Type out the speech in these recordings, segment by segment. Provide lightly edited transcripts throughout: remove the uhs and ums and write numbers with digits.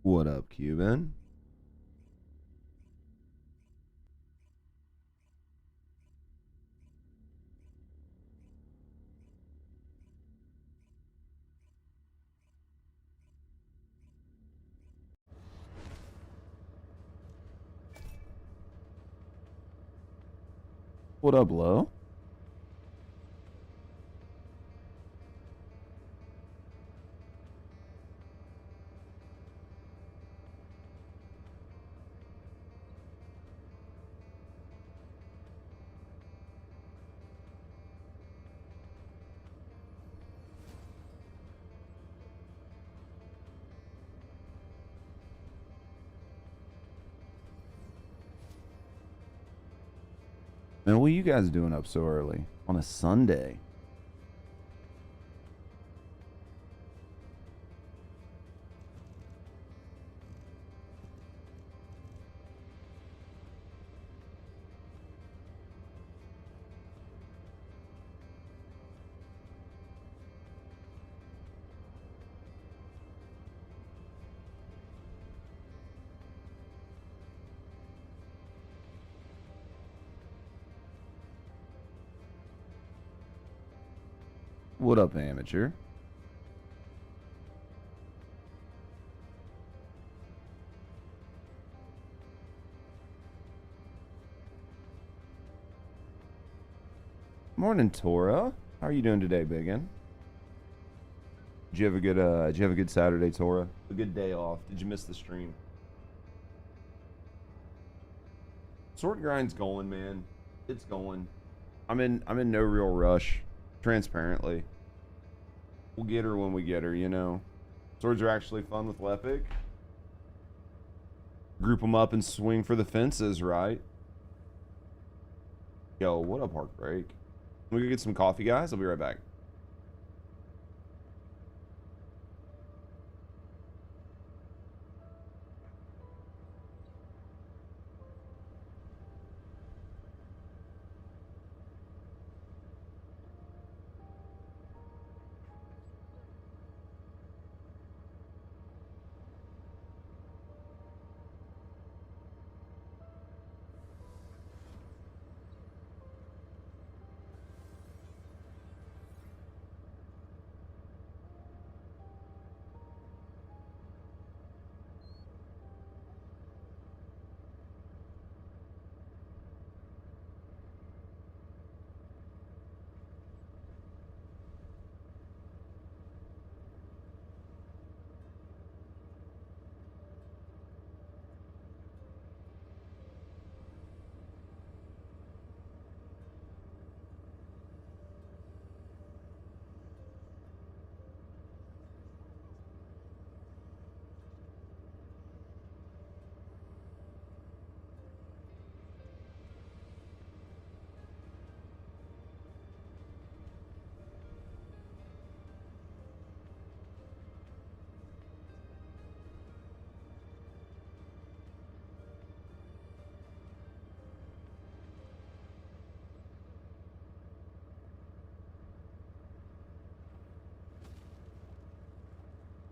What up, Cuban? What up, Lo? Man, what are you guys doing up so early on a Sunday? What up, amateur? Morning, Tora. How are you doing today, biggin? Did you have a good Saturday, Tora? A good day off? Did you miss the stream? Sort grind's going, man. It's going. I'm in no real rush. Transparently. We'll get her when we get her, you know. Swords are actually fun with Lepic. Group them up and swing for the fences, right? Yo, what up, Heartbreak? We go get some coffee, guys. I'll be right back.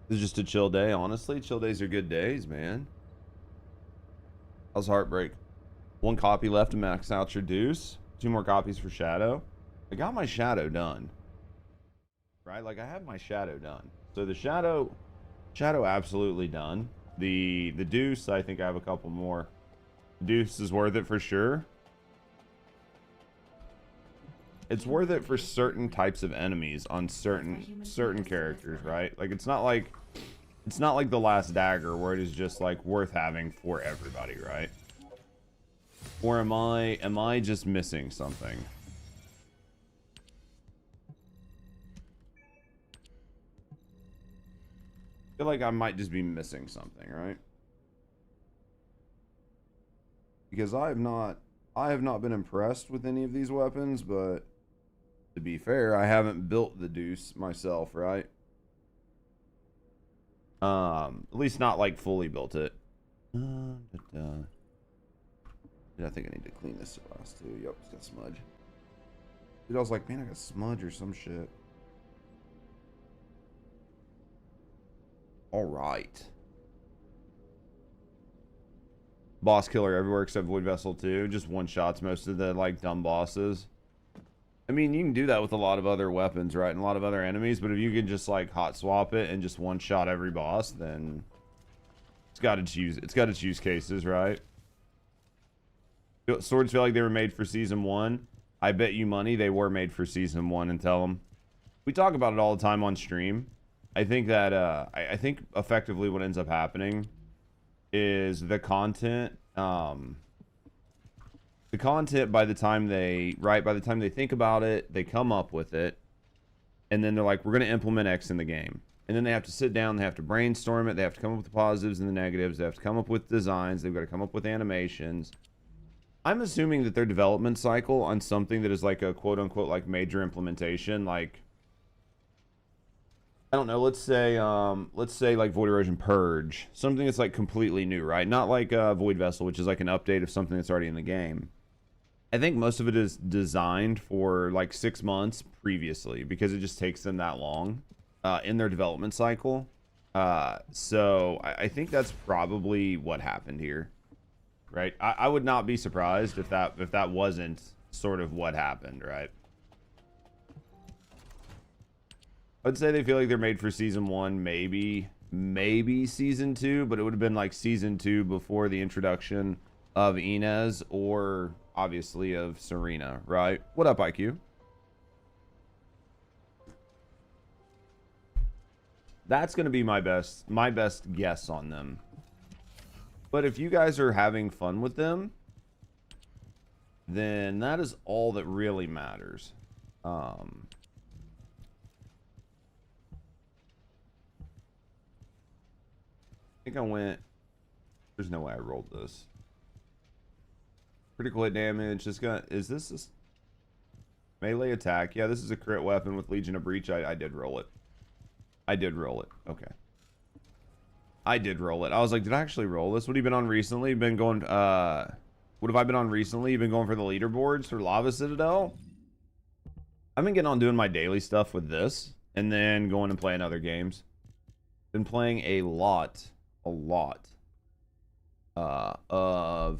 This is just a chill day, honestly. Chill days are good days, man. How's Heartbreak? One copy left to max out your Deus. 2 more copies for Shadow. I got my Shadow done. Right? Like, I have my Shadow done. So the Shadow absolutely done. The Deus, I think I have a couple more. Deus is worth it for sure. It's worth it for certain types of enemies on certain characters, right? Like it's not like the last dagger where it is just like worth having for everybody, right? Or am I just missing something? I feel like I might just be missing something, right? Because I have not been impressed with any of these weapons, but to be fair, I haven't built the Deus myself, right? At least not like fully built it. I think I need to clean this last too. Yep, it's got smudge. Dude, I was like, man, I got smudge or some shit. All right. Boss killer everywhere except Void Vessel 2. Just one-shots most of the, like, dumb bosses. I mean, you can do that with a lot of other weapons, right? And a lot of other enemies, but if you can just, like, hot swap it and just one-shot every boss, then it's got its use cases, right? Swords feel like they were made for Season 1. I bet you money they were made for Season 1 and tell them. We talk about it all the time on stream. I think that, I think effectively what ends up happening is the content, by the time they think about it, they come up with it, and then they're like, we're going to implement X in the game. And then they have to sit down, they have to brainstorm it, they have to come up with the positives and the negatives, they have to come up with designs, they've got to come up with animations. I'm assuming that their development cycle on something that is like a quote-unquote like major implementation, like, I don't know, let's say like Void Erosion Purge, something that's like completely new, right? Not like Void Vessel, which is like an update of something that's already in the game. I think most of it is designed for like 6 months previously because it just takes them that long in their development cycle. So I think that's probably what happened here, right? I would not be surprised if that wasn't sort of what happened, right? I'd say they feel like they're made for Season 1, maybe Season 2, but it would have been like Season 2 before the introduction of Inez or obviously of Serena, right? What up, IQ? That's going to be my best guess on them. But if you guys are having fun with them, then that is all that really matters. I think I went... There's no way I rolled this. Critical hit damage. Is this melee attack? Yeah, this is a crit weapon with Legion of Breach. I did roll it. I did roll it. Okay. I did roll it. I was like, did I actually roll this? What have you been on recently? Been going... what have I been on recently? You've been going for the leaderboards for Lava Citadel? I've been getting on doing my daily stuff with this. And then going and playing other games. Been playing a lot of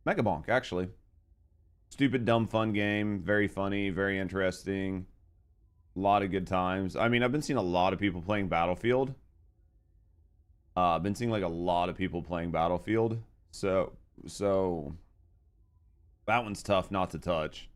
Megabonk, actually. Stupid, dumb, fun game. Very funny, very interesting. A lot of good times. I mean, I've been seeing a lot of people playing Battlefield. I've been seeing like a lot of people playing Battlefield. So that one's tough not to touch.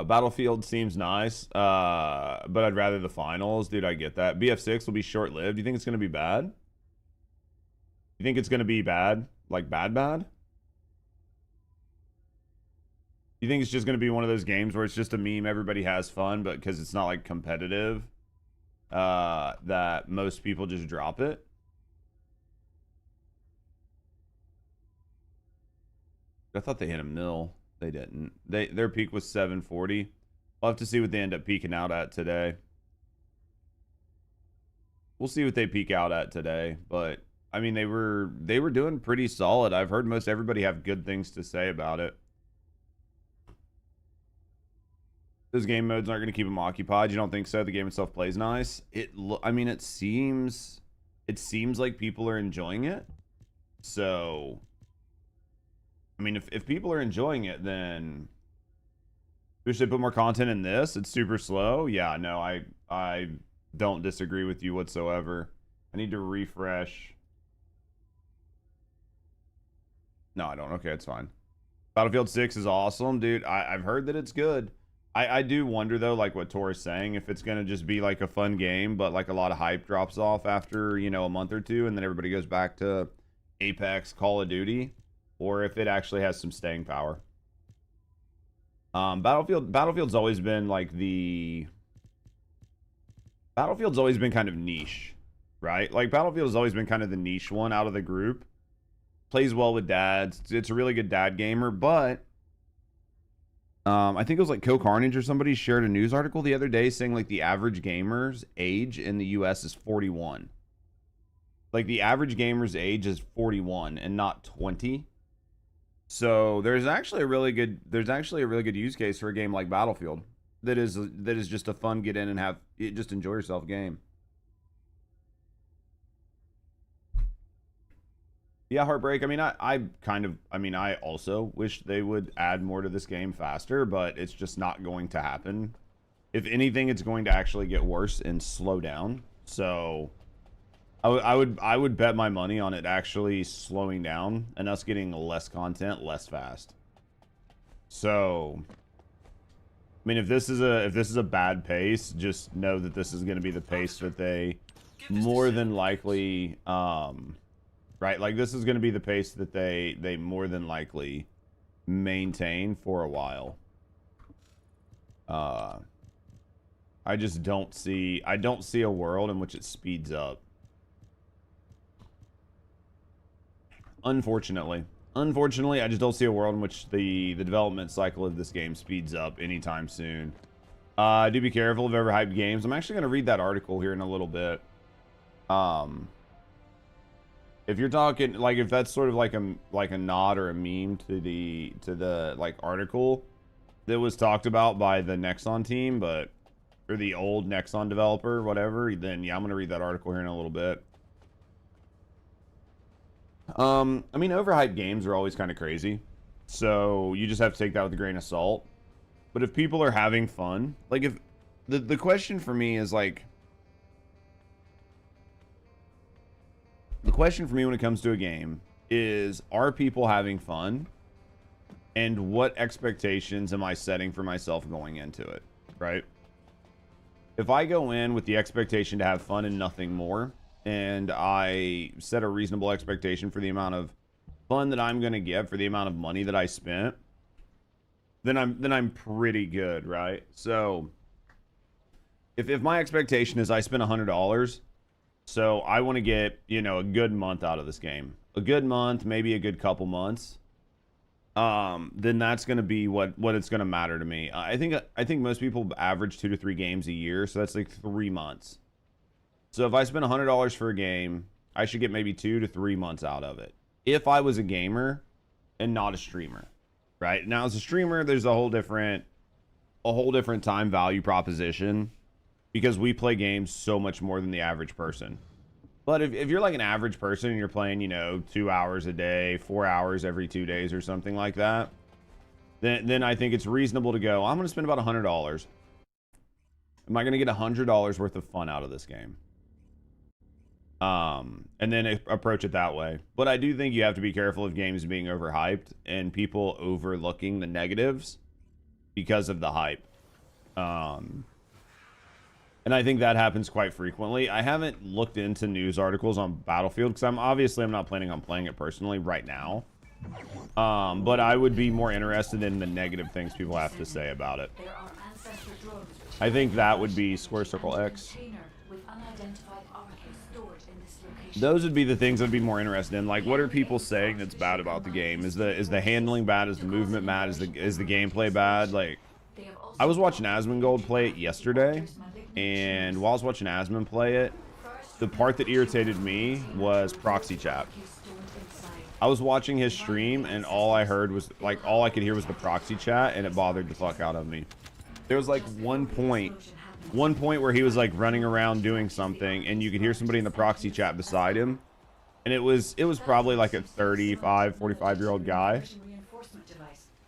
Battlefield seems nice, but I'd rather the finals. Dude, I get that. BF6 will be short-lived. You think it's going to be bad? You think it's going to be bad? Like bad? You think it's just going to be one of those games where it's just a meme, everybody has fun, but because it's not like competitive, that most people just drop it? I thought they hit a mill. They didn't. Their peak was 740. We'll have to see what they end up peaking out at today. We'll see what they peak out at today. But I mean, they were doing pretty solid. I've heard most everybody have good things to say about it. Those game modes aren't going to keep them occupied. You don't think so? The game itself plays nice. I mean, it seems like people are enjoying it. So, I mean, if people are enjoying it, then we should put more content in this. It's super slow. Yeah, no, I don't disagree with you whatsoever. I need to refresh. No, I don't. Okay, it's fine. Battlefield 6 is awesome, dude. I've heard that it's good. I do wonder, though, like what Tor is saying, if it's going to just be like a fun game, but like a lot of hype drops off after, you know, a month or two, and then everybody goes back to Apex, Call of Duty, or if it actually has some staying power. Battlefield's always been like Battlefield's always been kind of niche, right? Like Battlefield's always been kind of the niche one out of the group. Plays well with dads. It's a really good dad gamer, but I think it was like Co Carnage or somebody shared a news article the other day saying like the average gamer's age in the US is 41. Like the average gamer's age is 41 and not 20. So there's actually a really good use case for a game like Battlefield that is just a fun get in and have just enjoy yourself game. Yeah, Heartbreak. I mean, I also wish they would add more to this game faster, but it's just not going to happen. If anything, it's going to actually get worse and slow down. So I would bet my money on it actually slowing down and us getting less content less fast. So I mean, if this is a bad pace, just know that this is going to be the pace that they more than likely right? Like this is going to be the pace that they more than likely maintain for a while. I just don't see a world in which it speeds up. Unfortunately, I just don't see a world in which the development cycle of this game speeds up anytime soon. Do be careful of overhyped games. I'm actually going to read that article here in a little bit. If you're talking like if that's sort of like a nod or a meme to the like article that was talked about by the Nexon team, or the old Nexon developer, whatever, then yeah, I'm gonna read that article here in a little bit. I mean, overhyped games are always kind of crazy, so you just have to take that with a grain of salt. But if people are having fun, like if the question for me is like, the question for me when it comes to a game is, are people having fun? And what expectations am I setting for myself going into it, right? If I go in with the expectation to have fun and nothing more, and I set a reasonable expectation for the amount of fun that I'm going to get for the amount of money that I spent, then I'm pretty good, right? So if my expectation is I spent $100, so I want to get, you know, a good month out of this game, a good month, maybe a good couple months, then that's going to be what it's going to matter to me. I think most people average 2 to 3 games a year, so that's like 3 months. So if I spend $100 for a game, I should get maybe 2 to 3 months out of it. If I was a gamer and not a streamer, right? Now as a streamer, there's a whole different time value proposition, because we play games so much more than the average person. But if you're like an average person and you're playing, you know, 2 hours a day, 4 hours every 2 days or something like that, then I think it's reasonable to go, I'm going to spend about $100. Am I going to get $100 worth of fun out of this game? And then approach it that way. But I do think you have to be careful of games being overhyped and people overlooking the negatives because of the hype. And I think that happens quite frequently. I haven't looked into news articles on Battlefield because I'm not planning on playing it personally right now. But I would be more interested in the negative things people have to say about it. I think that would be Square Circle X. Those would be the things I'd be more interested in. Like, what are people saying that's bad about the game? Is the handling bad? Is the movement bad? Is the gameplay bad? Like, I was watching Asmongold play it yesterday, and while I was watching Asmon play it, the part that irritated me was proxy chat. I was watching his stream, and all I heard was, like, all I could hear was the proxy chat, and it bothered the fuck out of me. There was, like, one point where he was, like, running around doing something, and you could hear somebody in the proxy chat beside him, and it was probably, like, a 35, 45-year-old guy,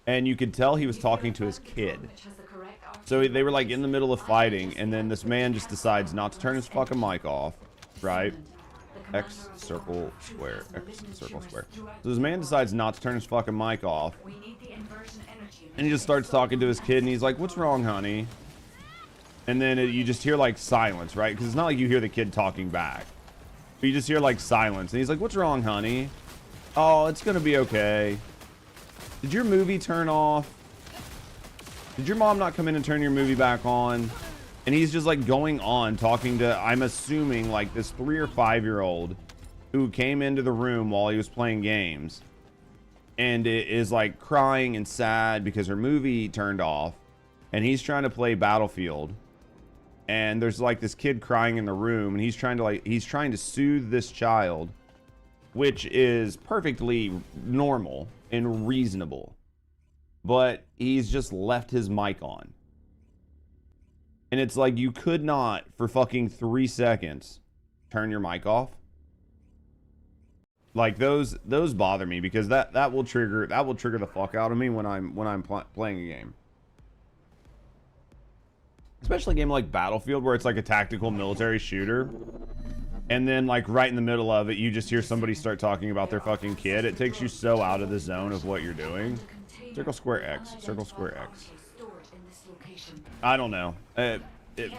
and you could tell he was talking to his kid. So they were, like, in the middle of fighting, and then this man just decides not to turn his fucking mic off, right? X circle square, X circle square. So this man decides not to turn his fucking mic off, and he just starts talking to his kid, and he's like, "What's wrong, honey?" And then you just hear, like, silence, right? Because it's not like you hear the kid talking back, but you just hear, like, silence, and he's like, "What's wrong, honey?" "Oh, it's gonna be okay." "Did your movie turn off? Did your mom not come in and turn your movie back on?" And he's just, like, going on talking to, I'm assuming, like, this 3 or 5-year-old who came into the room while he was playing games. and it is like crying and sad because her movie turned off, and he's trying to play Battlefield, and there's like this kid crying in the room, and he's trying to soothe this child, which is perfectly normal and reasonable, but he's just left his mic on. And it's like, you could not for fucking 3 seconds turn your mic off. Like, those bother me, because that will trigger the fuck out of me when I'm playing a game. Especially a game like Battlefield, where it's like a tactical military shooter, and then like right in the middle of it, you just hear somebody start talking about their fucking kid. It takes you so out of the zone of what you're doing. Circle square X. Circle square X. I don't know.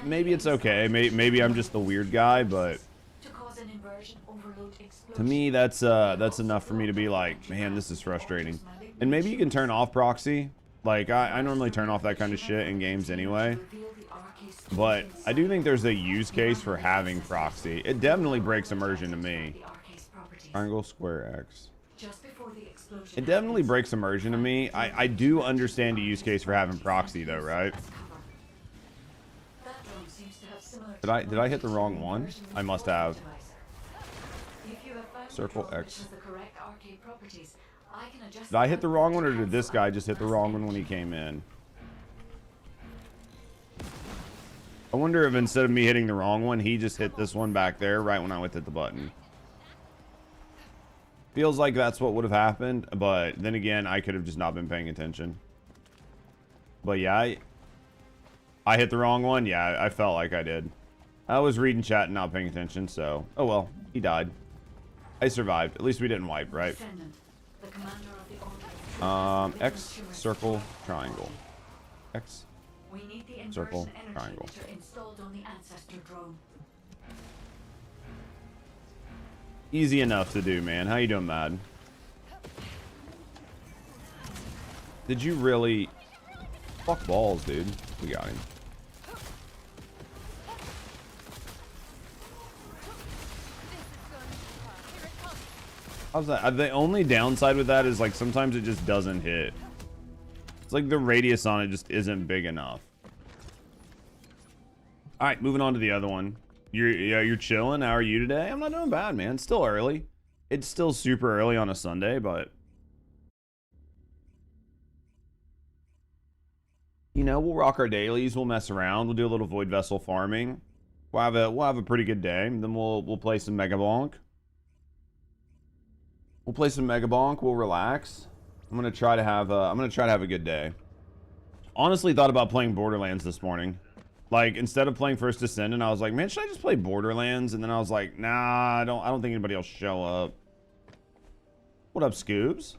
Maybe it's okay. Maybe I'm just the weird guy, but to me, that's enough for me to be like, man, this is frustrating. And maybe you can turn off proxy. Like, I normally turn off that kind of shit in games anyway. But I do think there's a use case for having proxy. It definitely breaks immersion to me. Triangle, square, X. It definitely breaks immersion to me. I do understand a use case for having proxy though, right? Did I hit the wrong one? I must have. Circle X. Did I hit the wrong one, or did this guy just hit the wrong one when he came in? I wonder if instead of me hitting the wrong one, he just hit this one back there right when I went to hit the button. Feels like that's what would have happened, but then again, I could have just not been paying attention. But yeah, I hit the wrong one. Yeah, I felt like I did. I was reading chat and not paying attention, so... Oh well, he died. I survived. At least we didn't wipe, right? X, circle, triangle. X, circle, triangle. Easy enough to do, man. How you doing, Mad? Did you really... Fuck balls, dude. We got him. How's that? The only downside with that is, like, sometimes it just doesn't hit. It's like the radius on it just isn't big enough. All right, moving on to the other one. You're chilling. How are you today? I'm not doing bad, man. It's still early. It's still super early on a Sunday, but you know, we'll rock our dailies. We'll mess around. We'll do a little void vessel farming. We'll have a pretty good day. Then we'll play some Megabonk. We'll play some Megabonk. We'll relax. I'm gonna try to have a good day. Honestly, thought about playing Borderlands this morning. Like, instead of playing First Descendant, I was like, man, should I just play Borderlands? And then I was like, nah, I don't think anybody will show up. What up, Scoobs?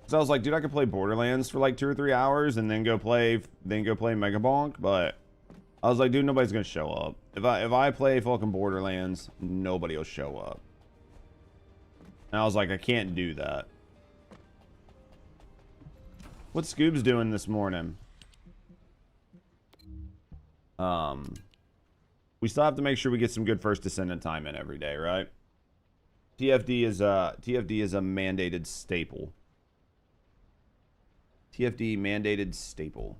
So I was like, dude, I could play Borderlands for like 2 or 3 hours and then go play Megabonk. But I was like, dude, nobody's gonna show up. If I play fucking Borderlands, nobody will show up. And I was like, I can't do that. What's Scoobs doing this morning? We still have to make sure we get some good First Descendant time in every day, right? TFD is a mandated staple. TFD mandated staple.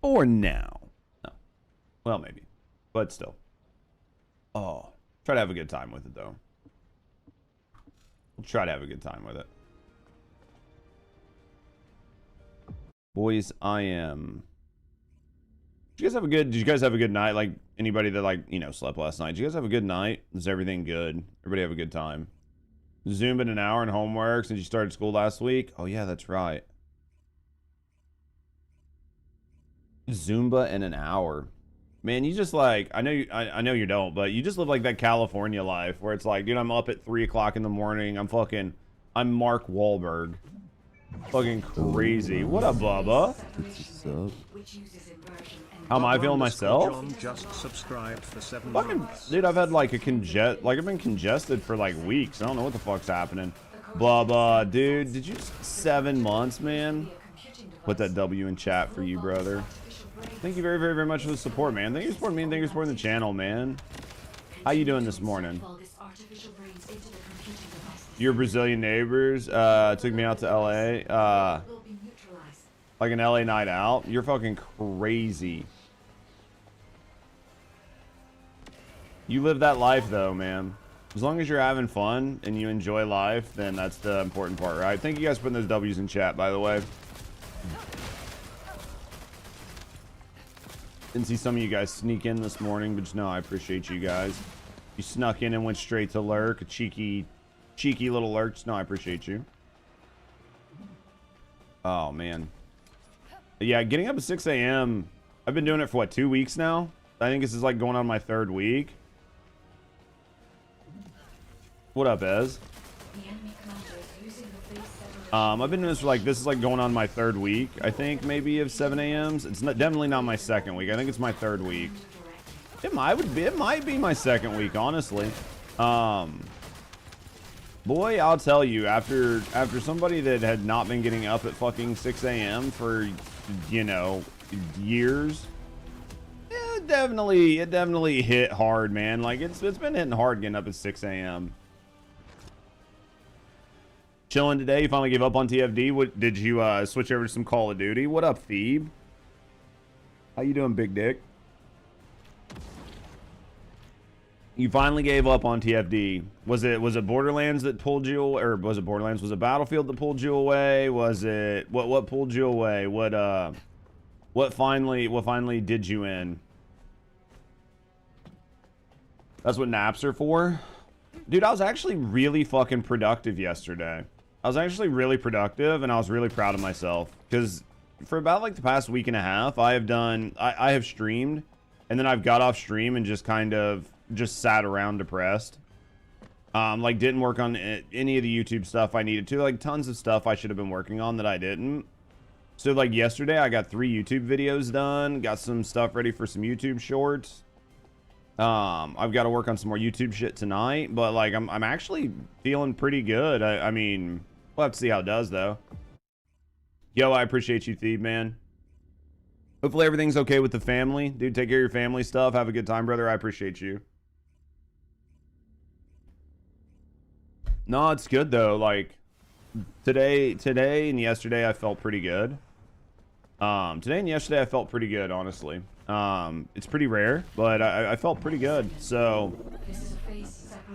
For now. No. Well, maybe. But still. Oh. Try to have a good time with it, though. We'll try to have a good time with it. Boys, I am... Did you guys have a good night? Like, anybody that, like, you know, slept last night. Did you guys have a good night? Is everything good? Everybody have a good time? Zumba in an hour and homework since you started school last week? Oh, yeah, that's right. Zumba in an hour. Man, you just, like, I know you don't, but you just live, like, that California life where it's like, dude, I'm up at 3 o'clock in the morning. I'm Mark Wahlberg. Fucking crazy. What up, Bubba? What's up? How am I feeling myself? John just subscribed for 7 fucking months. Dude, I've had like I've been congested for like weeks. I don't know what the fuck's happening. Bubba, dude, did you 7 months, man? Put that W in chat for you, brother. Thank you very, very, very much for the support, man. Thank you for supporting me and thank you for supporting the channel, man. How you doing this morning? Your Brazilian neighbors took me out to LA. Like an LA night out. You're fucking crazy. You live that life though, man. As long as you're having fun and you enjoy life, then that's the important part, right? Thank you guys for putting those W's in chat, by the way. Didn't see some of you guys sneak in this morning, but just know I appreciate you guys. You snuck in and went straight to lurk. A cheeky little lurk. Just know I appreciate you. Oh, man. Yeah, getting up at 6 a.m. I've been doing it for, what, 2 weeks now? I think this is like going on my 3rd week. What up, Ez? I've been doing this for like, this is like going on my 3rd week, I think, maybe, of 7 a.m.s. It's not, definitely not my 2nd week. I think it's my 3rd week. It might be my 2nd week, honestly. Boy, I'll tell you, after somebody that had not been getting up at fucking 6 a.m. for, you know, years, it definitely hit hard, man. Like, it's been hitting hard getting up at 6 a.m. Chilling today. You finally gave up on TFD. What did you switch over to some Call of Duty? What up, Phoebe? How you doing, big dick? You finally gave up on TFD. Was it Borderlands that pulled you, or was it Borderlands? Was it Battlefield that pulled you away? Was it what pulled you away? What finally did you in? That's what naps are for. Dude, I was actually really fucking productive yesterday. I was actually really productive, and I was really proud of myself, because for about like the past week and a half, I have streamed, and then I've got off stream and just kind of just sat around depressed. Like, didn't work on any of the YouTube stuff I needed to. Like, tons of stuff I should have been working on that I didn't. So like yesterday, I got 3 YouTube videos done, got some stuff ready for some YouTube shorts. I've got to work on some more YouTube shit tonight, but like I'm actually feeling pretty good. I mean, we'll have to see how it does though. Yo, I appreciate you, Thieb, man. Hopefully everything's okay with the family. Dude, take care of your family stuff. Have a good time, brother. I appreciate you. No, it's good though. Like today and yesterday I felt pretty good. Today and yesterday I felt pretty good, honestly. It's pretty rare, but I felt pretty good. So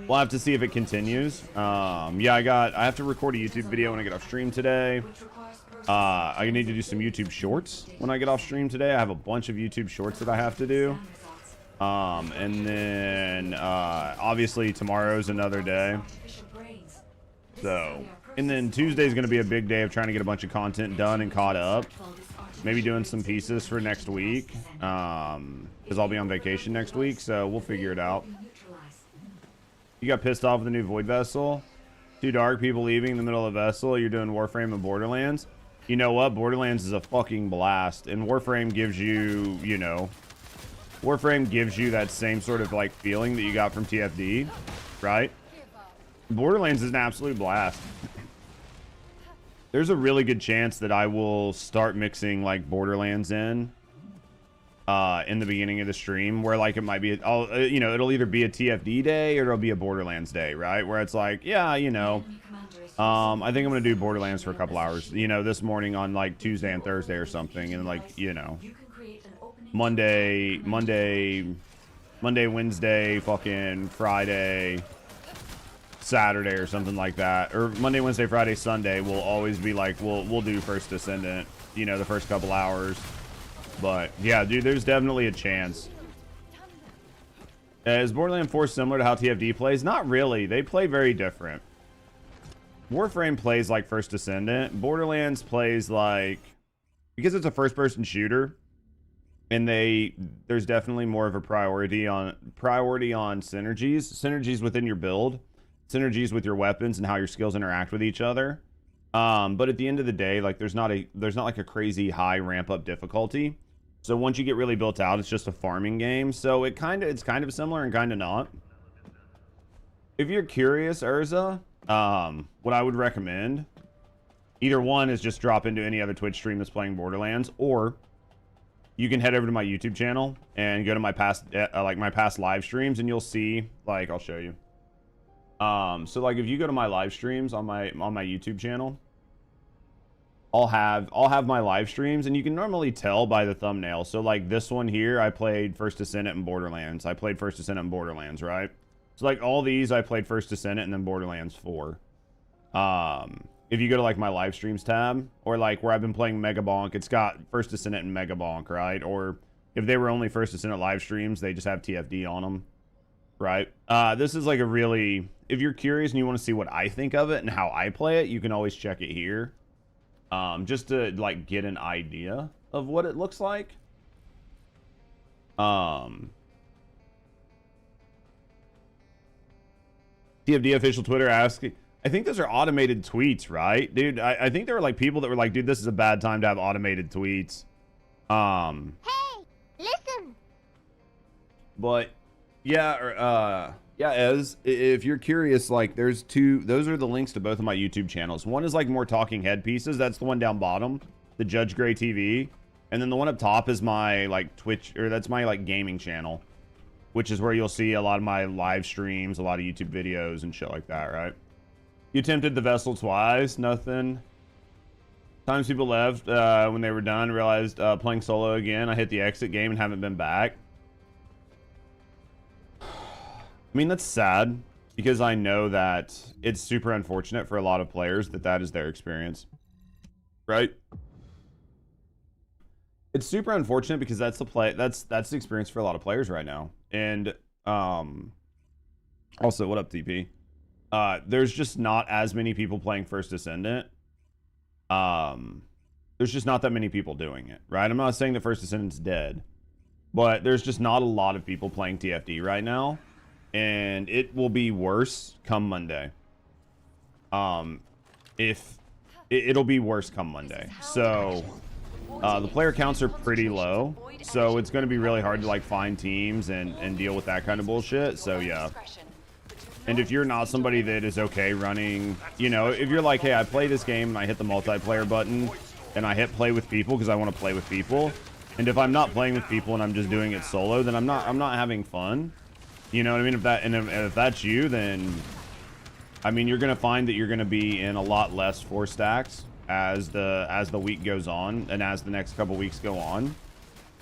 we'll have to see if it continues. Yeah, I have to record a YouTube video when I get off stream today. I need to do some YouTube shorts when I get off stream today. I have a bunch of YouTube shorts that I have to do. And then obviously tomorrow's another day. So, and then Tuesday's going to be a big day of trying to get a bunch of content done and caught up. Maybe doing some pieces for next week, because I'll be on vacation next week, so we'll figure it out. You got pissed off with the new Void Vessel? Too dark, people leaving in the middle of the vessel. You're doing Warframe and Borderlands. You know what? Borderlands is a fucking blast, and Warframe gives you, you know, Warframe gives you that same sort of like feeling that you got from TFD, right? Borderlands is an absolute blast. There's a really good chance that I will start mixing like Borderlands in the beginning of the stream, where like it might be, you know, it'll either be a TFD day or it'll be a Borderlands day, right? Where it's like, yeah, you know, I think I'm gonna do Borderlands for a couple hours, you know, this morning on like Tuesday and Thursday or something, and like, you know, Monday, Wednesday, fucking Friday, Saturday or something like that, or Monday, Wednesday, Friday, Sunday will always be like we'll do First Descendant, you know, the first couple hours. But yeah, dude, there's definitely a chance. Is Borderlands 4 similar to how TFD plays? Not really. They play very different. Warframe plays like First Descendant. Borderlands plays like, because it's a first-person shooter, and there's definitely more of a priority on synergies within your build. Synergies with your weapons and how your skills interact with each other. But at the end of the day, like there's not like a crazy high ramp up difficulty. So once you get really built out, it's just a farming game. So it's kind of similar and kind of not. If you're curious, Urza, what I would recommend, either one is just drop into any other Twitch stream that's playing Borderlands, or you can head over to my YouTube channel and go to my past live streams, and you'll see, like, I'll show you. So like if you go to my live streams on my YouTube channel, I'll have my live streams, and you can normally tell by the thumbnail. So like this one here, I played First Descendant and Borderlands. I played First Descendant and Borderlands, right? So like all these, I played First Descendant and then Borderlands 4. If you go to like my live streams tab, or like where I've been playing Megabonk, it's got First Descendant and Megabonk, right? Or if they were only First Descendant live streams, they just have TFD on them, right? This is like a really, if you're curious and you want to see what I think of it and how I play it, you can always check it here. Just to like get an idea of what it looks like. TFD official Twitter asking, I think those are automated tweets, right? Dude, I think there were like people that were like, dude, this is a bad time to have automated tweets. Hey, listen. But yeah, yeah, Ez, if you're curious, like there's two, those are the links to both of my YouTube channels. One is like more talking head pieces. That's the one down bottom, the JudgeGray TV. And then the one up top is my like Twitch, or that's my like gaming channel, which is where you'll see a lot of my live streams, a lot of YouTube videos and shit like that, right? You attempted the vessel twice, nothing. Times people left when they were done, realized playing solo again. I hit the exit game and haven't been back. I mean, that's sad because I know that it's super unfortunate for a lot of players that that is their experience, right? It's super unfortunate because that's the experience for a lot of players right now. And also, what up, TP? There's just not as many people playing First Descendant. There's just not that many people doing it, right? I'm not saying that First Descendant's dead, but there's just not a lot of people playing TFD right now. And it will be worse come Monday. It'll be worse come Monday. So the player counts are pretty low, so it's going to be really hard to like find teams and deal with that kind of bullshit. So yeah. And if you're not somebody that is okay running, you know, if you're like, hey, I play this game and I hit the multiplayer button and I hit play with people because I want to play with people, and if I'm not playing with people and I'm just doing it solo, then I'm not having fun. You know what I mean? If that's you, then I mean, you're gonna find that you're gonna be in a lot less 4 stacks as the week goes on and as the next couple weeks go on.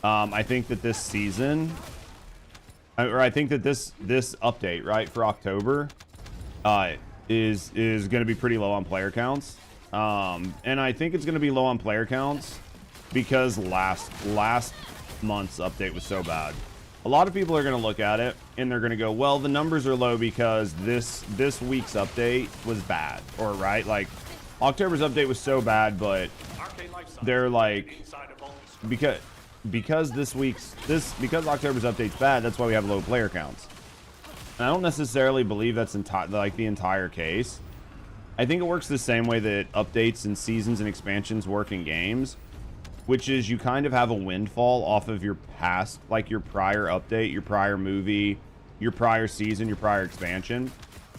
I think that this season, or I think that this update, right, for October, is gonna be pretty low on player counts. And I think it's gonna be low on player counts because last month's update was so bad. A lot of people are going to look at it and they're going to go, well, the numbers are low because this week's update was bad, or right, like October's update was so bad, but they're like, because October's update's bad, that's why we have low player counts. And I don't necessarily believe that's like the entire case. I think it works the same way that updates and seasons and expansions work in games, which is you kind of have a windfall off of your past, like your prior update, your prior movie, your prior season, your prior expansion.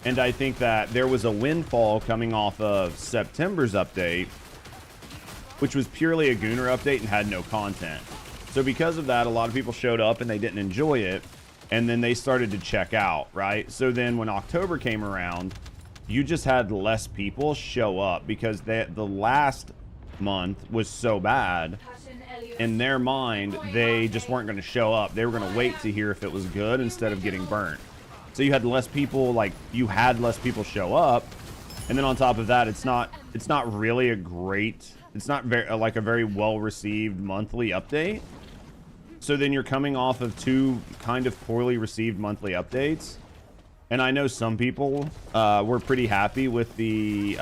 And I think that there was a windfall coming off of September's update, which was purely a Gooner update and had no content. So because of that, a lot of people showed up and they didn't enjoy it, and then they started to check out, right? So then when October came around, you just had less people show up because the last month was so bad. In their mind, they just weren't going to show up. They were going to wait to hear if it was good instead of getting burnt. So you had less people, like you had less people show up, and then on top of that, it's not really a great, it's not very like a very well received monthly update. So then you're coming off of 2 kind of poorly received monthly updates, and I know some people were pretty happy with the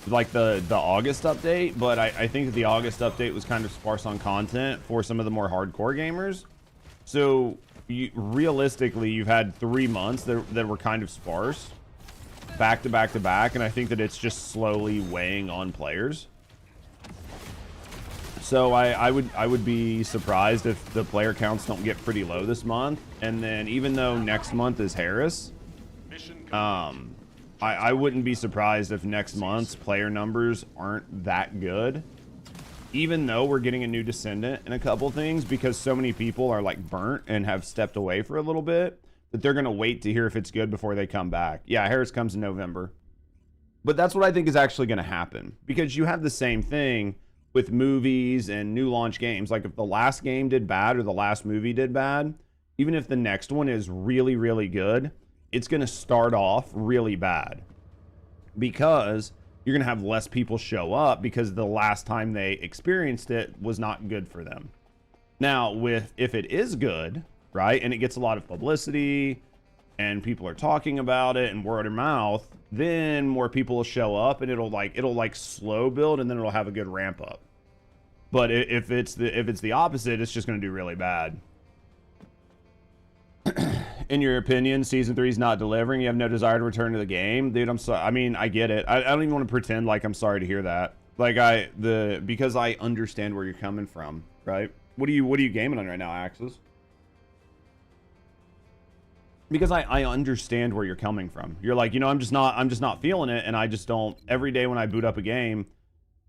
like the August update, but I think that the August update was kind of sparse on content for some of the more hardcore gamers. So realistically, you've had 3 months that were kind of sparse, back to back to back, and I think that it's just slowly weighing on players. So I would be surprised if the player counts don't get pretty low this month, and then even though next month is Harris, I wouldn't be surprised if next month's player numbers aren't that good, even though we're getting a new Descendant and a couple things, because so many people are like burnt and have stepped away for a little bit. that they're going to wait to hear if it's good before they come back. Yeah, Harris comes in November. But that's what I think is actually going to happen, because you have the same thing with movies and new launch games. Like if the last game did bad or the last movie did bad, even if the next one is really, really good, it's going to start off really bad because you're going to have less people show up because the last time they experienced it was not good for them. Now, if it is good, right, and it gets a lot of publicity and people are talking about it and word of mouth, then more people will show up and it'll like slow build and then it'll have a good ramp up. But if it's the opposite, it's just going to do really bad. In your opinion, season 3 is not delivering. You have no desire to return to the game, dude. I'm sorry. I mean, I get it. I don't even want to pretend like I'm sorry to hear that. Like because I understand where you're coming from, right? What are you gaming on right now, Axis? Because I understand where you're coming from. You're like, you know, I'm just not feeling it, and I just don't. Every day when I boot up a game,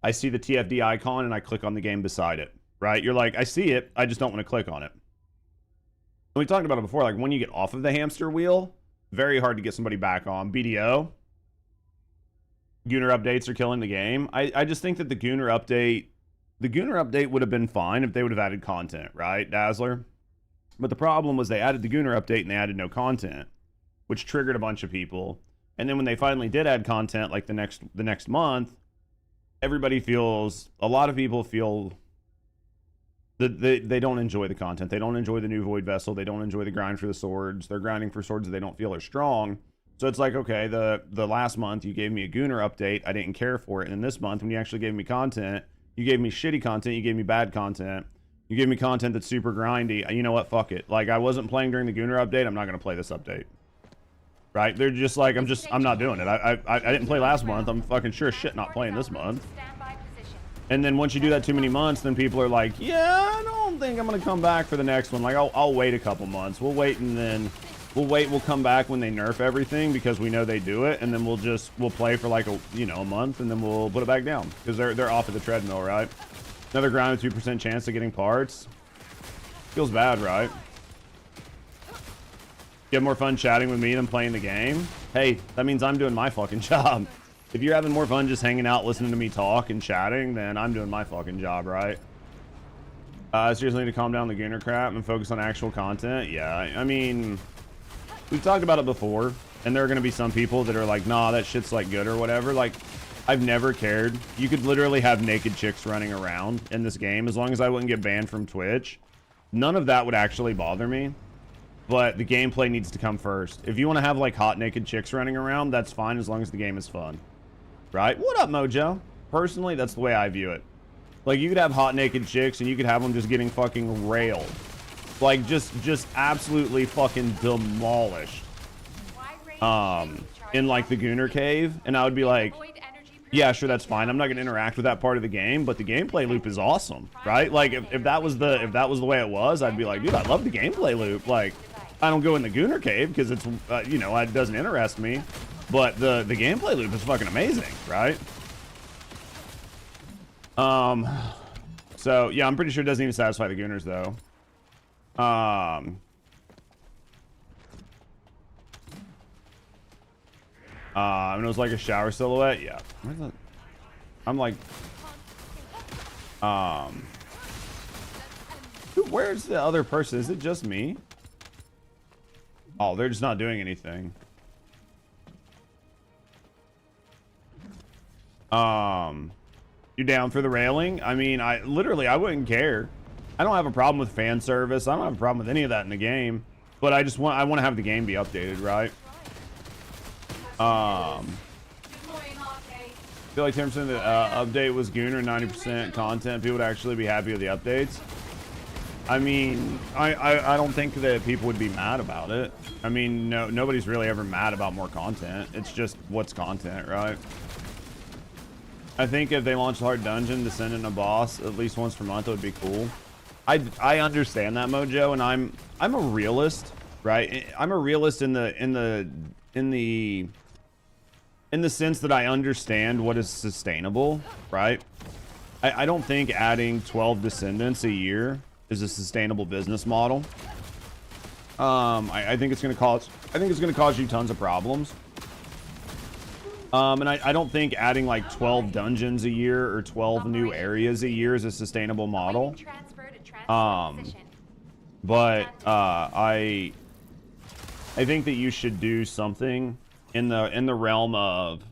I see the TFD icon and I click on the game beside it, right? You're like, I see it, I just don't want to click on it. And we talked about it before, like when you get off of the hamster wheel, very hard to get somebody back on. BDO, Gunner updates are killing the game. I just think that the Gunner update would have been fine if they would have added content, right, Dazzler? But the problem was they added the Gunner update and they added no content, which triggered a bunch of people. And then when they finally did add content, like the next month, a lot of people feel that they don't enjoy the content. They don't enjoy the new Void Vessel. They don't enjoy the grind for the swords. They're grinding for swords that they don't feel are strong. So it's like, okay, the last month you gave me a Gunner update. I didn't care for it. And then this month when you actually gave me content, you gave me shitty content. You gave me bad content. You gave me content that's super grindy. You know what? Fuck it. Like, I wasn't playing during the Gunner update. I'm not going to play this update. Right? They're just like, I'm not doing it. I didn't play last month. I'm fucking sure as shit not playing this month. And then once you do that too many months, then people are like, yeah, I don't think I'm going to come back for the next one. Like, I'll wait a couple months. We'll wait and then we'll come back when they nerf everything because we know they do it. And then we'll play for like a month and then we'll put it back down because they're off of the treadmill, right? Another grind with 2% chance of getting parts. Feels bad, right? You have more fun chatting with me than playing the game? Hey, that means I'm doing my fucking job. If you're having more fun just hanging out, listening to me talk and chatting, then I'm doing my fucking job, right? Seriously need to calm down the Gunner crap and focus on actual content. Yeah, I mean, we've talked about it before, and there are going to be some people that are like, nah, that shit's like good or whatever. Like, I've never cared. You could literally have naked chicks running around in this game as long as I wouldn't get banned from Twitch. None of that would actually bother me. But the gameplay needs to come first. If you want to have like hot naked chicks running around, that's fine as long as the game is fun. Right? What up, Mojo? Personally, that's the way I view it. Like, you could have hot naked chicks and you could have them just getting fucking railed. Like, just absolutely fucking demolished. In like the Gunner cave. And I would be like, yeah, sure, that's fine. I'm not going to interact with that part of the game, but the gameplay loop is awesome, right? Like, if that was the way it was, I'd be like, dude, I love the gameplay loop. Like, I don't go in the Gunner cave because it's, it doesn't interest me, but the gameplay loop is fucking amazing, right? So yeah, I'm pretty sure it doesn't even satisfy the Gunners though. And it was like a shower silhouette. Yeah. I'm like, where's the other person? Is it just me? Oh, they're just not doing anything. You down for the railing? I mean, I wouldn't care. I don't have a problem with fan service. I don't have a problem with any of that in the game. But I want to have the game be updated, right? I feel like 10% of the update was Gunner, 90% content. People would actually be happy with the updates. I mean, I don't think that people would be mad about it. I mean, nobody's really ever mad about more content. It's just what's content, right? I think if they launched a hard dungeon, Descendant a boss at least once per month, it would be cool. I understand that, Mojo, and I'm a realist, right? I'm a realist in the sense that I understand what is sustainable, right? I don't think adding 12 Descendants a year is a sustainable business model. I think it's going to cause you tons of problems. And I don't think adding like 12 dungeons a year or 12 new areas a year is a sustainable model. But I think that you should do something in the realm of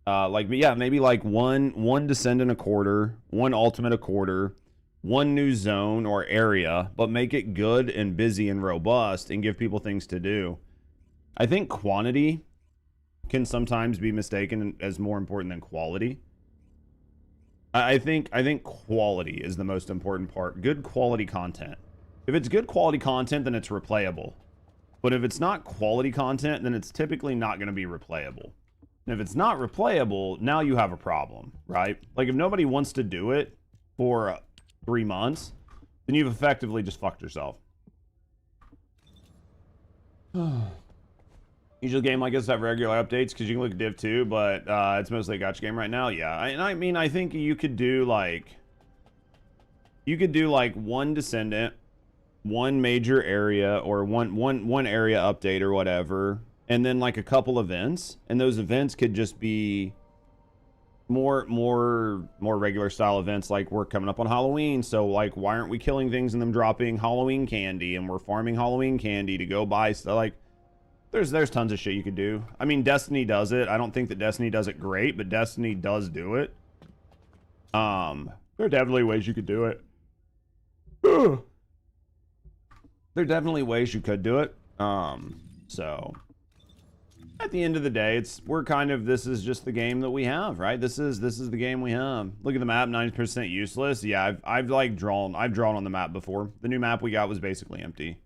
maybe like one Descendant a quarter, one Ultimate a quarter, one new zone or area, but make it good and busy and robust and give people things to do. I think quantity can sometimes be mistaken as more important than quality. I think quality is the most important part. Good quality content. If it's good quality content, then it's replayable. But if it's not quality content, then it's typically not going to be replayable. And if it's not replayable, now you have a problem, right? Like if nobody wants to do it for 3 months, then you've effectively just fucked yourself. Usual game like this have regular updates because you can look at Div 2, but it's mostly a gotcha game right now. Yeah, I mean, I think you could do like one Descendant, one major area, or one area update or whatever, and then like a couple events, and those events could just be more regular style events. Like we're coming up on Halloween, so like why aren't we killing things and them dropping Halloween candy, and we're farming Halloween candy to go buy stuff. Like there's tons of shit you could do. I mean, Destiny does it. I don't think that Destiny does it great, but Destiny does do it. There are definitely ways you could do it. There are definitely ways you could do it. So at the end of the day, this is just the game that we have, right? This is the game we have. Look at the map, 90% useless. Yeah, I've drawn on the map before. The new map we got was basically empty.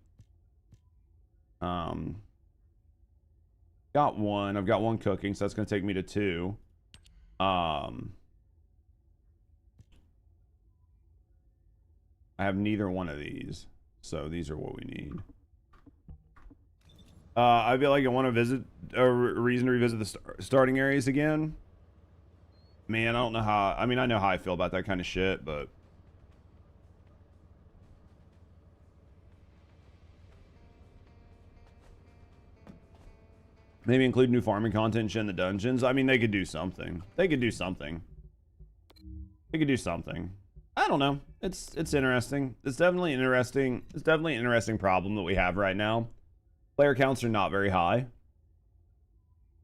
I've got one cooking, so that's gonna take me to 2. I have neither one of these, so these are what we need. I feel like I want to visit a reason to revisit the starting areas again. Man, I don't know how. I mean, I know how I feel about that kind of shit, but maybe include new farming content and shit in the dungeons. I mean, they could do something. They could do something. I don't know. It's interesting. It's definitely interesting. It's definitely an interesting problem that we have right now. Player counts are not very high.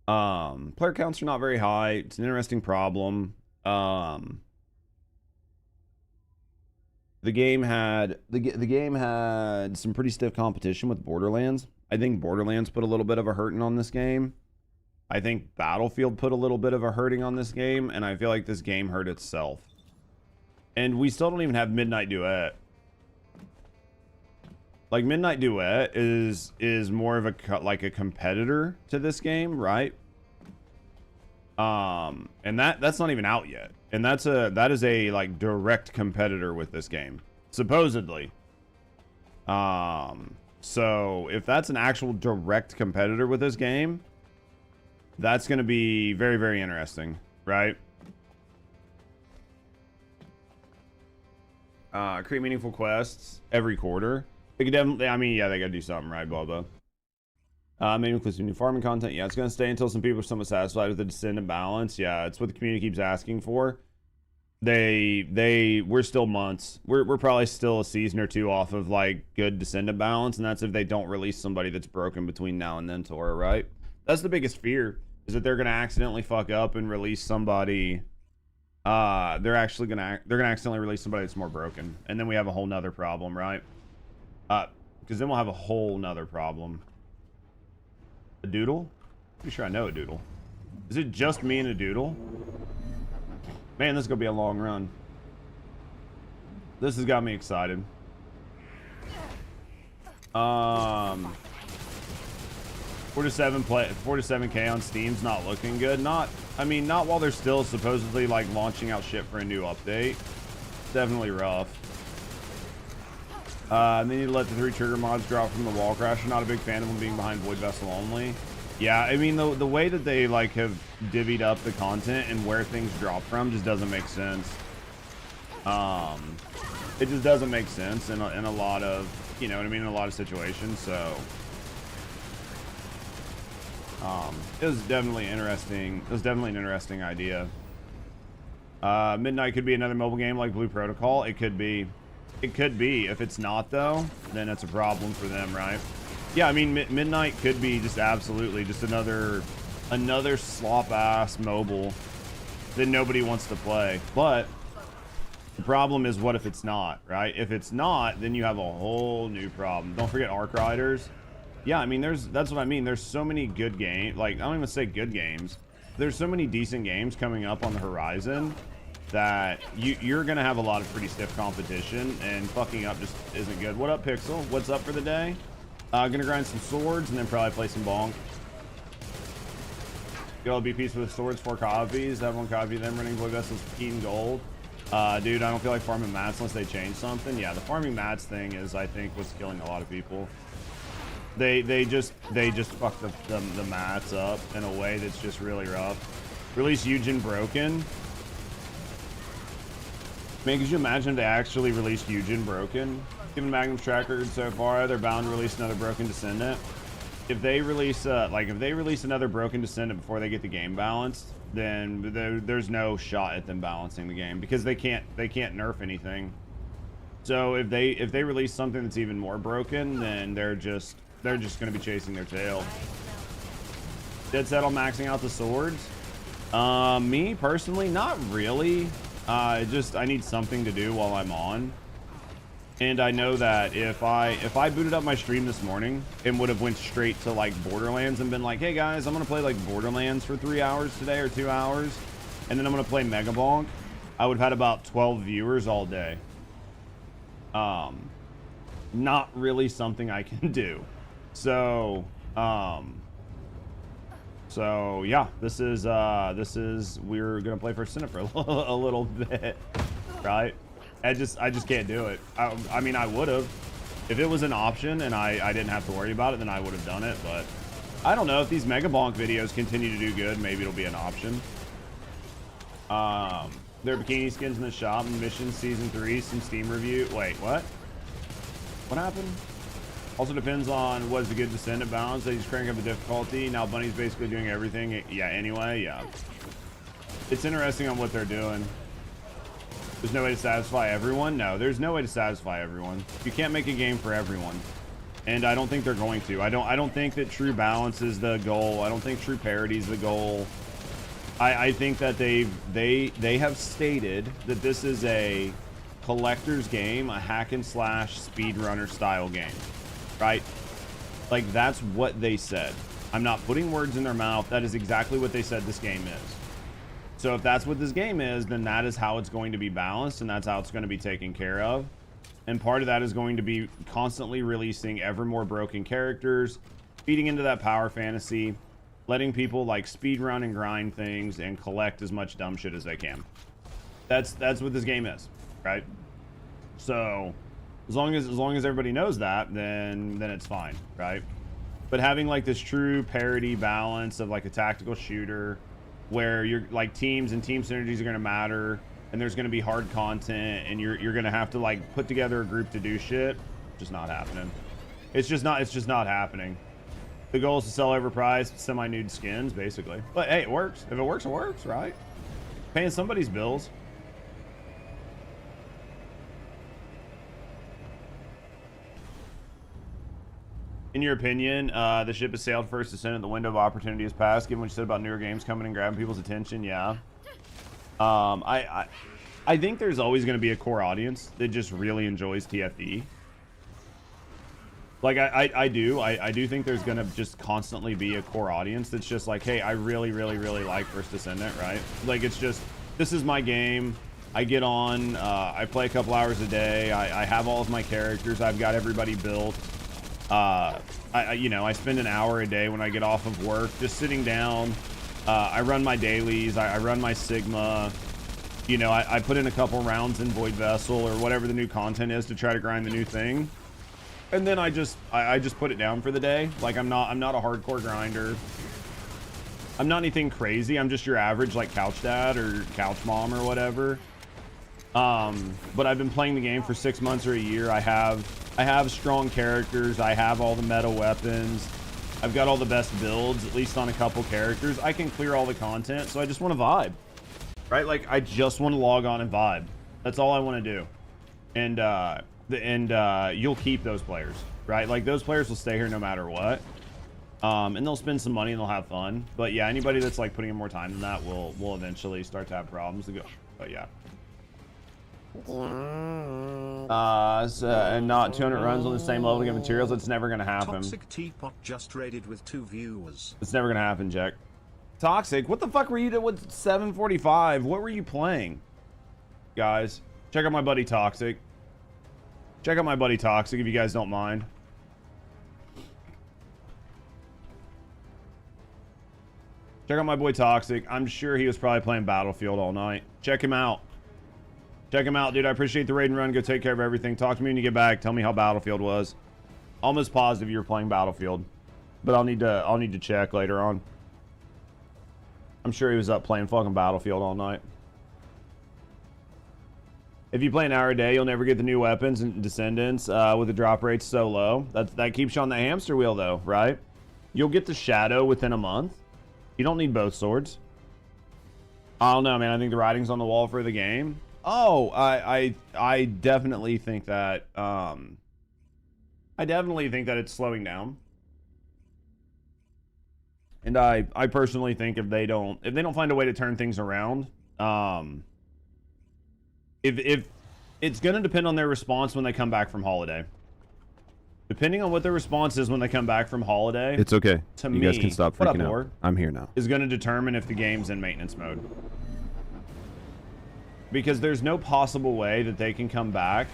It's an interesting problem. The game had some pretty stiff competition with Borderlands. I think Borderlands put a little bit of a hurting on this game. I think Battlefield put a little bit of a hurting on this game, and I feel like this game hurt itself. And we still don't even have Midnight Duet. Like Midnight Duet is more of a competitor to this game, right? And that's not even out yet. And that is a like direct competitor with this game, supposedly. So if that's an actual direct competitor with this game, that's going to be very, very interesting, right? Create meaningful quests every quarter. They could definitely, I mean, yeah, they got to do something, right? Blah, blah. Maybe include some new farming content. Yeah, it's going to stay until some people are somewhat satisfied with the Descendant balance. Yeah, it's what the community keeps asking for. We're still months. We're probably still a season or 2 off of like good Descendant balance, and that's if they don't release somebody that's broken between now and then, Tora, right? That's the biggest fear, is that they're gonna accidentally fuck up and release somebody. They're gonna accidentally release somebody that's more broken, and then we have a whole nother problem, right? Because then we'll have a whole nother problem. A doodle? Pretty sure I know a doodle. Is it just me and a doodle? Man, this is gonna be a long run. This has got me excited. 4 to 7K on Steam's not looking good. Not while they're still supposedly like launching out shit for a new update. It's definitely rough. And they need to let the 3 trigger mods drop from the Wallcrasher. Not a big fan of them being behind Void Vessel only. Yeah, I mean the way that they like have divvied up the content and where things drop from just doesn't make sense. It just doesn't make sense in a lot of, you know what I mean, in a lot of situations. So It was definitely interesting. It was definitely an interesting idea. Midnight could be another mobile game like Blue Protocol. It could be. It could be. If it's not, though, then it's a problem for them, right? Yeah, I mean, Midnight could be just absolutely just another slop-ass mobile that nobody wants to play. But the problem is, what if it's not, right? If it's not, then you have a whole new problem. Don't forget Arc Riders. Yeah, I mean, that's what I mean. There's so many good games. Like, I don't even say good games. There's so many decent games coming up on the horizon that you're gonna have a lot of pretty stiff competition, and fucking up just isn't good. What up, Pixel? What's up for the day? Gonna grind some swords and then probably play some bonk. Get all BPs with swords, 4 copies. Have 1 copy of them running Void Vessels, Keen Gold. Dude, I don't feel like farming mats unless they change something. Yeah, the farming mats thing is, I think, what's killing a lot of people. They just fuck the mats up in a way that's just really rough. Release Eugen Broken. Man, could you imagine if they actually released Eugen Broken? Given Magnum's track record so far, they're bound to release another Broken Descendant. If they release another Broken Descendant before they get the game balanced, then there's no shot at them balancing the game, because they can't nerf anything. So if they release something that's even more broken, then they're just going to be chasing their tail. Dead set on maxing out the swords. Me personally, not really. I need something to do while I'm on. And I know that if I booted up my stream this morning and would have went straight to like Borderlands and been like, hey guys, I'm gonna play like Borderlands for 3 hours today or 2 hours, and then I'm gonna play Megabonk, I would have had about 12 viewers all day. Not really something I can do. So yeah, this is we're gonna play First Descendant for a little bit, right? I just can't do it. I mean, I would have if it was an option and I didn't have to worry about it, then I would have done it. But I don't know, if these Megabonk videos continue to do good, maybe it'll be an option. There are bikini skins in the shop. Mission season 3, some Steam review. Wait, what happened? Also depends on what is a good Descendant balance. They just crank up the difficulty. Now Bunny's basically doing everything. Yeah, anyway, yeah. It's interesting on what they're doing. There's no way to satisfy everyone. No, there's no way to satisfy everyone. You can't make a game for everyone. And I don't think they're going to. I don't think that true balance is the goal. I don't think true parity is the goal. I think that they have stated that this is a collector's game, a hack and slash speedrunner style game. Right? Like, that's what they said. I'm not putting words in their mouth. That is exactly what they said this game is. So if that's what this game is, then that is how it's going to be balanced, and that's how it's going to be taken care of. And part of that is going to be constantly releasing ever more broken characters, feeding into that power fantasy, letting people like speedrun and grind things and collect as much dumb shit as they can. That's what this game is, right? So as long as everybody knows that, then it's fine, right? But having like this true parity balance of like a tactical shooter where you're like teams and team synergies are going to matter, and there's going to be hard content, and you're going to have to like put together a group to do shit, just not happening. It's just not happening. The goal is to sell overpriced semi-nude skins, basically. But hey, it works. If it works, it works, right? Paying somebody's bills. In your opinion, the ship has sailed First Descendant. The window of opportunity has passed. Given what you said about newer games coming and grabbing people's attention, yeah. I think there's always going to be a core audience that just really enjoys TFD. Like I do think there's going to just constantly be a core audience that's just like, hey, I really like First Descendant, right? Like, it's just, this is my game. I get on, I play a couple hours a day. I have all of my characters. I've got everybody built. I spend an hour a day when I get off of work just sitting down. I run my dailies. I run my Sigma. You know, I put in a couple rounds in Void Vessel or whatever the new content is to try to grind the new thing. And then I just put it down for the day. Like, I'm not a hardcore grinder. I'm not anything crazy. I'm just your average like couch dad or couch mom or whatever. But I've been playing the game for 6 months or a year. I have strong characters. I have all the meta weapons. I've got all the best builds, at least on a couple characters. I can clear all the content, so I just want to vibe. Right? Like, I just want to log on and vibe. That's all I want to do. And you'll keep those players, right? Like, those players will stay here no matter what. And they'll spend some money and they'll have fun. But yeah, anybody that's like putting in more time than that will eventually start to have problems to go. But yeah. And not 200 runs on the same level to get materials. It's never gonna happen. Toxic Teapot just raided with 2 viewers. It's never gonna happen, Jack. Toxic, what the fuck were you doing with 745? What were you playing? Guys, check out my buddy Toxic. Check out my buddy Toxic if you guys don't mind. Check out my boy Toxic. I'm sure he was probably playing Battlefield all night. Check him out. Check him out, dude. I appreciate the raid and run. Go take care of everything. Talk to me when you get back. Tell me how Battlefield was. Almost positive you were playing Battlefield, but I'll need to check later on. I'm sure he was up playing fucking Battlefield all night. If you play an hour a day, you'll never get the new weapons and Descendants with the drop rates so low. That keeps you on the hamster wheel, though, right? You'll get the Shadow within a month. You don't need both swords. I don't know, man. I think the writing's on the wall for the game. Oh, I definitely think that it's slowing down. And I personally think if they don't find a way to turn things around, if it's going to depend on their response when they come back from holiday. Depending on what their response is when they come back from holiday. It's okay. To you me, guys can stop freaking out. I'm here now. Is going to determine if the game's in maintenance mode. Because there's no possible way that they can come back.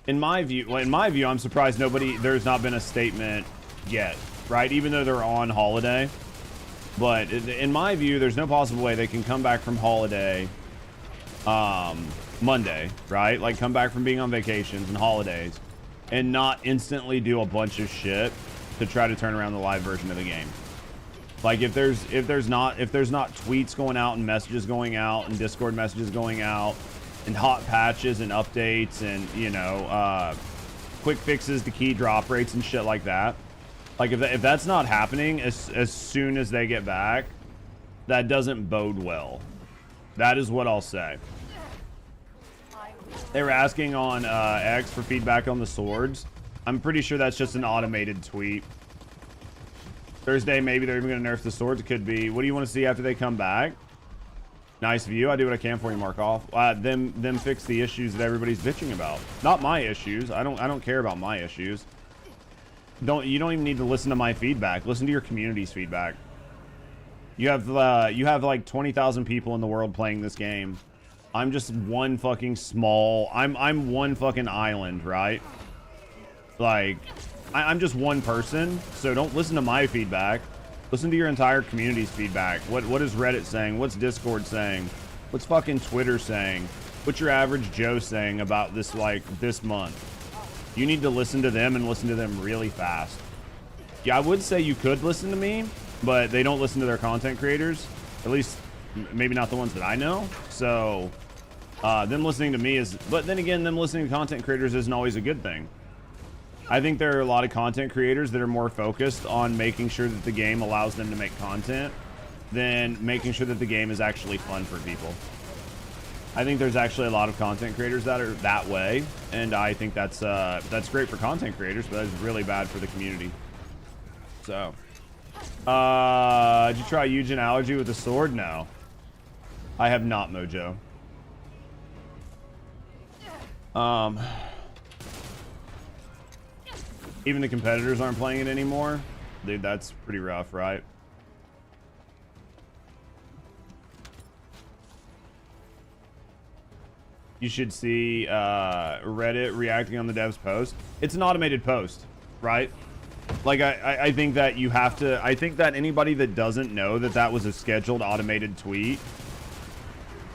In my view, I'm surprised there's not been a statement yet, right? Even though they're on holiday. But in my view, there's no possible way they can come back from holiday Monday, right? Like come back from being on vacations and holidays and not instantly do a bunch of shit to try to turn around the live version of the game. Like if there's not tweets going out and messages going out and Discord messages going out and hot patches and updates and quick fixes to key drop rates and shit like that. Like if that's not happening as soon as they get back, that doesn't bode well. That is what I'll say. They were asking on X for feedback on the swords. I'm pretty sure that's just an automated tweet. Thursday, maybe they're even going to nerf the swords. It could be. What do you want to see after they come back? Nice view. I do what I can for you, Markov. Them fix the issues that everybody's bitching about. Not my issues. I don't care about my issues. You don't even need to listen to my feedback. Listen to your community's feedback. You have like 20,000 people in the world playing this game. I'm just one fucking small. I'm one fucking island, right? Like, I'm just one person, so don't listen to my feedback. Listen to your entire community's feedback. What is Reddit saying? What's Discord saying? What's fucking Twitter saying? What's your average Joe saying about this month? You need to listen to them and listen to them really fast. Yeah, I would say you could listen to me, but they don't listen to their content creators. At least, maybe not the ones that I know. So, them listening to me is... But then again, them listening to content creators isn't always a good thing. I think there are a lot of content creators that are more focused on making sure that the game allows them to make content than making sure that the game is actually fun for people. I think there's actually a lot of content creators that are that way, and I think that's great for content creators, but that's really bad for the community. So, did you try Eugen Allergy with the sword? No, I have not, Mojo. Even the competitors aren't playing it anymore. Dude, that's pretty rough, right? You should see Reddit reacting on the dev's post. It's an automated post, right? Like, I think that you have to... I think that anybody that doesn't know that that was a scheduled automated tweet,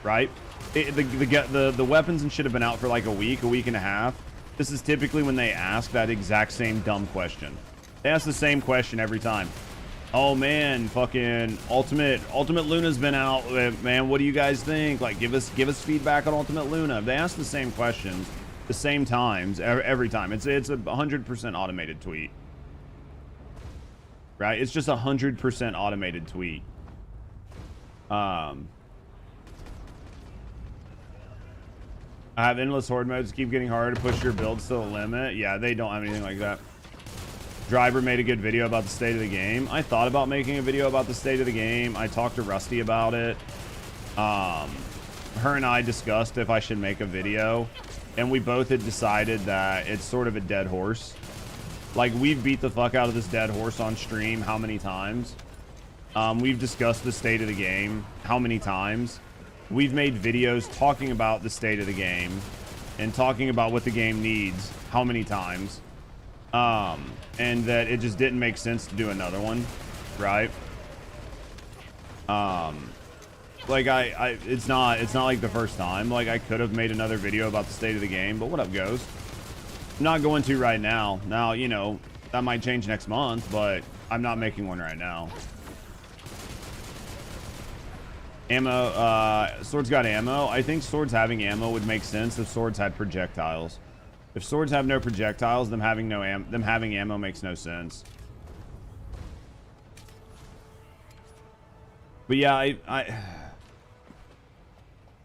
right? The weapons and shit have been out for like a week and a half. This is typically when they ask that exact same dumb question. They ask the same question every time. Oh man, fucking Ultimate Luna's been out, man. What do you guys think? Like, give us feedback on Ultimate Luna. They ask the same questions, the same times every time. It's a 100% automated tweet. right? It's just 100% automated tweet. I have endless horde modes, keep getting harder to push your builds to the limit. Yeah, they don't have anything like that. Driver made a good video about the state of the game. I thought about making a video about the state of the game. I talked to Rusty about it. Her and I discussed if I should make a video, and we both had decided that it's sort of a dead horse. Like, we've beat the fuck out of this dead horse on stream how many times? We've discussed the state of the game how many times? We've made videos talking about the state of the game and talking about what the game needs how many times? And that it just didn't make sense to do another one, right? Like it's not like the first time. Like, I could have made another video about the state of the game, but what up, Ghost? I'm not going to right now. Now, you know, that might change next month, but I'm not making one right now. Ammo, swords got ammo. I think swords having ammo would make sense if swords had projectiles. If swords have no projectiles, them having ammo makes no sense. But yeah, I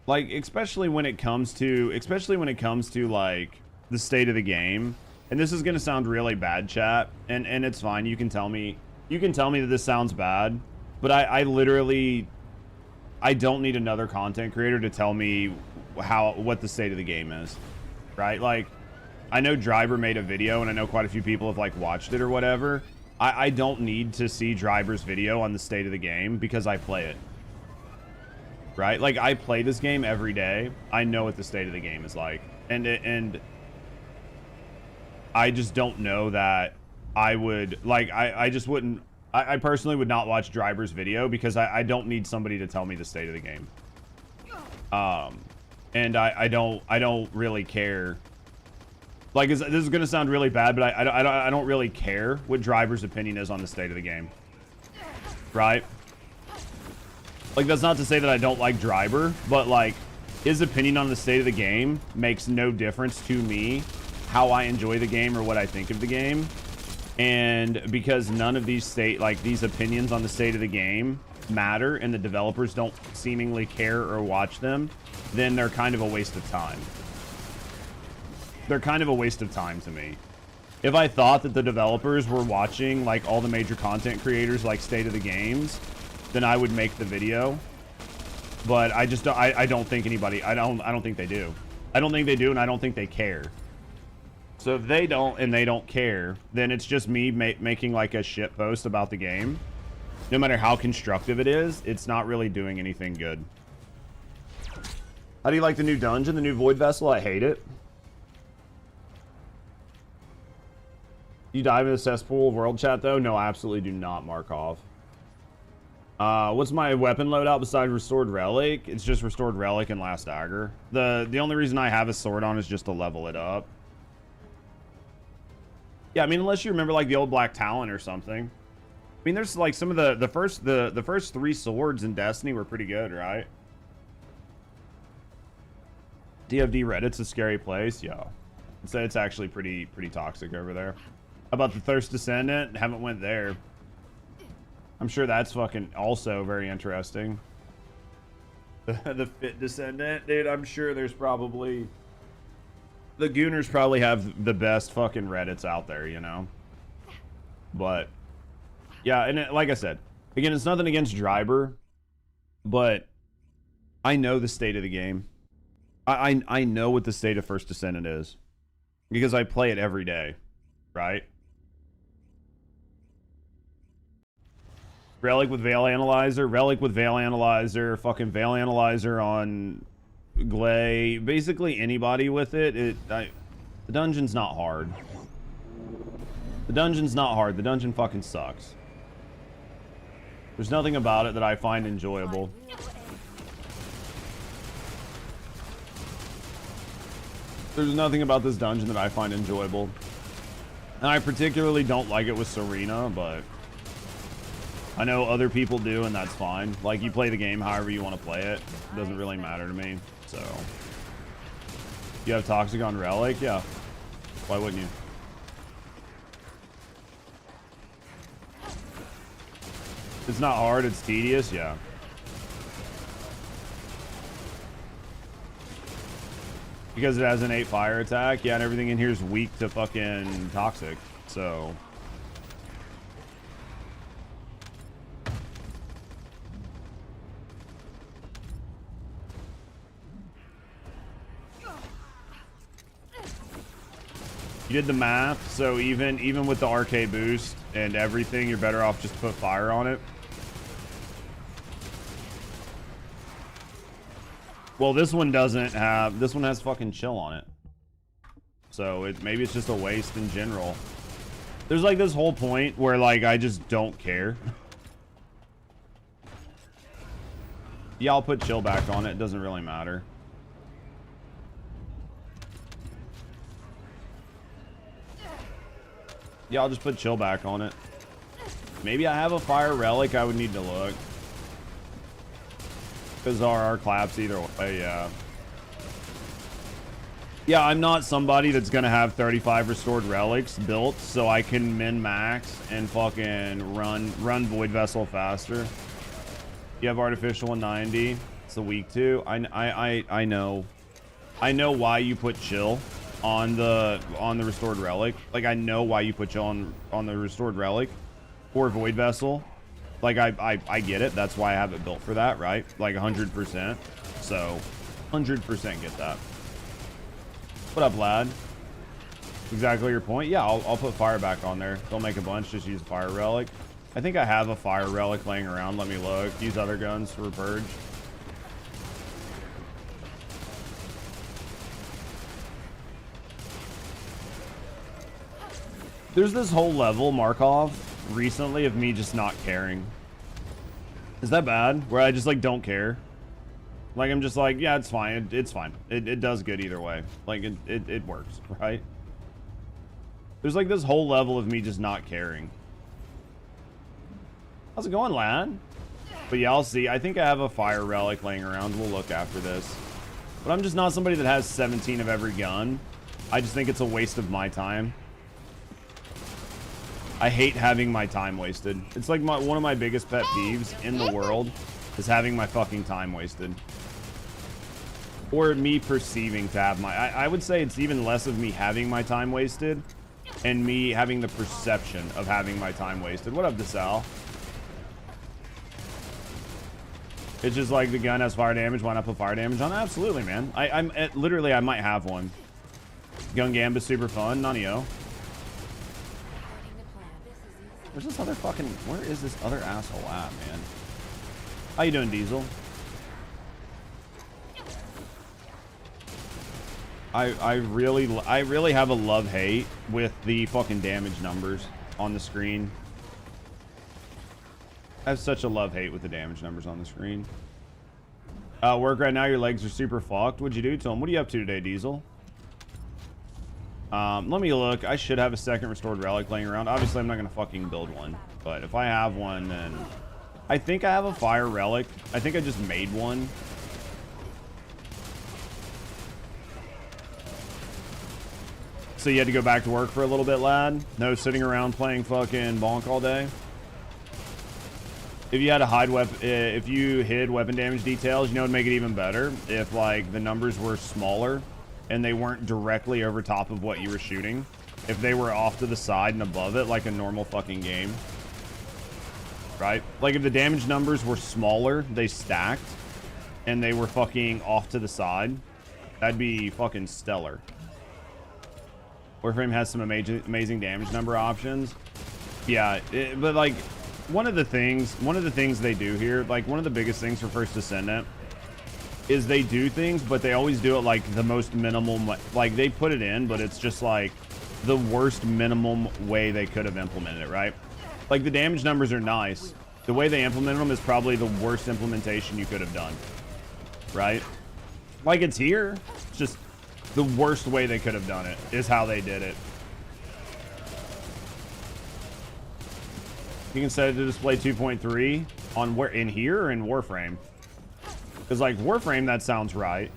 like, especially when it comes to like the state of the game. And this is gonna sound really bad, chat, and it's fine. You can tell me that this sounds bad, but I literally, I don't need another content creator to tell me what the state of the game is, right? Like, I know Driver made a video, and I know quite a few people have like watched it or whatever. I don't need to see Driver's video on the state of the game because I play it, right? Like, I play this game every day. I know what the state of the game is like, and I just don't know that I would, like, I just wouldn't, I personally would not watch Driver's video because I don't need somebody to tell me the state of the game. And I don't really care. Like, this is gonna sound really bad, but I don't really care what Driver's opinion is on the state of the game, right? Like, that's not to say that I don't like Driver, but like, his opinion on the state of the game makes no difference to me how I enjoy the game or what I think of the game. And because none of these opinions on the state of the game matter, and the developers don't seemingly care or watch them, then they're kind of a waste of time. They're kind of a waste of time to me. If I thought that the developers were watching like all the major content creators like state of the games, then I would make the video. But I just don't, I don't think anybody, I don't think they do. I don't think they do, and I don't think they care. So if they don't, and they don't care, then it's just me making like a shit post about the game. No matter how constructive it is, it's not really doing anything good. How do you like the new dungeon, the new Void Vessel? I hate it. You dive in the cesspool of world chat though? No, I absolutely do not, Markov. What's my weapon loadout besides Restored Relic? It's just Restored Relic and Last Dagger. The only reason I have a sword on is just to level it up. Yeah, I mean, unless you remember like the old Black Talon or something. I mean, there's like some of the first 3 swords in Destiny were pretty good, right? DFD Reddit's a scary place, yeah. It's actually pretty toxic over there. How about the First Descendant? Haven't went there. I'm sure that's fucking also very interesting. The Fit Descendant, dude. I'm sure there's probably, the Gooners probably have the best fucking Reddits out there, you know. But yeah, and like I said, again, it's nothing against Driver, but I know the state of the game. I know what the state of First Descendant is because I play it every day, right? Relic with Veil Analyzer, fucking Veil Analyzer on Glay, basically anybody with it. The dungeon's not hard. The dungeon's not hard. The dungeon fucking sucks. There's nothing about it that I find enjoyable. There's nothing about this dungeon that I find enjoyable. And I particularly don't like it with Serena, but I know other people do, and that's fine. Like, you play the game however you want to play it. It doesn't really matter to me, so. You have Toxic on Relic? Yeah. Why wouldn't you? It's not hard, it's tedious, yeah. Because it has an 8 fire attack, yeah, and everything in here is weak to fucking toxic, so. You did the math, so even with the Arche boost and everything, you're better off just put fire on it. Well, this one doesn't have, this one has fucking chill on it. So maybe it's just a waste in general. There's like this whole point where like I just don't care. Yeah, I'll put chill back on it. It doesn't really matter. Yeah, I'll just put chill back on it. Maybe I have a fire relic. I would need to look. Because our claps either way, yeah. Yeah, I'm not somebody that's going to have 35 restored relics built so I can min-max and fucking run Void Vessel faster. You have Artificial 190. It's a week 2. I know. I know why you put chill on the restored relic. Like, I know why you put chill on the restored relic for Void Vessel. Like, I get it. That's why I have it built for that, right? Like, 100%. So, 100% get that. What up, lad? Exactly your point. Yeah, I'll put fire back on there. Don't make a bunch. Just use fire relic. I think I have a fire relic laying around. Let me look. Use other guns for purge. There's this whole level, Markov, recently of me just not caring. Is that bad? Where I just like don't care. Like I'm just like, yeah, it's fine. It's fine. It does good either way. Like it works, right? There's like this whole level of me just not caring. How's it going, lad? But yeah, I'll see. I think I have a fire relic laying around. We'll look after this. But I'm just not somebody that has 17 of every gun. I just think it's a waste of my time. I hate having my time wasted. It's like one of my biggest pet peeves in the world is having my fucking time wasted. Or me perceiving to have my... I would say it's even less of me having my time wasted and me having the perception of having my time wasted. What up, DeSal? It's just like the gun has fire damage. Why not put fire damage on? Absolutely, man. Literally, I might have one. Gun Gambit's super fun. Nanio. Where's this other fucking... Where is this other asshole at, man? How you doing, Diesel? I really have a love-hate with the fucking damage numbers on the screen. I have such a love-hate with the damage numbers on the screen. Work right now, your legs are super fucked. What'd you do to them? What are you up to today, Diesel? Let me look. I should have a second restored relic laying around. Obviously, I'm not going to fucking build one. But if I have one, then... I think I have a fire relic. I think I just made one. So you had to go back to work for a little bit, lad? No sitting around playing fucking bonk all day? If you had to hide if you hid weapon damage details, you know, it'd make it even better if like the numbers were smaller and they weren't directly over top of what you were shooting. If they were off to the side and above it like a normal fucking game. Right? Like if the damage numbers were smaller, they stacked, and they were fucking off to the side, that'd be fucking stellar. Warframe has some amazing damage number options. Yeah, but like one of the things they do here, like one of the biggest things for First Descendant is they do things, but they always do it like the most minimum, like they put it in, but it's just like the worst minimum way they could have implemented it, right? Like the damage numbers are nice. The way they implemented them is probably the worst implementation you could have done, right? Like it's here, it's just the worst way they could have done it is how they did it. You can set it to display 2.3 on where in here or in Warframe? Because like Warframe, that sounds right.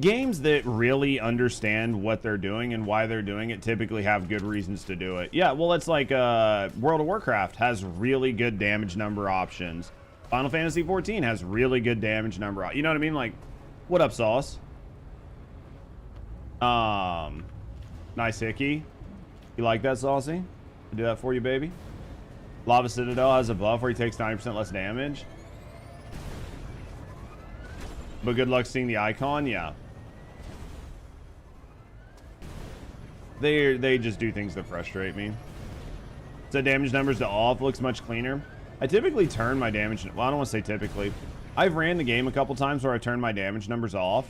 Games that really understand what they're doing and why they're doing it typically have good reasons to do it. Yeah, well, it's like World of Warcraft has really good damage number options. Final Fantasy 14 has really good damage number. You know what I mean? Like, what up, Sauce? Nice hickey. You like that, Saucy? I do that for you, baby. Lava Citadel has a buff where he takes 90% less damage. But good luck seeing the icon, yeah. They just do things that frustrate me. So damage numbers to off looks much cleaner. I typically turn my damage, well, I don't want to say typically. I've ran the game a couple times where I turn my damage numbers off.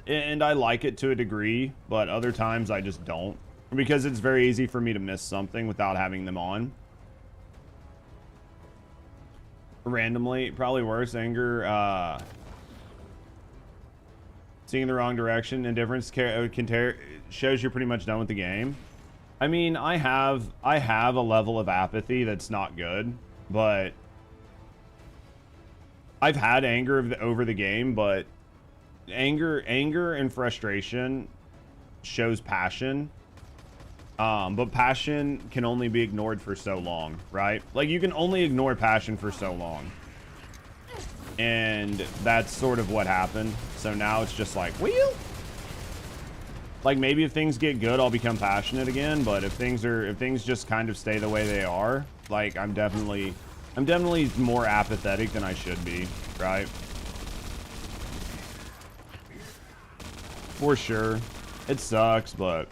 And I like it to a degree, but other times I just don't. Because it's very easy for me to miss something without having them on. Randomly, probably worse, anger, seeing the wrong direction, indifference shows you're pretty much done with the game. I mean, I have a level of apathy that's not good, but I've had anger over the game, but anger and frustration shows passion. But passion can only be ignored for so long, right? Like, you can only ignore passion for so long. And that's sort of what happened. So now it's just like, wheel. Like, maybe if things get good, I'll become passionate again. But if things just kind of stay the way they are, like, I'm definitely more apathetic than I should be, right? For sure. It sucks, but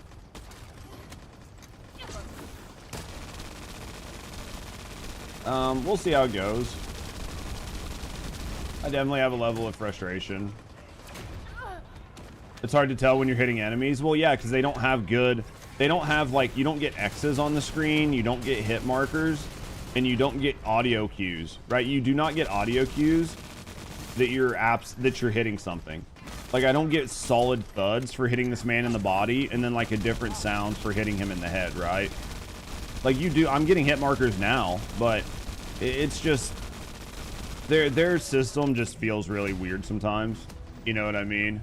we'll see how it goes. I definitely have a level of frustration. It's hard to tell when you're hitting enemies. Well, yeah, because they don't have like, you don't get X's on the screen, you don't get hit markers, and you don't get audio cues, right? You do not get audio cues that you're hitting something. Like, I don't get solid thuds for hitting this man in the body, and then like a different sound for hitting him in the head, right? Like, you do. I'm getting hit markers now, but it's just their system just feels really weird sometimes. You know what I mean?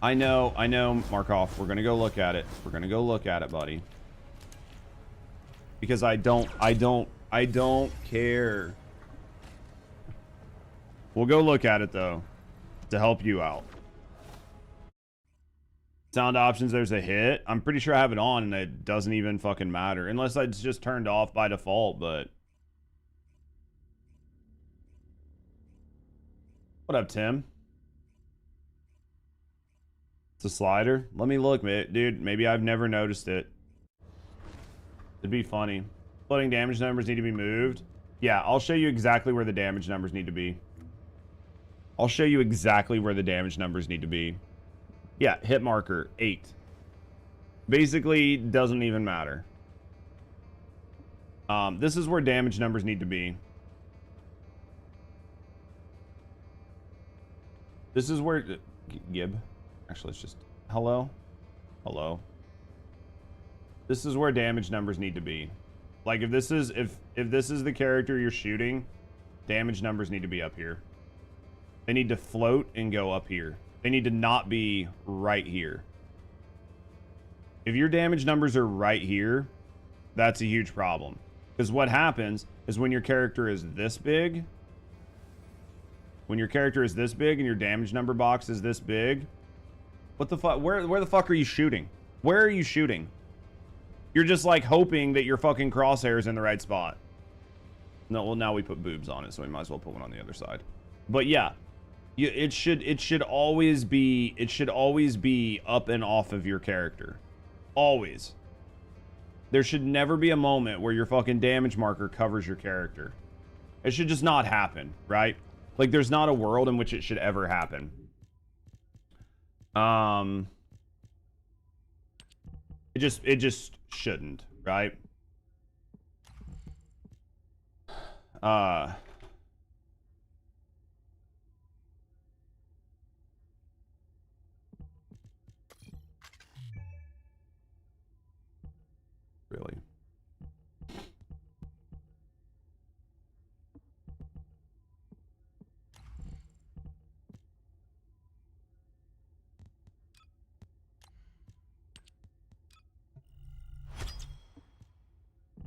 I know, Markov. We're gonna go look at it. We're gonna go look at it, buddy. Because I don't care. We'll go look at it though, to help you out. Sound options, there's a hit. I'm pretty sure I have it on and it doesn't even fucking matter. Unless it's just turned off by default, but... What up, Tim? It's a slider? Let me look, dude. Maybe I've never noticed it. It'd be funny. Floating damage numbers need to be moved. Yeah, I'll show you exactly where the damage numbers need to be. I'll show you exactly where the damage numbers need to be. Yeah, hit marker 8. Basically, doesn't even matter. This is where damage numbers need to be. This is where Gib. Actually, it's just hello. This is where damage numbers need to be. Like, if this is the character you're shooting, damage numbers need to be up here. They need to float and go up here. They need to not be right here. If your damage numbers are right here, that's a huge problem. Because what happens is when your character is this big, and your damage number box is this big, what the fuck? Where the fuck are you shooting? Where are you shooting? You're just like hoping that your fucking crosshair's in the right spot. No, well, now we put boobs on it, so we might as well put one on the other side. But yeah. It should always be up and off of your character. Always. There should never be a moment where your fucking damage marker covers your character. It should just not happen, right? Like, there's not a world in which it should ever happen. It just shouldn't, right? Really.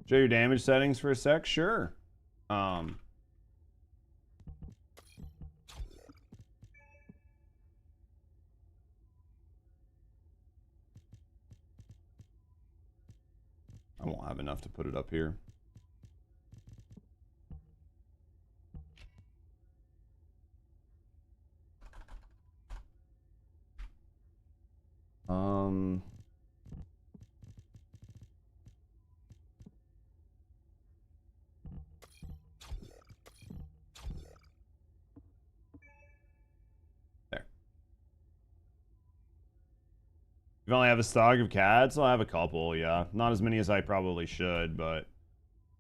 Show your damage settings for a sec? Sure. I won't have enough to put it up here. There. You only have a stock of cats? I'll have a couple, yeah. Not as many as I probably should, but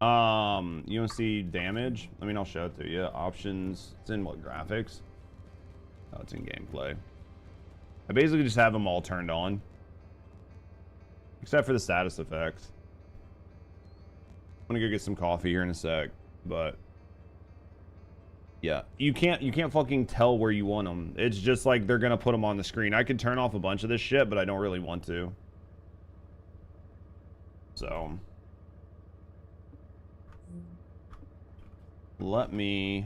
you want to see damage? I mean, I'll show it to you. Options. It's in what, graphics? Oh, it's in gameplay. I basically just have them all turned on, except for the status effects. I'm gonna go get some coffee here in a sec, but yeah, you can't fucking tell where you want them. It's just like they're gonna put them on the screen. I could turn off a bunch of this shit, but I don't really want to. So let me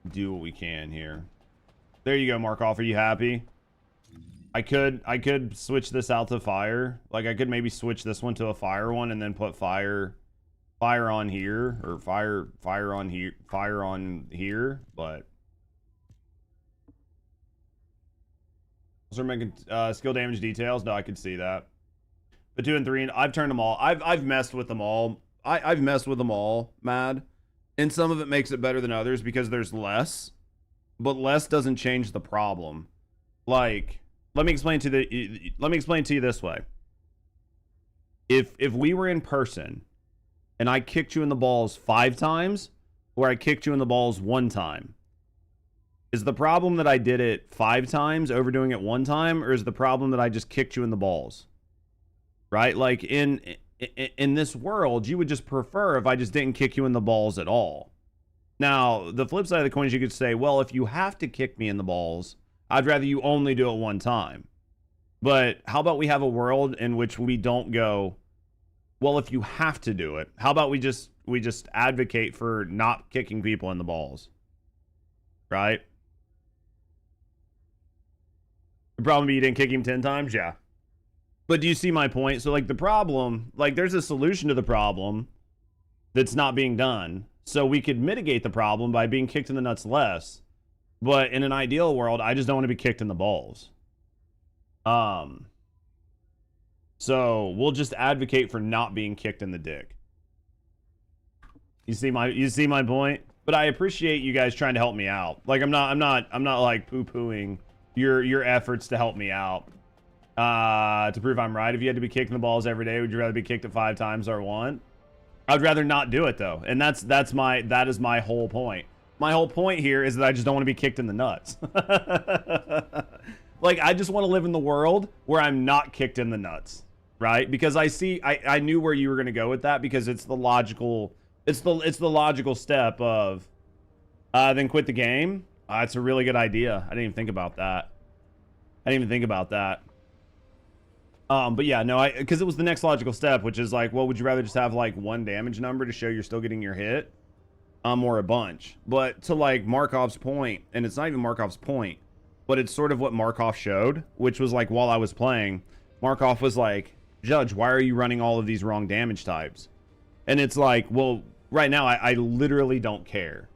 do what we can here. There you go, Markov. Are you happy? I could switch this out to fire. Like, I could maybe switch this one to a fire one and then put fire on here, or fire on here, but those are making skill damage details. No, I could see that. But 2 and 3, and I've turned them all. I've messed with them all. I've messed with them all, Mad. And some of it makes it better than others because there's less. But less doesn't change the problem. Like, let me explain to you this way. If we were in person and I kicked you in the balls 5 times, or I kicked you in the balls 1 time, is the problem that I did it 5 times, overdoing it 1 time, or is the problem that I just kicked you in the balls? Right? Like, in this world, you would just prefer if I just didn't kick you in the balls at all. Now, the flip side of the coin is you could say, well, if you have to kick me in the balls, I'd rather you only do it 1 time. But how about we have a world in which we don't go, well, if you have to do it, how about we just advocate for not kicking people in the balls? Right? The problem be you didn't kick him 10 times? Yeah. But do you see my point? So, like, the problem, like, there's a solution to the problem that's not being done. So we could mitigate the problem by being kicked in the nuts less. But in an ideal world, I just don't want to be kicked in the balls. So we'll just advocate for not being kicked in the dick. You see my point? But I appreciate you guys trying to help me out. Like, I'm not like poo-pooing your efforts to help me out. To prove I'm right. If you had to be kicked in the balls every day, would you rather be kicked at 5 times or 1? I'd rather not do it though. And that is my whole point. My whole point here is that I just don't want to be kicked in the nuts. Like, I just want to live in the world where I'm not kicked in the nuts, right? Because I knew where you were going to go with that, because it's the logical step of then quit the game. It's a really good idea. I didn't even think about that. But yeah, no, because it was the next logical step, which is like, well, would you rather just have like 1 damage number to show you're still getting your hit, or a bunch? But to like Markov's point, and it's not even Markov's point, but it's sort of what Markov showed, which was like, while I was playing, Markov was like, Judge, why are you running all of these wrong damage types? And it's like, well, right now I literally don't care.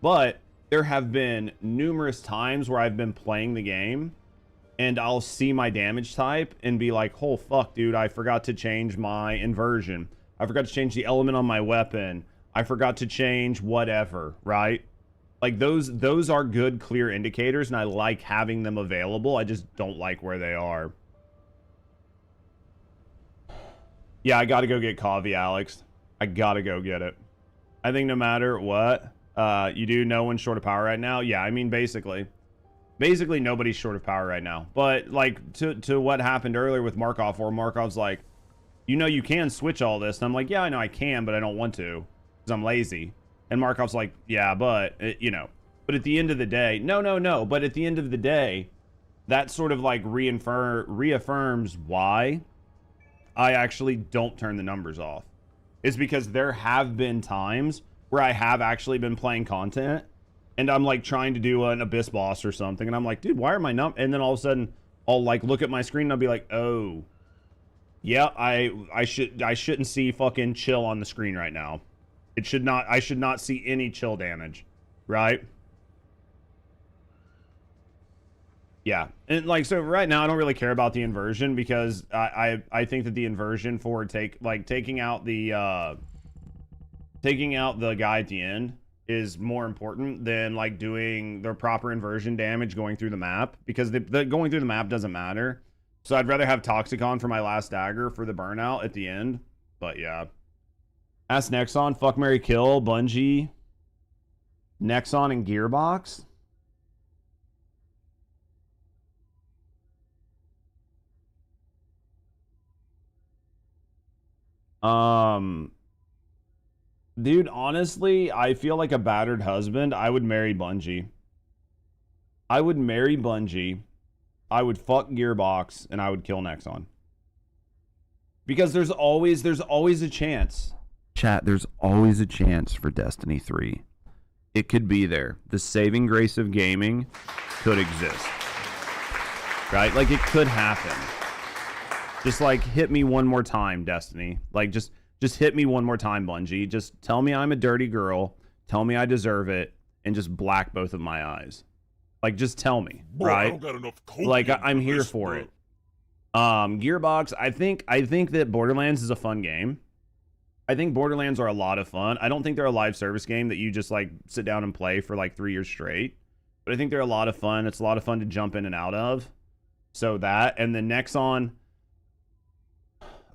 But there have been numerous times where I've been playing the game and I'll see my damage type and be like, oh, fuck, dude, I forgot to change my inversion. I forgot to change the element on my weapon. I forgot to change whatever, right? Like, those are good, clear indicators, and I like having them available. I just don't like where they are. Yeah, I gotta go get coffee, Alex. I gotta go get it. I think no matter what, you do, no one's short of power right now. Yeah, I mean, basically nobody's short of power right now. But like to what happened earlier with Markov, where Markov's like, you can switch all this, and I'm like, yeah, I know I can, but I don't want to because I'm lazy. And Markov's like, yeah, but but at the end of the day, no, but at the end of the day, that sort of like reaffirms why I actually don't turn the numbers off. It's because there have been times where I have actually been playing content and I'm like trying to do an Abyss boss or something. And I'm like, dude, why are my and then all of a sudden I'll like look at my screen and I'll be like, oh, yeah, I shouldn't see fucking chill on the screen right now. I should not see any chill damage, right? Yeah, and like, so right now I don't really care about the inversion because I think that the inversion for taking out the guy at the end is more important than like doing the proper inversion damage going through the map, because the going through the map doesn't matter. So I'd rather have Toxicon for my last dagger for the burnout at the end. But yeah. Ask Nexon, fuck, marry, kill, Bungie, Nexon, and Gearbox. Dude, honestly, I feel like a battered husband. I would marry Bungie. I would marry Bungie. I would fuck Gearbox, and I would kill Nexon. Because there's always a chance. Chat, there's always a chance for Destiny 3. It could be there. The saving grace of gaming could exist. Right? Like, it could happen. Just, like, hit me one more time, Destiny. Like, just hit me one more time, Bungie. Just tell me I'm a dirty girl. Tell me I deserve it. And just black both of my eyes. Like, just tell me, Boy, right? I don't got enough Like, I'm here this, for bro. it. Gearbox, I think that Borderlands is a fun game. I think Borderlands are a lot of fun. I don't think they're a live service game that you just like sit down and play for like 3 years straight. But I think they're a lot of fun. It's a lot of fun to jump in and out of. So that, and then Nexon,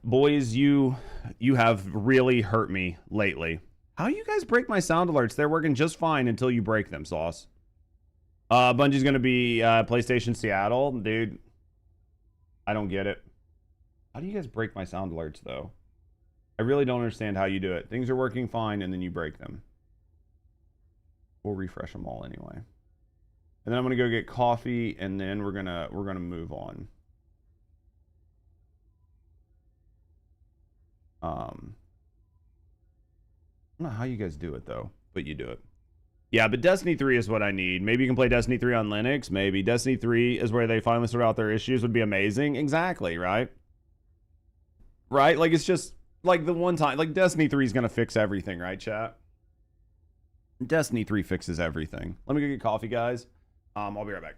boys, you have really hurt me lately. How you guys break my sound alerts? They're working just fine until you break them, Sauce. Bungie's gonna be PlayStation Seattle, dude. I don't get it. How do you guys break my sound alerts though? I really don't understand how you do it. Things are working fine and then you break them. We'll refresh them all anyway. And then I'm gonna go get coffee and then we're gonna move on. I don't know how you guys do it though, but you do it. Yeah, but Destiny 3 is what I need. Maybe you can play Destiny 3 on Linux. Maybe Destiny 3 is where they finally sort out their issues. Would be amazing. Exactly, right? Right? Like, it's just like the one time, like Destiny 3 is going to fix everything, right, chat? Destiny 3 fixes everything. Let me go get coffee, guys. I'll be right back.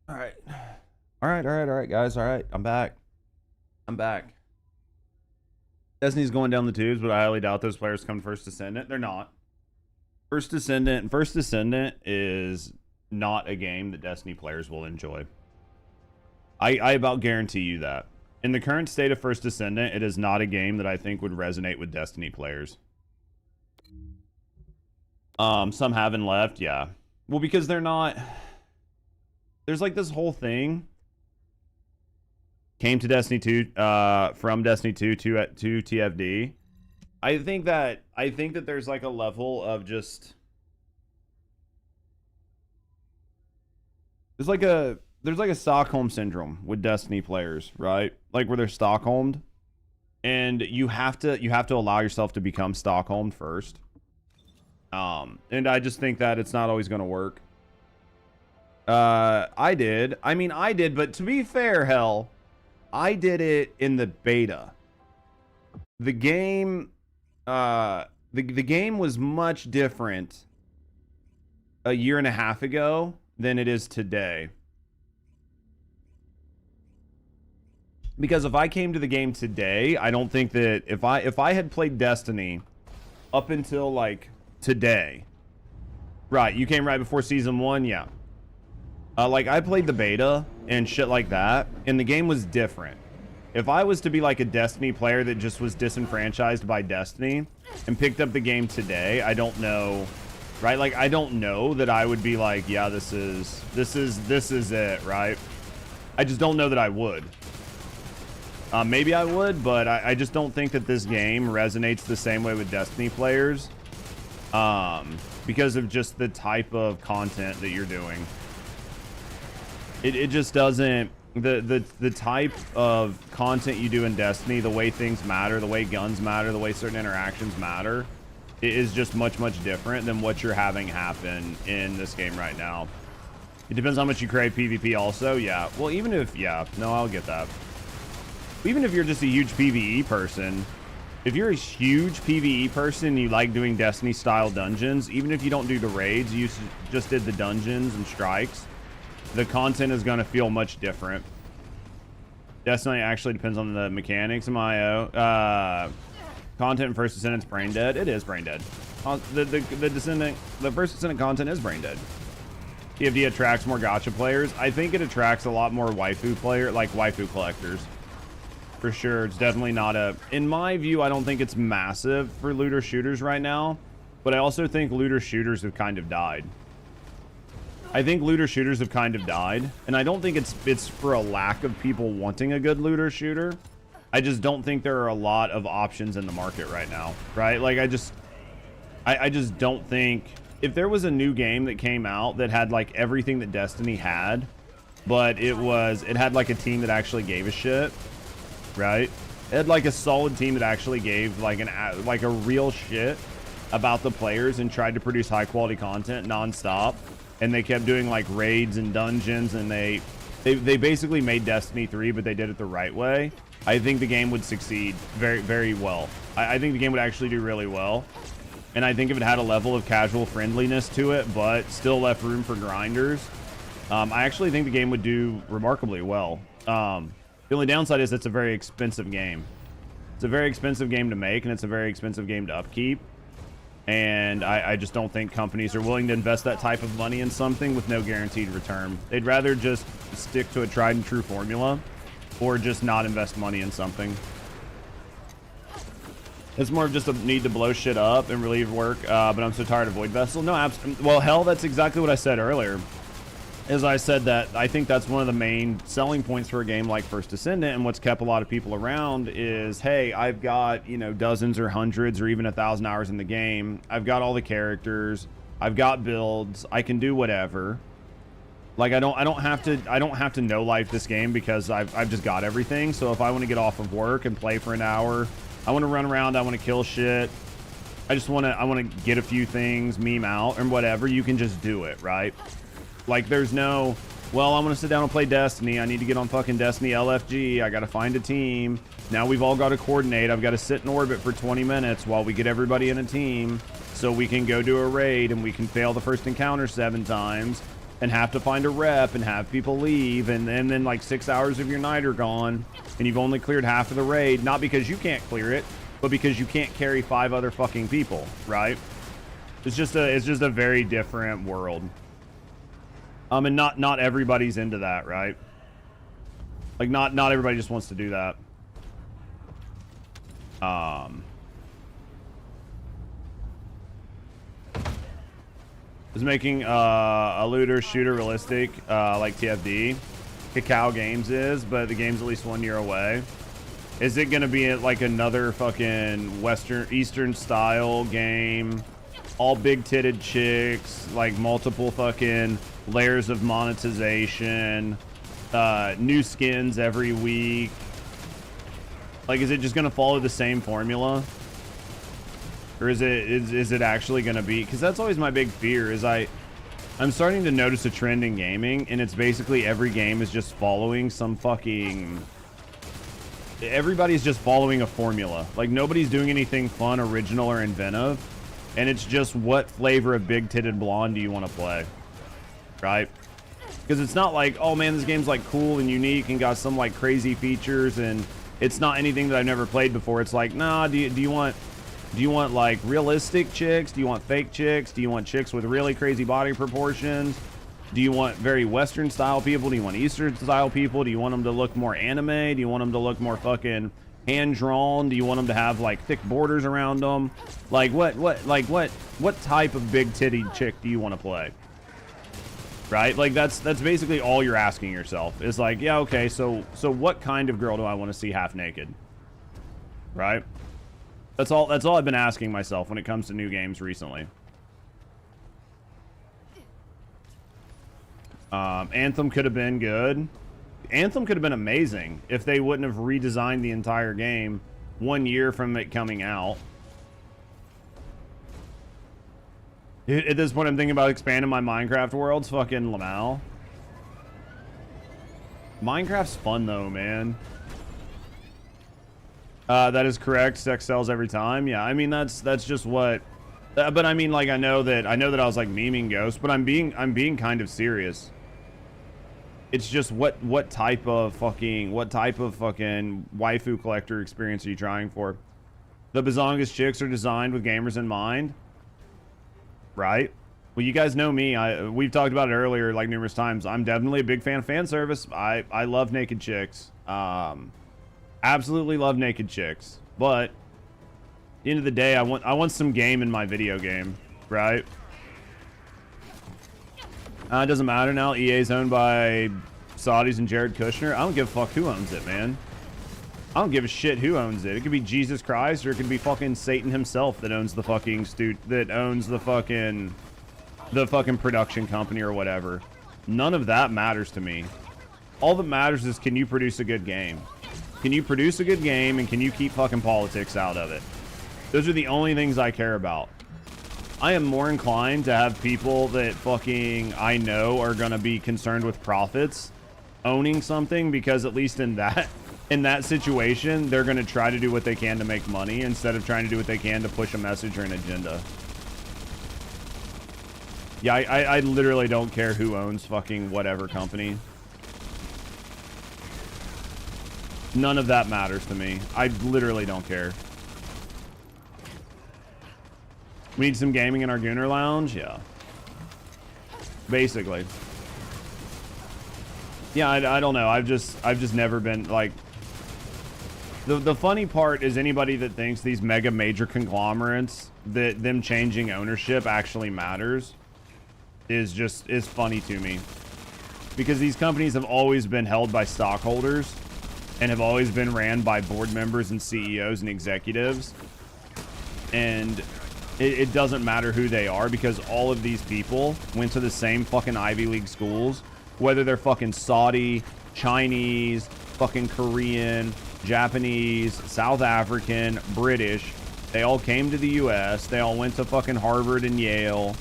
All right. All right, guys. All right. I'm back. Destiny's going down the tubes, but I highly doubt those players come First Descendant. They're not. First Descendant is not a game that Destiny players will enjoy. I about guarantee you that. In the current state of First Descendant, it is not a game that I think would resonate with Destiny players. Some haven't left, yeah. Well, because they're not... There's like this whole thing. Came to Destiny 2, from Destiny 2 to TFD. I think that there's like a level of just... There's like a Stockholm syndrome with Destiny players, right? Like where they're Stockholmed, and you have to allow yourself to become Stockholmed first. And I just think that it's not always going to work. I did, but to be fair, hell, I did it in the beta. The game, the game was much different a year and a half ago than it is today. Because if I came to the game today, I don't think that if I had played Destiny up until like today, right? You came right before season 1, yeah. Like I played the beta and shit like that, and the game was different. If I was to be like a Destiny player that just was disenfranchised by Destiny and picked up the game today, I don't know, right? Like I don't know that I would be like, yeah, this is it, right? I just don't know that I would. Maybe I would, but I just don't think that this game resonates the same way with Destiny players, because of just the type of content that you're doing. It just doesn't, the type of content you do in Destiny, the way things matter, the way guns matter, the way certain interactions matter, it is just much different than what you're having happen in this game right now. It depends how much you crave PvP also, yeah. Well, even if, yeah, no, I'll get that. Even if you're just a huge PvE person, if you're a huge PvE person and you like doing Destiny style dungeons, even if you don't do the raids, you just did the dungeons and strikes, the content is going to feel much different. Destiny actually depends on the mechanics, MIO. Content in First Descendant's brain dead. It is brain dead. The First Descendant content is brain dead. TFD attracts more gacha players. I think it attracts a lot more waifu collectors. For sure, it's definitely not a... In my view, I don't think it's massive for looter shooters right now, but I also think looter shooters have kind of died. I think looter shooters have kind of died, and I don't think it's for a lack of people wanting a good looter shooter. I just don't think there are a lot of options in the market right now, right? Like, I just don't think... If there was a new game that came out that had, like, everything that Destiny had, but it had, like, a team that actually gave a shit... Right? It had like a solid team that actually gave like a real shit about the players and tried to produce high quality content nonstop, and they kept doing like raids and dungeons, and they basically made Destiny 3, but they did it the right way. I think the game would succeed very well. I think the game would actually do really well, and I think if it had a level of casual friendliness to it but still left room for grinders, I actually think the game would do remarkably well. The only downside is it's a very expensive game. It's a very expensive game to make, and it's a very expensive game to upkeep. And I just don't think companies are willing to invest that type of money in something with no guaranteed return. They'd rather just stick to a tried and true formula, or just not invest money in something. It's more of just a need to blow shit up and relieve work, but I'm so tired of Void Vessel. No, well, hell, that's exactly what I said earlier. As I said, that I think that's one of the main selling points for a game like First Descendant, and what's kept a lot of people around is, hey, I've got, you know, dozens or hundreds or even 1,000 hours in the game. I've got all the characters. I've got builds. I can do whatever. Like I don't have to no life this game because I've just got everything. So if I want to get off of work and play for an hour, I want to run around. I want to kill shit. I want to get a few things, meme out, and whatever. You can just do it, right? Like, there's no, well, I'm going to sit down and play Destiny. I need to get on fucking Destiny LFG. I got to find a team. Now we've all got to coordinate. I've got to sit in orbit for 20 minutes while we get everybody in a team so we can go do a raid and we can fail the first encounter 7 times. and have to find a rep and have people leave, and then like 6 hours of your night are gone, and you've only cleared half of the raid, not because you can't clear it, but because you can't carry 5 other fucking people, right? It's just a very different world. And not everybody's into that, right? Like not everybody just wants to do that. Is making a looter shooter realistic, like TFD. Cacao Games is, but the game's at least 1 year away. Is it gonna be like another fucking Eastern style game? All big titted chicks, like multiple fucking layers of monetization, new skins every week. Like, is it just gonna follow the same formula? Or is it actually gonna be, because that's always my big fear, is I'm starting to notice a trend in gaming, and it's basically every game is just following some fucking, everybody's just following a formula. Like, nobody's doing anything fun, original, or inventive, and it's just what flavor of big titted blonde do you want to play, right? Because it's not like, oh man, this game's like cool and unique and got some like crazy features, and it's not anything that I've never played before. It's like, nah, do you want like realistic chicks? Do you want fake chicks? Do you want chicks with really crazy body proportions? Do you want very Western style people? Do you want Eastern style people? Do you want them to look more anime? Do you want them to look more fucking hand drawn? Do you want them to have like thick borders around them? Like what type of big titty chick do you want to play? Right? Like that's basically all you're asking yourself. It's like, yeah, okay, so what kind of girl do I want to see half naked? Right? That's all I've been asking myself when it comes to new games recently. Anthem could have been good. Anthem could have been amazing if they wouldn't have redesigned the entire game 1 year from it coming out. At this point, I'm thinking about expanding my Minecraft worlds. Fucking Lamal. Minecraft's fun though, man. That is correct. Sex sells every time. Yeah, I mean that's just what. But I mean, like I know that I was like memeing Ghost, but I'm being kind of serious. It's just what type of fucking waifu collector experience are you trying for? The Bazongas chicks are designed with gamers in mind, right? Well, you guys know me. We've talked about it earlier, like numerous times. I'm definitely a big fan of fan service. I love naked chicks. Absolutely love naked chicks. But at the end of the day, I want some game in my video game, right? It doesn't matter now. EA's owned by Saudis and Jared Kushner. I don't give a fuck who owns it, man. I don't give a shit who owns it. It could be Jesus Christ, or it could be fucking Satan himself that owns the fucking the fucking production company or whatever. None of that matters to me. All that matters is, can you produce a good game? Can you produce a good game, and can you keep fucking politics out of it? Those are the only things I care about. I am more inclined to have people that fucking I know are gonna be concerned with profits owning something, because at least in that situation, they're gonna try to do what they can to make money instead of trying to do what they can to push a message or an agenda. Yeah, I literally don't care who owns fucking whatever company. None of that matters to me. I literally don't care. We need some gaming in our Gooner Lounge? Yeah. Basically. Yeah, I don't know. I've just never been, like... The funny part is anybody that thinks these mega major conglomerates, that them changing ownership actually matters, is funny to me. Because these companies have always been held by stockholders and have always been ran by board members and CEOs and executives. And it doesn't matter who they are, because all of these people went to the same fucking Ivy League schools, whether they're fucking Saudi, Chinese, fucking Korean, Japanese, South African, British. They all came to the US. They all went to fucking Harvard and Yale.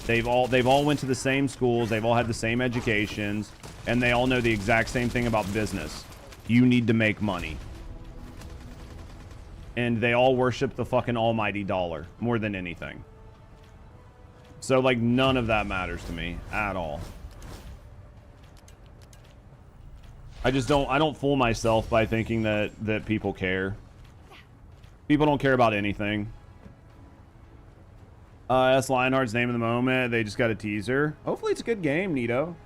They've all went to the same schools. They've all had the same educations, and they all know the exact same thing about business. You need to make money. And they all worship the fucking almighty dollar more than anything. So, like, none of that matters to me at all. I don't fool myself by thinking that people care. People don't care about anything. That's Lionheart's name of the moment. They just got a teaser. Hopefully it's a good game, Nito.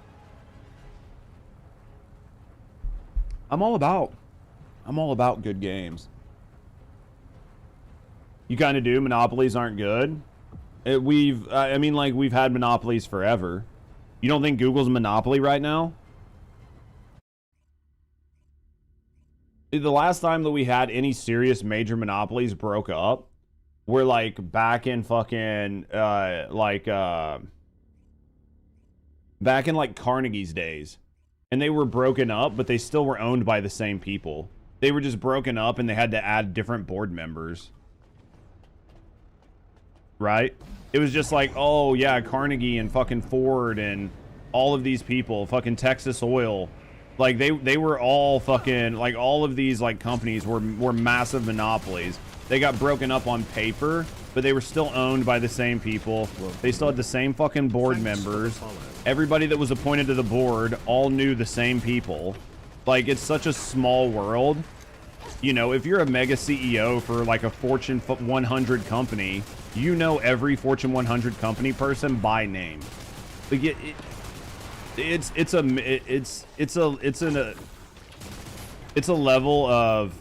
I'm all about good games. You kind of do. Monopolies aren't good. I mean, like, we've had monopolies forever. You don't think Google's a monopoly right now? The last time that we had any serious major monopolies broke up were like back in fucking back in like Carnegie's days. And they were broken up, but they still were owned by the same people. They were just broken up and they had to add different board members. Right? It was just like, oh yeah, Carnegie and fucking Ford and all of these people, fucking Texas Oil. Like they were all fucking, like, all of these like companies were massive monopolies. They got broken up on paper, but they were still owned by the same people. They still had the same fucking board members. Everybody that was appointed to the board all knew the same people. Like, it's such a small world. You know, if you're a mega CEO for like a Fortune 100 company, you know every Fortune 100 company person by name. Like it's a level of,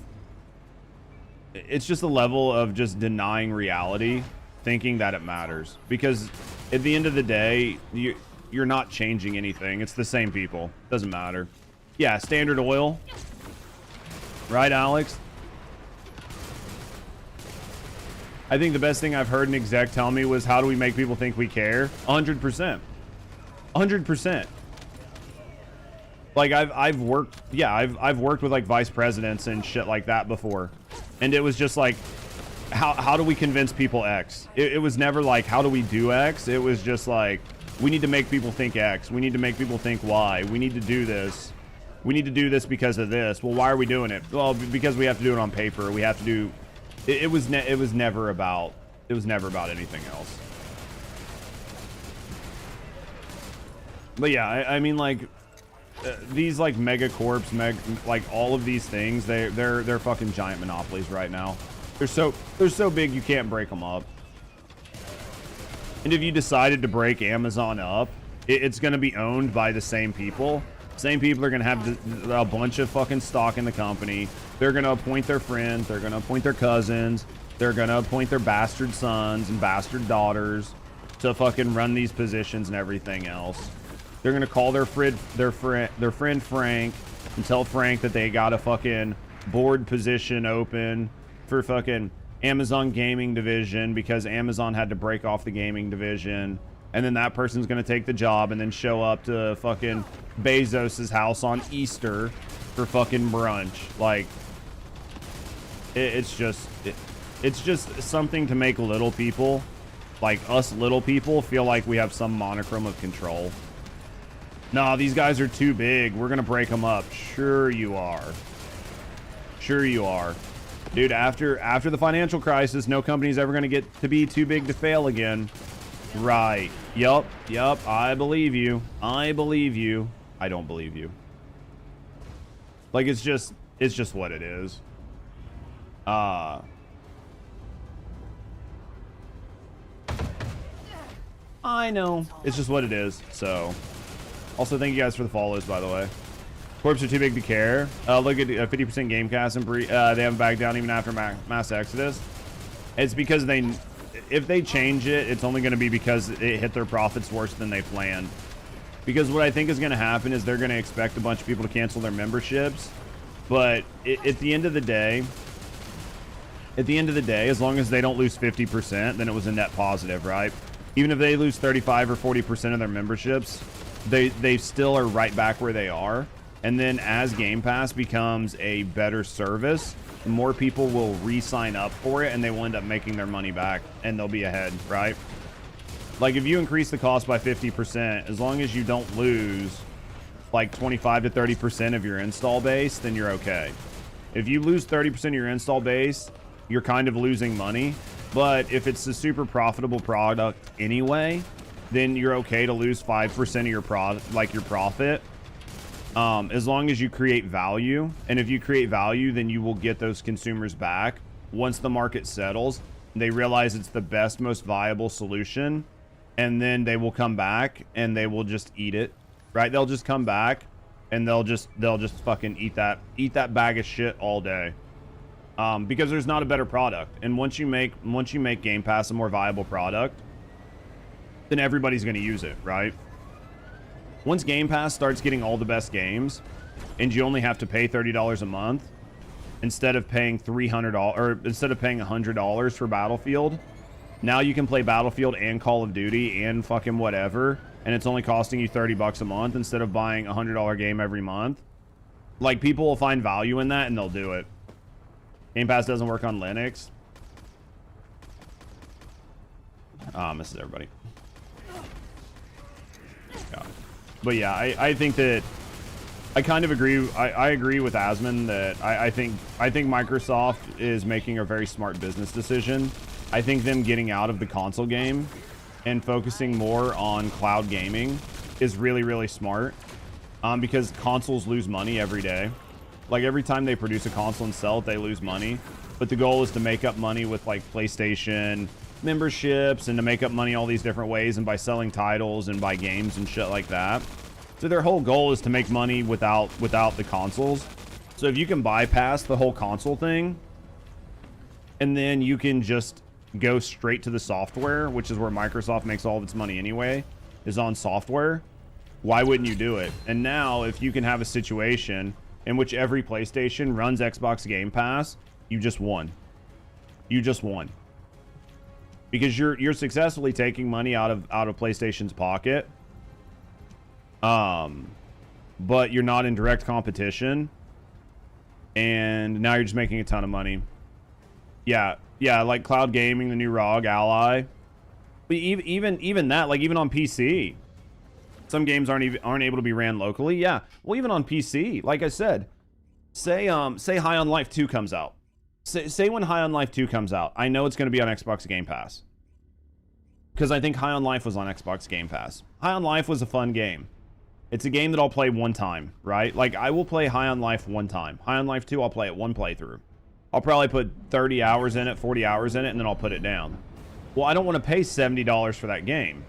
it's just a level of just denying reality, thinking that it matters. Because at the end of the day, you're not changing anything. It's the same people. Doesn't matter. Yeah, Standard Oil. Right, Alex? I think the best thing I've heard an exec tell me was, how do we make people think we care? 100%. 100%. Like, I've worked with like vice presidents and shit like that before. And it was just like, how do we convince people X? It was never like, how do we do X? It was just like, we need to make people think X. We need to make people think Y. We need to do this. We need to do this because of this. Well, why are we doing it? Well, because we have to do it on paper. We have to do... It was never about anything else. But yeah, I mean, like, these like mega corps, like all of these things, they're fucking giant monopolies right now. They're so big you can't break them up. And if you decided to break Amazon up, it's going to be owned by the same people. Same people are going to have a bunch of fucking stock in the company. They're going to appoint their friends. They're going to appoint their cousins. They're going to appoint their bastard sons and bastard daughters to fucking run these positions and everything else. They're going to call their friend Frank and tell Frank that they got a fucking board position open for fucking Amazon gaming division because Amazon had to break off the gaming division. And then that person's going to take the job and then show up to fucking Bezos's house on Easter for fucking brunch. Like, it's just something to make little people, like us little people, feel like we have some monochrome of control. Nah, these guys are too big. We're going to break them up. Sure you are. Sure you are. Dude, after the financial crisis, no company's ever going to get to be too big to fail again. Right. Yup. I believe you. I believe you. I don't believe you. Like, it's just what it is. I know. It's just what it is. So, also thank you guys for the follows, by the way. Corps are too big to care. Look at 50% Gamecast and they haven't backed down even after mass exodus. It's because if they change it, it's only going to be because it hit their profits worse than they planned. Because what I think is going to happen is they're going to expect a bunch of people to cancel their memberships. But at the end of the day, as long as they don't lose 50%, then it was a net positive, right? Even if they lose 35 or 40% of their memberships, they still are right back where they are. And then as Game Pass becomes a better service, more people will re-sign up for it and they will end up making their money back and they'll be ahead, right? Like, if you increase the cost by 50%, as long as you don't lose like 25 to 30% of your install base, then you're okay. If you lose 30% of your install base, you're kind of losing money. But if it's a super profitable product anyway, then you're okay to lose 5% of your profit. as long as you create value. And if you create value, then you will get those consumers back. Once the market settles, they realize it's the best, most viable solution. And then they will come back and they will just eat it, right? They'll just come back and they'll just fucking eat that bag of shit all day. Because there's not a better product. And once you make Game Pass a more viable product, then everybody's going to use it, right? Once Game Pass starts getting all the best games and you only have to pay $30 a month instead of paying $300 or instead of paying $100 for Battlefield, now you can play Battlefield and Call of Duty and fucking whatever, and it's only costing you $30 a month instead of buying a $100 game every month. Like, people will find value in that and they'll do it. Game Pass doesn't work on Linux. Misses everybody. Yeah. But yeah, I think that I kind of agree. I agree with Asman that I think Microsoft is making a very smart business decision. I think them getting out of the console game and focusing more on cloud gaming is really, really smart. Because consoles lose money every day. Like, every time they produce a console and sell it, they lose money. But the goal is to make up money with, like, PlayStation memberships and to make up money all these different ways and by selling titles and by games and shit like that. So their whole goal is to make money without the consoles. So if you can bypass the whole console thing and then you can just go straight to the software, which is where Microsoft makes all of its money anyway, is on software, why wouldn't you do it? And now if you can have a situation in which every PlayStation runs Xbox Game Pass, you just won. You just won. Because you're successfully taking money out of PlayStation's pocket. But you're not in direct competition. And now you're just making a ton of money. Yeah, like cloud gaming, the new ROG Ally. But even that, like even on PC, some games aren't able to be ran locally. Yeah, well, even on PC, like I said, say High on Life 2 comes out. Say when High on Life 2 comes out, I know it's going to be on Xbox Game Pass. Because I think High on Life was on Xbox Game Pass. High on Life was a fun game. It's a game that I'll play one time, right? Like, I will play High on Life one time. High on Life 2, I'll play it one playthrough. I'll probably put 30 hours in it, 40 hours in it, and then I'll put it down. Well, I don't want to pay $70 for that game.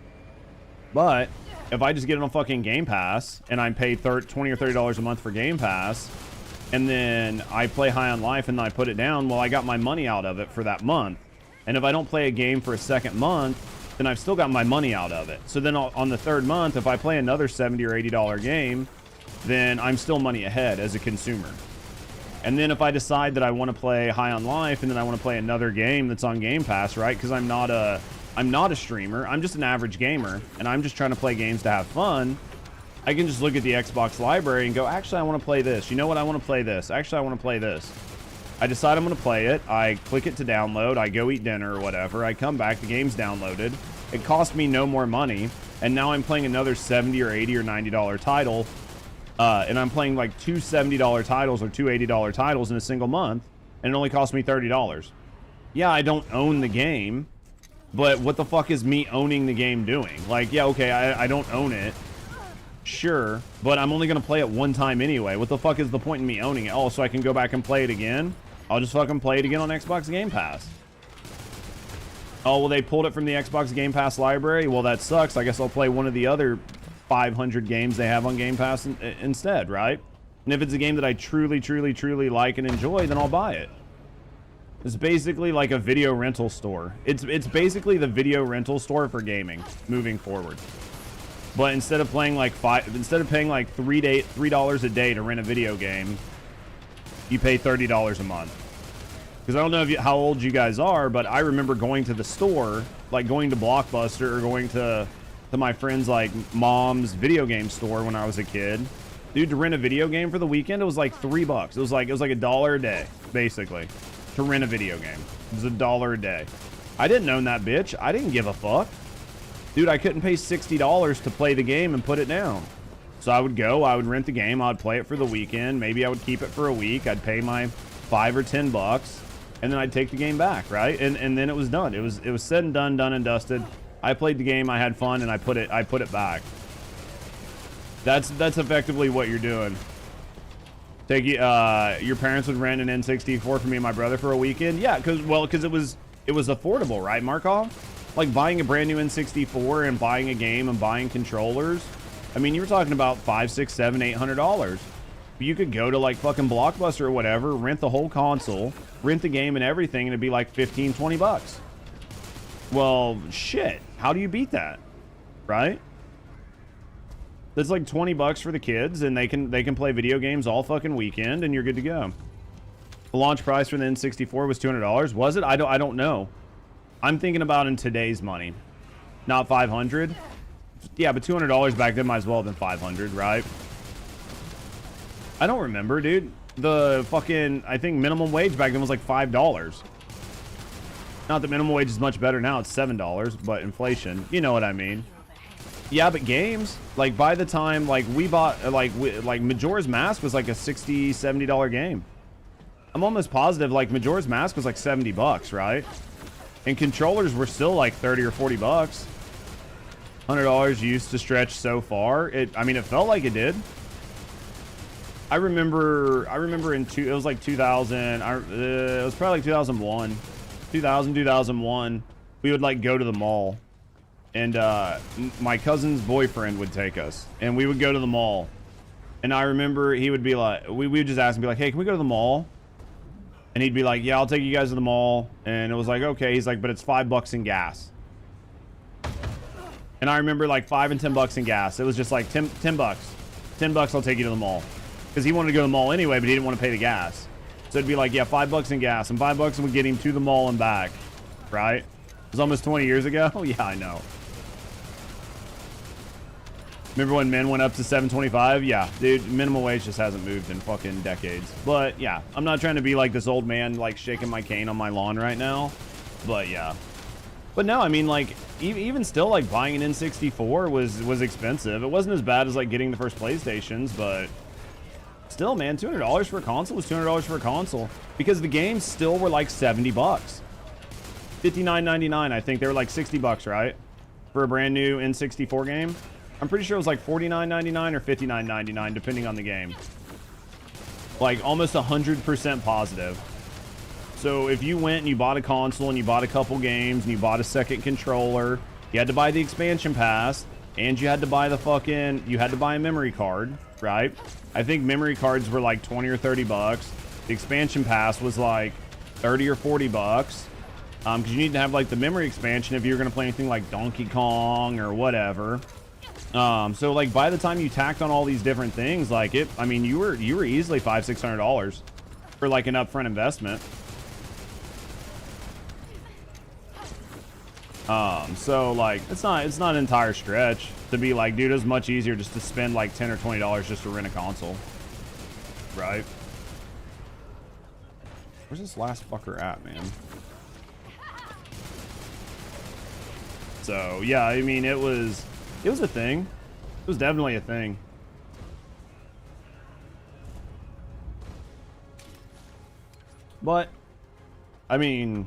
But if I just get it on fucking Game Pass, and I pay $20 or $30 a month for Game Pass, and then I play High on Life and then I put it down, well, I got my money out of it for that month. And if I don't play a game for a second month, then I've still got my money out of it. So then on the third month, if I play another $70 or $80 game, then I'm still money ahead as a consumer. And then if I decide that I want to play High on Life and then I want to play another game that's on Game Pass, right? Because I'm not a streamer. I'm just an average gamer, and I'm just trying to play games to have fun. I can just look at the Xbox library and go, actually, I want to play this. You know what? I want to play this. Actually, I want to play this. I decide I'm going to play it. I click it to download. I go eat dinner or whatever. I come back. The game's downloaded. It cost me no more money. And now I'm playing another $70 or $80 or $90 title. And I'm playing like two $70 titles or two $80 titles in a single month. And it only cost me $30. Yeah, I don't own the game. But what the fuck is me owning the game doing? Like, yeah, okay, I don't own it. Sure, but I'm only going to play it one time anyway. What the fuck is the point in me owning it? Oh, so I can go back and play it again? I'll just fucking play it again on Xbox Game Pass. Oh, well, they pulled it from the Xbox Game Pass library? Well, that sucks. I guess I'll play one of the other 500 games they have on Game Pass instead, right? And if it's a game that I truly, truly, truly like and enjoy, then I'll buy it. It's basically like a video rental store. It's basically the video rental store for gaming moving forward. But instead of paying like $3 a day to rent a video game, you pay $30 a month. Because I don't know how old you guys are, but I remember going to the store, like going to Blockbuster or going to my friend's like mom's video game store when I was a kid. Dude, to rent a video game for the weekend, it was like $3. It was like $1 a day, basically, to rent a video game. It was $1 a day. I didn't own that bitch. I didn't give a fuck. Dude, I couldn't pay $60 to play the game and put it down. So I would rent the game, I'd play it for the weekend, maybe I would keep it for a week, I'd pay my $5 or $10, and then I'd take the game back, right? And then it was done. It was said and done and dusted. I played the game, I had fun, and I put it back. That's effectively what you're doing. Take your parents would rent an N64 for me and my brother for a weekend. Yeah, because it was affordable, right, Markov? Like buying a brand new N64 and buying a game and buying controllers. I mean, you were talking about $500, $600, $700, $800. You could go to like fucking Blockbuster or whatever, rent the whole console, rent the game and everything, and it'd be like 15, 20 bucks. Well, shit. How do you beat that? Right? That's like 20 bucks for the kids, and they can play video games all fucking weekend, and you're good to go. The launch price for the N64 was $200. Was it? I don't know. I'm thinking about in today's money, not 500. Yeah, but $200 back then might as well have been 500, right? I don't remember, dude. The fucking, I think minimum wage back then was like $5. Not that minimum wage is much better now. It's $7, but inflation, you know what I mean? Yeah, but games, like by the time like we bought like Majora's Mask was like a $60, $70 game. I'm almost positive like Majora's Mask was like 70 bucks, right? And controllers were still like 30 or 40 bucks. $100 used to stretch so far. I mean, it felt like it did. I remember it was like 2000. It was probably like 2001, 2001. We would like go to the mall, and my cousin's boyfriend would take us, and we would go to the mall. And I remember he would be like, we would just ask him, be like, hey, can we go to the mall? And he'd be like, yeah, I'll take you guys to the mall. And it was like, okay. He's like, but it's $5 in gas. And I remember like $5 and $10 in gas. It was just like 10 bucks. 10 bucks, I'll take you to the mall. Because he wanted to go to the mall anyway, but he didn't want to pay the gas. So it'd be like, yeah, $5 in gas. And $5 would get him to the mall and back. Right? It was almost 20 years ago. Oh, yeah, I know. Remember when men went up to $7.25? Yeah, dude, minimum wage just hasn't moved in fucking decades. But yeah, I'm not trying to be like this old man like shaking my cane on my lawn right now. But yeah. But no, I mean like even still like buying an N64 was expensive. It wasn't as bad as like getting the first PlayStations, but still, man, $200 for a console was $200 for a console because the games still were like 70 bucks. $59.99, I think they were like 60 bucks, right? For a brand new N64 game. I'm pretty sure it was like $49.99 or $59.99 depending on the game. Like almost 100% positive. So if you went and you bought a console and you bought a couple games and you bought a second controller, you had to buy the expansion pass and you had to buy a memory card, right? I think memory cards were like 20 or 30 bucks. The expansion pass was like 30 or 40 bucks. Because you need to have like the memory expansion if you're going to play anything like Donkey Kong or whatever. So like by the time you tacked on all these different things, like I mean, you were easily $500-$600 for like an upfront investment. So like it's not an entire stretch to be like, dude, it's much easier just to spend like $10 or $20 just to rent a console, right? Where's this last fucker at, man? So yeah, I mean, it was a thing. It was definitely a thing. But I mean,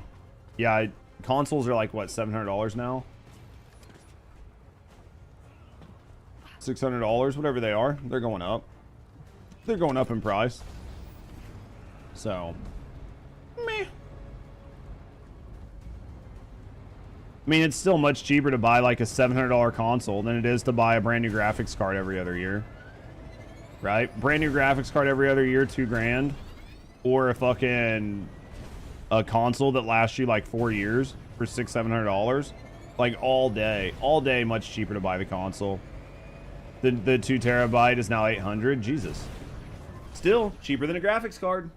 yeah, consoles are like what, $700 now? $600, whatever they are. They're going up. They're going up in price. So, meh. I mean, it's still much cheaper to buy like a $700 console than it is to buy a brand new graphics card every other year. Right? Brand new graphics card every other year, $2,000. Or a console that lasts you like 4 years for $600-$700. Like all day, much cheaper to buy the console. The 2 terabyte is now $800. Jesus. Still cheaper than a graphics card.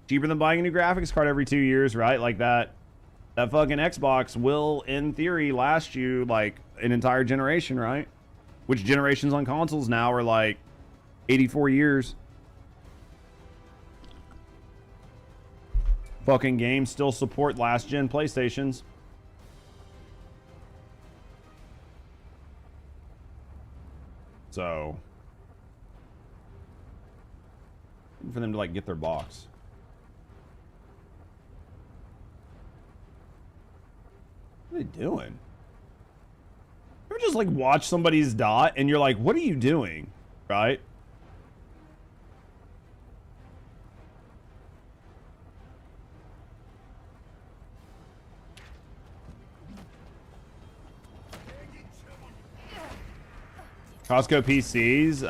Cheaper than buying a new graphics card every 2 years, right? Like that fucking Xbox will, in theory, last you like an entire generation, right? Which generations on consoles now are like 84 years. Fucking games still support last gen PlayStations. So, for them to like get their box. What are they doing? You ever just like watch somebody's dot and you're like, what are you doing? right? Costco PCs,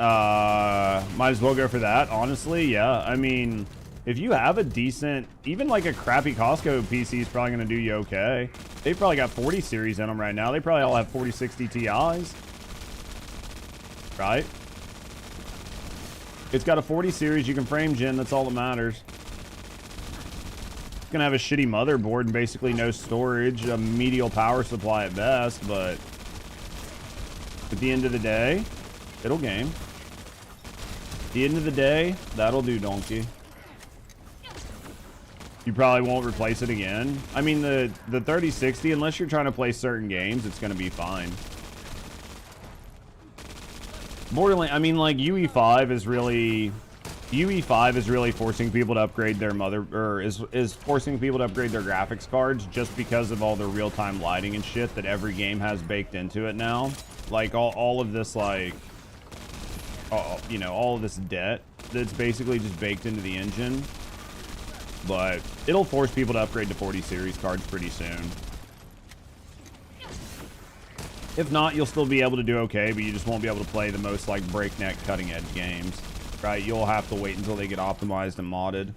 might as well go for that, honestly. Yeah, I mean, if you have a decent, even like a crappy Costco PC is probably going to do you okay. They've probably got 40 series in them right now. They probably all have 4060 Ti's, right? It's got a 40 series. You can frame gen. That's all that matters. It's going to have a shitty motherboard and basically no storage, a medial power supply at best, but at the end of the day, it'll game. At the end of the day, that'll do, donkey. You probably won't replace it again. I mean, the 3060, unless you're trying to play certain games, it's going to be fine. Borderlands, I mean, like, UE5 is really forcing people to upgrade their is forcing people to upgrade their graphics cards just because of all the real-time lighting and shit that every game has baked into it now. Like, all of this, like, you know, all of this debt that's basically just baked into the engine. But it'll force people to upgrade to 40 series cards pretty soon. If not, you'll still be able to do okay, but you just won't be able to play the most, like, breakneck cutting-edge games, right? You'll have to wait until they get optimized and modded.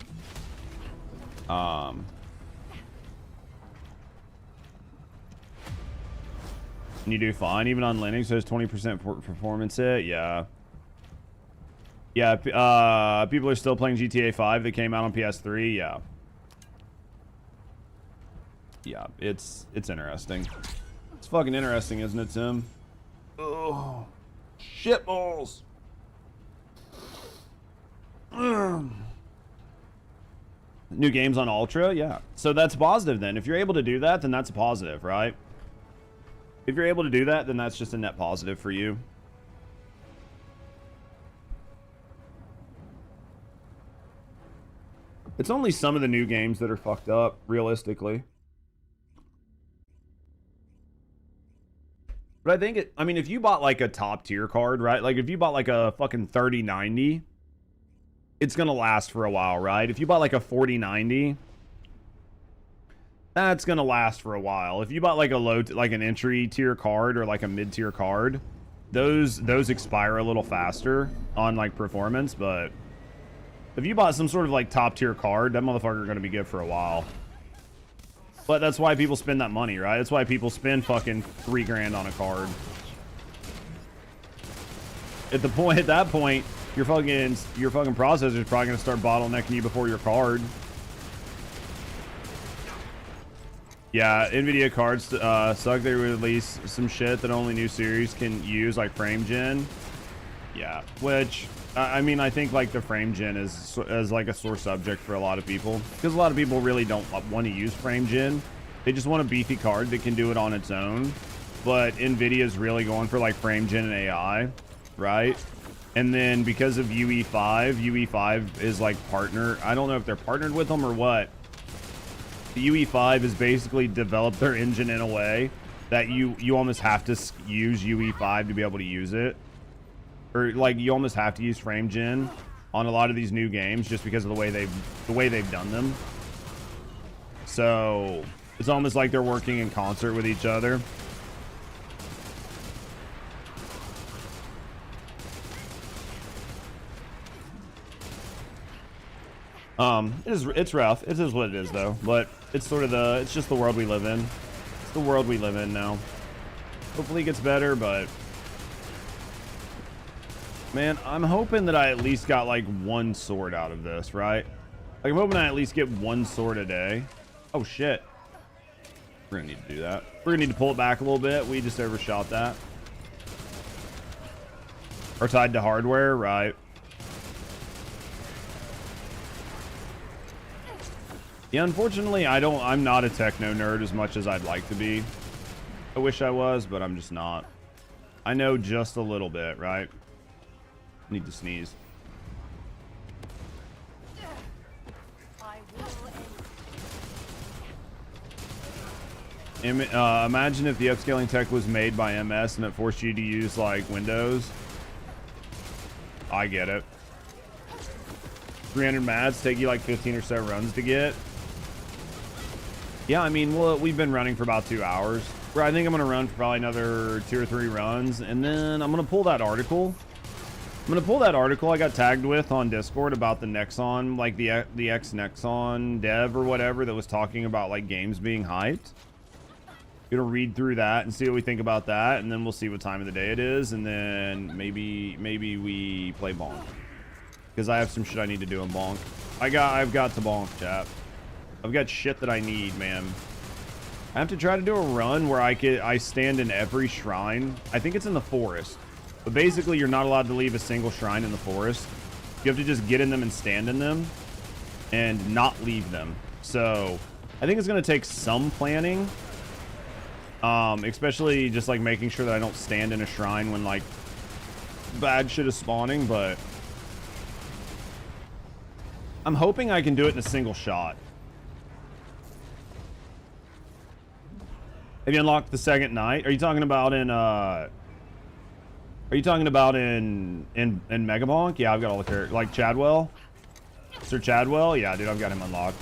And you do fine, even on Linux. There's 20% performance hit. Yeah. Yeah, people are still playing GTA 5 that came out on PS3. Yeah. Yeah, it's interesting. It's fucking interesting, isn't it, Tim? Oh, shitballs. New games on Ultra? Yeah. So that's positive then. If you're able to do that, then that's a positive, right? If you're able to do that, then that's just a net positive for you. It's only some of the new games that are fucked up, realistically. But I think I mean, if you bought like a top tier card, right? Like if you bought like a fucking 3090, it's going to last for a while, right? If you bought like a 4090, that's going to last for a while. If you bought like a like an entry tier card or like a mid tier card, those expire a little faster on like performance, but if you bought some sort of like top tier card, that motherfucker going to be good for a while. But that's why people spend that money, right? That's why people spend fucking $3 grand on a card. At that point, your fucking processor is probably going to start bottlenecking you before your card. Yeah, NVIDIA cards suck. They release some shit that only new series can use, like frame gen. Yeah, which I mean, I think like the frame gen is like a sore subject for a lot of people, because a lot of people really don't want to use frame gen. They just want a beefy card that can do it on its own. But NVIDIA is really going for like frame gen and AI, right? And then because of UE5 is like partner. I don't know if they're partnered with them or what. The UE5 has basically developed their engine in a way that you almost have to use UE5 to be able to use it. Or like you almost have to use frame gen on a lot of these new games just because of the way they've done them. So it's almost like they're working in concert with each other. It's rough. It is what it is though, but it's sort of it's just the world we live in. It's the world we live in now. Hopefully it gets better, but man, I'm hoping that I at least got like one sword out of this, right? Like I'm hoping I at least get one sword a day. Oh shit. We're gonna need to do that. We're gonna need to pull it back a little bit. We just overshot that. Or tied to hardware, right? Yeah, unfortunately, I'm not a techno nerd as much as I'd like to be. I wish I was, but I'm just not. I know just a little bit, right? Need to sneeze. Imagine if the upscaling tech was made by MS and it forced you to use like Windows. I get it. 300 mats take you like 15 or so runs to get. Yeah, I mean, well, we've been running for about 2 hours. Where I think I'm gonna run for probably another 2 or 3 runs, and then I'm gonna pull that article. I got tagged with on Discord about the Nexon, like the ex Nexon dev or whatever that was talking about like games being hyped. Gonna read through that and see what we think about that, and then we'll see what time of the day it is, and then maybe we play bonk, because I have some shit I need to do in bonk. I've got to bonk, chat. I've got shit that I need, man. I have to try to do a run where I stand in every shrine. I think it's in the forest. But basically, you're not allowed to leave a single shrine in the forest. You have to just get in them and stand in them and not leave them. So I think it's going to take some planning. Especially just like making sure that I don't stand in a shrine when like bad shit is spawning. But I'm hoping I can do it in a single shot. Have you unlocked the second night? Are you talking about in Megabonk? Yeah, I've got all the characters. Like Chadwell? Sir Chadwell? Yeah, dude, I've got him unlocked.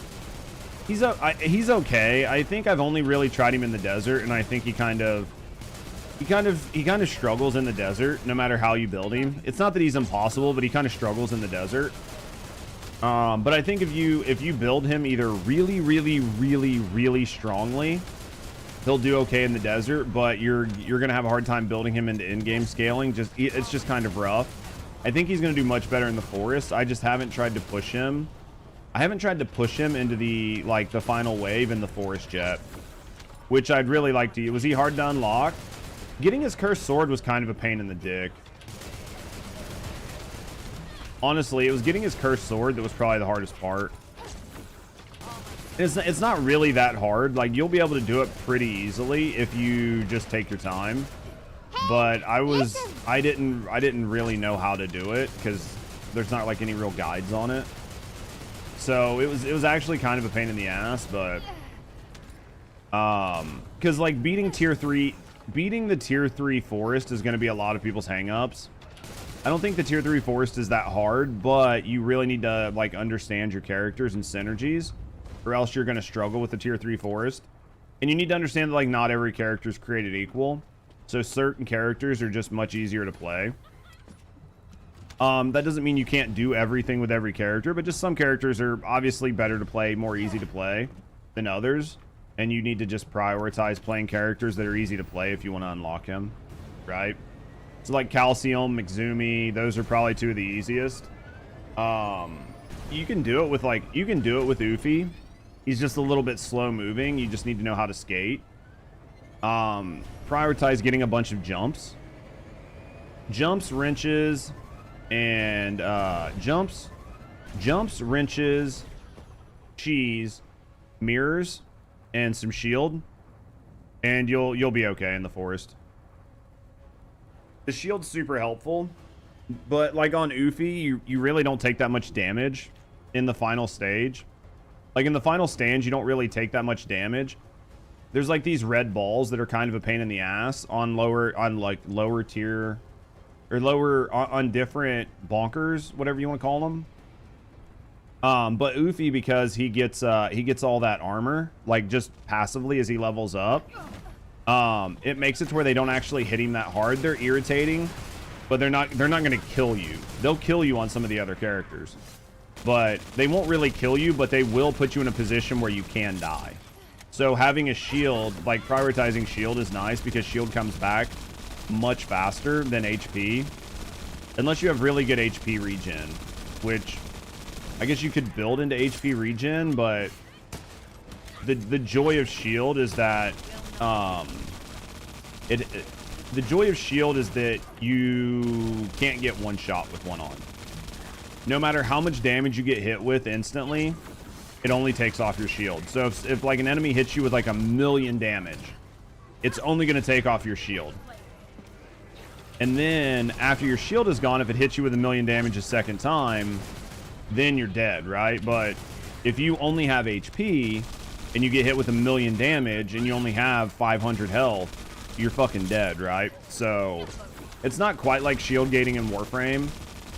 He's okay. I think I've only really tried him in the desert, and I think he kind of struggles in the desert no matter how you build him. It's not that he's impossible, but he kind of struggles in the desert. But I think if you build him either really strongly, he'll do okay in the desert, but you're gonna have a hard time building him into in-game scaling. It's just kind of rough. I think he's gonna do much better in the forest. I just haven't tried to push him. I haven't tried to push him into the final wave in the forest yet, which I'd really like to. Was he hard to unlock? Getting his cursed sword was kind of a pain in the dick. Honestly, it was getting his cursed sword that was probably the hardest part. It's not really that hard. Like, you'll be able to do it pretty easily if you just take your time. But I didn't really know how to do it because there's not like any real guides on it. So it was actually kind of a pain in the ass, but because like beating the tier 3 forest is going to be a lot of people's hangups. I don't think the tier 3 forest is that hard, but you really need to like understand your characters and synergies, or else you're going to struggle with the tier 3 forest. And you need to understand that like not every character is created equal, so certain characters are just much easier to play. That doesn't mean you can't do everything with every character, but just some characters are obviously better to play, more easy to play than others, and you need to just prioritize playing characters that are easy to play if you want to unlock him, right? So like Calcium, Mixumi, those are probably two of the easiest. You can do it with Ufi. He's just a little bit slow moving. You just need to know how to skate. Prioritize getting a bunch of jumps, wrenches, and jumps, wrenches, cheese, mirrors, and some shield, and you'll be okay in the forest. The shield's super helpful, but like on Ufi, you really don't take that much damage in the final stage. Like in the final stage, you don't really take that much damage. There's like these red balls that are kind of a pain in the ass on lower tier, or lower on different bonkers, whatever you want to call them. But Ufi, because he gets all that armor like just passively as he levels up, it makes it to where they don't actually hit him that hard. They're irritating, but they're not going to kill you. They'll kill you on some of the other characters, but they won't really kill you, but they will put you in a position where you can die. So having a shield, like prioritizing shield, is nice because shield comes back much faster than HP, unless you have really good HP regen, which I guess you could build into HP regen, but the joy of shield is that the joy of shield is that you can't get one shot with one on. No matter how much damage you get hit with instantly, it only takes off your shield. So if like an enemy hits you with like 1,000,000 damage, it's only going to take off your shield. And then after your shield is gone, if it hits you with 1,000,000 damage a second time, then you're dead, right? But if you only have HP and you get hit with 1,000,000 damage and you only have 500 health, you're fucking dead, right? So it's not quite like shield gating in Warframe,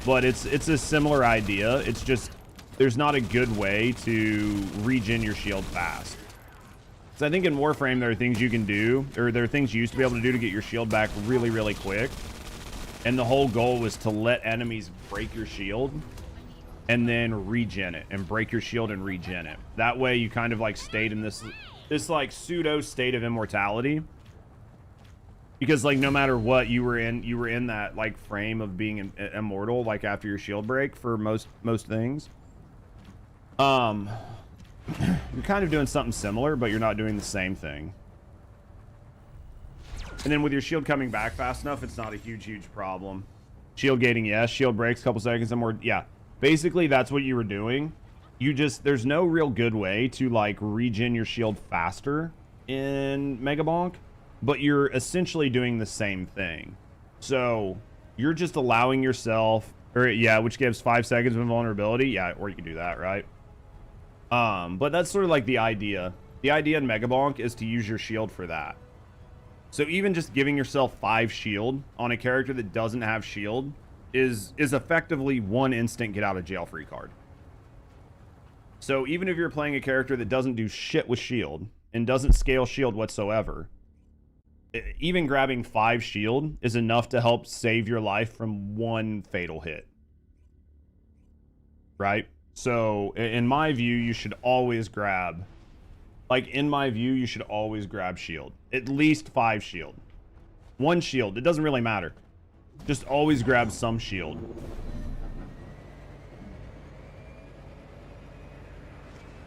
but it's a similar idea. It's just there's not a good way to regen your shield fast. So I think in Warframe there are things you can do, or there are things you used to be able to do to get your shield back really, really quick. And the whole goal was to let enemies break your shield and then regen it, and break your shield and regen it. That way you kind of like stayed in this like pseudo state of immortality. Because like no matter what, you were in that like frame of being immortal, like after your shield break for most things. You're kind of doing something similar, but you're not doing the same thing. And then with your shield coming back fast enough, it's not a huge problem. Shield gating, yes. Shield breaks, couple seconds and more. Yeah, basically that's what you were doing. There's no real good way to like regen your shield faster in Megabonk, but you're essentially doing the same thing. So you're just allowing yourself, or yeah, which gives 5 seconds of invulnerability. Yeah, or you can do that, right? But that's sort of like the idea. The idea in Megabonk is to use your shield for that. So even just giving yourself 5 shield on a character that doesn't have shield is effectively 1 instant get out of jail free card. So even if you're playing a character that doesn't do shit with shield and doesn't scale shield whatsoever, even grabbing 5 shield is enough to help save your life from 1 fatal hit. Right? So in my view, you should always grab, shield. At least 5 shield. 1 shield. It doesn't really matter. Just always grab some shield.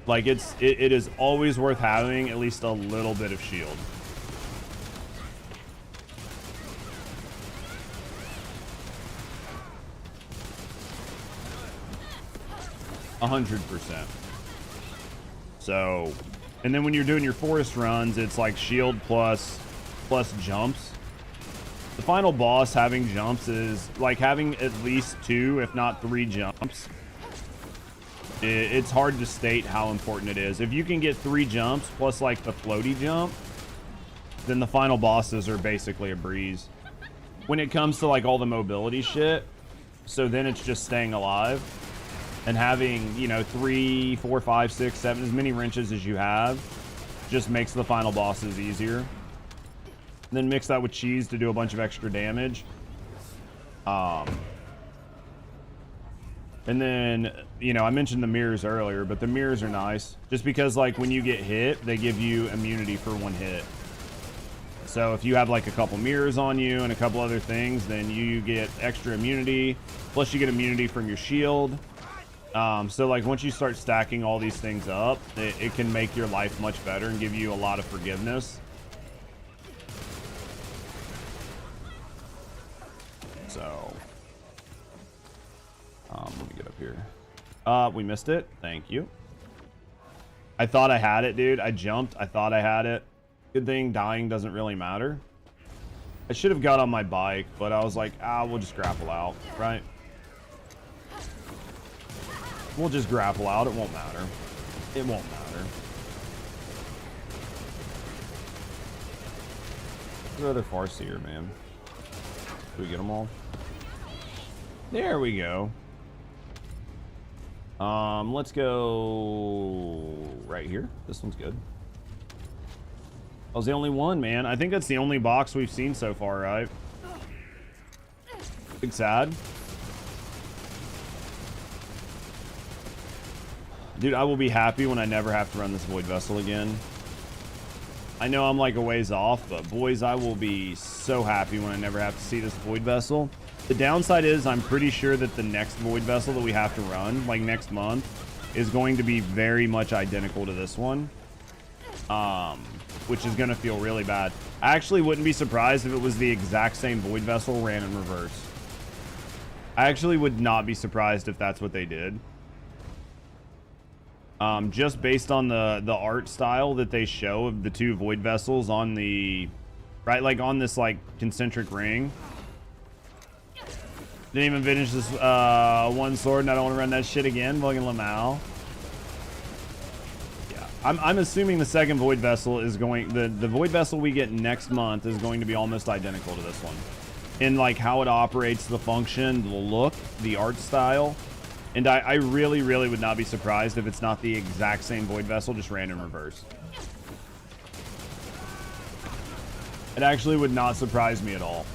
Like it is always worth having at least a little bit of shield. %. So, and then when you're doing your forest runs, it's like shield plus jumps. The final boss having jumps is like having at least 2, if not 3 jumps. It's hard to state how important it is. If you can get 3 jumps plus like the floaty jump, then the final bosses are basically a breeze. When it comes to like all the mobility shit, so then it's just staying alive. And having, you know, 3, 4, 5, 6, 7, as many wrenches as you have, just makes the final bosses easier. And then mix that with cheese to do a bunch of extra damage. And then, you know, I mentioned the mirrors earlier, but the mirrors are nice. Just because, like, when you get hit, they give you immunity for 1 hit. So if you have, like, a couple mirrors on you and a couple other things, then you get extra immunity. Plus, you get immunity from your shield. So like once you start stacking all these things up, it can make your life much better and give you a lot of forgiveness. So, let me get up here. We missed it. Thank you. I thought I had it, dude. I jumped. I thought I had it. Good thing dying doesn't really matter. I should have got on my bike, but I was like, we'll just grapple out, right? We'll just grapple out. It won't matter. It won't matter. What other Farseer, man? Did we get them all? There we go. Let's go right here. This one's good. That was the only one, man. I think that's the only box we've seen so far, right? Big sad. Dude, I will be happy when I never have to run this Void Vessel again. I know I'm like a ways off, but boys, I will be so happy when I never have to see this Void Vessel. The downside is I'm pretty sure that the next Void Vessel that we have to run, like next month, is going to be very much identical to this one. Which is going to feel really bad. I actually wouldn't be surprised if it was the exact same Void Vessel ran in reverse. I actually would not be surprised if that's what they did. Just based on the art style that they show of the 2 Void Vessels on the, right, like on this like concentric ring. Didn't even finish this 1 sword and I don't want to run that shit again. Fucking Lamau. Yeah, I'm assuming the second Void Vessel is going, the Void Vessel we get next month is going to be almost identical to this one. in like how it operates, the function, the look, the art style. And I really, really would not be surprised if it's not the exact same Void Vessel, just ran in reverse. It actually would not surprise me at all.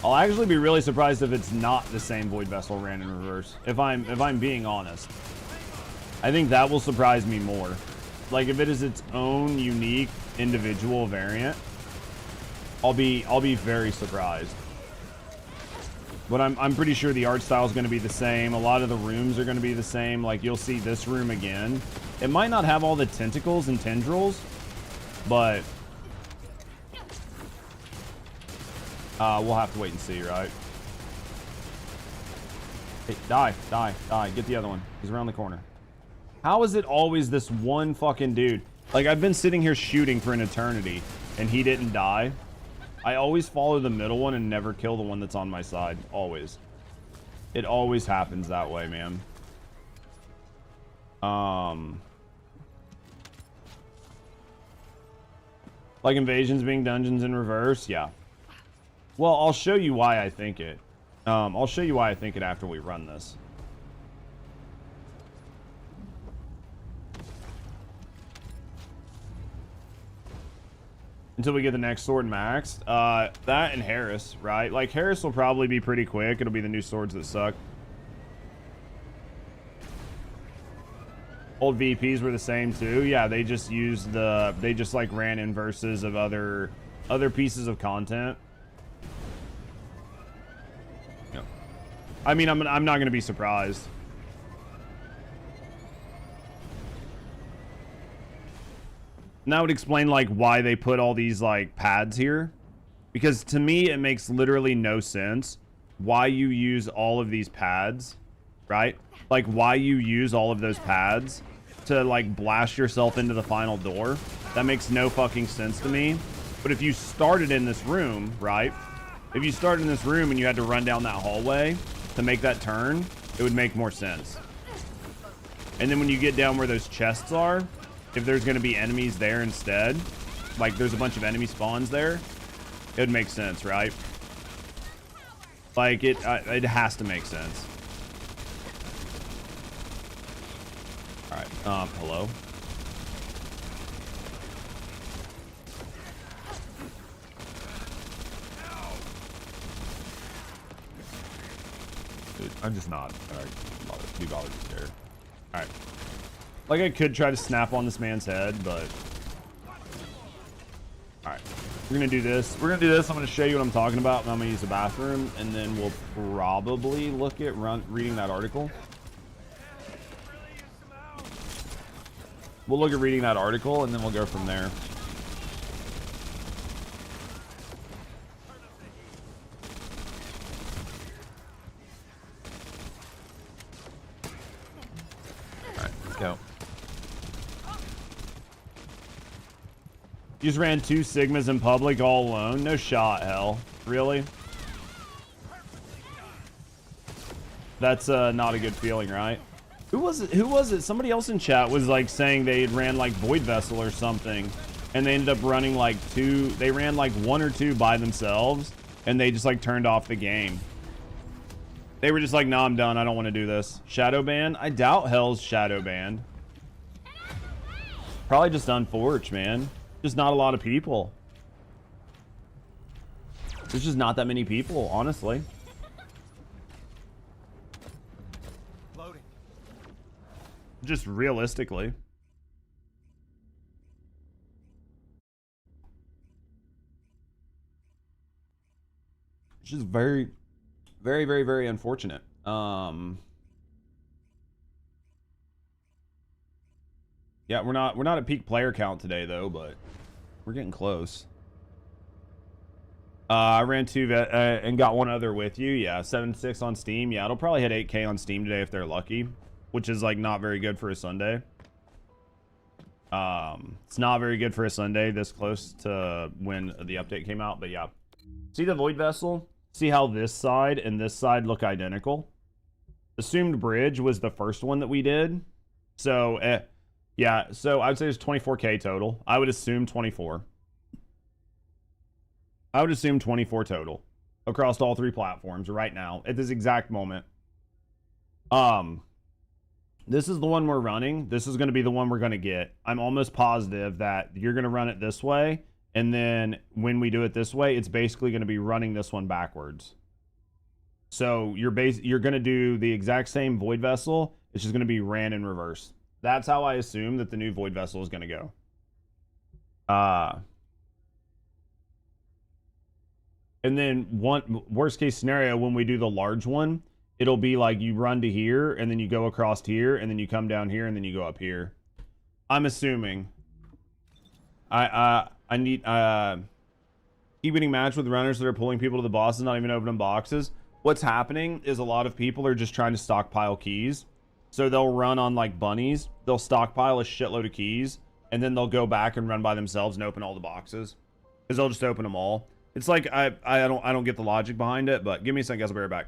I'll actually be really surprised if it's not the same Void Vessel ran in reverse. If I'm being honest. I think that will surprise me more. Like if it is its own unique individual variant, I'll be very surprised. But I'm pretty sure the art style is going to be the same. A lot of the rooms are going to be the same. Like you'll see this room again. It might not have all the tentacles and tendrils, but we'll have to wait and see, right? Hey, die. Get the other one. He's around the corner. How is it always this one fucking dude? Like I've been sitting here shooting for an eternity and he didn't die. I always follow the middle one and never kill the one that's on my side. Always. It always happens that way, man. Like invasions being dungeons in reverse? Yeah. Well, I'll show you why I think it. I'll show you why I think it after we run this. Until we get the next sword maxed. That and Harris, right? Like, Harris will probably be pretty quick. It'll be the new swords that suck. Old VPs were the same, too. Yeah, they just used the... They just, like, ran inverses of other pieces of content. Yep. I mean, I'm not going to be surprised. And that would explain like why they put all these like pads here, because to me it makes literally no sense why you use all of these pads, right? Like why you use all of those pads to like blast yourself into the final door. That makes no fucking sense to me. But if you started in this room, right? If you started in this room and you had to run down that hallway to make that turn, it would make more sense. And then when you get down where those chests are, if there's going to be enemies there instead, like there's a bunch of enemy spawns there, it would make sense, right? Like it has to make sense. All right, hello. Dude, I'm just not be bothered to care. All right. Like I could try to snap on this man's head, but all right, we're gonna do this. I'm gonna show you what I'm talking about, and I'm gonna use the bathroom, and then we'll probably look at reading that article. We'll look at reading that article, and then we'll go from there. All right, let's go. You just ran 2 Sigmas in public all alone? No shot, hell. Really? That's not a good feeling, right? Who was it? Somebody else in chat was like saying they had ran like Void Vessel or something, and they ended up running like 2. They ran like 1 or 2 by themselves, and they just like turned off the game. They were just like, nah, I'm done. I don't want to do this. Shadow ban? I doubt hell's shadow banned. Probably just unforged, man. Just not a lot of people. There's just not that many people, honestly. Loading. Just realistically. It's just very, very, very, very unfortunate. Yeah, we're not at peak player count today though, but we're getting close. I ran 2 and got 1 other with you. Yeah, 7.6 on Steam. Yeah, it'll probably hit 8K on Steam today if they're lucky, which is like not very good for a Sunday. It's not very good for a Sunday this close to when the update came out, but yeah. See the Void Vessel? See how this side and this side look identical? Assumed Bridge was the first one that we did. So, yeah, so I would say it's 24K total. I would assume 24. I would assume 24 total. across all 3 platforms right now at this exact moment. This is the one we're running. This is going to be the one we're going to get. I'm almost positive that you're going to run it this way, and then when we do it this way, it's basically going to be running this one backwards. So you're going to do the exact same Void Vessel. It's just going to be ran in reverse. That's how I assume that the new Void Vessel is going to go. And then worst case scenario, when we do the large one, it'll be like you run to here, and then you go across here, and then you come down here, and then you go up here. I'm assuming. I need keep getting matched with runners that are pulling people to the bosses, not even opening boxes. What's happening is a lot of people are just trying to stockpile keys. So they'll run on like bunnies. They'll stockpile a shitload of keys, and then they'll go back and run by themselves and open all the boxes, because they'll just open them all. It's like I don't get the logic behind it, but give me a second, guys. I'll be right back.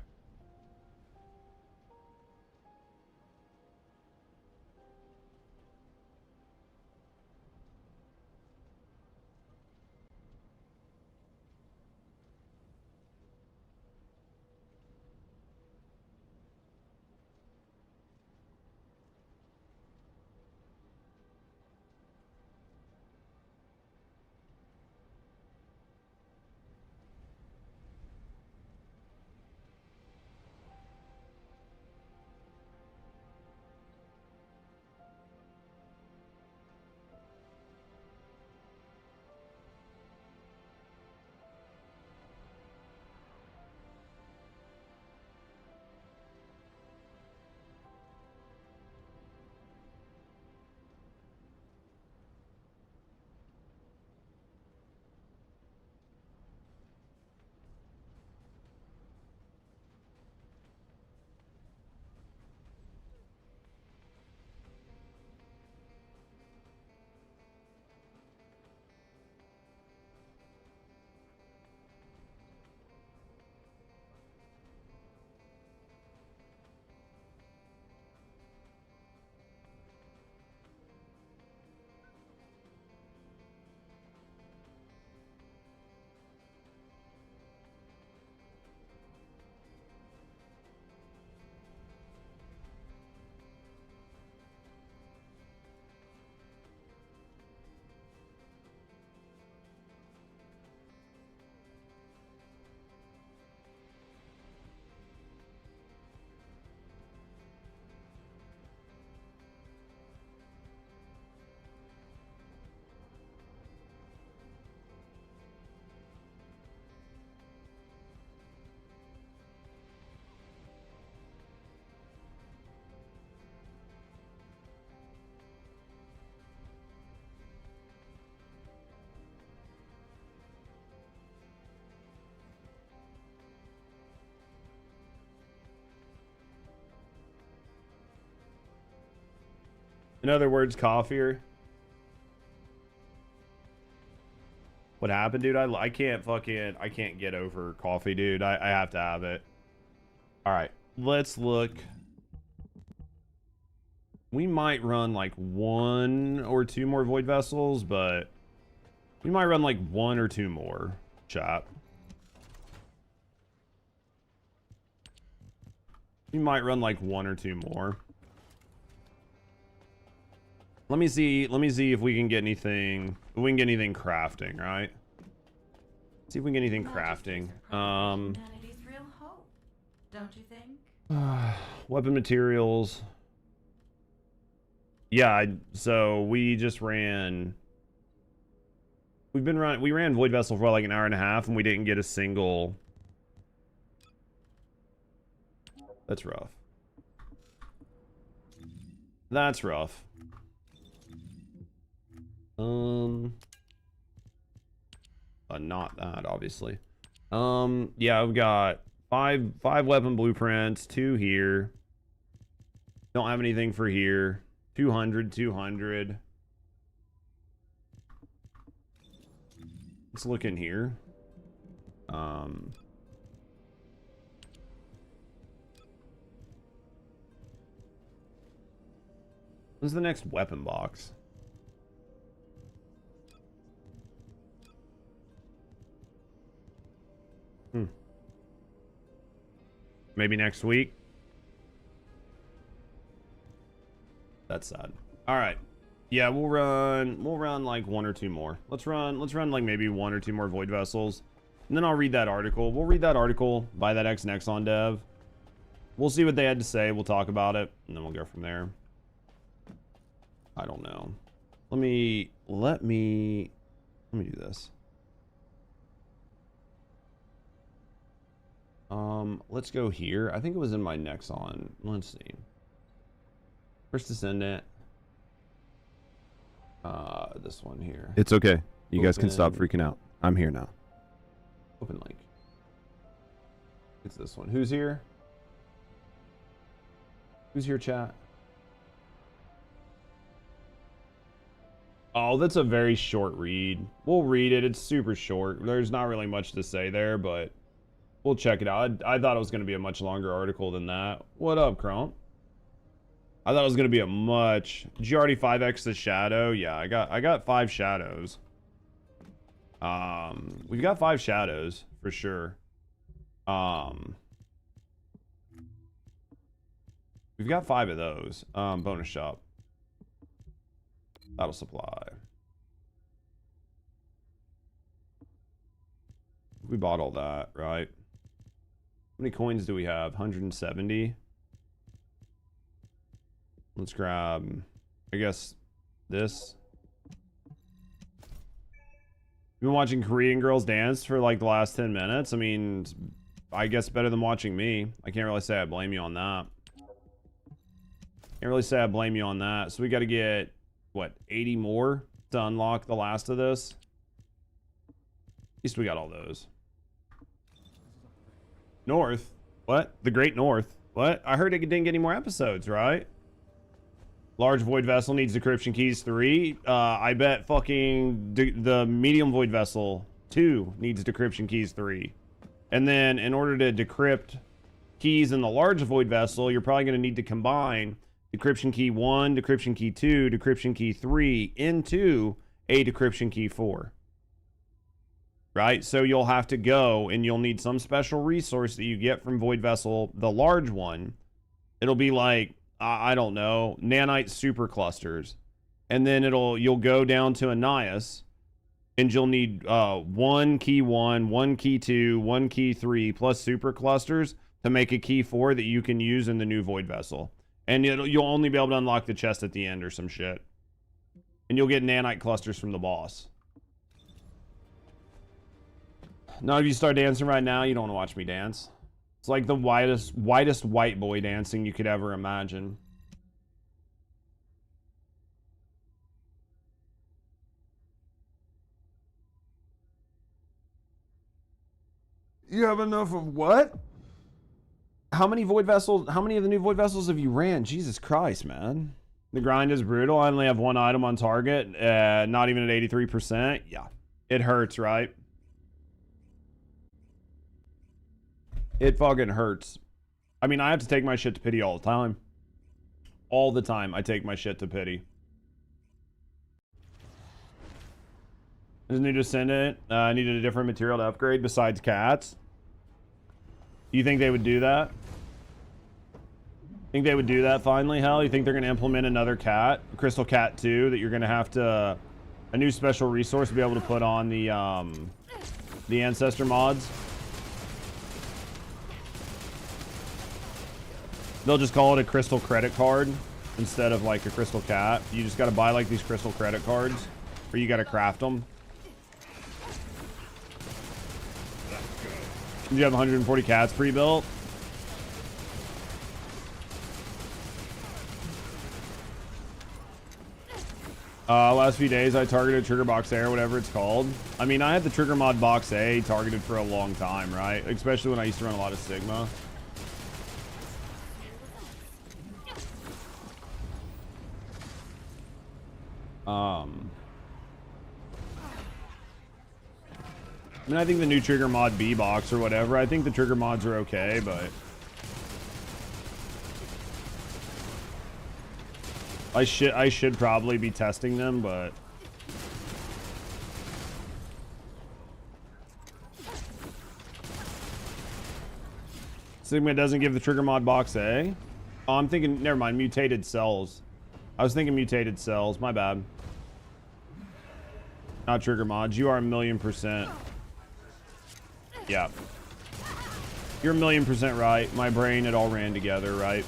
In other words, coffee. What happened, dude? I can't get over coffee, dude. I have to have it. All right, let's look. We might run like 1 or 2 more Void Vessels, but we might run like 1 or 2 more, chat. We might run like 1 or 2 more. Let me see if we can get anything. If we can get anything crafting, right? See if we can get anything crafting. Humanity's real hope, don't you think? Weapon materials. Yeah, so we just ran. We ran Void Vessel for like an hour and a half, and we didn't get a single. That's rough. That's rough. Not that, obviously. Yeah, I've got five weapon blueprints, 2 here. Don't have anything for here. 200. Let's look in here. When's the next weapon box? Maybe next week. That's sad. All right. Yeah, we'll run like 1 or 2 more. Let's run like maybe 1 or 2 more void vessels. And then I'll read that article. We'll read that article by that Nexon dev. We'll see what they had to say. We'll talk about it, and then we'll go from there. I don't know. Let me do this. Let's go here. I think it was in my Nexon. Let's see. First Descendant. This one here. It's okay. You guys can stop freaking out. I'm here now. Open link. It's this one. Who's here? Who's here, chat? Oh, that's a very short read. We'll read it. It's super short. There's not really much to say there, but we'll check it out. I thought it was going to be a much longer article than that. What up, Crump? I thought it was going to be a much... Did you already 5x the shadow? Yeah, I got 5 shadows. We've got 5 shadows for sure. We've got 5 of those. Bonus shop. That'll supply. We bought all that, right? How many coins do we have? 170. Let's grab, I guess, this. You've been watching Korean girls dance for like the last 10 minutes. I mean, I guess better than watching me. I can't really say I blame you on that. Can't really say I blame you on that. So we got to get, what, 80 more to unlock the last of this? At least we got all those. North? What? The Great North? What? I heard it didn't get any more episodes, right? Large void vessel needs decryption keys 3. I bet fucking the medium void vessel 2 needs decryption keys 3. And then in order to decrypt keys in the large void vessel, you're probably going to need to combine decryption key 1, decryption key 2, decryption key 3 into a decryption key 4. Right? So you'll have to go and you'll need some special resource that you get from void vessel, the large one. It'll be like, I don't know, nanite superclusters. And then you'll go down to Anais and you'll need 1 key 1, 1 key 2, 1 key 3 plus superclusters to make a key 4 that you can use in the new void vessel. And you'll only be able to unlock the chest at the end or some shit. And you'll get nanite clusters from the boss. Now if you start dancing right now, you don't want to watch me dance. It's like the whitest white boy dancing you could ever imagine. You have enough of what? How many of the new void vessels have you ran? Jesus Christ, man. The grind is brutal. I only have 1 item on target. Not even at 83%. Yeah. It hurts, right? It fucking hurts. I mean, I have to take my shit to pity all the time. All the time, I take my shit to pity. There's a new Descendant. I needed a different material to upgrade besides cats. You think they would do that? Think they would do that finally, Hell? You think they're going to implement another cat? Crystal Cat 2 that you're going to have to... A new special resource to be able to put on the Ancestor mods? They'll just call it a crystal credit card instead of like a crystal cat. You just got to buy like these crystal credit cards, or you got to craft them. You have 140 cats pre-built. Last few days I targeted Trigger Box A or whatever it's called. I mean, I had the Trigger Mod Box A targeted for a long time, right? Especially when I used to run a lot of Sigma. I mean, I think the new Trigger Mod B box or whatever, I think the Trigger mods are okay, but I should probably be testing them, but Sigma doesn't give the trigger mod box A. Oh, I'm thinking, never mind, mutated cells. I was thinking mutated cells, my bad. Not trigger mods, you are 1,000,000%. Yeah. You're 1,000,000% right. My brain, it all ran together, right?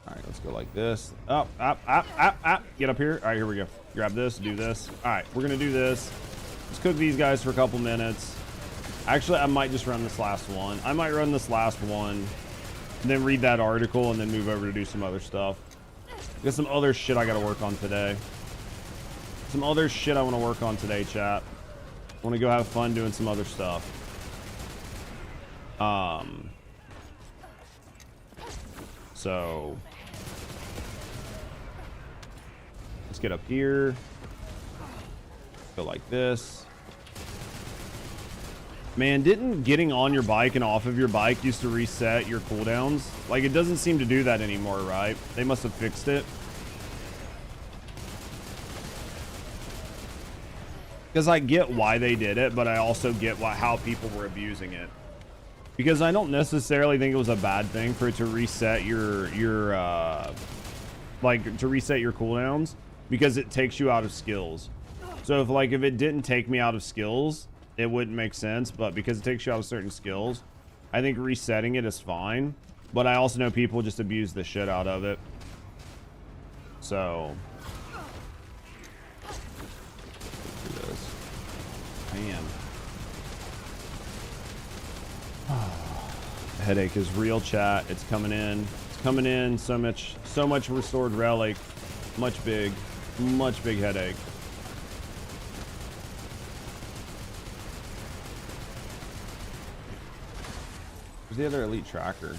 All right, let's go like this. Up, up, up, up, up. Get up here. All right, here we go. Grab this, do this. All right, we're gonna do this. Let's cook these guys for a couple minutes. Actually, I might just run this last one. I might run this last one, and then read that article, and then move over to do some other stuff. Got some other shit I gotta work on today. Some other shit I want to work on today, chat. I want to go have fun doing some other stuff. So let's get up here. Go like this. Man, didn't getting on your bike and off of your bike used to reset your cooldowns? Like, it doesn't seem to do that anymore, right? They must have fixed it. Because I get why they did it, but I also get how people were abusing it. Because I don't necessarily think it was a bad thing for it to reset your cooldowns, because it takes you out of skills. So if it didn't take me out of skills, it wouldn't make sense, but because it takes you out of certain skills, I think resetting it is fine. But I also know people just abuse the shit out of it. So man, headache is real, chat. It's coming in. It's coming in. So much restored relic. Much big headache. Where's the other elite tracker?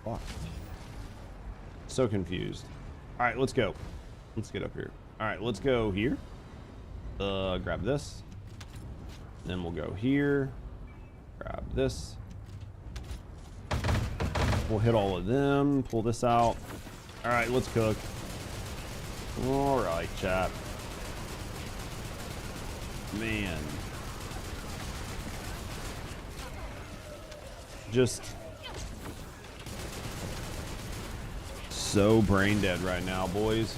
Fuck. So confused. All right, let's go. Let's get up here. All right, let's go here. Grab this. Then we'll go here. Grab this. We'll hit all of them. Pull this out. All right, let's cook. All right, chat. Man. Just so brain dead right now, boys.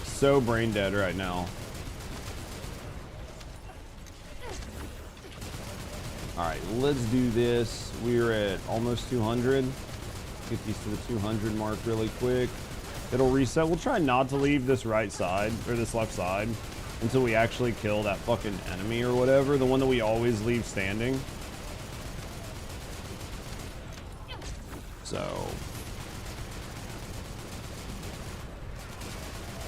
So brain dead right now. All right, let's do this. We're at almost 200. Get these to the 200 mark really quick. It'll reset. We'll try not to leave this right side or this left side until we actually kill that fucking enemy or whatever, the one that we always leave standing. So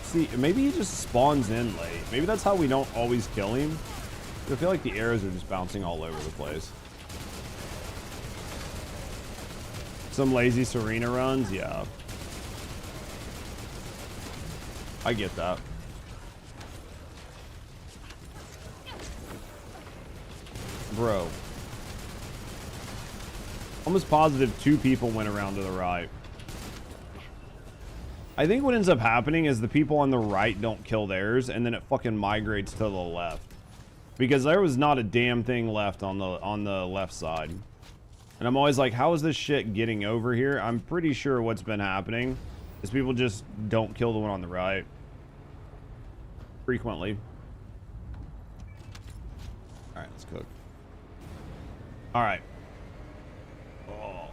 see, maybe he just spawns in late. Maybe that's how we don't always kill him. I feel like the arrows are just bouncing all over the place. Some lazy Serena runs, yeah. I get that. Bro. Almost positive 2 people went around to the right. I think what ends up happening is the people on the right don't kill theirs, and then it fucking migrates to the left. Because there was not a damn thing left on the left side. And I'm always like, how is this shit getting over here? I'm pretty sure what's been happening is people just don't kill the one on the right. Frequently. Alright, let's cook. Alright. Oh.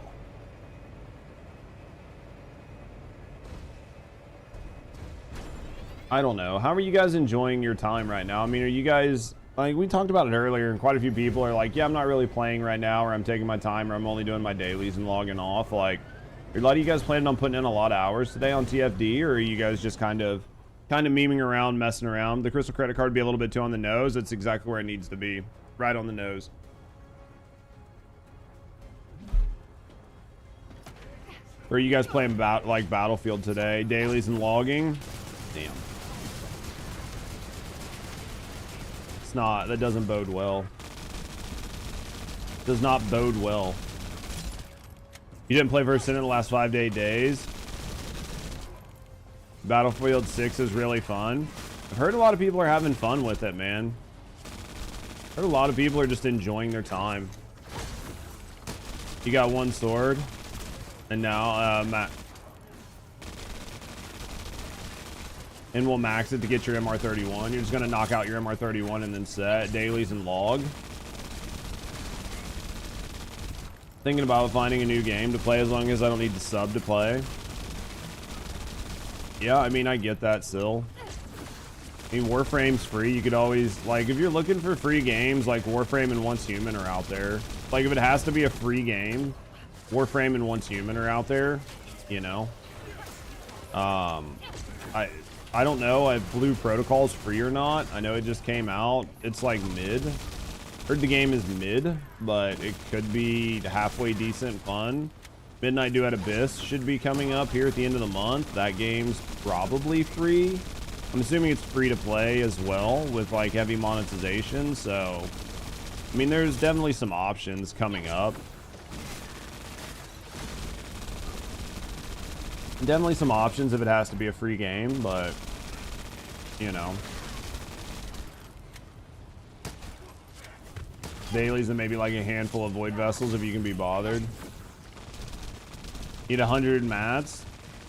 I don't know. How are you guys enjoying your time right now? I mean, are you guys... Like, we talked about it earlier, and quite a few people are like, yeah, I'm not really playing right now, or I'm taking my time, or I'm only doing my dailies and logging off. Like, are a lot of you guys planning on putting in a lot of hours today on TFD, or are you guys just kind of memeing around, messing around? The crystal credit card would be a little bit too on the nose. It's exactly where it needs to be. Right on the nose. Or are you guys playing like Battlefield today? Dailies and logging? Damn. It's not. That doesn't bode well. Does not bode well. You didn't play First Descendant the last 5 to 8 days. Battlefield 6 is really fun. I've heard a lot of people are having fun with it, man. I've heard a lot of people are just enjoying their time. You got one sword. And now, and we'll max it to get your MR31. You're just going to knock out your MR31 and then set dailies and log. Thinking about finding a new game to play as long as I don't need to sub to play. Yeah, I mean, I get that still. I mean, Warframe's free. You could always, like, if you're looking for free games, like Warframe and Once Human are out there. Like, if it has to be a free game, Warframe and Once Human are out there, you know. I don't know if Blue Protocol's free or not. I know it just came out. It's like mid. Heard the game is mid, but it could be halfway decent fun. Midnight Duet Abyss should be coming up here at the end of the month. That game's probably free. I'm assuming it's free to play as well with like heavy monetization. So, I mean, there's definitely some options coming up. Definitely some options if it has to be a free game, but you know. Dailies and maybe like a handful of void vessels if you can be bothered. Need 100 mats.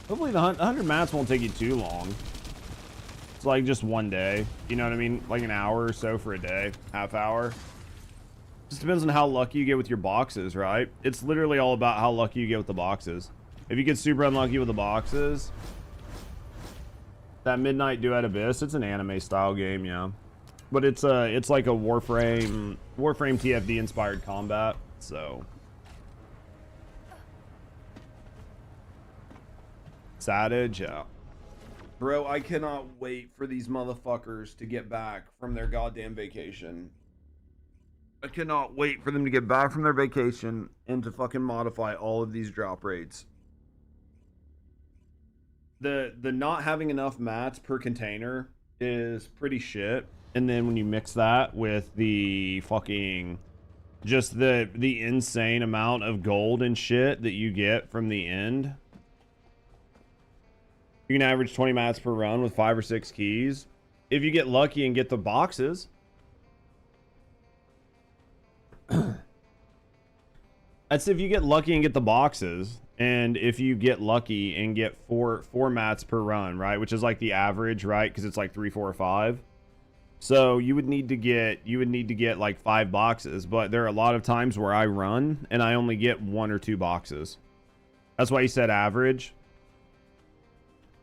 Hopefully the 100 mats won't take you too long. It's like just one day. You know what I mean? Like an hour or so for a day. Half hour. Just depends on how lucky you get with your boxes, right? It's literally all about how lucky you get with the boxes. If you get super unlucky with the boxes, that Midnight Duet Abyss, it's an anime style game, yeah. But it's like a Warframe TFD inspired combat, so. Savage, yeah. Bro, I cannot wait for these motherfuckers to get back from their goddamn vacation. I cannot wait for them to get back from their vacation and to fucking modify all of these drop rates. The not having enough mats per container is pretty shit. And then when you mix that with the fucking just the insane amount of gold and shit that you get from the end. You can average 20 mats per run with 5 or 6 keys. If you get lucky and get the boxes. That's if you get lucky and get the boxes. And if you get lucky and get four mats per run, right? Which is like the average, right? Because it's like 3, 4, or 5. So you would need to get like 5 boxes, but there are a lot of times where I run and I only get 1 or 2 boxes. That's why you said average.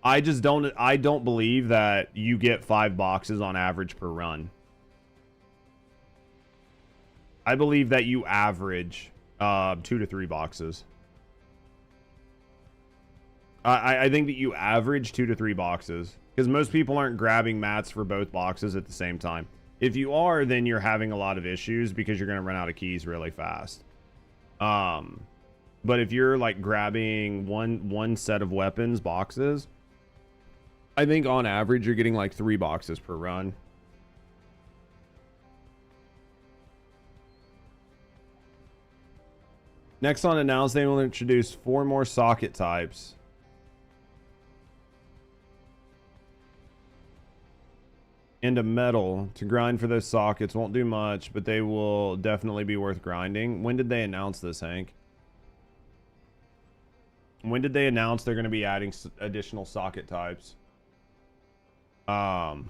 I don't believe that you get 5 boxes on average per run. I believe that you average 2 to 3 boxes. I think that you average 2 to 3 boxes. Because most people aren't grabbing mats for both boxes at the same time. If you are, then you're having a lot of issues because you're going to run out of keys really fast. But if you're like grabbing one set of weapons boxes, I think on average you're getting like 3 boxes per run. Nexon announced they will introduce 4 more socket types. Into metal to grind for those sockets. Won't do much, but they will definitely be worth grinding. When did they announce this, Hank? When did they announce they're going to be adding additional socket types? And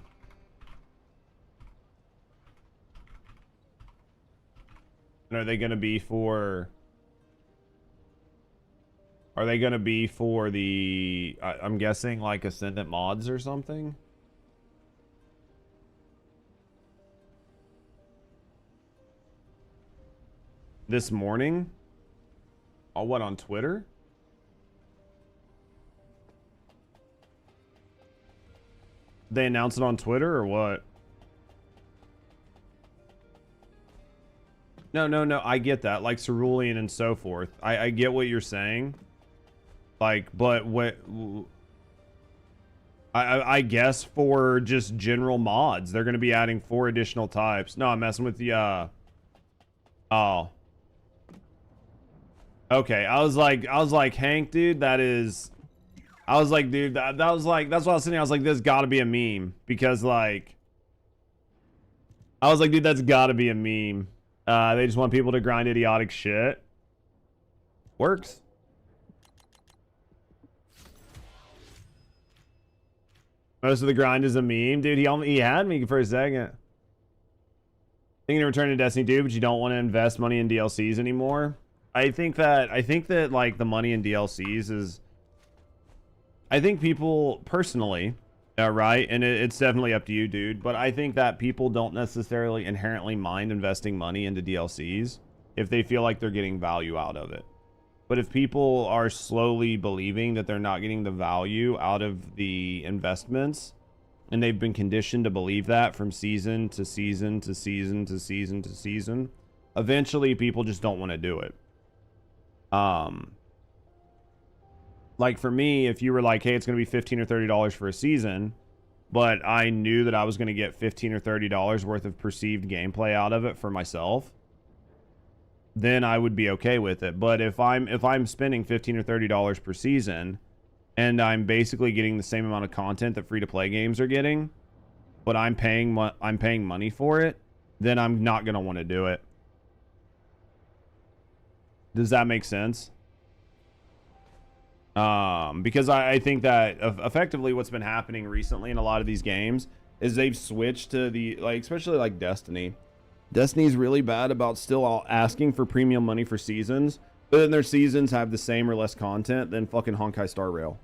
are they going to be for... Are they going to be for the... I'm guessing like Ascendant mods or something? This morning? Oh, what, on Twitter? They announced it on Twitter or what? No, I get that. Like Cerulean and so forth. I get what you're saying. Like, but what... I guess for just general mods, they're going to be adding 4 additional types. No, I'm messing with the... Oh. Okay, I was like, Hank, dude, that is. I was like, dude, that was like, that's why I was sitting here. I was like, this got to be a meme because like. I was like, dude, that's got to be a meme. They just want people to grind idiotic shit. Works. Most of the grind is a meme, dude. He had me for a second. Thinking to return to Destiny 2, but you don't want to invest money in DLCs anymore. I think that like the money in DLCs is. I think people personally, right, and it's definitely up to you, dude. But I think that people don't necessarily inherently mind investing money into DLCs if they feel like they're getting value out of it. But if people are slowly believing that they're not getting the value out of the investments, and they've been conditioned to believe that from season to season to season to season to season, eventually people just don't want to do it. Like for me, if you were like, hey, it's going to be $15 or $30 for a season, but I knew that I was going to get $15 or $30 worth of perceived gameplay out of it for myself, then I would be okay with it. But if I'm spending $15 or $30 per season and I'm basically getting the same amount of content that free-to-play games are getting, but I'm paying money for it, then I'm not going to want to do it. Does that make sense? Because I think that effectively what's been happening recently in a lot of these games is they've switched to the, like, especially like Destiny. Destiny's really bad about still asking for premium money for seasons, but then their seasons have the same or less content than fucking Honkai Star Rail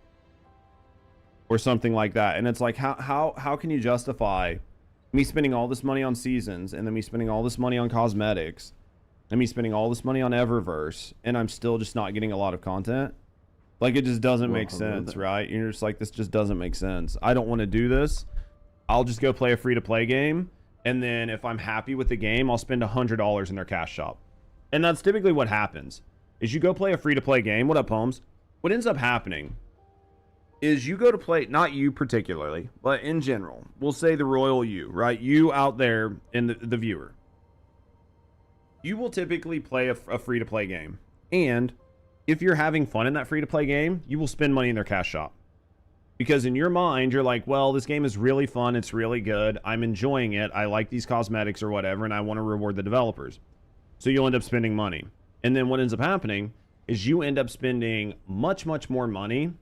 or something like that. And it's like, how can you justify me spending all this money on seasons and then me spending all this money on cosmetics and me spending all this money on Eververse and I'm still just not getting a lot of content? Like, it just doesn't make sense, right? You're just like, this just doesn't make sense. I don't want to do this. I'll just go play a free-to-play game. And then if I'm happy with the game, I'll spend $100 in their cash shop. And that's typically what happens. Is you go play a free-to-play game. What up, Holmes? What ends up happening is you go to play, not you particularly, but in general. We'll say the royal you, right? You out there in the viewer. You will typically play a free-to-play game. And if you're having fun in that free-to-play game, you will spend money in their cash shop. Because in your mind, you're like, well, this game is really fun. It's really good. I'm enjoying it. I like these cosmetics or whatever, and I want to reward the developers. So you'll end up spending money. And then what ends up happening is you end up spending much, much more money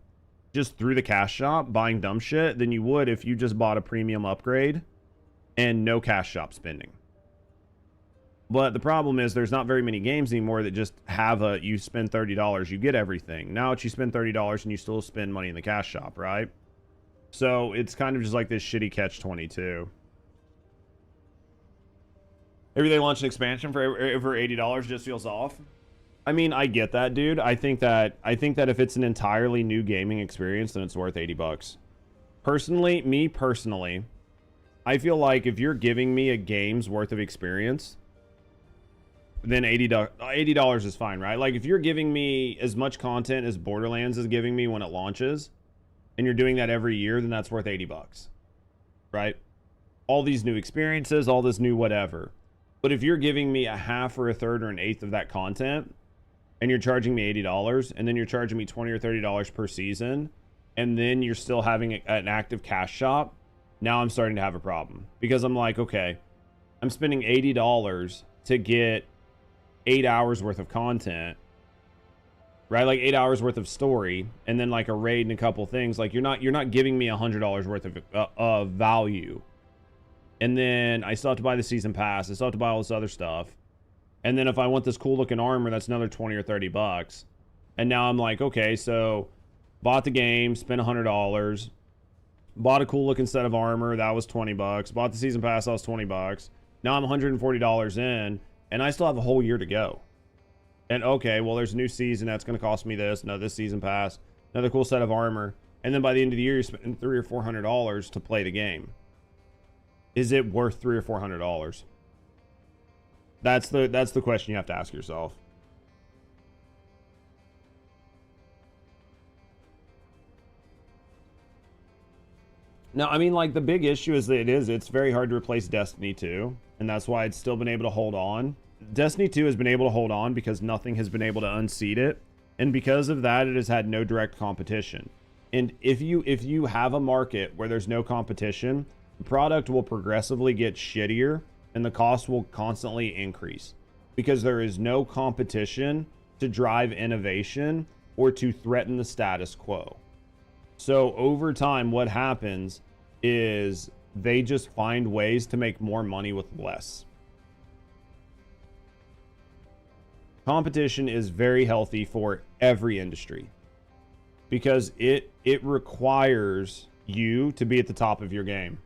just through the cash shop buying dumb shit than you would if you just bought a premium upgrade and no cash shop spending. But the problem is there's not very many games anymore that just have you spend $30, you get everything. Now it's you spend $30 and you still spend money in the cash shop, right? So it's kind of just like this shitty catch-22. Maybe they launch an expansion for $80 just feels off. I mean, I get that, dude. I think that if it's an entirely new gaming experience, then it's worth $80. Me personally, I feel like if you're giving me a game's worth of experience, then $80 is fine, right? Like if you're giving me as much content as Borderlands is giving me when it launches, and you're doing that every year, then that's worth $80, right? All these new experiences, all this new whatever. But if you're giving me a half or a third or an eighth of that content, and you're charging me $80, and then you're charging me $20 or $30 per season, and then you're still having an active cash shop, now I'm starting to have a problem. Because I'm like, okay, I'm spending $80 to get 8 hours worth of content, right? Like 8 hours worth of story, and then like a raid and a couple things. Like you're not giving me $100 worth of value. And then I still have to buy the season pass. I still have to buy all this other stuff. And then if I want this cool looking armor, that's another $20 or $30. And now I'm like, okay, so bought the game, spent $100, bought a cool looking set of armor, that was $20. Bought the season pass, that was $20. Now I'm $140 in. And I still have a whole year to go. And okay, well, there's a new season that's going to cost me this. No, this season pass, another cool set of armor. And then by the end of the year, you're spending $300 or $400 to play the game. Is it worth $300 or $400? That's the question you have to ask yourself. No, I mean, like the big issue is that it's very hard to replace Destiny 2. And that's why it's still been able to hold on. Destiny 2 has been able to hold on because nothing has been able to unseat it, and because of that, it has had no direct competition. And if you have a market where there's no competition, the product will progressively get shittier and the cost will constantly increase because there is no competition to drive innovation or to threaten the status quo. So over time, what happens is they just find ways to make more money with less. Competition is very healthy for every industry because it requires you to be at the top of your game.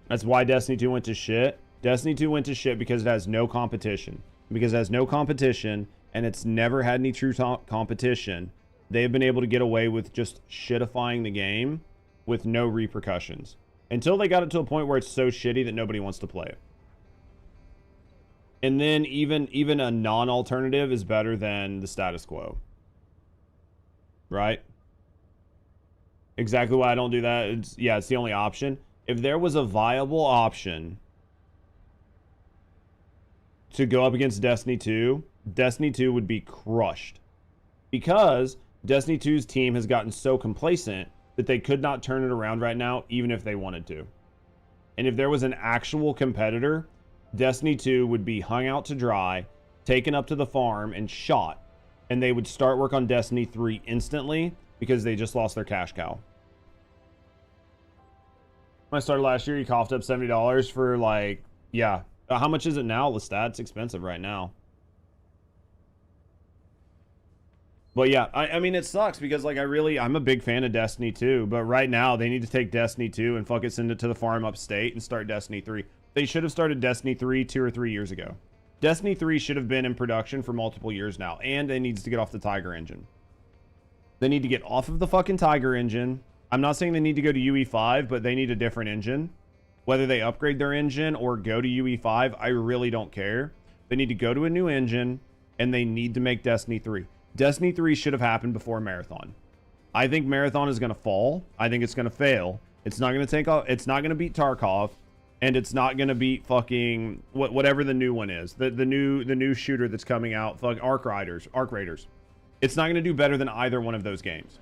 That's why Destiny 2 went to shit. Destiny 2 went to shit because it has no competition. Because it has no competition and it's never had any true competition, they've been able to get away with just shitifying the game with no repercussions. Until they got it to a point where it's so shitty that nobody wants to play it. And then even a non-alternative is better than the status quo. Right? Exactly why I don't do that. It's the only option. If there was a viable option to go up against Destiny 2, Destiny 2 would be crushed. Because Destiny 2's team has gotten so complacent that they could not turn it around right now, even if they wanted to. And if there was an actual competitor, Destiny 2 would be hung out to dry, taken up to the farm, and shot. And they would start work on Destiny 3 instantly because they just lost their cash cow. When I started last year, you coughed up $70 for like, yeah. How much is it now, Lestat? It's expensive right now. But yeah, I mean, it sucks because like I'm a big fan of Destiny 2, but right now they need to take Destiny 2 and fuck it, send it to the farm upstate and start Destiny 3. They should have started Destiny 3 2 or 3 years ago. Destiny 3 should have been in production for multiple years now, and it needs to get off the Tiger engine. They need to get off of the fucking Tiger engine. I'm not saying they need to go to UE5, but they need a different engine. Whether they upgrade their engine or go to UE5, I really don't care. They need to go to a new engine, and they need to make Destiny 3. Destiny 3 should have happened before Marathon. I think Marathon is going to fall. I think it's going to fail. It's not going to take off. It's not going to beat Tarkov, and it's not going to beat fucking whatever the new one is. The new shooter that's coming out. Fuck Arc Raiders. It's not going to do better than either one of those games.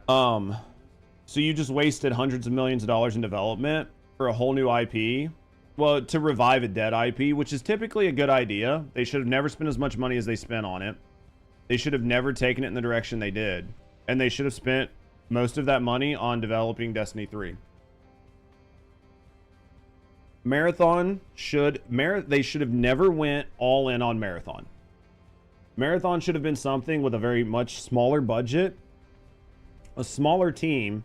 So you just wasted hundreds of millions of dollars in development for a whole new IP. Well, to revive a dead IP, which is typically a good idea. They should have never spent as much money as they spent on it. They should have never taken it in the direction they did. And they should have spent most of that money on developing Destiny 3. They should have never went all in on Marathon. Marathon should have been something with a very much smaller budget, a smaller team,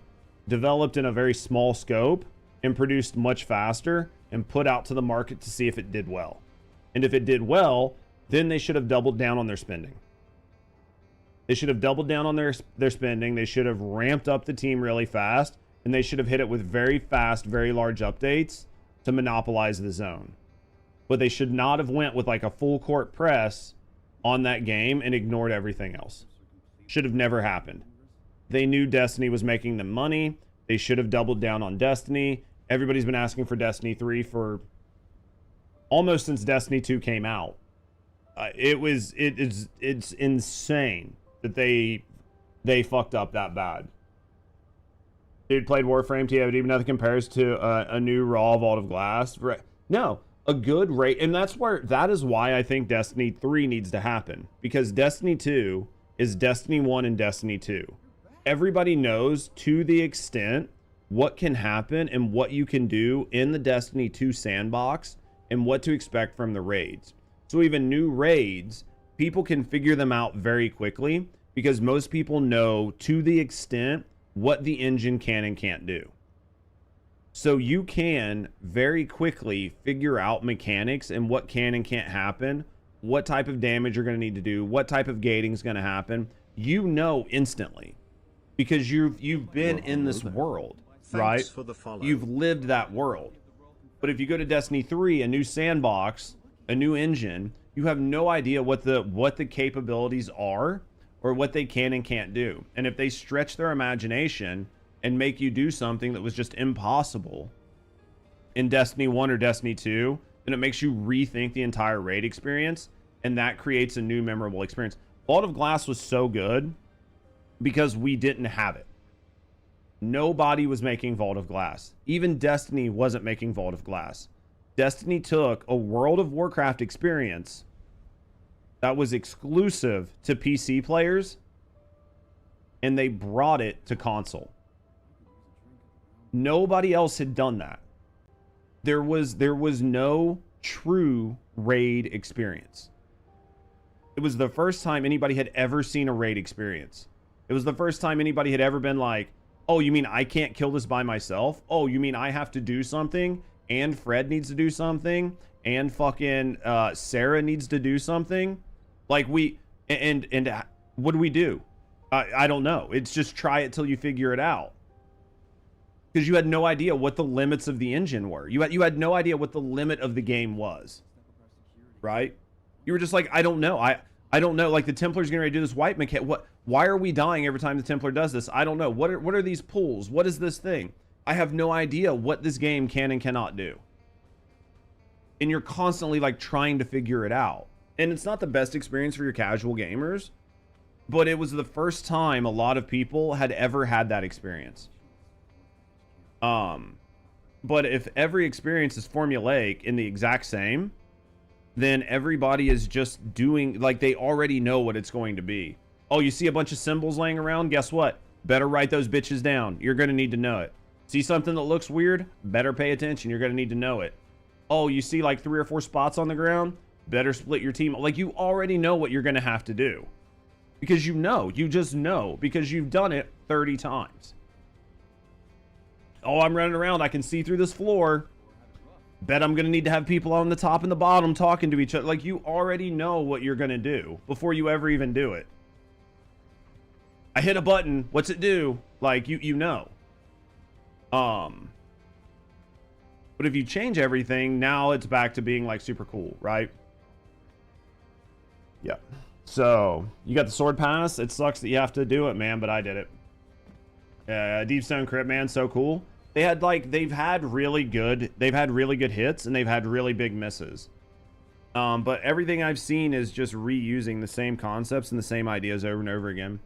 developed in a very small scope, and produced much faster, and put out to the market to see if it did well. And if it did well, then they should have doubled down on their spending. They should have doubled down on their spending. They should have ramped up the team really fast, and they should have hit it with very fast, very large updates to monopolize the zone. But they should not have went with like a full court press on that game and ignored everything else. Should have never happened. They knew Destiny was making them money. They should have doubled down on Destiny. Everybody's been asking for Destiny 3 for almost since Destiny 2 came out. It's insane that they fucked up that bad. Dude played Warframe TFT, but nothing compares to a new raw Vault of Glass. No, a good rate, and that is why I think Destiny 3 needs to happen, because Destiny 2 is Destiny 1 and Destiny 2. Everybody knows to the extent what can happen and what you can do in the Destiny 2 sandbox and what to expect from the raids. So even new raids, people can figure them out very quickly because most people know to the extent what the engine can and can't do. So you can very quickly figure out mechanics and what can and can't happen, what type of damage you're going to need to do, what type of gating is going to happen. You know instantly because you've been in this world, right? You've lived that world. But if you go to Destiny 3, a new sandbox, a new engine, you have no idea what the capabilities are or what they can and can't do. And if they stretch their imagination and make you do something that was just impossible, in Destiny 1 or Destiny 2, then it makes you rethink the entire raid experience, and that creates a new memorable experience. Vault of Glass was so good because we didn't have it. Nobody was making Vault of Glass. Even Destiny wasn't making Vault of Glass. Destiny took a World of Warcraft experience that was exclusive to PC players, and they brought it to console. Nobody else had done that. There was no true raid experience. It was the first time anybody had ever seen a raid experience. It was the first time anybody had ever been like, oh, you mean I can't kill this by myself? Oh, you mean I have to do something, and Fred needs to do something, and fucking Sarah needs to do something? Like, we, and what do we do? I don't know. It's just try it till you figure it out. Because you had no idea what the limits of the engine were. You had no idea what the limit of the game was. Right? You were just like, I don't know. I don't know. Like, the Templar's getting ready to do this wipe mechanic. Why are we dying every time the Templar does this? I don't know. What are these pulls? What is this thing? I have no idea what this game can and cannot do. And you're constantly like trying to figure it out. And it's not the best experience for your casual gamers, but it was the first time a lot of people had ever had that experience. But if every experience is formulaic in the exact same, then everybody is just doing, like, they already know what it's going to be. Oh, you see a bunch of symbols laying around? Guess what? Better write those bitches down. You're going to need to know it. See something that looks weird? Better pay attention. You're going to need to know it. Oh, you see like 3 or 4 spots on the ground? Better split your team. Like, you already know what you're going to have to do. Because you know. You just know. Because you've done it 30 times. Oh, I'm running around. I can see through this floor. Bet I'm going to need to have people on the top and the bottom talking to each other. Like, you already know what you're going to do before you ever even do it. I hit a button. What's it do? Like, you know. But if you change everything, now it's back to being like super cool, right? Yeah. So, you got the sword pass. It sucks that you have to do it, man, but I did it. Deep Stone Crypt, man, so cool. They've had really good hits, and they've had really big misses. But everything I've seen is just reusing the same concepts and the same ideas over and over again.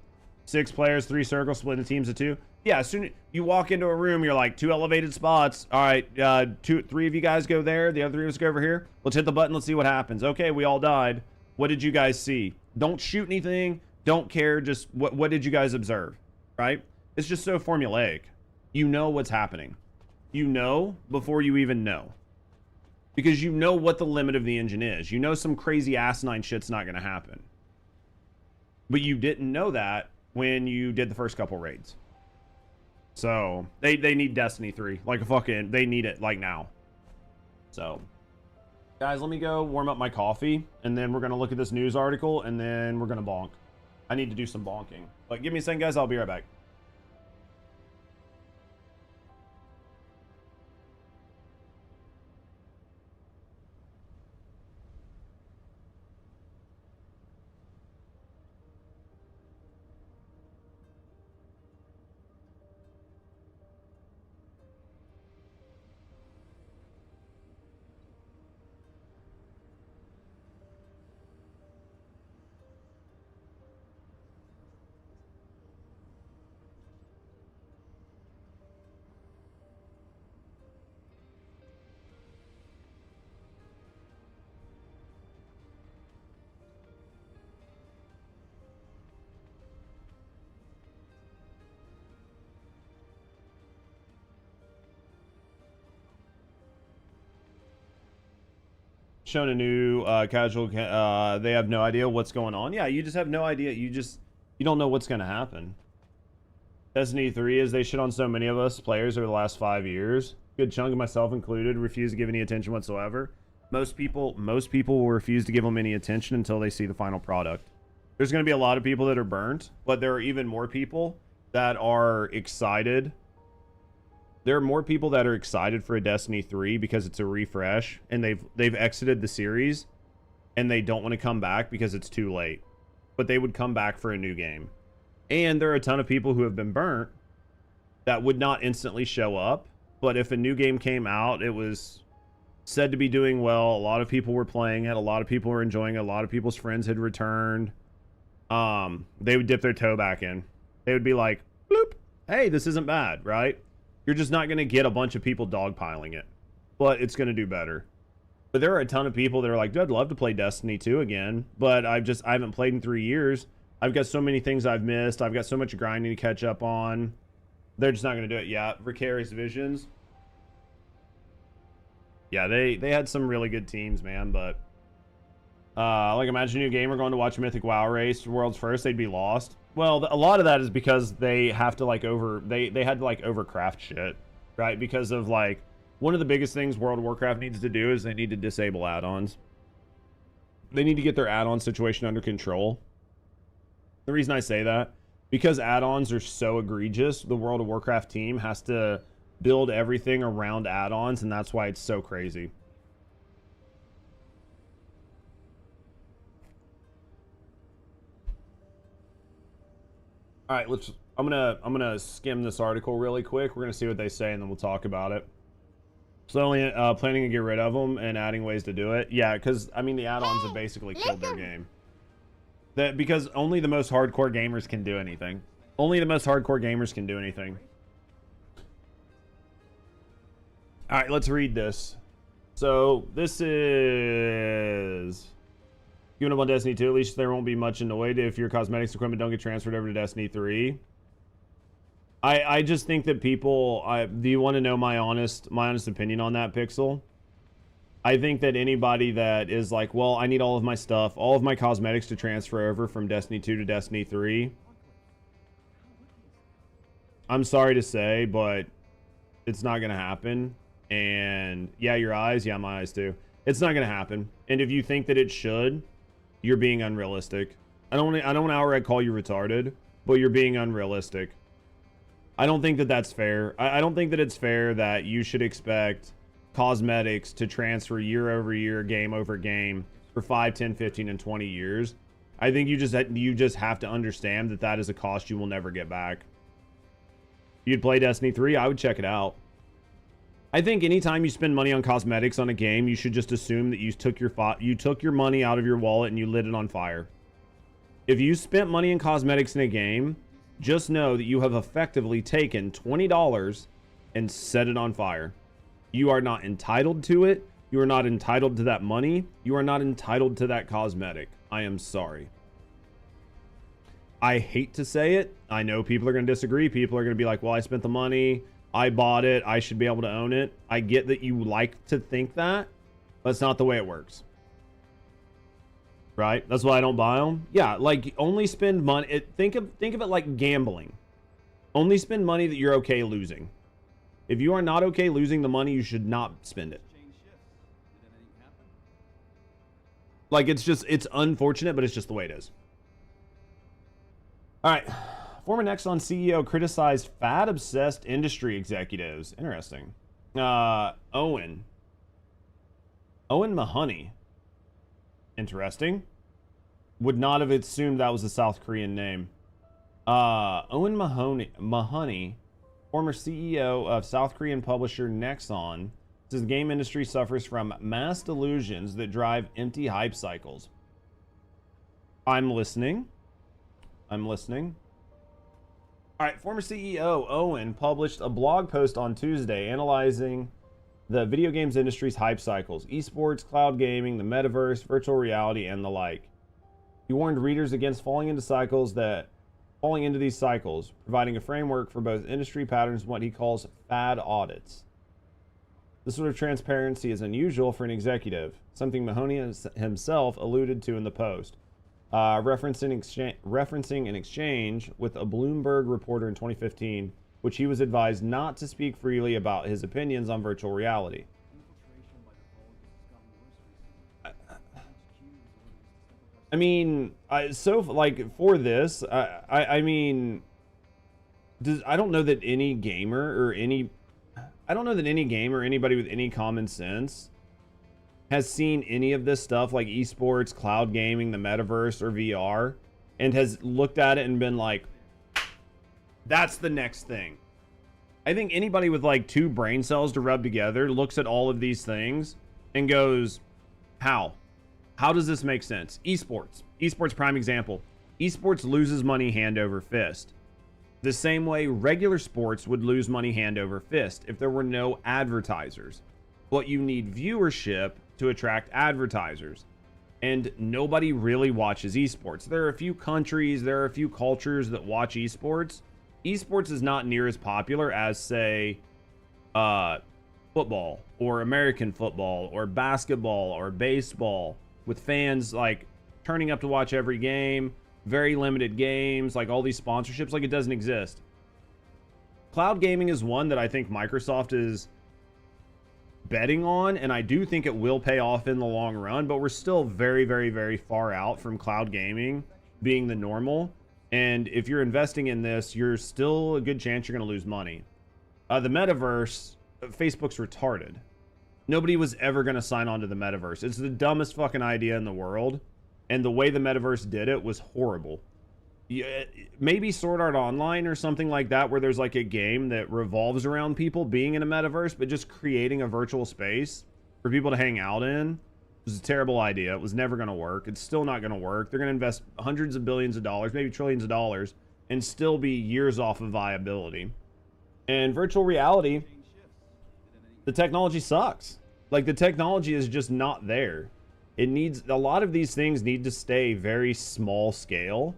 6 players, 3 circles, split into teams of 2. Yeah, as soon as you walk into a room, you're like, 2 elevated spots. All right, 3 of you guys go there. The other 3 of us go over here. Let's hit the button. Let's see what happens. Okay, we all died. What did you guys see? Don't shoot anything. Don't care. Just what did you guys observe? Right? It's just so formulaic. You know what's happening. You know before you even know. Because you know what the limit of the engine is. You know some crazy asinine shit's not going to happen. But you didn't know that when you did the first couple raids. So, they need Destiny 3. Like a fucking, they need it like now. So, guys, let me go warm up my coffee. And then we're going to look at this news article. And then we're going to bonk. I need to do some bonking. But give me a second, guys. I'll be right back. Shown a new casual, they have no idea what's going on. Yeah, you just have no idea. You don't know what's going to happen. Destiny 3 is they shit on so many of us players over the last 5 years. Good chunk of myself included refuse to give any attention whatsoever. Most people will refuse to give them any attention until they see the final product. There's going to be a lot of people that are burnt, but there are even more people that are excited. There are more people that are excited for a Destiny 3 because it's a refresh, and they've exited the series, and they don't want to come back because it's too late. But they would come back for a new game. And there are a ton of people who have been burnt that would not instantly show up but if a new game came out, it was said to be doing well. A lot of people were playing it. A lot of people were enjoying it. A lot of people's friends had returned. They would dip their toe back in. They would be like, bloop, hey, this isn't bad, right? You're just not going to get a bunch of people dogpiling it, but it's going to do better. But there are a ton of people that are like, dude, I'd love to play Destiny 2 again, but I haven't played in 3 years. I've got so many things I've missed. I've got so much grinding to catch up on. They're just not going to do it. Yeah, Vicarious Visions. Yeah, they had some really good teams, man, but like imagine a new gamer going to watch Mythic WoW race World's First, they'd be lost. Well, a lot of that is because they have to like they had to like overcraft shit, right? Because of like one of the biggest things World of Warcraft needs to do is they need to disable add-ons. They need to get their add-on situation under control. The reason I say that, because add-ons are so egregious, the World of Warcraft team has to build everything around add-ons, and that's why it's so crazy. All right, I'm gonna skim this article really quick. We're gonna see what they say, and then we'll talk about it. So only planning to get rid of them and adding ways to do it. Yeah, because I mean the add-ons have basically killed their game. Because only the most hardcore gamers can do anything. Only the most hardcore gamers can do anything. All right, let's read this. So this is giving up on Destiny 2. At least there won't be much in the way if your cosmetics equipment don't get transferred over to Destiny 3. I just think that people. Do you want to know my honest opinion on that, Pixel? I think that anybody that is like, well, I need all of my stuff, all of my cosmetics to transfer over from Destiny 2 to Destiny 3. I'm sorry to say, but it's not gonna happen. And yeah, your eyes, yeah, my eyes too. It's not gonna happen. And if you think that it should, you're being unrealistic. I don't want to outright call you retarded, but you're being unrealistic. I don't think that that's fair. I don't think that it's fair that you should expect cosmetics to transfer year over year, game over game for 5, 10, 15, and 20 years. I think you just have to understand that that is a cost you will never get back. You'd play Destiny 3, I would check it out. I think anytime you spend money on cosmetics on a game, you should just assume that you took your money out of your wallet and you lit it on fire. If you spent money in cosmetics in a game, just know that you have effectively taken $20 and set it on fire. You are not entitled to it. You are not entitled to that money. You are not entitled to that cosmetic. I am sorry. I hate to say it. I know people are going to disagree. People are going to be like, well, I spent the money. I bought it. I should be able to own it. I get that you like to think that. That's not the way it works. Right? That's why I don't buy them. Yeah, like only spend money. Think of it like gambling. Only spend money that you're okay losing. If you are not okay losing the money, you should not spend it. Like it's unfortunate, but it's just the way it is. All right. Former Nexon CEO criticized fad-obsessed industry executives. Interesting. Owen Mahoney. Interesting. Would not have assumed that was a South Korean name. Owen Mahoney, former CEO of South Korean publisher Nexon, says the game industry suffers from mass delusions that drive empty hype cycles. I'm listening. All right, former CEO Owen published a blog post on Tuesday analyzing the video games industry's hype cycles, esports, cloud gaming, the metaverse, virtual reality, and the like. He warned readers against falling into these cycles, providing a framework for both industry patterns and what he calls fad audits. This sort of transparency is unusual for an executive, something Mahoney himself alluded to in the post. Referencing an exchange with a Bloomberg reporter in 2015, which he was advised not to speak freely about his opinions on virtual reality. I mean, for this, I mean, I don't know that any gamer or anybody with any common sense has seen any of this stuff like esports, cloud gaming, the metaverse, or VR, and has looked at it and been like, that's the next thing. I think anybody with like 2 brain cells to rub together looks at all of these things and goes, how? How does this make sense? Esports. Esports prime example. Esports loses money hand over fist. The same way regular sports would lose money hand over fist if there were no advertisers. But you need viewership to attract advertisers. And nobody really watches esports. There are a few countries, there are a few cultures that watch esports. Esports is not near as popular as, say, football or American football or basketball or baseball, with fans like turning up to watch every game, very limited games, like all these sponsorships. Like, it doesn't exist. Cloud gaming is one that I think Microsoft is betting on, and I do think it will pay off in the long run, but we're still very, very, very far out from cloud gaming being the normal. And if you're investing in this, you're still a good chance you're going to lose money. The metaverse, Facebook's retarded. Nobody was ever going to sign on to the metaverse. It's the dumbest fucking idea in the world. And the way the metaverse did it was horrible. Maybe Sword Art Online or something like that, where there's like a game that revolves around people being in a metaverse, but just creating a virtual space for people to hang out in. It was a terrible idea. It was never going to work. It's still not going to work. They're going to invest hundreds of billions of dollars, maybe trillions of dollars, and still be years off of viability. And virtual reality, the technology sucks. Like, the technology is just not there. It needs, a lot of these things need to stay very small scale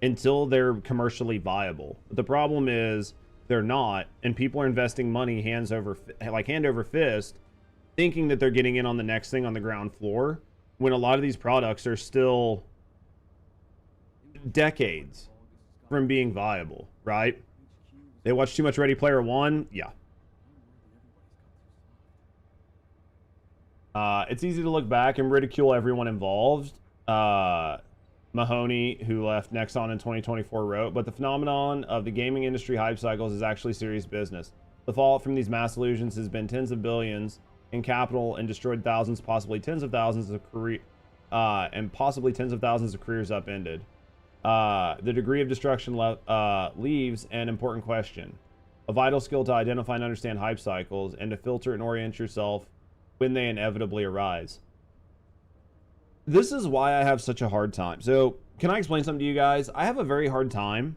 until they're commercially viable. But the problem is they're not, and people are investing money hand over fist, thinking that they're getting in on the next thing on the ground floor, when a lot of these products are still decades from being viable, right? They watch too much Ready Player One? Yeah. It's easy to look back and ridicule everyone involved. Mahoney, who left Nexon in 2024, wrote, but the phenomenon of the gaming industry hype cycles is actually serious business. The fallout from these mass illusions has been tens of billions in capital and destroyed thousands, possibly tens of thousands of careers upended. The degree of destruction leaves an important question. A vital skill to identify and understand hype cycles and to filter and orient yourself when they inevitably arise. This is why I have such a hard time. So, can I explain something to you guys? I have a very hard time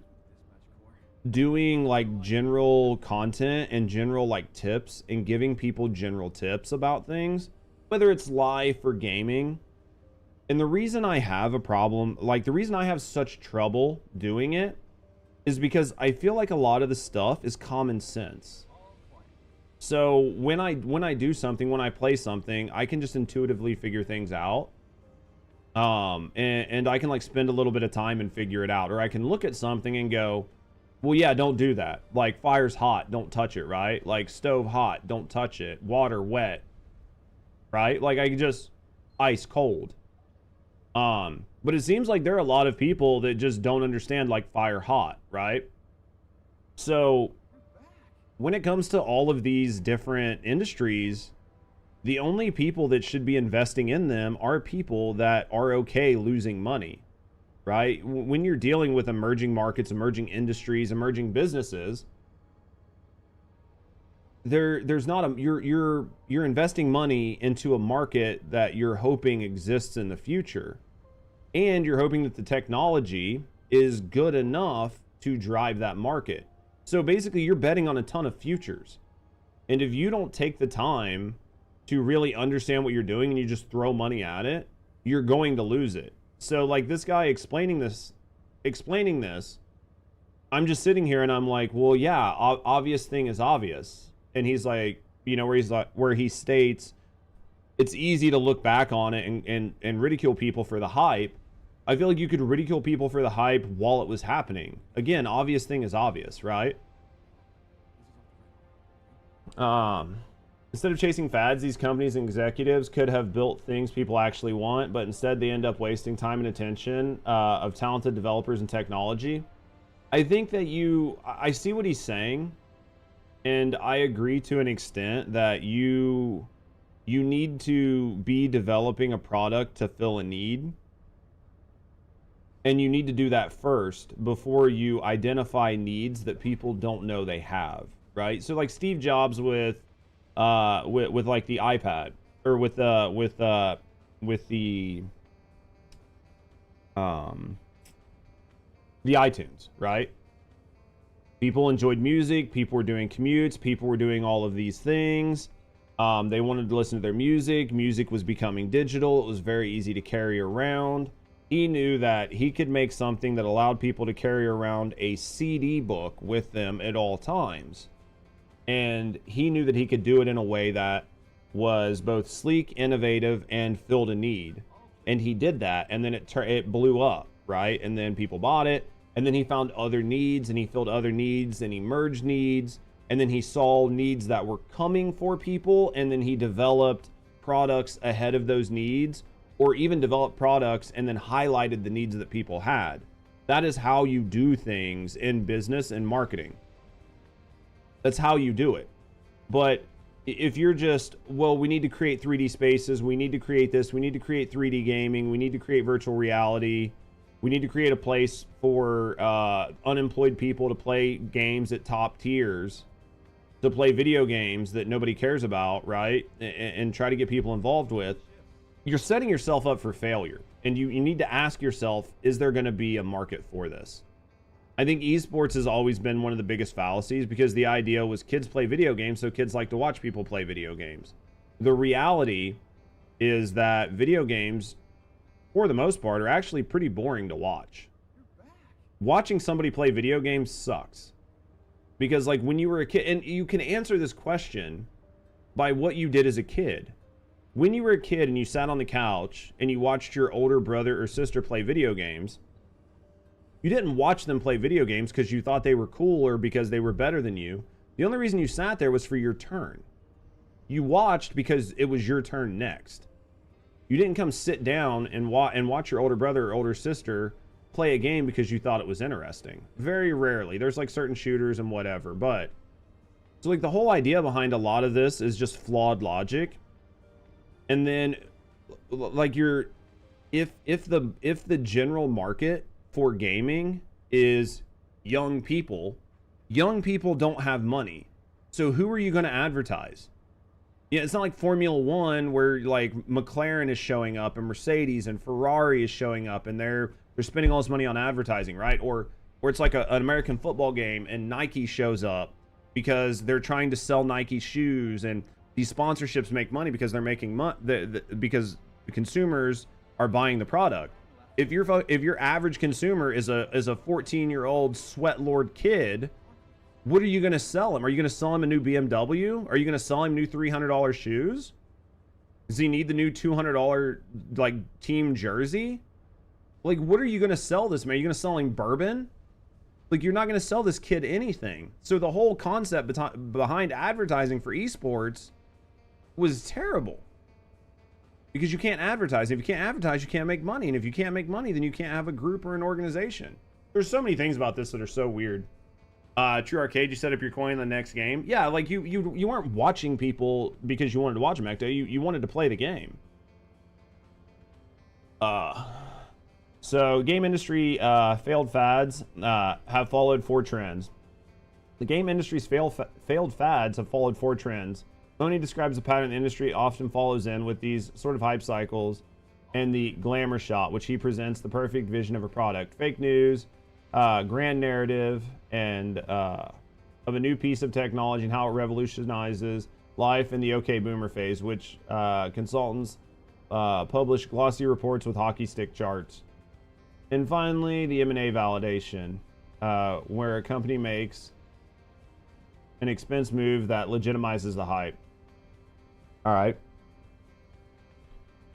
doing like general content and general like tips and giving people general tips about things, whether it's live for gaming. And the reason I have a problem, like the reason I have such trouble doing it, is because I feel like a lot of the stuff is common sense. So when I do something, when I play something, I can just intuitively figure things out. And I can like spend a little bit of time and figure it out. Or I can look at something and go, well, yeah, don't do that. Like, fire's hot, don't touch it, right? Like, stove hot, don't touch it. Water wet, right? Like, I can just ice cold. But it seems like there are a lot of people that just don't understand, like, fire hot, right? So when it comes to all of these different industries, the only people that should be investing in them are people that are okay losing money, right? When you're dealing with emerging markets, emerging industries, emerging businesses, there's not a, you're investing money into a market that you're hoping exists in the future, and you're hoping that the technology is good enough to drive that market. So basically, you're betting on a ton of futures, and if you don't take the time to really understand what you're doing and you just throw money at it, you're going to lose it. So like this guy explaining this, I'm just sitting here and I'm like, well, yeah, obvious thing is obvious. And he's like, you know, where he states it's easy to look back on it and ridicule people for the hype. I feel like you could ridicule people for the hype while it was happening. Again, obvious thing is obvious, right? Instead of chasing fads, these companies and executives could have built things people actually want, but instead they end up wasting time and attention of talented developers and technology. I think that I see what he's saying, and I agree to an extent that you need to be developing a product to fill a need. And you need to do that first before you identify needs that people don't know they have. right? So like Steve Jobs with like the iPad, or with the iTunes, right? People enjoyed music, people were doing commutes, people were doing all of these things. They wanted to listen to their music. Music was becoming digital. It was very easy to carry around. He knew that he could make something that allowed people to carry around a CD book with them at all times. And he knew that he could do it in a way that was both sleek, innovative, and filled a need. And he did that, and then it blew up, right? And then people bought it, and then he found other needs, and he filled other needs, and he merged needs, and then he saw needs that were coming for people, and then he developed products ahead of those needs, or even developed products and then highlighted the needs that people had. That is how you do things in business and marketing. That's how you do it. But if you're just, well, we need to create 3D spaces, we need to create this, we need to create 3D gaming, we need to create virtual reality, we need to create a place for unemployed people to play games at top tiers, to play video games that nobody cares about, right? And try to get people involved with, you're setting yourself up for failure. And you need to ask yourself, is there going to be a market for this? I think esports has always been one of the biggest fallacies, because the idea was kids play video games, so kids like to watch people play video games. The reality is that video games, for the most part, are actually pretty boring to watch. Watching somebody play video games sucks. Because like when you were a kid, and you can answer this question by what you did as a kid. When you were a kid and you sat on the couch and you watched your older brother or sister play video games, you didn't watch them play video games because you thought they were cool or because they were better than you. The only reason you sat there was for your turn. You watched because it was your turn next. You didn't come sit down and watch your older brother or older sister play a game because you thought it was interesting. Very rarely. There's like certain shooters and whatever, but so like the whole idea behind a lot of this is just flawed logic. And then like if the general market for gaming is young people don't have money. So who are you going to advertise? Yeah, it's not like Formula One where like McLaren is showing up and Mercedes and Ferrari is showing up and they're spending all this money on advertising, right? Or it's like an American football game and Nike shows up because they're trying to sell Nike shoes, and these sponsorships make money because they're making money because the consumers are buying the product. If your average consumer is a 14-year-old sweat lord kid, what are you going to sell him? Are you going to sell him a new BMW? Are you going to sell him new $300 shoes? Does he need the new $200 like team jersey? Like, what are you going to sell this man? Are you going to sell him bourbon? Like, you're not going to sell this kid anything. So the whole concept behind advertising for esports was terrible. Because you can't advertise. If you can't advertise, you can't make money. And if you can't make money, then you can't have a group or an organization. There's so many things about this that are so weird. True Arcade, you set up your coin in the next game. Yeah, like you weren't watching people because you wanted to watch them, Ecto. You wanted to play the game. So game industry failed fads have followed 4 trends. The game industry's failed fads have followed 4 trends. Tony describes the pattern the industry often follows in with these sort of hype cycles and the glamour shot, which he presents the perfect vision of a product. Fake news, grand narrative, and of a new piece of technology and how it revolutionizes life in the OK Boomer phase, which consultants publish glossy reports with hockey stick charts. And finally, the M&A validation, where a company makes an expense move that legitimizes the hype. All right.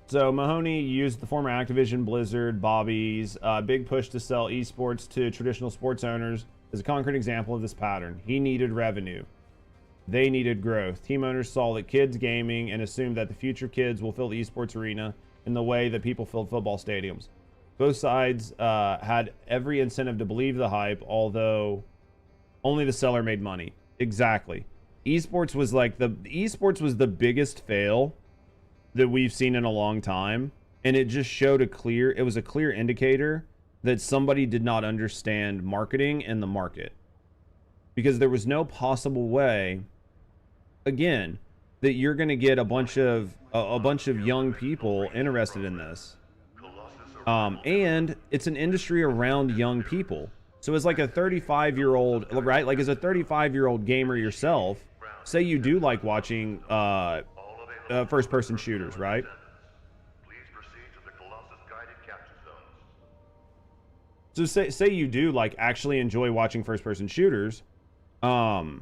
So Mahoney used the former Activision, Blizzard, Bobby's big push to sell esports to traditional sports owners as a concrete example of this pattern. He needed revenue. They needed growth. Team owners saw that kids gaming and assumed that the future kids will fill the esports arena in the way that people filled football stadiums. Both sides had every incentive to believe the hype, although only the seller made money. Exactly. Esports was the biggest fail that we've seen in a long time, and it just showed it was a clear indicator that somebody did not understand marketing and the market. because there was no possible way, again, that you're going to get a bunch of young people interested in this. And it's an industry around young people. So as like a 35-year-old, right? Like as a 35-year-old gamer yourself, say you do like watching first-person shooters, right? So say you do like actually enjoy watching first-person shooters, you're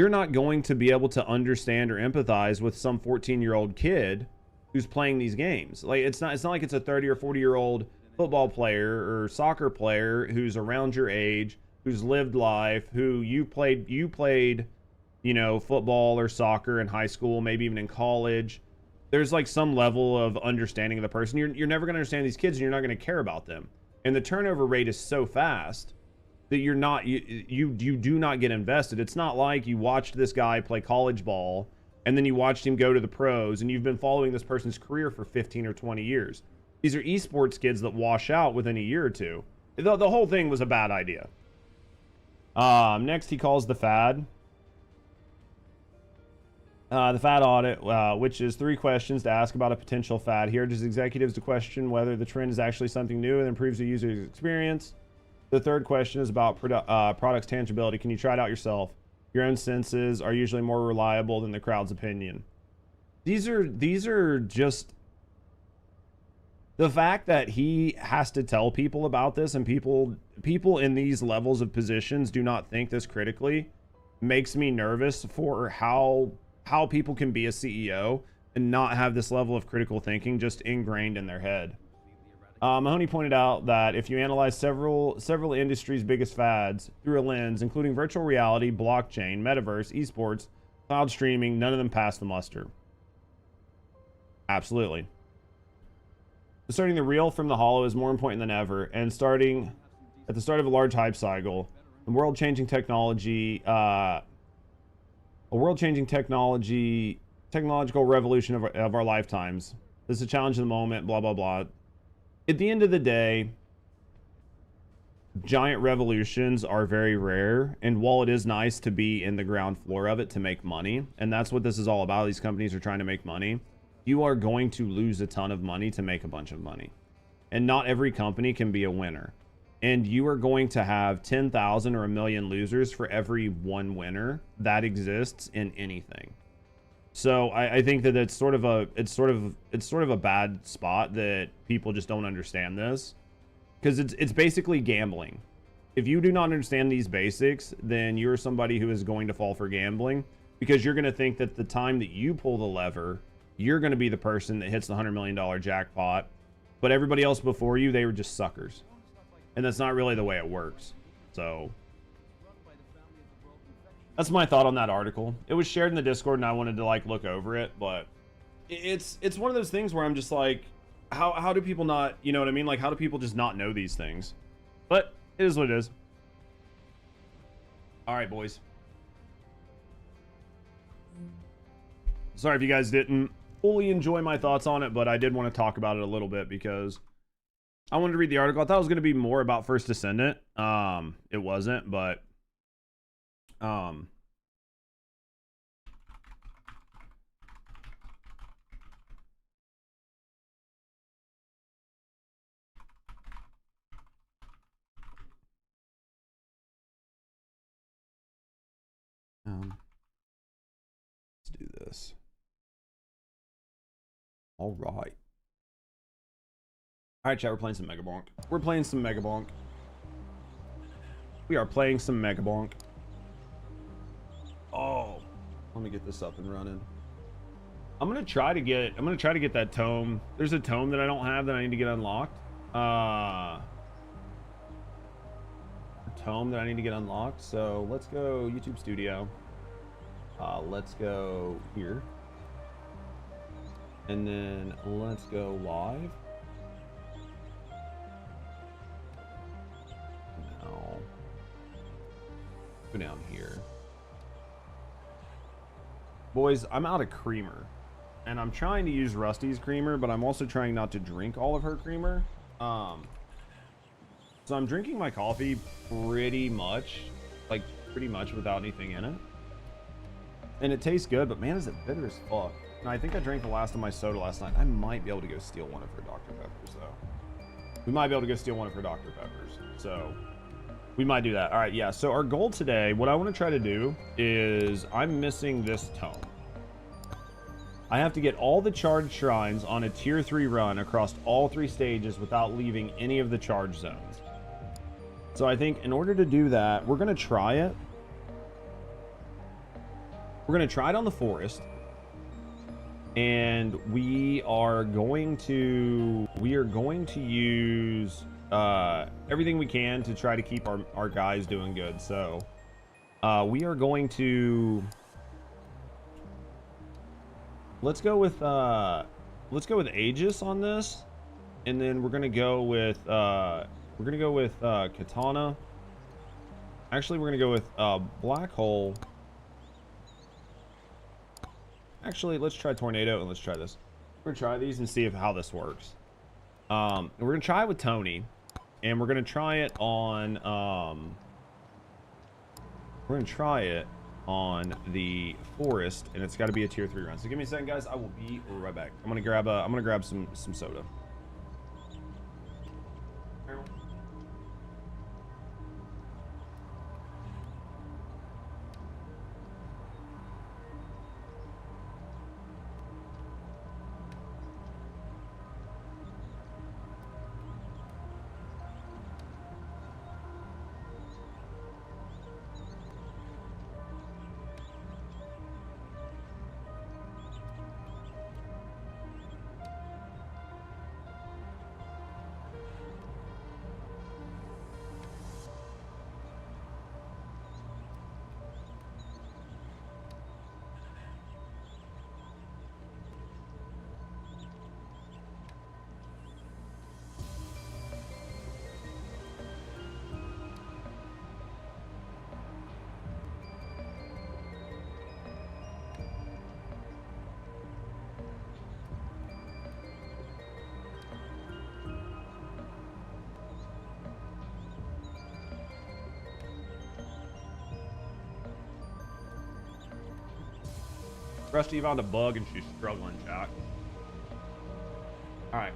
not going to be able to understand or empathize with some 14-year-old kid who's playing these games. Like it's not like it's a 30 or 40-year-old football player or soccer player who's around your age, who's lived life, who you played, you know, football or soccer in high school, maybe even in college. There's like some level of understanding of the person. You're never going to understand these kids, and you're not going to care about them. And the turnover rate is so fast that you do not get invested. It's not like you watched this guy play college ball and then you watched him go to the pros and you've been following this person's career for 15 or 20 years. These are esports kids that wash out within a year or two. The whole thing was a bad idea. Next, he calls the fad. The fad audit, which is 3 questions to ask about a potential fad. Here does executives to question whether the trend is actually something new and improves the user's experience. The 3rd question is about product's tangibility. Can you try it out yourself? Your own senses are usually more reliable than the crowd's opinion. These are just the fact that he has to tell people about this, and people in these levels of positions do not think this critically, makes me nervous for how people can be a CEO and not have this level of critical thinking just ingrained in their head. Mahoney pointed out that if you analyze several industries' biggest fads through a lens, including virtual reality, blockchain, metaverse, esports, cloud streaming, none of them pass the muster. Absolutely. Discerning the real from the hollow is more important than ever, and starting at the start of a large hype cycle, a world-changing technological revolution of our lifetimes. This is a challenge of the moment, blah, blah, blah. At the end of the day, giant revolutions are very rare, and while it is nice to be in the ground floor of it to make money, and that's what this is all about, these companies are trying to make money, you are going to lose a ton of money to make a bunch of money. And not every company can be a winner. And you are going to have 10,000 or a million losers for every one winner that exists in anything. So I think that it's sort of a bad spot that people just don't understand this, because it's basically gambling. If you do not understand these basics, then you're somebody who is going to fall for gambling, because you're going to think that the time that you pull the lever, you're going to be the person that hits the $100 million jackpot, but everybody else before you, they were just suckers. And that's not really the way it works. So that's my thought on that article. It was shared in the Discord and I wanted to like look over it, but it's one of those things where I'm just like, how do people not, you know what I mean? Like, how do people just not know these things? But it is what it is. All right, boys. Sorry if you guys didn't fully enjoy my thoughts on it, but I did want to talk about it a little bit because I wanted to read the article. I thought it was going to be more about First Descendant. It wasn't, but no. Let's do this. All right. All right, chat, we're playing some Megabonk. We're playing some Megabonk. We are playing some Megabonk. Oh, let me get this up and running. I'm gonna try to get that tome. There's a tome that I don't have that I need to get unlocked. A tome that I need to get unlocked. So let's go YouTube Studio. Let's go here. And then let's go live. No. Go down here. Boys, I'm out of creamer. And I'm trying to use Rusty's creamer, but I'm also trying not to drink all of her creamer. So I'm drinking my coffee pretty much like pretty much without anything in it. And it tastes good, but man, is it bitter as fuck. And I think I drank the last of my soda last night. I might be able to go steal one of her Dr. Peppers, though. We might be able to go steal one of her Dr. Peppers. So we might do that. All right, yeah. So our goal today, what I want to try to do is I'm missing this tome. I have to get all the charged shrines on a tier 3 run across all 3 stages without leaving any of the charge zones. So I think in order to do that, we're going to try it. We're going to try it on the forest. And we are going to use everything we can to try to keep our guys doing good. So we are going to let's go with Aegis on this, and then we're gonna go with Katana. Actually, we're gonna go with Black Hole. Actually, let's try Tornado, and let's try this. We're gonna try these and see how this works. And we're gonna try it with Tony, and we're gonna try it on the forest, and it's got to be a tier 3 run. So give me a second, guys. I will be right back. I'm gonna grab some soda. Rusty found a bug and she's struggling, Jack. All right.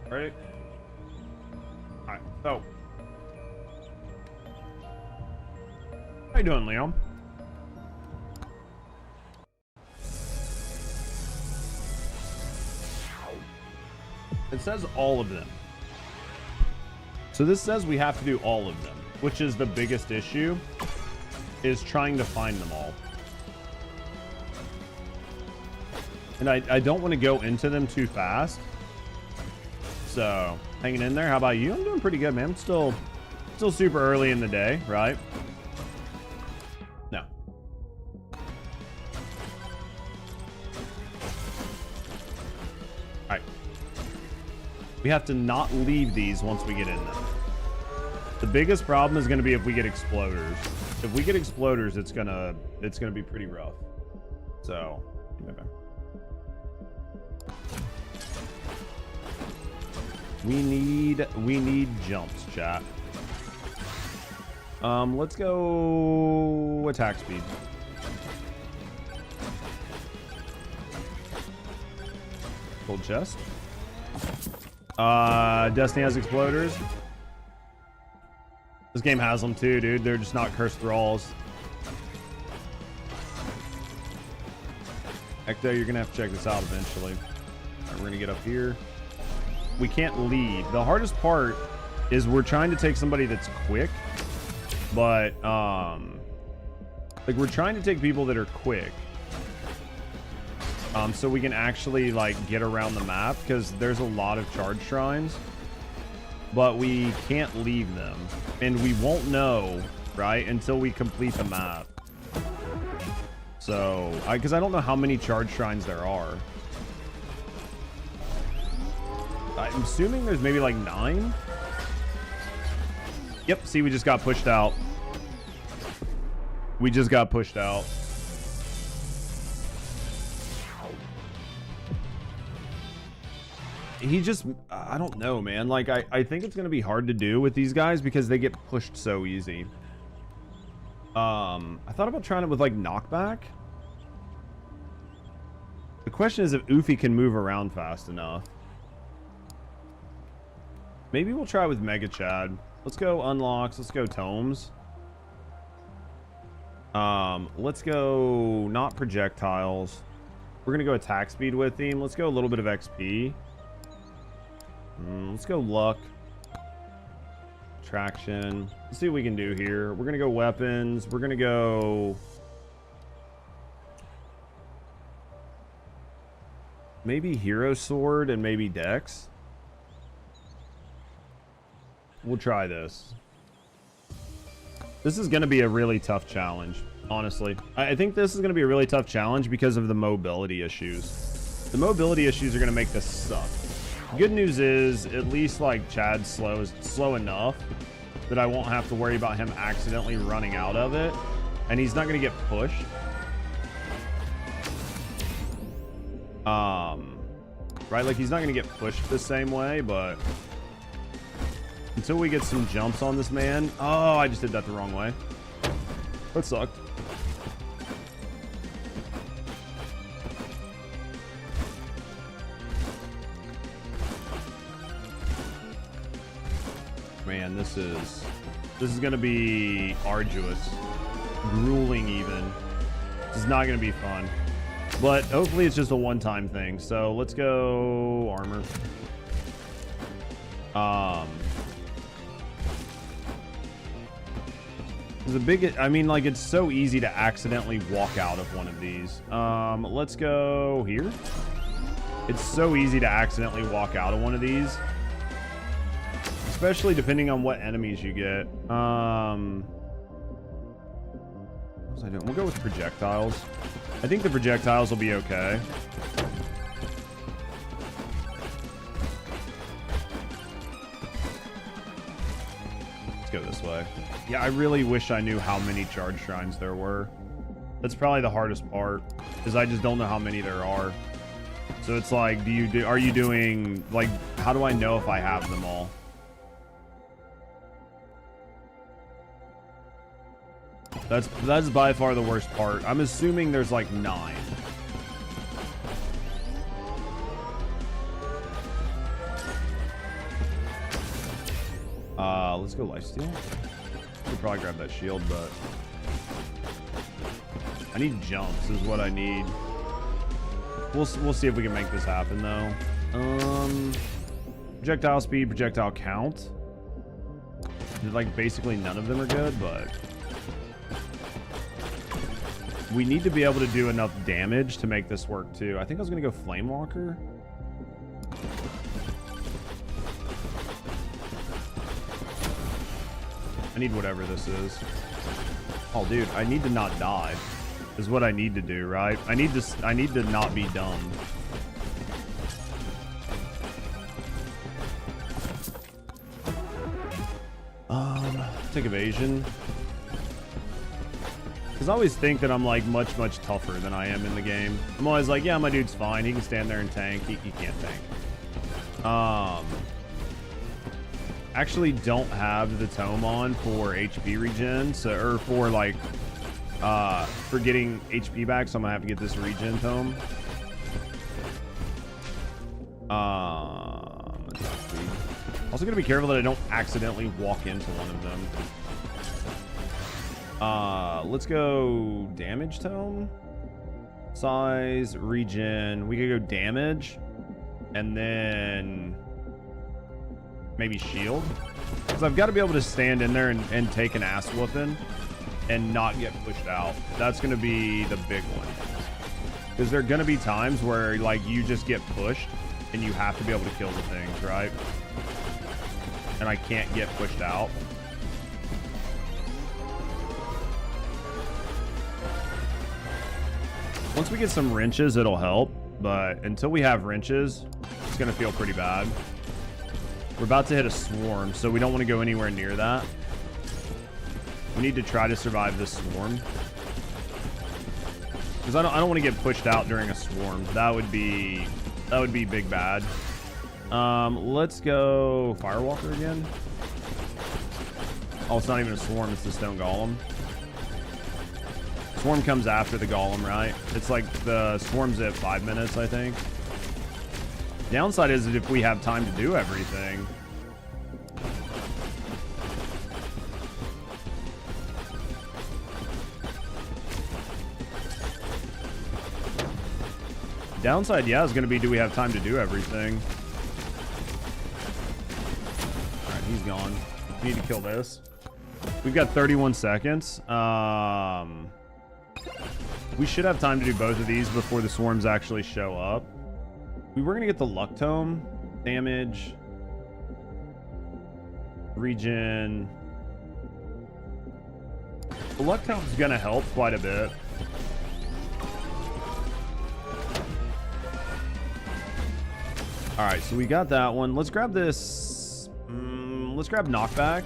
Ready? All right. So, how you doing, Liam? It says all of them. So this says we have to do all of them, which is the biggest issue, is trying to find them all. And I don't want to go into them too fast. So, hanging in there. How about you? I'm doing pretty good, man. I'm still super early in the day, right? No. Alright. We have to not leave these once we get in them. The biggest problem is going to be if we get exploders. If we get exploders, it's gonna be pretty rough. So, give me back. We need jumps, chat. Let's go attack speed. Gold chest. Destiny has exploders. This game has them too, dude. They're just not cursed thralls. Ecto, you're gonna have to check this out eventually. All right, we're gonna get up here. We can't lead. The hardest part is we're trying to take somebody that's quick, but like we're trying to take people that are quick, so we can actually like get around the map, because there's a lot of charge shrines, but we can't leave them, and we won't know, right, until we complete the map. So, because I don't know how many charge shrines there are. I'm assuming there's maybe like 9. Yep, see, we just got pushed out. We just got pushed out. he just, I don't know, man. Like, I think it's going to be hard to do with these guys because they get pushed so easy. I thought about trying it with, like, knockback. The question is if Oofy can move around fast enough. Maybe we'll try with Mega Chad. Let's go unlocks. Let's go tomes. Let's go not projectiles. We're going to go attack speed with him. Let's go a little bit of XP. Let's go luck. Traction. Let's see what we can do here. We're going to go weapons. We're going to go... maybe hero sword and maybe dex. We'll try this. This is going to be a really tough challenge, honestly. I think this is going to be a really tough challenge because of the mobility issues. The mobility issues are going to make this suck. Good news is, at least like Chad's slow enough that I won't have to worry about him accidentally running out of it. And he's not going to get pushed. Right, like he's not going to get pushed the same way, but until we get some jumps on this man. Oh, I just did that the wrong way. That sucked. Man, this is going to be arduous, grueling even. This is not going to be fun. But hopefully it's just a one-time thing. So let's go armor. There's a big, I mean, like it's so easy to accidentally walk out of one of these. Let's go here. It's so easy to accidentally walk out of one of these, especially depending on what enemies you get. What was I doing? We'll go with projectiles. I think the projectiles will be okay. Let's go this way. Yeah, I really wish I knew how many charge shrines there were. That's probably the hardest part, is I just don't know how many there are. So it's like, are you doing, like, how do I know if I have them all? That's by far the worst part. I'm assuming there's like 9. Let's go lifesteal. Could probably grab that shield, but I need jumps is what I need. We'll see if we can make this happen though. Projectile speed, projectile count. Like basically none of them are good, but we need to be able to do enough damage to make this work too. I think I was gonna go Flame Walker. I need whatever this is. Oh, dude, I need to not die. Is what I need to do, right? I need to not be dumb. Take evasion. Because I always think that I'm like much tougher than I am in the game. I'm always like, yeah, my dude's fine. He can stand there and tank. He can't tank. Actually don't have the tome on for HP regen, so, or for like for getting HP back, so I'm gonna have to get this regen tome. Also gonna be careful that I don't accidentally walk into one of them. Let's go damage tome, size, regen. We could go damage, and then maybe shield, because I've got to be able to stand in there and take an ass whooping and not get pushed out. That's going to be the big one, because there are going to be times where like you just get pushed and you have to be able to kill the things, right? And I can't get pushed out. Once we get some wrenches, it'll help, but until we have wrenches, it's going to feel pretty bad. We're about to hit a swarm, so we don't want to go anywhere near that. We need to try to survive this swarm, because I don't want to get pushed out during a swarm. That would be big bad. Let's go Firewalker again. Oh, it's not even a swarm, it's the stone golem. Swarm comes after the golem, right? It's like the swarm's at 5 minutes, I think. Downside is that if we have time to do everything. Downside, yeah, is going to be, do we have time to do everything? All right, he's gone. We need to kill this. We've got 31 seconds. We should have time to do both of these before the swarms actually show up. We were going to get the luck tome. Damage. Regen. The luck tome is going to help quite a bit. All right, so we got that one. Let's grab this. Let's grab knockback.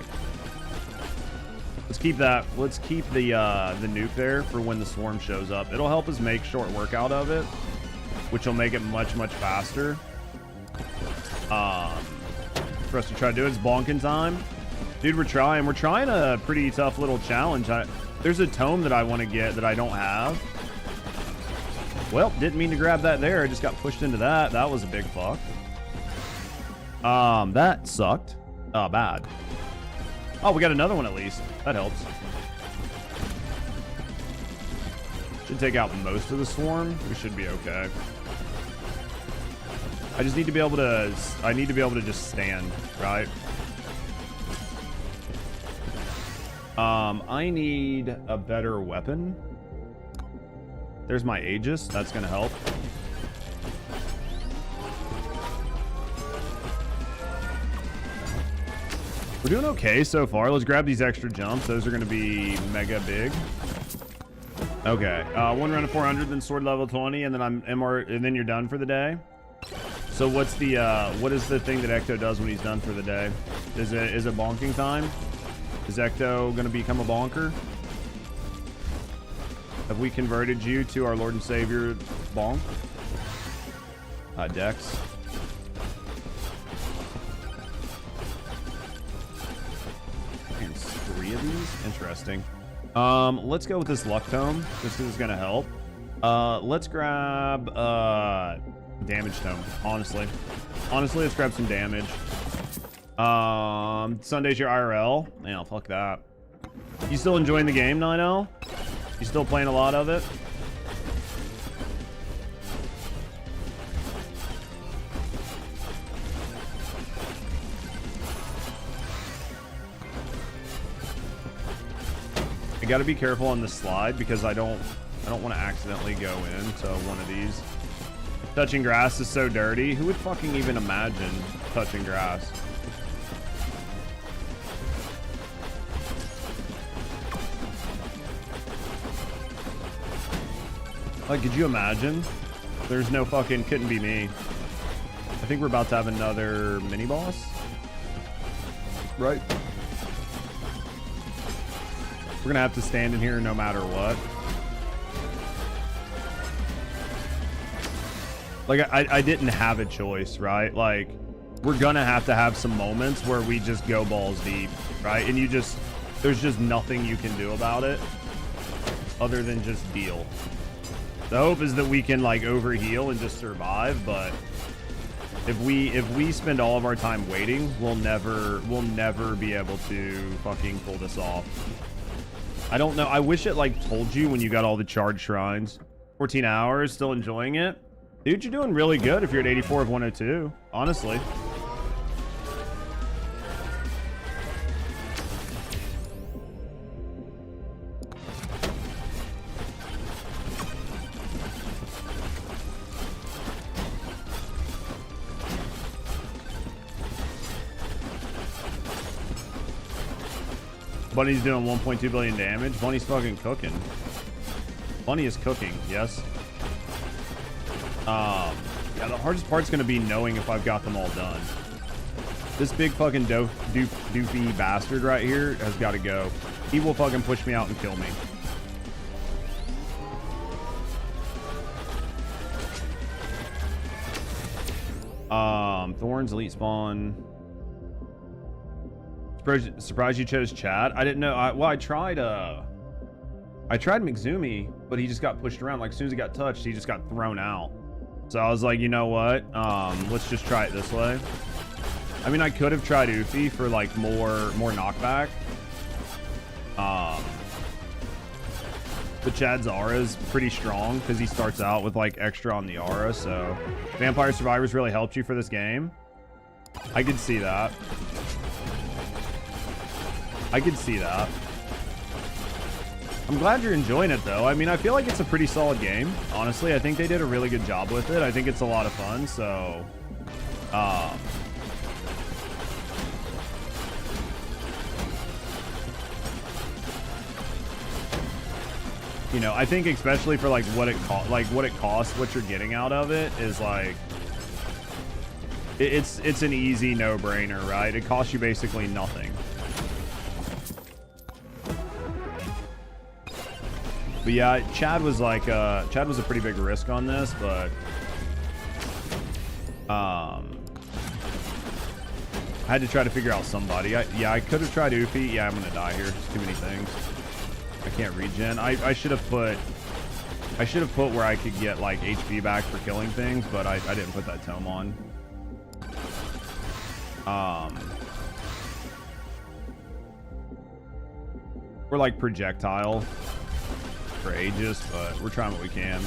Let's keep that. Let's keep the nuke there for when the swarm shows up. It'll help us make short work out of it, which will make it much faster. For us to try to do it. It's bonking time, dude. We're trying a pretty tough little challenge. There's a tome that I want to get that I don't have. Well, didn't mean to grab that there. I just got pushed into that. That was a big fuck. That sucked. Bad. Oh, we got another one at least. That helps. Should take out most of the swarm. We should be okay. I just need to be able to... I need to be able to just stand, right? I need a better weapon. There's my Aegis. That's going to help. We're doing okay so far. Let's grab these extra jumps. Those are going to be mega big. Okay. 1 round of 400, then sword level 20, and then I'm MR, and then you're done for the day. So what's the what is the thing that Ecto does when he's done for the day? Is it bonking time? Is Ecto going to become a bonker? Have we converted you to our Lord and Savior bonk? Dex. And 3 of these? Interesting. Let's go with this luck tome. This is going to help. Let's grab damage tome, honestly. Let's grab some damage. Sunday's your IRL. Yeah, fuck that. You still enjoying the game, 9-0? You still playing a lot of it? I gotta be careful on this slide because I don't want to accidentally go into one of these. Touching grass is so dirty. Who would fucking even imagine touching grass? Like, could you imagine? There's no fucking, couldn't be me. I think we're about to have another mini boss. Right? We're gonna have to stand in here no matter what. Like, I didn't have a choice, right? Like, we're gonna have to have some moments where we just go balls deep, right? And there's just nothing you can do about it other than just deal. The hope is that we can like overheal and just survive, but if we spend all of our time waiting, we'll never be able to fucking pull this off. I don't know. I wish it like told you when you got all the charged shrines. 14 hours, still enjoying it? Dude, you're doing really good if you're at 84 of 102, honestly. Bunny's doing 1.2 billion damage. Bunny's fucking cooking. Bunny is cooking, yes. Yeah, the hardest part's gonna be knowing if I've got them all done. This big fucking doofy bastard right here has got to go. He will fucking push me out and kill me. Thorns, elite spawn. Surprised you chose Chad. I didn't know. I tried Mixumi, but he just got pushed around. Like as soon as he got touched, he just got thrown out. So I was like, you know what? Let's just try it this way. I mean, I could have tried Ufi for like more knockback. But Chad's aura is pretty strong because he starts out with like extra on the aura. So Vampire Survivors really helped you for this game. I could see that. I could see that. I'm glad you're enjoying it though. I mean, I feel like it's a pretty solid game. Honestly, I think they did a really good job with it. I think it's a lot of fun. So, you know, I think especially for like what it costs, what you're getting out of it is like, it's an easy no-brainer, right? It costs you basically nothing. But yeah, Chad was like, Chad was a pretty big risk on this, but I had to try to figure out somebody. Yeah, I could have tried Ufi. Yeah, I'm gonna die here. There's too many things. I can't regen. I should have put where I could get like HP back for killing things, but I didn't put that tome on. We're like projectile for ages, but we're trying what we can.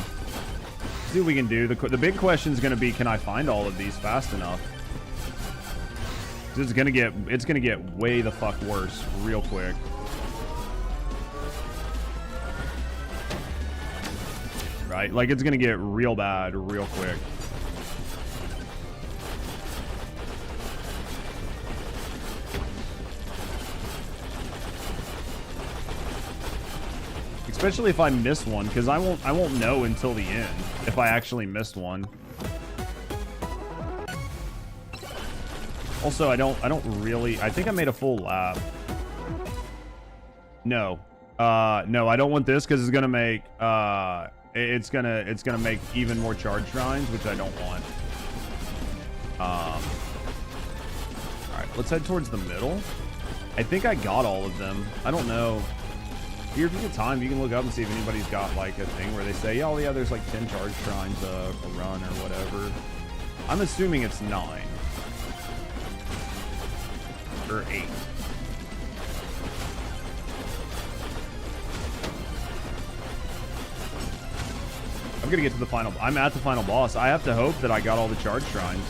See what we can do. The big question is going to be, can I find all of these fast enough? It's gonna get way the fuck worse real quick. Right? Like it's gonna get real bad real quick. Especially if I miss one, because I won't know until the end if I actually missed one. Also, I don't really, I think I made a full lap. No. No, I don't want this because it's gonna make it's gonna make even more charge shrines, which I don't want. Alright, let's head towards the middle. I think I got all of them. I don't know. Here, if you get time, you can look up and see if anybody's got like a thing where they say, oh yeah, there's like 10 charge shrines a run or whatever. I'm assuming it's 9. Or 8. I'm gonna get to the final. I'm at the final boss. I have to hope that I got all the charge shrines,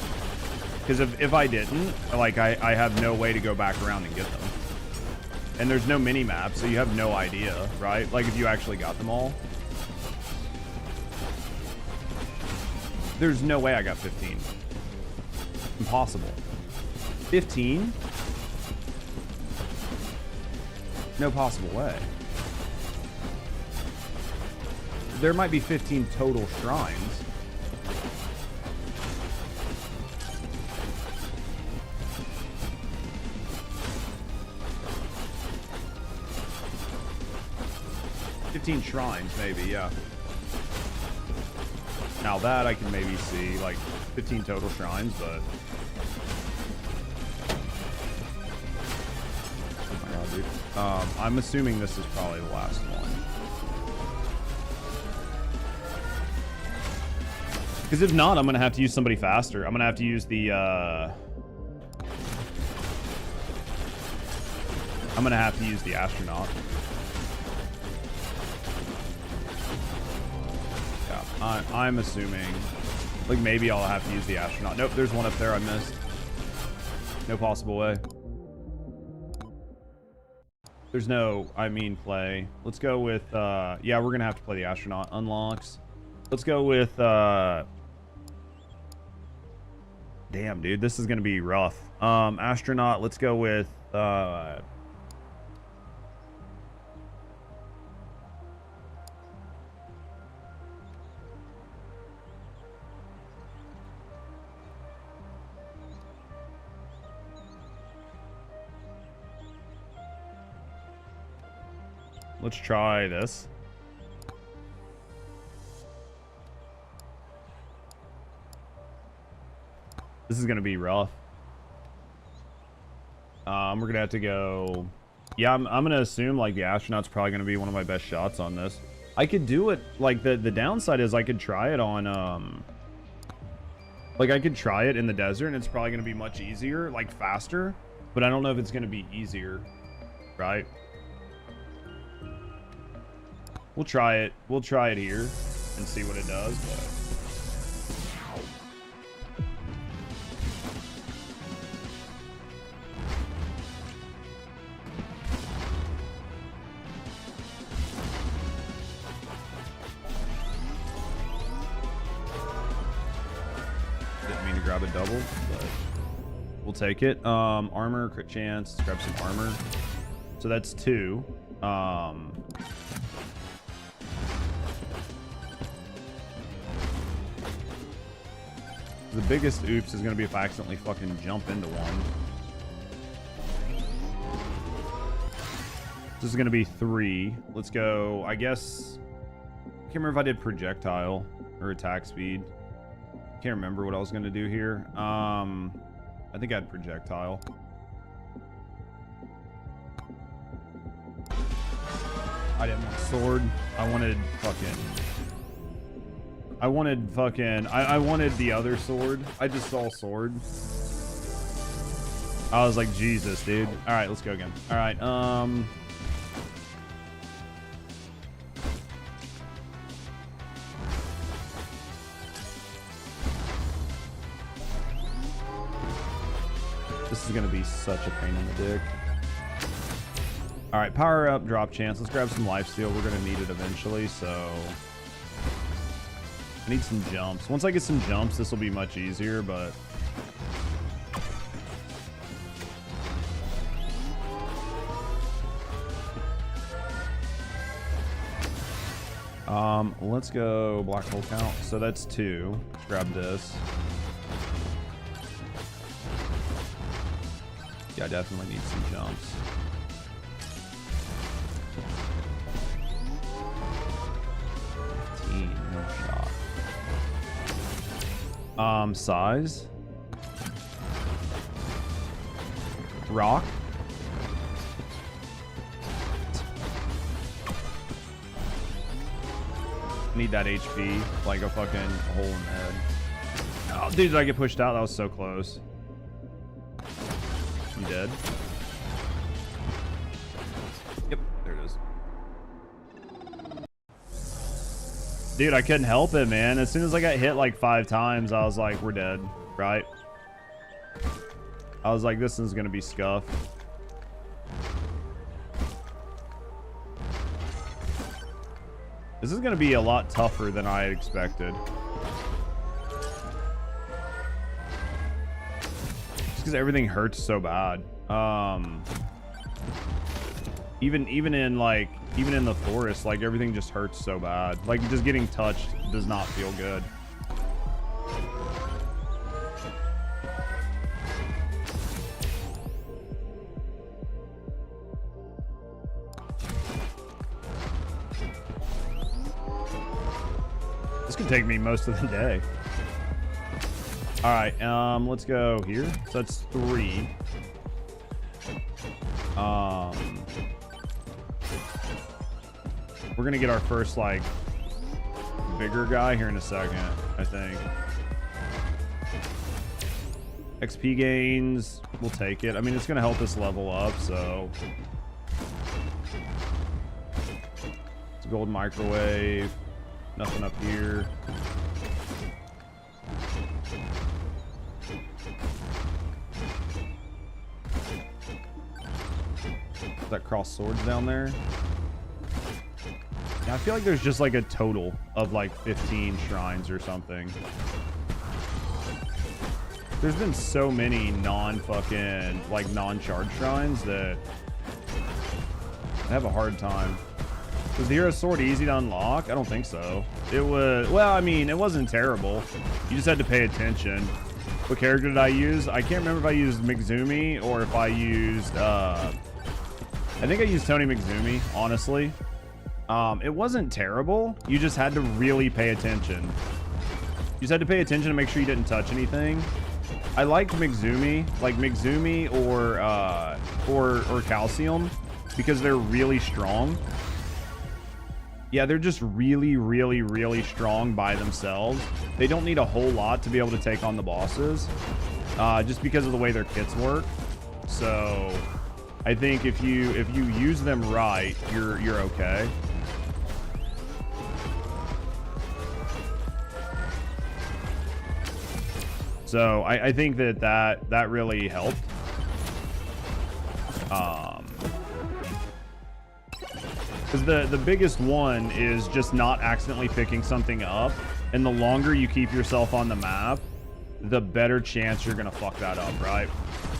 because if I didn't, like I have no way to go back around and get them. And there's no mini map, so you have no idea, right? Like if you actually got them all. There's no way I got 15. Impossible. 15? No possible way. There might be 15 total shrines. Shrines, maybe, yeah. Now that I can maybe see, like 15 total shrines, but oh my god, dude. I'm assuming this is probably the last one. Because if not, I'm gonna have to use somebody faster. I'm gonna have to use the astronaut. I'm assuming, like, maybe I'll have to use the astronaut. Nope, there's one up there I missed. No possible way. There's no, play. Let's go with, yeah, we're gonna have to play the astronaut. Unlocks. Let's go with, damn, dude, this is gonna be rough. Astronaut, let's go with, let's try this. This is gonna be rough. We're gonna have to go. Yeah, I'm gonna assume like the astronaut's probably gonna be one of my best shots on this. I could do it like the downside is I could try it on like I could try it in the desert and it's probably gonna be much easier, like faster, but I don't know if it's gonna be easier, right? We'll try it. We'll try it here and see what it does, but grab a double, but we'll take it. Armor, crit chance, let's grab some armor. So that's 2. The biggest oops is gonna be if I accidentally fucking jump into one. This is gonna be 3. Let's go, I guess, I can't remember if I did projectile or attack speed. Can't remember what I was gonna do here. I think I had projectile. I didn't want sword. I wanted the other sword. I just saw sword. I was like, Jesus, dude. All right, let's go again. All right, this is gonna be such a pain in the dick. All right, power up, drop chance. Let's grab some lifesteal. We're gonna need it eventually, so I need some jumps. Once I get some jumps, this will be much easier, but let's go black hole count. So that's 2. Let's grab this. Yeah, I definitely need some jumps. No shot. Size. Rock. Need that HP like a fucking hole in the head. Oh, dude, did I get pushed out? That was so close. I'm dead. Yep, there it is. Dude, I couldn't help it, man. As soon as I got hit like 5 times, I was like, we're dead, right? I was like, this is gonna be scuffed. This is gonna be a lot tougher than I had expected. Because everything hurts so bad. Even in the forest, like everything just hurts so bad. Like just getting touched does not feel good. This could take me most of the day. All right, let's go here. So that's 3. We're gonna get our first like bigger guy here in a second, I think. XP gains, we'll take it. I mean, it's gonna help us level up, so. It's a gold microwave. Nothing up here. That cross swords down there. Yeah, I feel like there's just like a total of like 15 shrines or something. There's been so many non-fucking like non-charge shrines that I have a hard time. Was the hero sword easy to unlock? I don't think so. It was, well, I mean, it wasn't terrible. You just had to pay attention. What character did I use? I can't remember if I used Mizumi or if I used, I think I used Tony Mizumi, honestly. It wasn't terrible. You just had to really pay attention. You just had to pay attention to make sure you didn't touch anything. I like Migzumi, or Calcium, because they're really strong. Yeah, they're just really, really, really strong by themselves. They don't need a whole lot to be able to take on the bosses, just because of the way their kits work. So I think if you use them right, you're okay. So I think that really helped. Because the biggest one is just not accidentally picking something up, and the longer you keep yourself on the map, the better chance you're gonna fuck that up, right?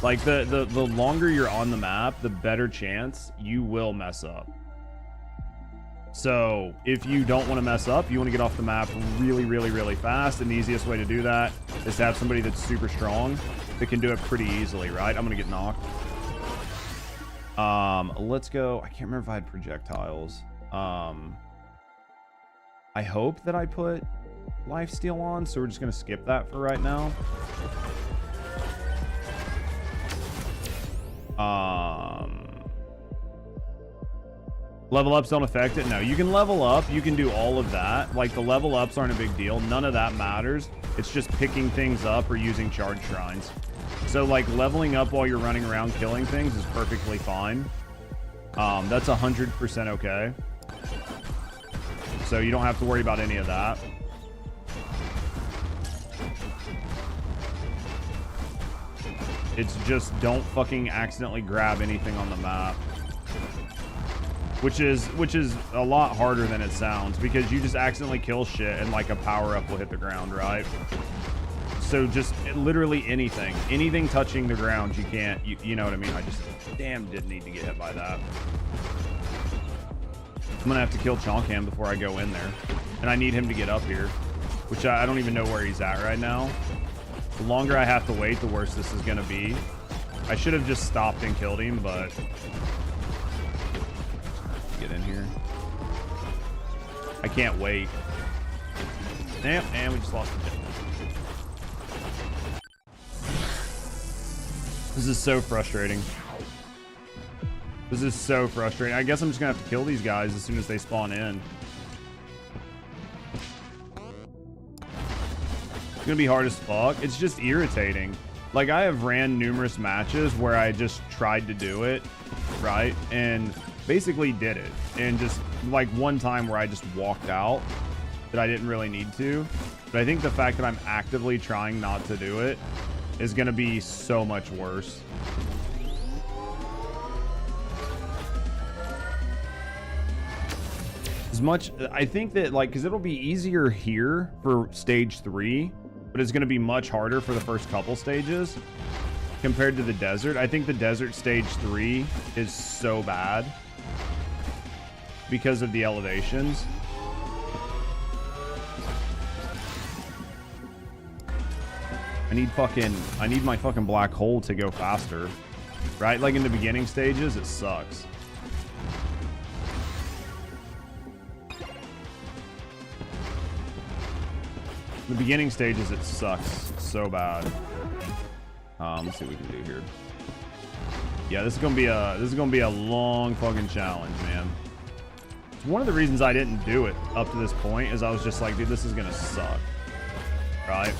Like the longer you're on the map, the better chance you will mess up. So if you don't want to mess up, you want to get off the map really, really, really fast, and the easiest way to do that is to have somebody that's super strong that can do it pretty easily, right? I'm gonna get knocked. Let's go. I can't remember if I had projectiles. I hope that I put lifesteal on, so we're just gonna skip that for right now. Level ups don't affect it. No, you can level up, you can do all of that. Like, the level ups aren't a big deal, none of that matters. It's just picking things up or using charge shrines. So like leveling up while you're running around killing things is perfectly fine. That's 100% okay. So you don't have to worry about any of that. It's just don't fucking accidentally grab anything on the map. Which is a lot harder than it sounds, because you just accidentally kill shit and like a power up will hit the ground, right? So just literally anything touching the ground, you can't, you know what I mean? I just damn didn't need to get hit by that. I'm gonna have to kill Chonkham before I go in there, and I need him to get up here, which I don't even know where he's at right now. The longer I have to wait, the worse this is gonna be. I should have just stopped and killed him, but get in here. I can't wait. Damn, and we just lost the jet. This is so frustrating. This is so frustrating. I guess I'm just gonna have to kill these guys as soon as they spawn in. It's gonna be hard as fuck. It's just irritating. Like, I have ran numerous matches where I just tried to do it, right? And basically did it. And just like one time where I just walked out that I didn't really need to. But I think the fact that I'm actively trying not to do it is going to be so much worse. As much, I think that, like, because it'll be easier here for stage 3, but it's going to be much harder for the first couple stages compared to the desert. I think the desert stage 3 is so bad because of the elevations. I need my fucking black hole to go faster, right? Like in the beginning stages, it sucks. The beginning stages, it sucks so bad. Let's see what we can do here. Yeah, this is gonna be a long fucking challenge, man. It's one of the reasons I didn't do it up to this point is I was just like, dude, this is gonna suck, right?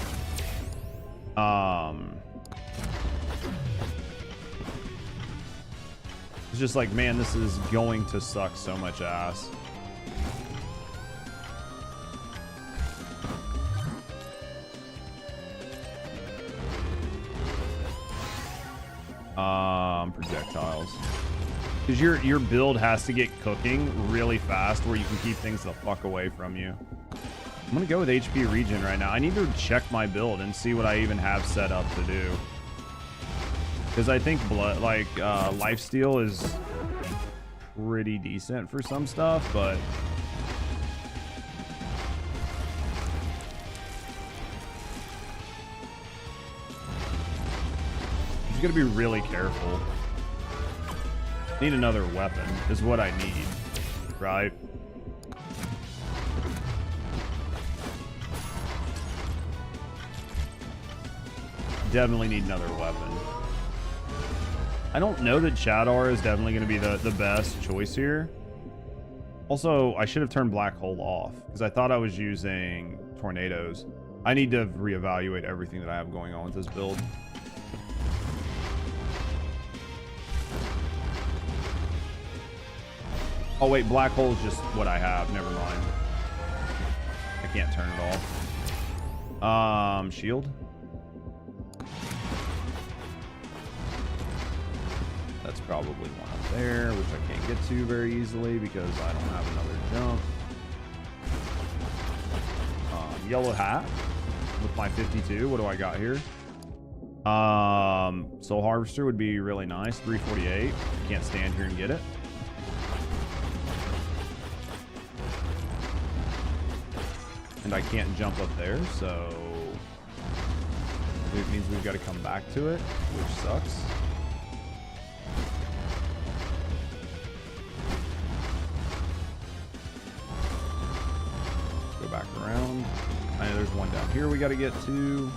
It's just like, man, this is going to suck so much ass. Projectiles. Because your build has to get cooking really fast where you can keep things the fuck away from you. I'm gonna go with HP regen right now. I need to check my build and see what I even have set up to do. Because I think lifesteal is pretty decent for some stuff, but you gotta be really careful. Need another weapon is what I need, right? definitely need another weapon. I don't know that Shadar is definitely going to be the best choice here. Also, I should have turned Black Hole off because I thought I was using tornadoes. I need to reevaluate everything that I have going on with this build. Oh wait, Black Hole is just what I have. Never mind. I can't turn it off. Shield. That's probably one up there, which I can't get to very easily because I don't have another jump. Yellow hat with my 52. What do I got here? Soul Harvester would be really nice. 348. Can't stand here and get it. And I can't jump up there, so it means we've got to come back to it, which sucks. Go back around. I know there's one down here we got to get to.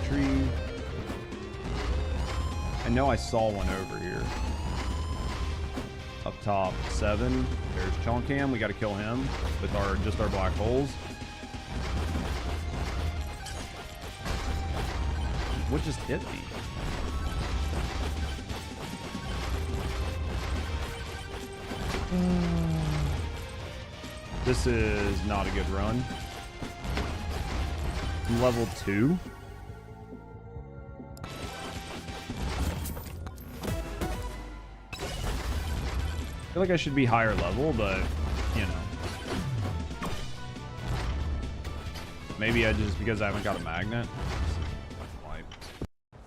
Tree. I know I saw one over here. Up top, 7. There's Chonkam. We got to kill him with just our black holes. What just hit me? This is not a good run. I'm level 2. I feel like I should be higher level, but you know, maybe I just because I haven't got a magnet.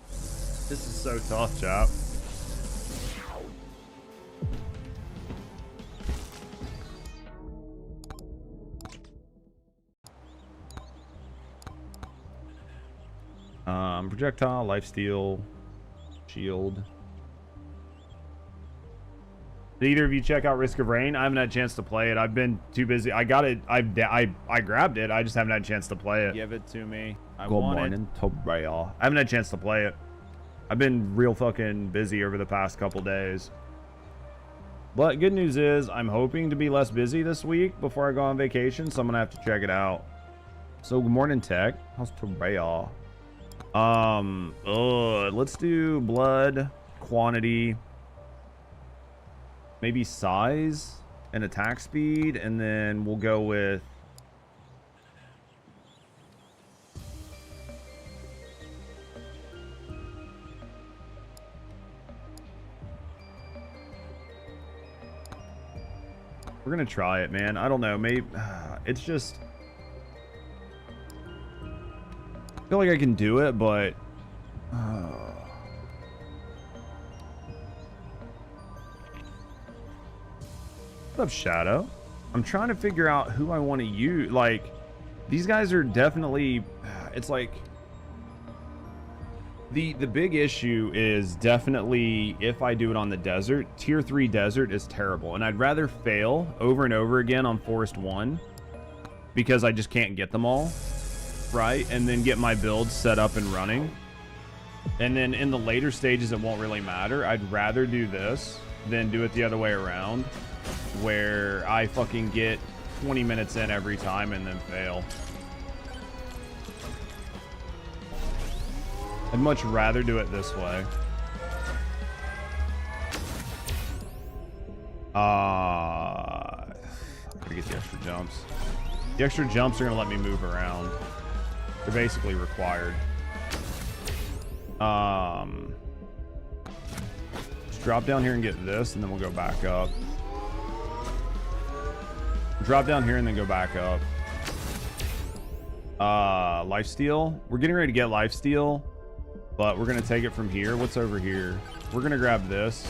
This is so tough, chap. Projectile, lifesteal, shield. Did either of you check out Risk of Rain? I haven't had a chance to play it. I've been too busy. I got it. I grabbed it. I just haven't had a chance to play it. Give it to me. Good morning, Tobrail. I haven't had a chance to play it. I've been real fucking busy over the past couple days. But good news is I'm hoping to be less busy this week before I go on vacation, so I'm gonna have to check it out. So good morning, Tech. How's Tobrail? Let's do blood, quantity, maybe size and attack speed, and then we'll go with we're gonna try it, man. I don't know, maybe it's just I feel like I can do it, but what's up, Shadow? I'm trying to figure out who I want to use. Like, these guys are definitely, it's like the big issue is definitely if I do it on the desert, tier 3 desert is terrible, and I'd rather fail over and over again on Forest 1 because I just can't get them all right, and then get my build set up and running, and then in the later stages it won't really matter. I'd rather do this than do it the other way around, where I fucking get 20 minutes in every time and then fail. I'd much rather do it this way. I'm gonna get the extra jumps. The extra jumps are gonna let me move around. They're basically required. Just drop down here and get this, and then we'll go back up. Drop down here and then go back up. Lifesteal. We're getting ready to get lifesteal, but we're gonna take it from here. What's over here? We're gonna grab this.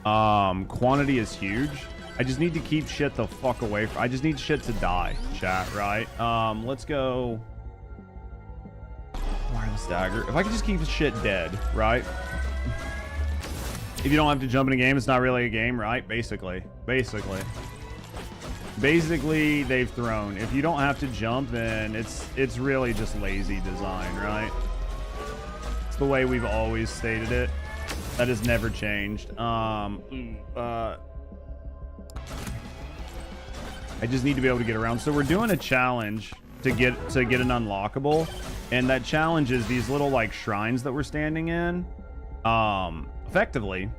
Quantity is huge. I just need to keep shit the fuck away from. I just need shit to die, chat, right? Let's go. Wireless dagger. If I could just keep shit dead, right? If you don't have to jump in a game, it's not really a game, right? Basically. Basically, they've thrown. If you don't have to jump, then it's really just lazy design, right? It's the way we've always stated it. That has never changed. I just need to be able to get around. So we're doing a challenge to get an unlockable, and that challenge is these little like shrines that we're standing in. Effectively,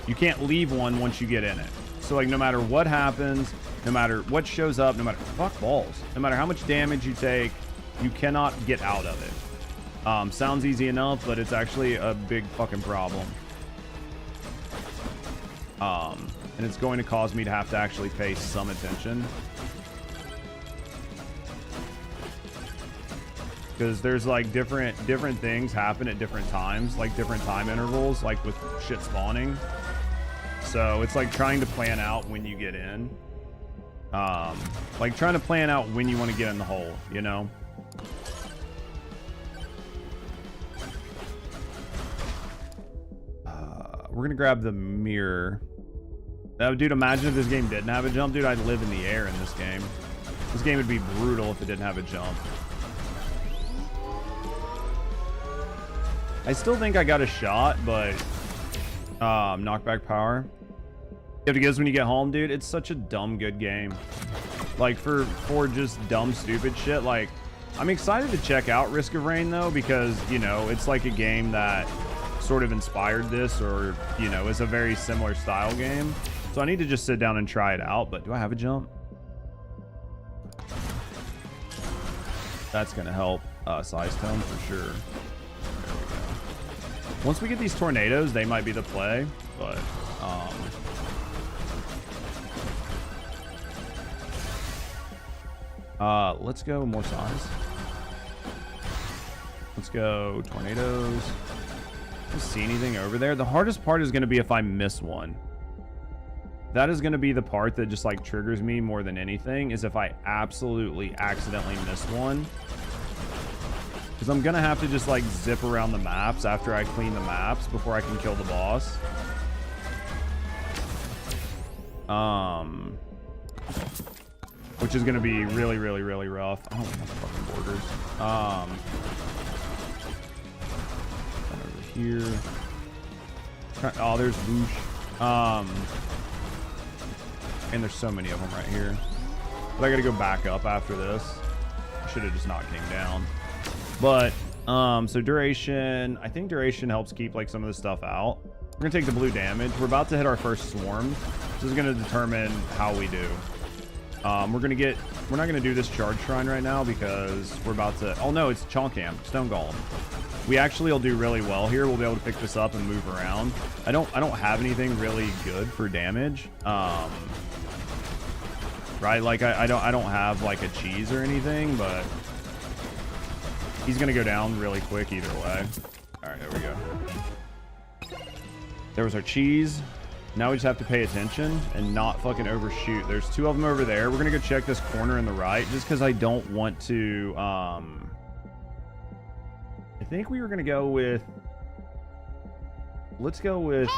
you can't leave one once you get in it. So like no matter what happens, no matter what shows up, no matter fuck balls, no matter how much damage you take, you cannot get out of it. Sounds easy enough, but it's actually a big fucking problem. And it's going to cause me to have to actually pay some attention. Because there's like different things happen at different times, like different time intervals, like with shit spawning. So it's like trying to plan out when you get in. Like trying to plan out when you want to get in the hole, you know? We're gonna grab the mirror. Now, dude, imagine if this game didn't have a jump. Dude, I'd live in the air in this game. This game would be brutal if it didn't have a jump. I still think I got a shot, but knockback power. You have to guess when you get home, dude. It's such a dumb good game. Like for just dumb stupid shit. Like I'm excited to check out Risk of Rain though, because you know it's like a game that sort of inspired this, or you know, is a very similar style game. So I need to just sit down and try it out. But do I have a jump? That's gonna help size tone for sure. Once we get these tornadoes, they might be the play, but let's go more size. Let's go tornadoes. I don't see anything over there. The hardest part is going to be if I miss one. That is going to be the part that just like triggers me more than anything, is if I absolutely accidentally miss one. Because I'm gonna have to just like zip around the maps after I clean the maps before I can kill the boss. Which is gonna be really, really, really rough. I don't have fucking borders. Over here. Oh, there's Whoosh. And there's so many of them right here. But I gotta go back up after this. I should have just knocked King down. But so duration, I think duration helps keep like some of this stuff out. We're gonna take the blue damage. We're about to hit our first swarm. This is gonna determine how we do. We're not gonna do this charge shrine right now because we're about to, oh no, it's Chonkam, Stone Golem. We actually will do really well here. We'll be able to pick this up and move around. I don't have anything really good for damage. Right, like I don't have like a cheese or anything, but he's gonna go down really quick either way. All right, there we go. There was our cheese. Now we just have to pay attention and not fucking overshoot. There's two of them over there. We're gonna go check this corner in the right, just because I don't want to. I think we were gonna go with. Let's go with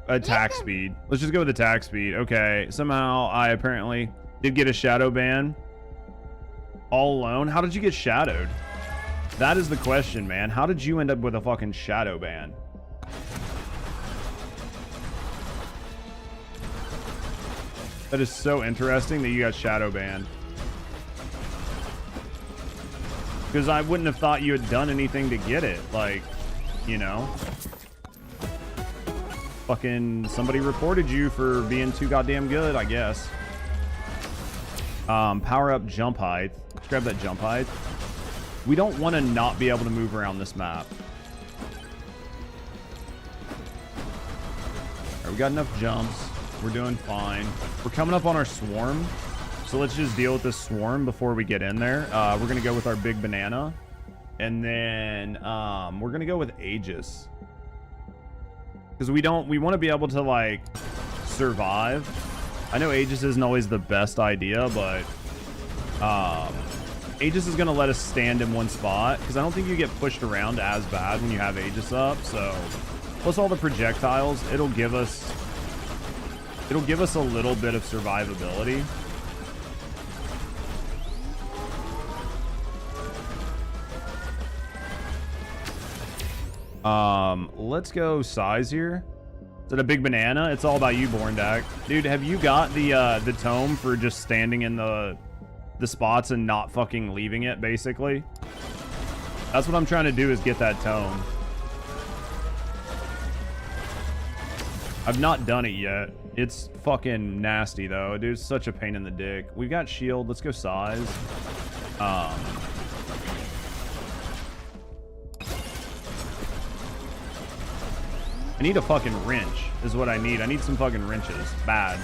attack speed. Let's just go with attack speed. Okay. Somehow I apparently did get a shadow ban. All alone. How did you get shadowed? That is the question, man. How did you end up with a fucking shadow ban? That is so interesting that you got shadow banned. Because I wouldn't have thought you had done anything to get it. Like, you know. Fucking somebody reported you for being too goddamn good, I guess. Power up jump height. Let's grab that jump height. We don't want to not be able to move around this map. All right, we got enough jumps. We're doing fine. We're coming up on our swarm. So let's just deal with this swarm before we get in there. We're going to go with our big banana. And then we're going to go with Aegis. Because we want to be able to like survive. I know Aegis isn't always the best idea, but Aegis is going to let us stand in one spot. Because I don't think you get pushed around as bad when you have Aegis up. So plus all the projectiles, it'll give us It'll give us a little bit of survivability. Let's go size here. Is it a big banana? It's all about you, Borndak. Dude, have you got the tome for just standing in the spots and not fucking leaving it, basically? That's what I'm trying to do, is get that tome. I've not done it yet. It's fucking nasty, though. Dude, it's such a pain in the dick. We've got shield. Let's go size. I need a fucking wrench is what I need. I need some fucking wrenches. Bad.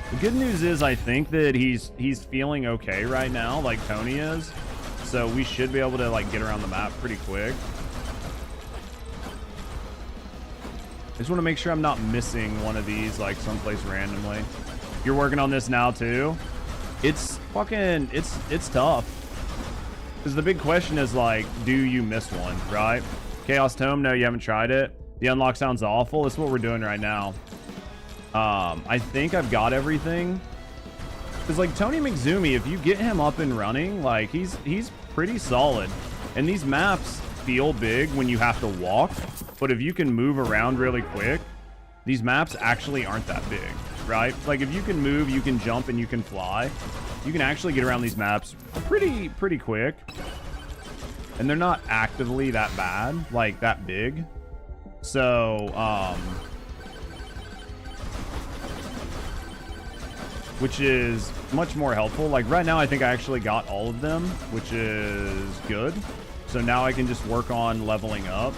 The good news is I think that he's feeling okay right now, like Tony is. So we should be able to like get around the map pretty quick. I just want to make sure I'm not missing one of these like someplace randomly. You're working on this now too? It's fucking, it's tough. Because the big question is like, do you miss one, right? Chaos Tome, no, you haven't tried it. The unlock sounds awful. That's what we're doing right now. I think I've got everything. Because like Tony McZumi, if you get him up and running, like he's pretty solid. And these maps feel big when you have to walk. But if you can move around really quick, these maps actually aren't that big, right? Like if you can move, you can jump, and you can fly. You can actually get around these maps pretty quick. And they're not actively that bad, like that big. So, which is much more helpful. Like right now, I think I actually got all of them, which is good. So now I can just work on leveling up,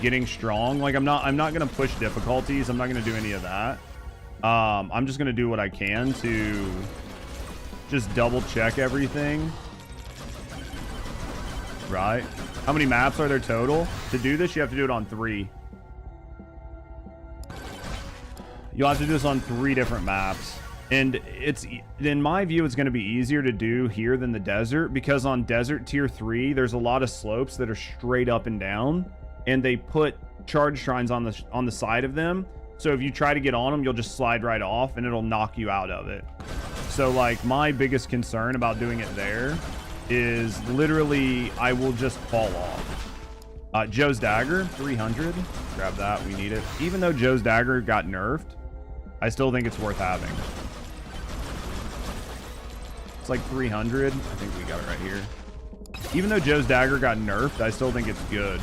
getting strong. Like I'm not going to push difficulties. I'm not going to do any of that. I'm just going to do what I can to just double check everything. Right. How many maps are there total? To do this, you have to do it on 3. You'll have to do this on 3 different maps. And it's, in my view, it's going to be easier to do here than the desert, because on desert tier 3, there's a lot of slopes that are straight up and down, and they put charge shrines on the side of them. So if you try to get on them, you'll just slide right off and it'll knock you out of it. So like my biggest concern about doing it there is literally I will just fall off. Joe's Dagger, 300. Grab that, we need it. Even though Joe's Dagger got nerfed, I still think it's worth having. It's like 300. I think we got it right here. Even though Joe's Dagger got nerfed, I still think it's good.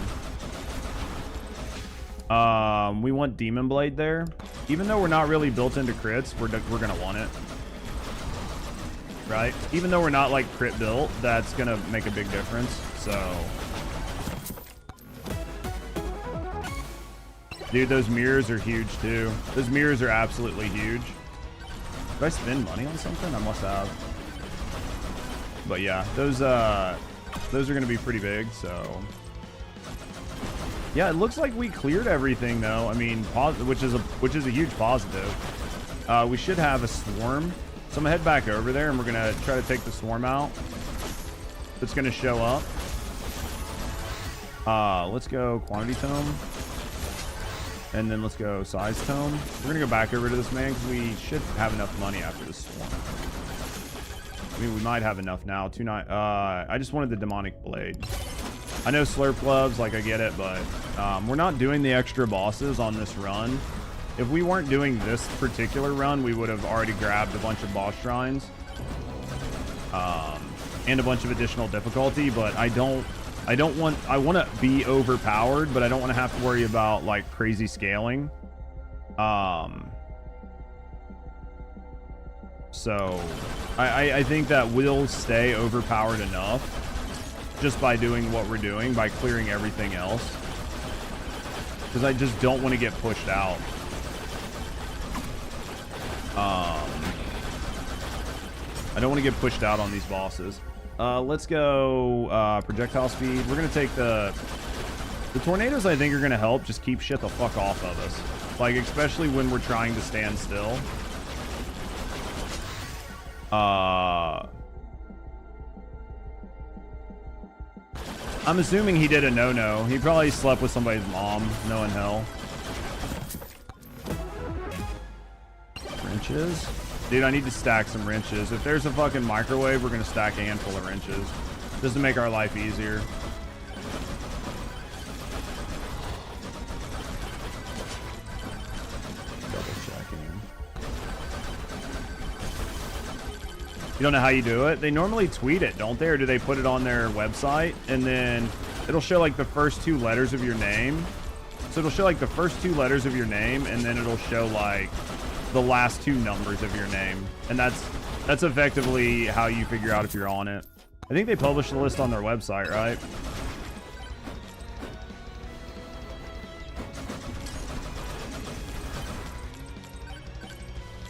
We want Demon Blade there. Even though we're not really built into crits, we're gonna want it. Right? Even though we're not like crit built, that's gonna make a big difference. So, dude, those mirrors are huge too. Those mirrors are absolutely huge. Did I spend money on something? I must have. But yeah, those are gonna be pretty big. So yeah, it looks like we cleared everything though. I mean, which is a huge positive. We should have a swarm. So I'm gonna head back over there and we're gonna try to take the swarm out. It's gonna show up. Let's go quantity tome. And then let's go size tome. We're gonna go back over to this man because we should have enough money after this swarm. I mean, we might have enough now. I just wanted the demonic blade. I know slurp gloves, like I get it, but we're not doing the extra bosses on this run. If we weren't doing this particular run, we would have already grabbed a bunch of boss shrines and a bunch of additional difficulty. But I want to be overpowered, but I don't want to have to worry about like crazy scaling. So I think that we'll stay overpowered enough just by doing what we're doing, by clearing everything else, because I just don't want to get pushed out. I don't want to get pushed out on these bosses. Let's go projectile speed. We're going to take the tornadoes. I think are going to help just keep shit the fuck off of us. Like, especially when we're trying to stand still. I'm assuming he did a no-no. He probably slept with somebody's mom, knowing hell. wrenches. Dude, I need to stack some wrenches. If there's a fucking microwave, we're gonna stack a handful of wrenches. Just to make our life easier. Double checking. You don't know how you do it? They normally tweet it, don't they? Or do they put it on their website? And then it'll show like the first 2 letters of your name. So it'll show like the first 2 letters of your name, and then it'll show like the last 2 numbers of your name. And that's effectively how you figure out if you're on it. I think they publish the list on their website, right?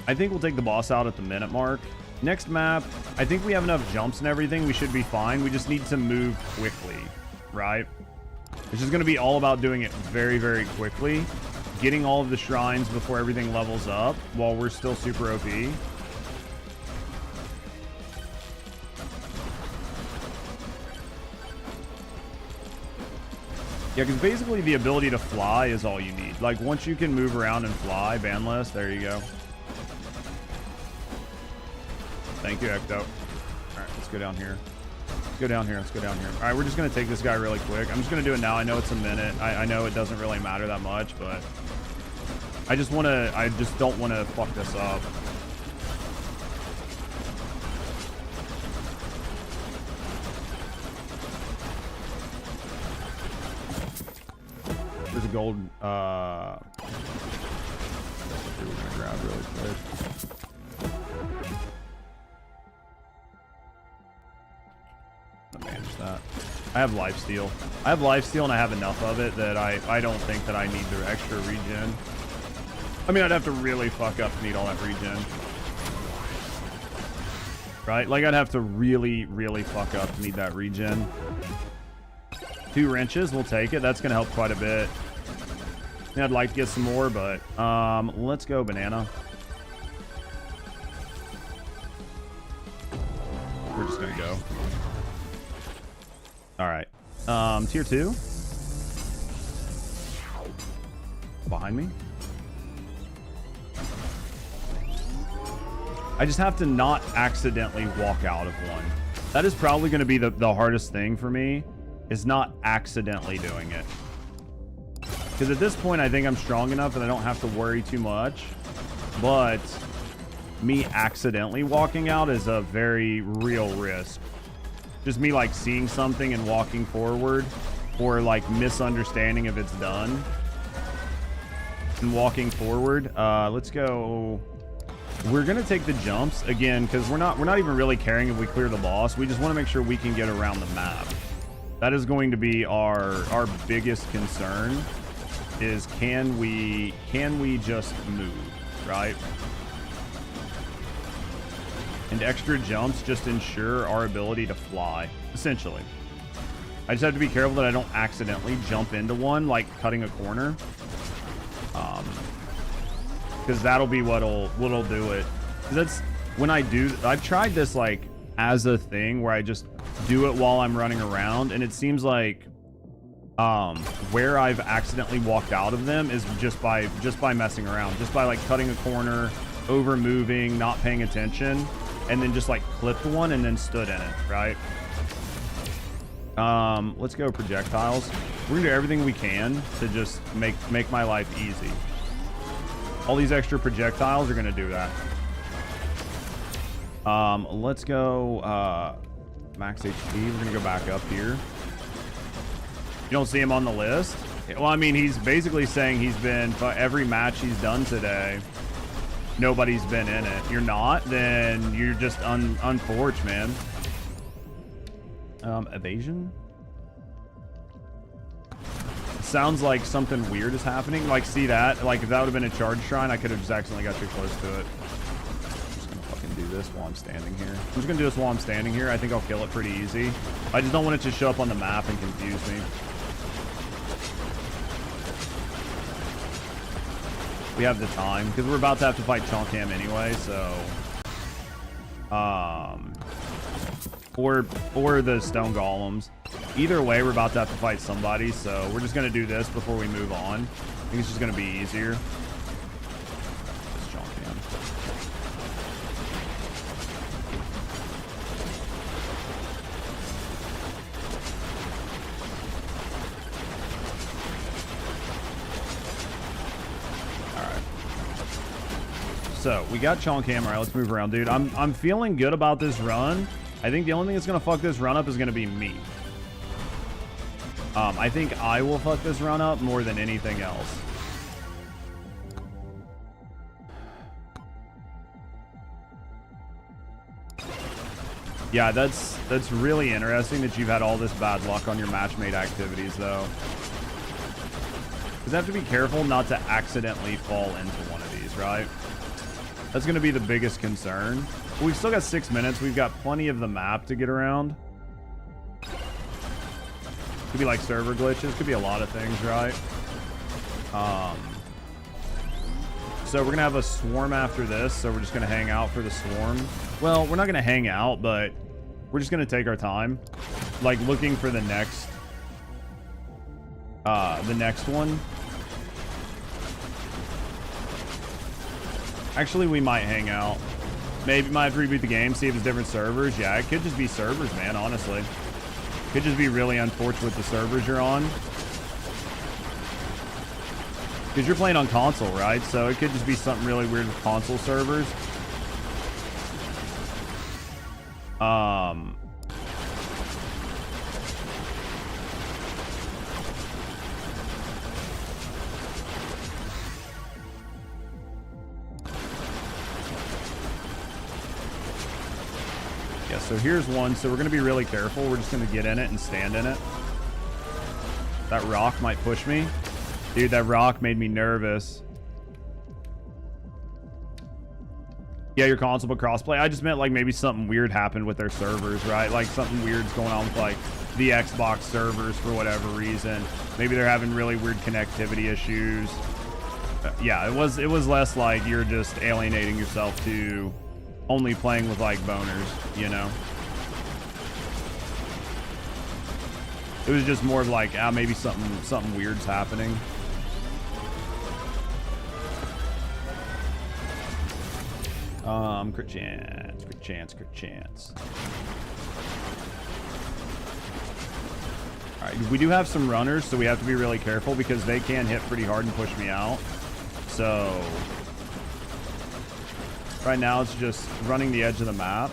I think we'll take the boss out at the minute mark. Next map, I think we have enough jumps and everything. We should be fine. We just need to move quickly, right? It's just going to be all about doing it very, very quickly. Getting all of the shrines before everything levels up while we're still super OP. Yeah, because basically the ability to fly is all you need. Like, once you can move around and fly, bandless, there you go. Thank you, Ecto. All right, let's go down here. Let's go down here. Let's go down here. All right, we're just going to take this guy really quick. I'm just going to do it now. I know it's a minute. I know it doesn't really matter that much, but I just don't want to fuck this up. There's a gold, we're going to grab really quick. Manage that. I have lifesteal. And I have enough of it that I don't think that I need the extra regen. I mean, I'd have to really fuck up to need all that regen. Right? Like, I'd have to really, really fuck up to need that regen. 2 wrenches, we'll take it. That's going to help quite a bit. I mean, I'd like to get some more, but let's go banana. We're just going to go. All right. Tier 2. Behind me. I just have to not accidentally walk out of one. That is probably going to be the hardest thing for me, is not accidentally doing it. Because at this point, I think I'm strong enough that I don't have to worry too much. But me accidentally walking out is a very real risk. Just me like seeing something and walking forward, or like misunderstanding if it's done and walking forward. Let's go. We're gonna take the jumps again because we're not even really caring if we clear the boss. We just want to make sure we can get around the map. That is going to be our biggest concern. Is can we just move, right? And extra jumps just ensure our ability to fly, essentially. I just have to be careful that I don't accidentally jump into one, like cutting a corner. Because that'll be what'll do it. That's when I've tried this like as a thing where I just do it while I'm running around, and it seems like where I've accidentally walked out of them is just by messing around, just by like cutting a corner, over moving, not paying attention, and then just like clipped one and then stood in it, right? Let's go projectiles. We're gonna do everything we can to just make my life easy. All these extra projectiles are gonna do that. Let's go max HP. We're gonna go back up here. You don't see him on the list? Well, I mean, he's basically saying he's been, every match he's done today, nobody's been in it. You're not? Then you're just unforged, man. Evasion? Sounds like something weird is happening. Like, see that? Like, if that would have been a charge shrine, I could have just accidentally got too close to it. I'm just gonna fucking do this while I'm standing here. I'm just gonna do this while I'm standing here. I think I'll kill it pretty easy. I just don't want it to show up on the map and confuse me. We have the time, because we're about to have to fight Chonkam anyway, so... Or the stone golems. Either way, we're about to have to fight somebody, so we're just going to do this before we move on. I think it's just going to be easier. Chonkam. So we got Chonk Hammer. All right, let's move around, dude. I'm feeling good about this run. I think the only thing that's gonna fuck this run up is gonna be me. I think I will fuck this run up more than anything else. Yeah, that's really interesting that you've had all this bad luck on your matchmade activities, though. Because I have to be careful not to accidentally fall into one of these, right? That's going to be the biggest concern. But we've still got 6 minutes. We've got plenty of the map to get around. Could be like server glitches. Could be a lot of things, right? So we're going to have a swarm after this. So we're just going to hang out for the swarm. Well, we're not going to hang out, but we're just going to take our time. Like looking for the next one. Actually, we might hang out. Maybe might have to reboot the game, see if it's different servers. Yeah, it could just be servers, man, honestly. Could just be really unfortunate with the servers you're on. Because you're playing on console, right? So it could just be something really weird with console servers. Yeah, so here's one. So we're going to be really careful. We're just going to get in it and stand in it. That rock might push me. Dude, that rock made me nervous. Yeah, your console but crossplay. I just meant like maybe something weird happened with their servers, right? Like something weird's going on with like the Xbox servers for whatever reason. Maybe they're having really weird connectivity issues. Yeah, it was less like you're just alienating yourself to only playing with like boners, you know? It was just more of like, maybe something weird's happening. Crit chance, crit chance, crit chance. All right, we do have some runners, so we have to be really careful because they can hit pretty hard and push me out. So right now it's just running the edge of the map.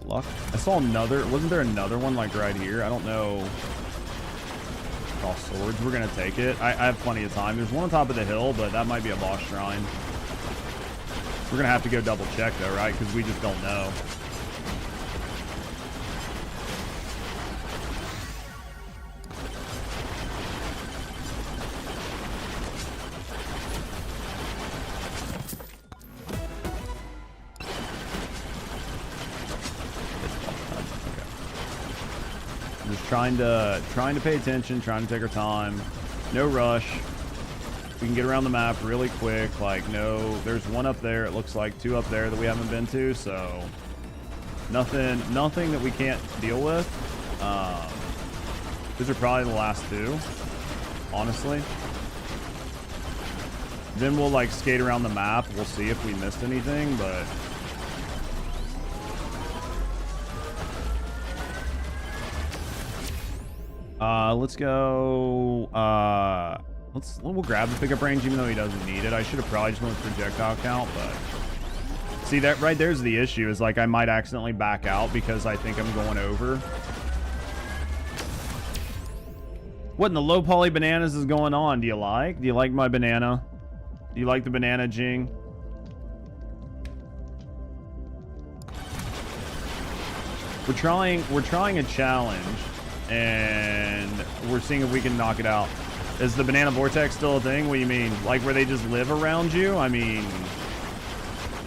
Luck. I saw another. Wasn't there another one like right here? I don't know. All swords. We're gonna take it. I have plenty of time. There's one on top of the hill, but that might be a boss shrine. We're gonna have to go double check though, right? Because we just don't know. Trying to pay attention, trying to take our time. No rush. We can get around the map really quick. Like, no, there's one up there. It looks like two up there that we haven't been to. So nothing that we can't deal with. These are probably the last two, honestly. Then we'll like skate around the map. We'll see if we missed anything, but let's go. We'll grab the pickup range even though he doesn't need it. I should have probably just went with projectile count, but see that right there's the issue is like I might accidentally back out because I think I'm going over. What in the low poly bananas is going on? Do you like my banana? Do you like the banana, Jing? We're trying a challenge. And we're seeing if we can knock it out. Is the banana vortex still a thing? What do you mean? Like where they just live around you? I mean,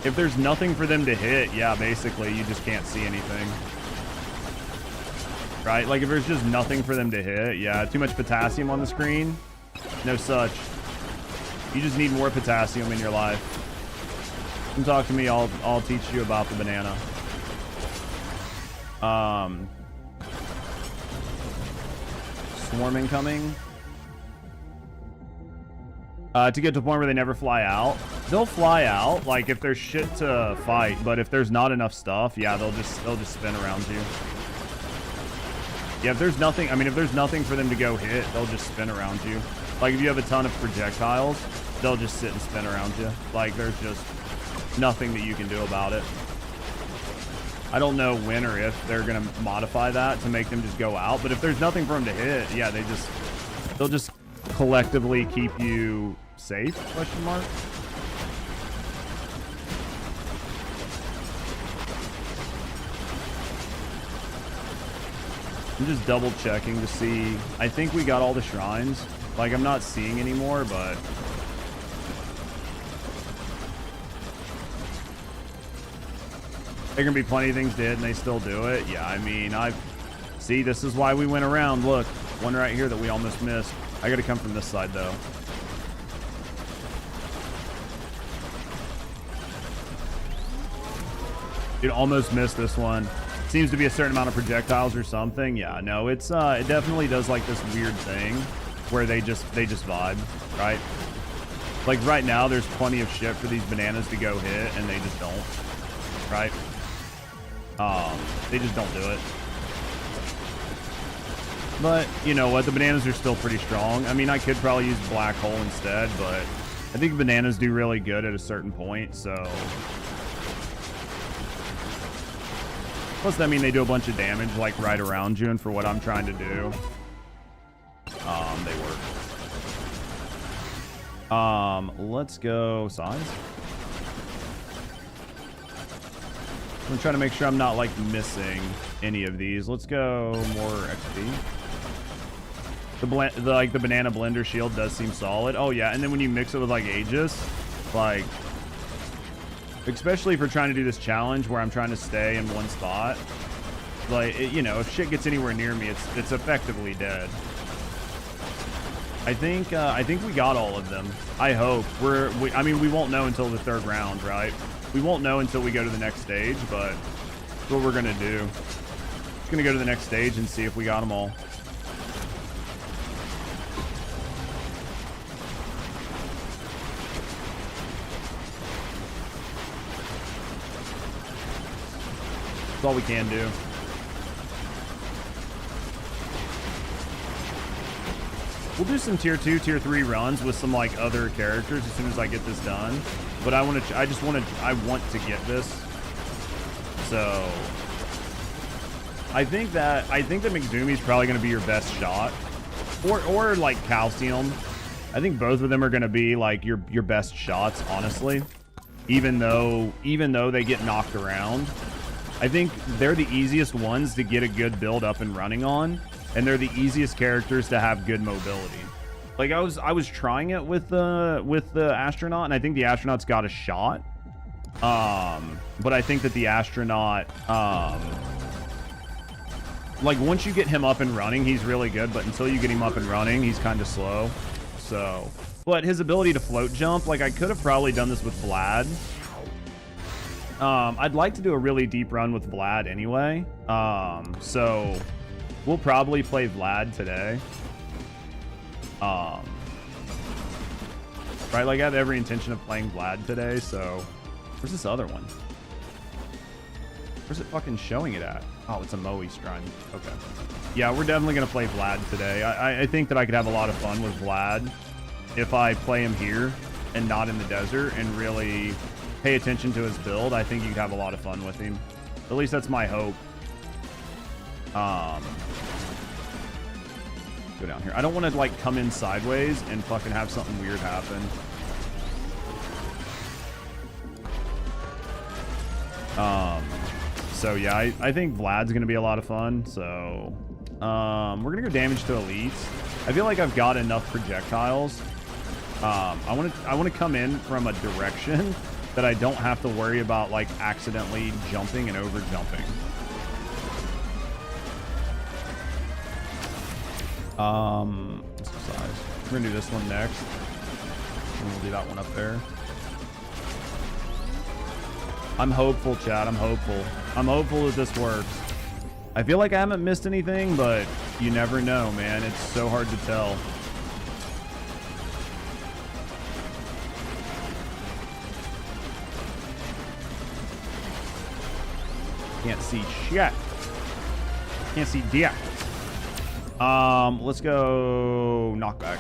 if there's nothing for them to hit, yeah, basically you just can't see anything. Right? Like if there's just nothing for them to hit, yeah, too much potassium on the screen. No such. You just need more potassium in your life. Come talk to me, I'll teach you about the banana. Swarm incoming. To get to a point where they never fly out. They'll fly out, like if there's shit to fight, but if there's not enough stuff, yeah, they'll just spin around you. Yeah, if there's nothing, I mean, if there's nothing for them to go hit, they'll just spin around you. Like, if you have a ton of projectiles, they'll just sit and spin around you. Like, there's just nothing that you can do about it. I don't know when or if they're going to modify that to make them just go out. But if there's nothing for them to hit, yeah, they'll just collectively keep you safe, question mark. I'm just double checking to see. I think we got all the shrines. Like, I'm not seeing anymore, but there can be plenty of things to hit and they still do it. Yeah, I mean, see, this is why we went around. Look, one right here that we almost missed. I gotta come from this side though. Dude, almost missed this one. Seems to be a certain amount of projectiles or something. Yeah, no, it definitely does like this weird thing where they just vibe, right? Like right now, there's plenty of shit for these bananas to go hit, and they just don't, right? They just don't do it. But you know what? The bananas are still pretty strong. I mean, I could probably use black hole instead, but I think bananas do really good at a certain point. So. Plus, I mean, they do a bunch of damage, like, right around you, and for what I'm trying to do, they work. Let's go size. I'm trying to make sure I'm not, like, missing any of these. Let's go more XP. The banana blender shield does seem solid. Oh, yeah, and then when you mix it with, like, Aegis, like... especially for trying to do this challenge where I'm trying to stay in one spot. Like, you know, if shit gets anywhere near me, it's effectively dead. I think we got all of them. I hope. I mean, we won't know until the third round, right? We won't know until we go to the next stage, but that's what we're going to do. Just going to go to the next stage and see if we got them all. That's all we can do. We'll do some tier 2, tier 3 runs with some like other characters as soon as I get this done. But I want to get this. So I think that McDoomie's probably going to be your best shot, or like Calcium. I think both of them are going to be like your best shots, honestly. Even though they get knocked around. I think they're the easiest ones to get a good build up and running on, and they're the easiest characters to have good mobility. Like I was trying it with the astronaut, and I think the astronaut's got a shot. But I think that the astronaut, like once you get him up and running, he's really good. But until you get him up and running, he's kind of slow. So, but his ability to float jump, like I could have probably done this with Vlad. I'd like to do a really deep run with Vlad anyway. So we'll probably play Vlad today. Right, like I have every intention of playing Vlad today, so where's this other one? Where's it fucking showing it at? Oh, it's a Moe shrine. Okay. Yeah, we're definitely gonna play Vlad today. I think that I could have a lot of fun with Vlad if I play him here and not in the desert and really pay attention to his build. I think you could have a lot of fun with him. At least that's my hope. Go down here. I don't want to like come in sideways and fucking have something weird happen. So yeah, I think Vlad's gonna be a lot of fun. So we're gonna go damage to elites. I feel like I've got enough projectiles. I want to come in from a direction that I don't have to worry about like accidentally jumping and over jumping. Size. We're gonna do this one next, and we'll do that one up there. I'm hopeful, chat. I'm hopeful. I'm hopeful that this works. I feel like I haven't missed anything, but you never know, man. It's so hard to tell. Can't see shit. Can't see dick. Let's go knockback.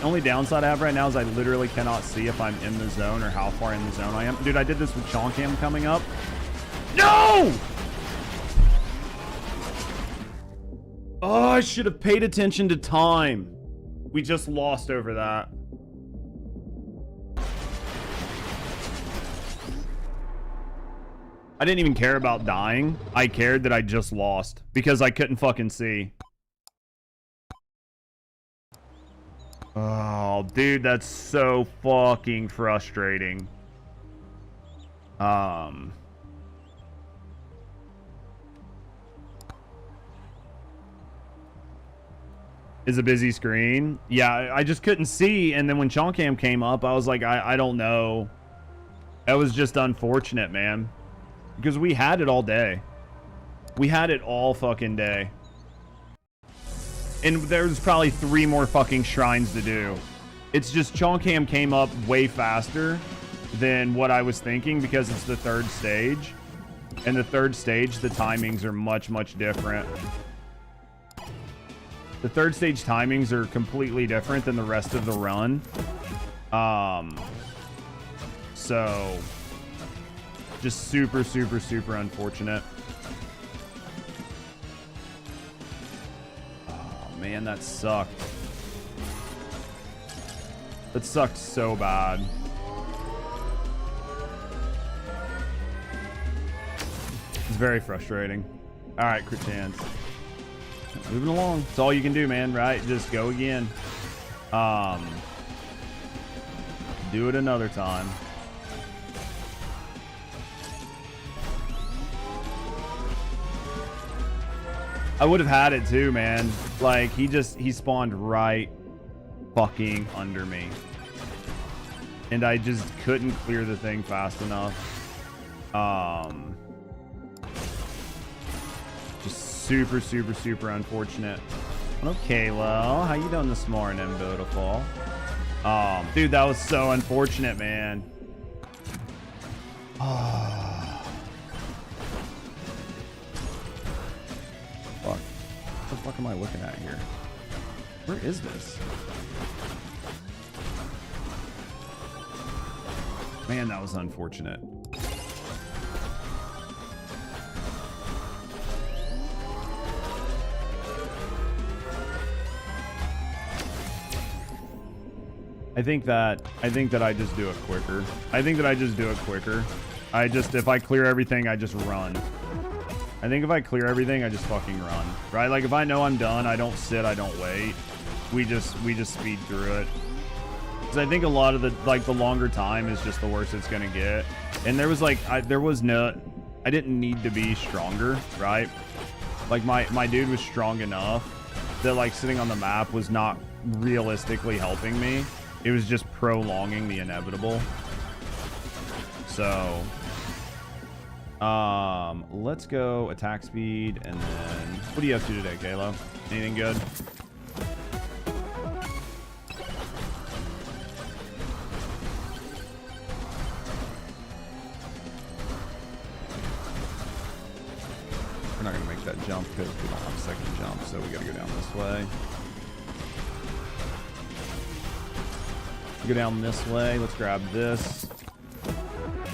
The only downside I have right now is I literally cannot see if I'm in the zone or how far in the zone I am. Dude, I did this with Chonkam coming up. No! Oh, I should have paid attention to time. We just lost over that. I didn't even care about dying. I cared that I just lost because I couldn't fucking see. Oh, dude, that's so fucking frustrating. Is a busy screen? Yeah, I just couldn't see, and then when Chonkam came up, I was like, I don't know. That was just unfortunate, man. Because we had it all day. We had it all fucking day. And there's probably 3 more fucking shrines to do. It's just Chonkam came up way faster than what I was thinking because it's the 3rd stage. And the 3rd stage, the timings are much, much different. The 3rd stage timings are completely different than the rest of the run. So just super, super, super unfortunate. Man, that sucked. That sucked so bad. It's very frustrating. All right, crit chance. Moving along. It's all you can do, man, right? Just go again. Do it another time. I would have had it too, man. Like, he spawned right fucking under me. And I just couldn't clear the thing fast enough. Just super, super, super unfortunate. Okay, well, how you doing this morning, beautiful? Dude, that was so unfortunate, man. Fuck. What the fuck am I looking at here? Where is this? Man, that was unfortunate. I think that I just do it quicker. If I clear everything, I just run. I think if I clear everything, I just fucking run. Right? Like if I know I'm done, I don't sit, I don't wait. We just speed through it. Cuz I think a lot of the longer time is just the worse it's going to get. And there was I didn't need to be stronger, right? Like my dude was strong enough that like sitting on the map was not realistically helping me. It was just prolonging the inevitable. So, let's go attack speed, and then what are you up to today, Kalo? Anything good? We're not gonna make that jump because we don't have a second jump, so we gotta go down this way. Go down this way. Let's grab this.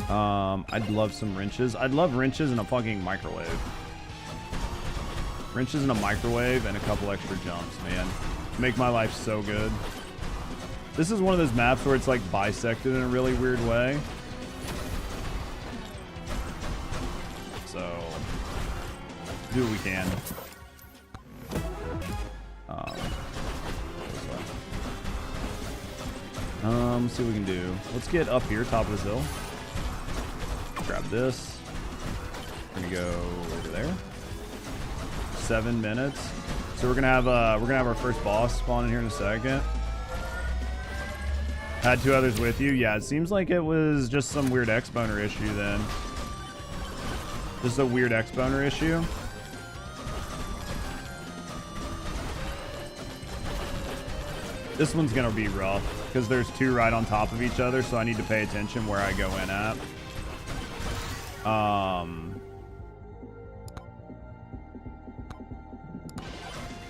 I'd love some wrenches. I'd love wrenches and a fucking microwave. Wrenches and a microwave and a couple extra jumps, man. Make my life so good. This is one of those maps where it's like bisected in a really weird way. So, do what we can. Let's see what we can do. Let's get up here, top of this hill. Grab this. We're gonna go over there. 7 minutes. So we're gonna have our first boss spawn in here in a second. Had 2 others with you. Yeah, it seems like it was just some weird exponer issue then. Just a weird exponer issue. This one's gonna be rough because there's 2 right on top of each other, so I need to pay attention where I go in at.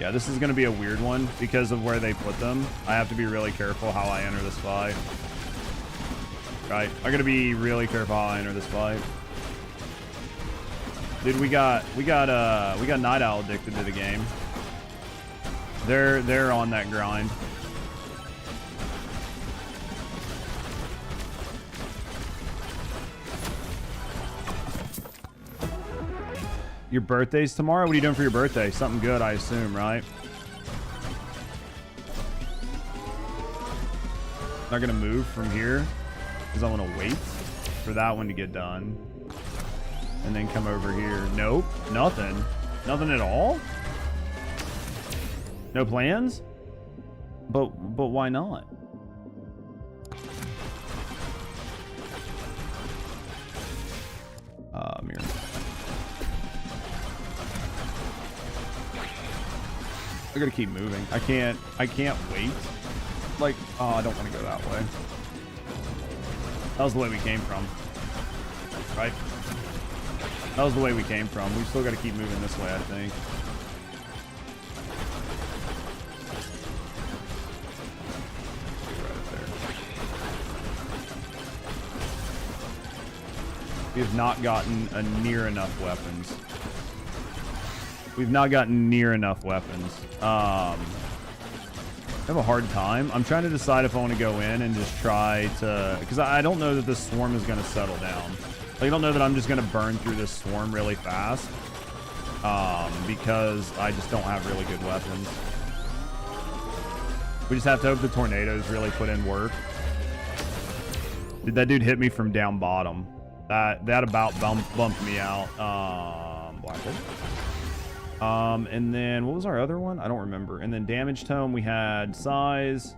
Yeah, this is going to be a weird one because of where they put them. I have to be really careful how I enter this fight. Right, I got to be really careful how I enter this fight. Dude, we got Night Owl addicted to the game. They're on that grind. Your birthday's tomorrow? What are you doing for your birthday? Something good, I assume, right? Not gonna move from here because I want to wait for that one to get done and then come over here. Nope, nothing at all. No plans? But why not? Mirror. I gotta keep moving. I can't wait. Like, oh, I don't want to go that way. That was the way we came from. Right? That was the way we came from. We still gotta keep moving this way, I think. We have not gotten near enough weapons. We've not gotten near enough weapons. I have a hard time. I'm trying to decide if I want to go in and just try to... Because I don't know that this swarm is going to settle down. Like, I don't know that I'm just going to burn through this swarm really fast. Because I just don't have really good weapons. We just have to hope the tornadoes really put in work. Did that dude hit me from down bottom? That about bumped me out. Black hole. And then what was our other one? I don't remember. And then damage tome, we had size,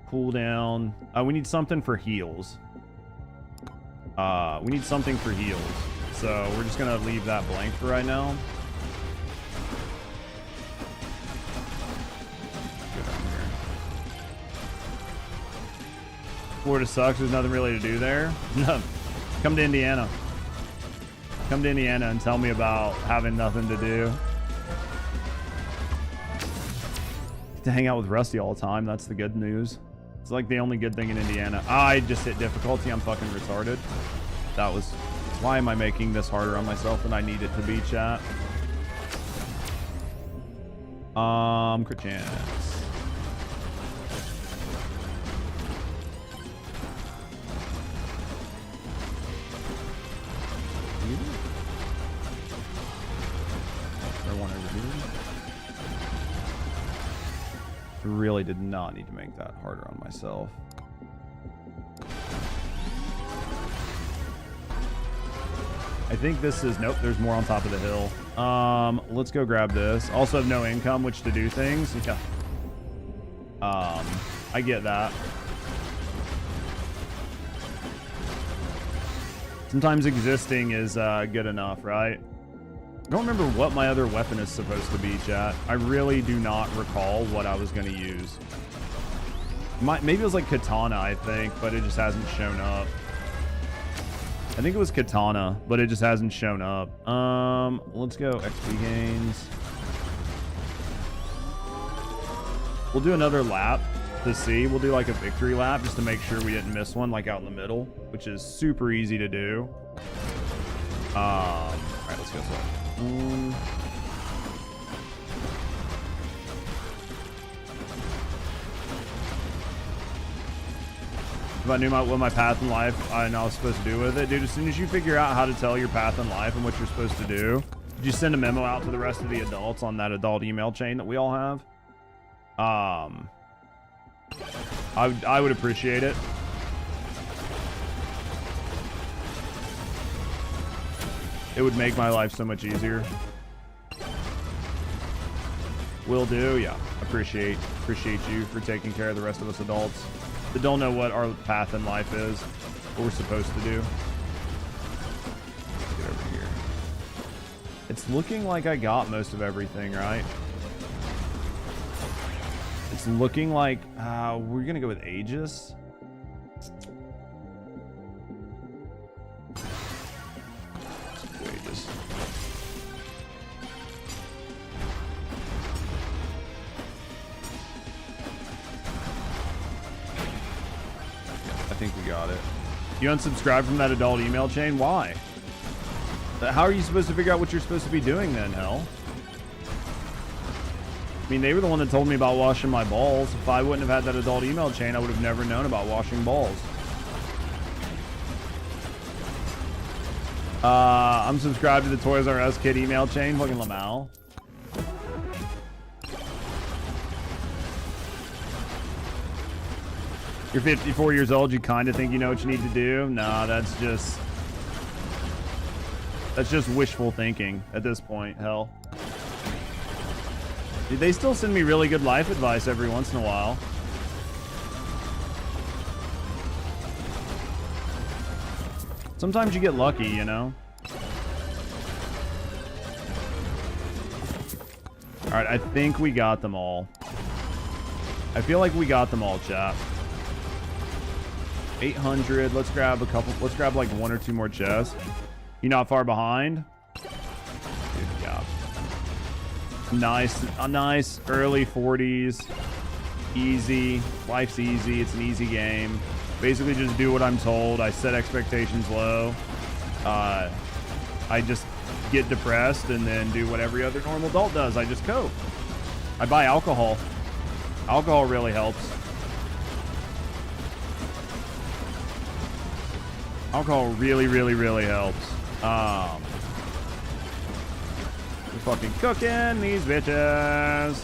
cooldown. We need something for heals. We need something for heals. So we're just gonna leave that blank for right now. Go down here. Florida sucks. There's nothing really to do there. Come to Indiana. Come to Indiana and tell me about having nothing to do. To hang out with Rusty all the time. That's the good news. It's like the only good thing in Indiana. I just hit difficulty. I'm fucking retarded. That was... Why am I making this harder on myself than I need it to be, chat? Crit chance. There one over here. Really did not need to make that harder on myself. I think this is... Nope, there's more on top of the hill. Let's go grab this. Also have no income, which to do things. Yeah. I get that. Sometimes existing is good enough, right? I don't remember what my other weapon is supposed to be, chat. I really do not recall what I was going to use. Maybe it was like katana, I think, but it just hasn't shown up. I think it was katana, but it just hasn't shown up. Let's go XP gains. We'll do another lap to see. We'll do like a victory lap just to make sure we didn't miss one, like out in the middle, which is super easy to do. All right, let's go. If I knew what my path in life I know I was supposed to do with it, dude, as soon as you figure out how to tell your path in life and what you're supposed to do, you send a memo out to the rest of the adults on that adult email chain that we all have. I would appreciate it. It would make my life so much easier. Will do, yeah. Appreciate you for taking care of the rest of us adults that don't know what our path in life is, what we're supposed to do. Let's get over here. It's looking like I got most of everything, right? It's looking like we're gonna go with Aegis. think we got it. You unsubscribed from that adult email chain? Why? How are you supposed to figure out what you're supposed to be doing then, hell? I mean, they were the one that told me about washing my balls. If I wouldn't have had that adult email chain, I would have never known about washing balls. I'm subscribed to the Toys R Us kid email chain. Fucking Lamal. You're 54 years old. You kind of think you know what you need to do. Nah, that's just wishful thinking at this point. Hell. Dude, they still send me really good life advice every once in a while. Sometimes you get lucky, you know? Alright, I think we got them all. I feel like we got them all, chat. 800. Let's grab a couple. Let's grab like one or two more chests. You not far behind? Good job. Nice. A nice early 40s. Easy. Life's easy. It's an easy game. Basically just do what I'm told. I set expectations low. I just get depressed and then do what every other normal adult does. I just cope. I buy alcohol. Alcohol really helps. Alcohol really, really, really helps. We're fucking cooking these bitches.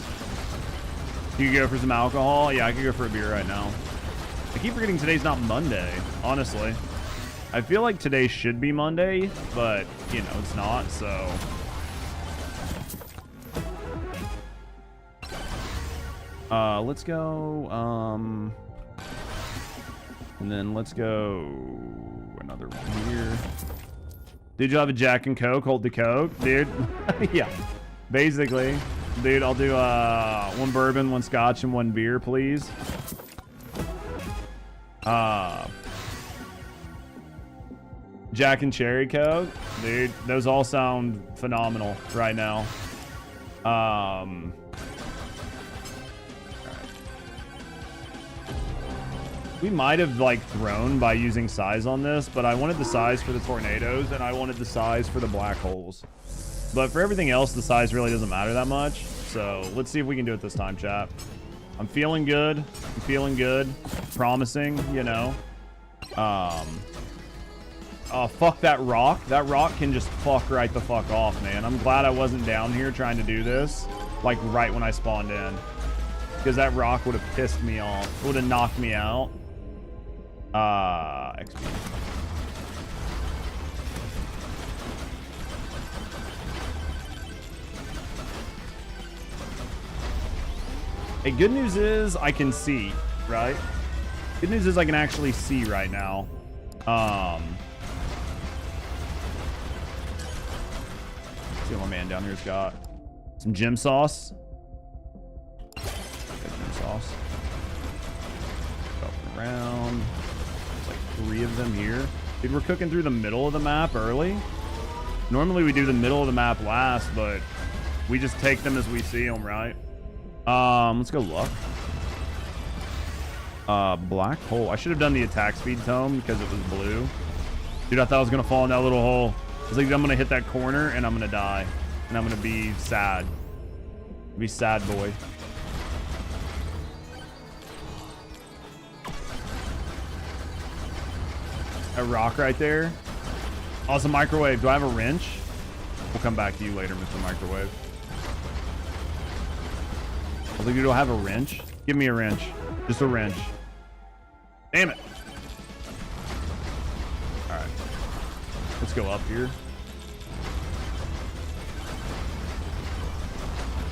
You could go for some alcohol? Yeah, I could go for a beer right now. I keep forgetting today's not Monday, honestly. I feel like today should be Monday, but, you know, it's not, so... let's go, and then let's go another one here. Dude, you have a Jack and Coke? Hold the Coke, dude. Yeah, basically. Dude, I'll do one bourbon, one scotch, and one beer, please. Jack and Cherry Coke, dude. Those all sound phenomenal right now. We might have like thrown by using size on this, but I wanted the size for the tornadoes and I wanted the size for the black holes. But for everything else, the size really doesn't matter that much. So let's see if we can do it this time, chat. I'm feeling good. I'm feeling good. Promising, you know. Oh, fuck that rock. That rock can just fuck right the fuck off, man. I'm glad I wasn't down here trying to do this, like right when I spawned in. Because that rock would have pissed me off. Would have knocked me out. XP. Hey, good news is I can see, right? Good news is I can actually see right now. Let's see what my man down here's got. Some gym sauce. Gym sauce. Up and around. There's like 3 of them here. Dude, we're cooking through the middle of the map early. Normally we do the middle of the map last, but we just take them as we see them, right? Let's go luck. Black hole. I should have done the attack speed tome because it was blue. Dude, I thought I was gonna fall in that little hole. I was like, I'm gonna hit that corner and I'm gonna die. And I'm gonna be sad. Be sad boy. A rock right there. Oh, it's a microwave. Do I have a wrench? We'll come back to you later, Mr. Microwave. I was like, do I have a wrench? Give me a wrench. Just a wrench. Damn it. Alright. Let's go up here.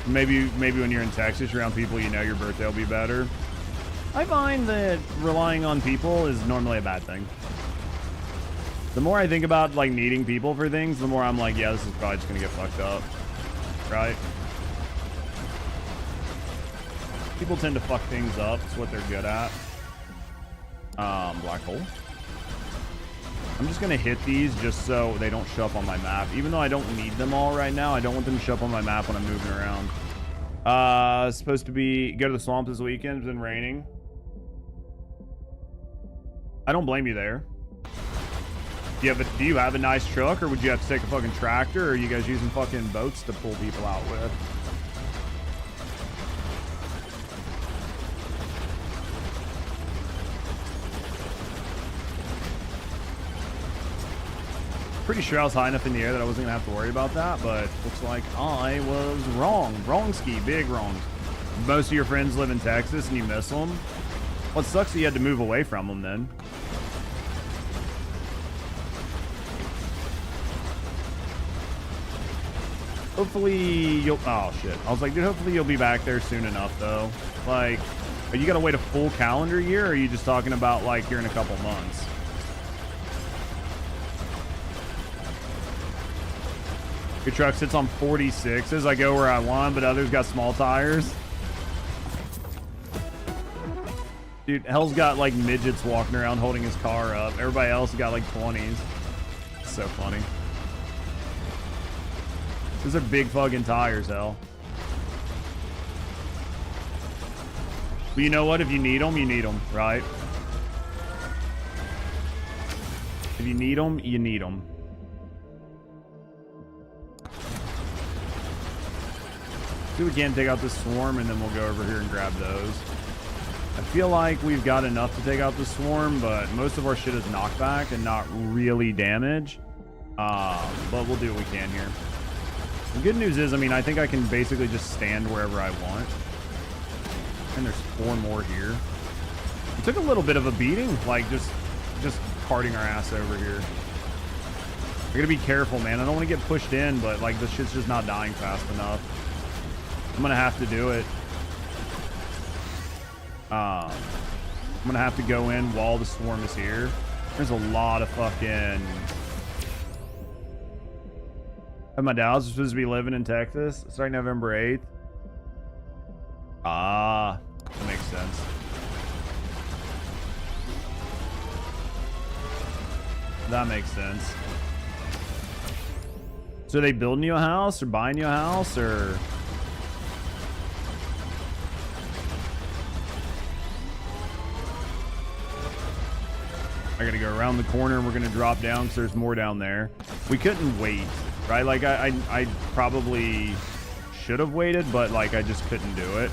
Maybe when you're in Texas, you're around people you know, your birthday will be better. I find that relying on people is normally a bad thing. The more I think about like needing people for things, the more I'm like, yeah, this is probably just gonna get fucked up. Right? People tend to fuck things up. It's what they're good at. Black hole. I'm just gonna hit these just so they don't show up on my map. Even though I don't need them all right now, I don't want them to show up on my map when I'm moving around. It's supposed to be go to the swamp this weekend. It's been raining. I don't blame you there. Do you have a nice truck, or would you have to take a fucking tractor, or are you guys using fucking boats to pull people out with? Pretty sure I was high enough in the air that I wasn't gonna have to worry about that, but looks like I was wrong. Wrong ski, big wrong. Most of your friends live in Texas and you miss them. Well, it sucks that you had to move away from them then. Hopefully you'll, oh shit. I was like, dude, hopefully you'll be back there soon enough though. Like, are you gonna wait a full calendar year, or are you just talking about like here in a couple months? Your truck sits on 46s. I go where I want, but others got small tires. Dude, Hell's got like midgets walking around holding his car up. Everybody else got like 20s. It's so funny. Those are big fucking tires, Hell. But you know what? If you need them, you need them, right? If you need them, you need them. See if we can take out this swarm, and then we'll go over here and grab those. I feel like we've got enough to take out the swarm, but most of our shit is knockback and not really damage. But we'll do what we can here. The good news is, I mean, I think I can basically just stand wherever I want. And there's 4 more here. It took a little bit of a beating, like just carting our ass over here. I gotta be careful, man. I don't want to get pushed in, but like this shit's just not dying fast enough. I'm gonna have to do it. I'm gonna have to go in while the swarm is here. There's a lot of fucking... My dad's supposed to be living in Texas starting November 8th. Ah, that makes sense. That makes sense. So are they building you a house or buying you a house, or... I gotta go around the corner and we're gonna drop down because there's more down there. We couldn't wait, right? Like I probably should have waited, but like I just couldn't do it.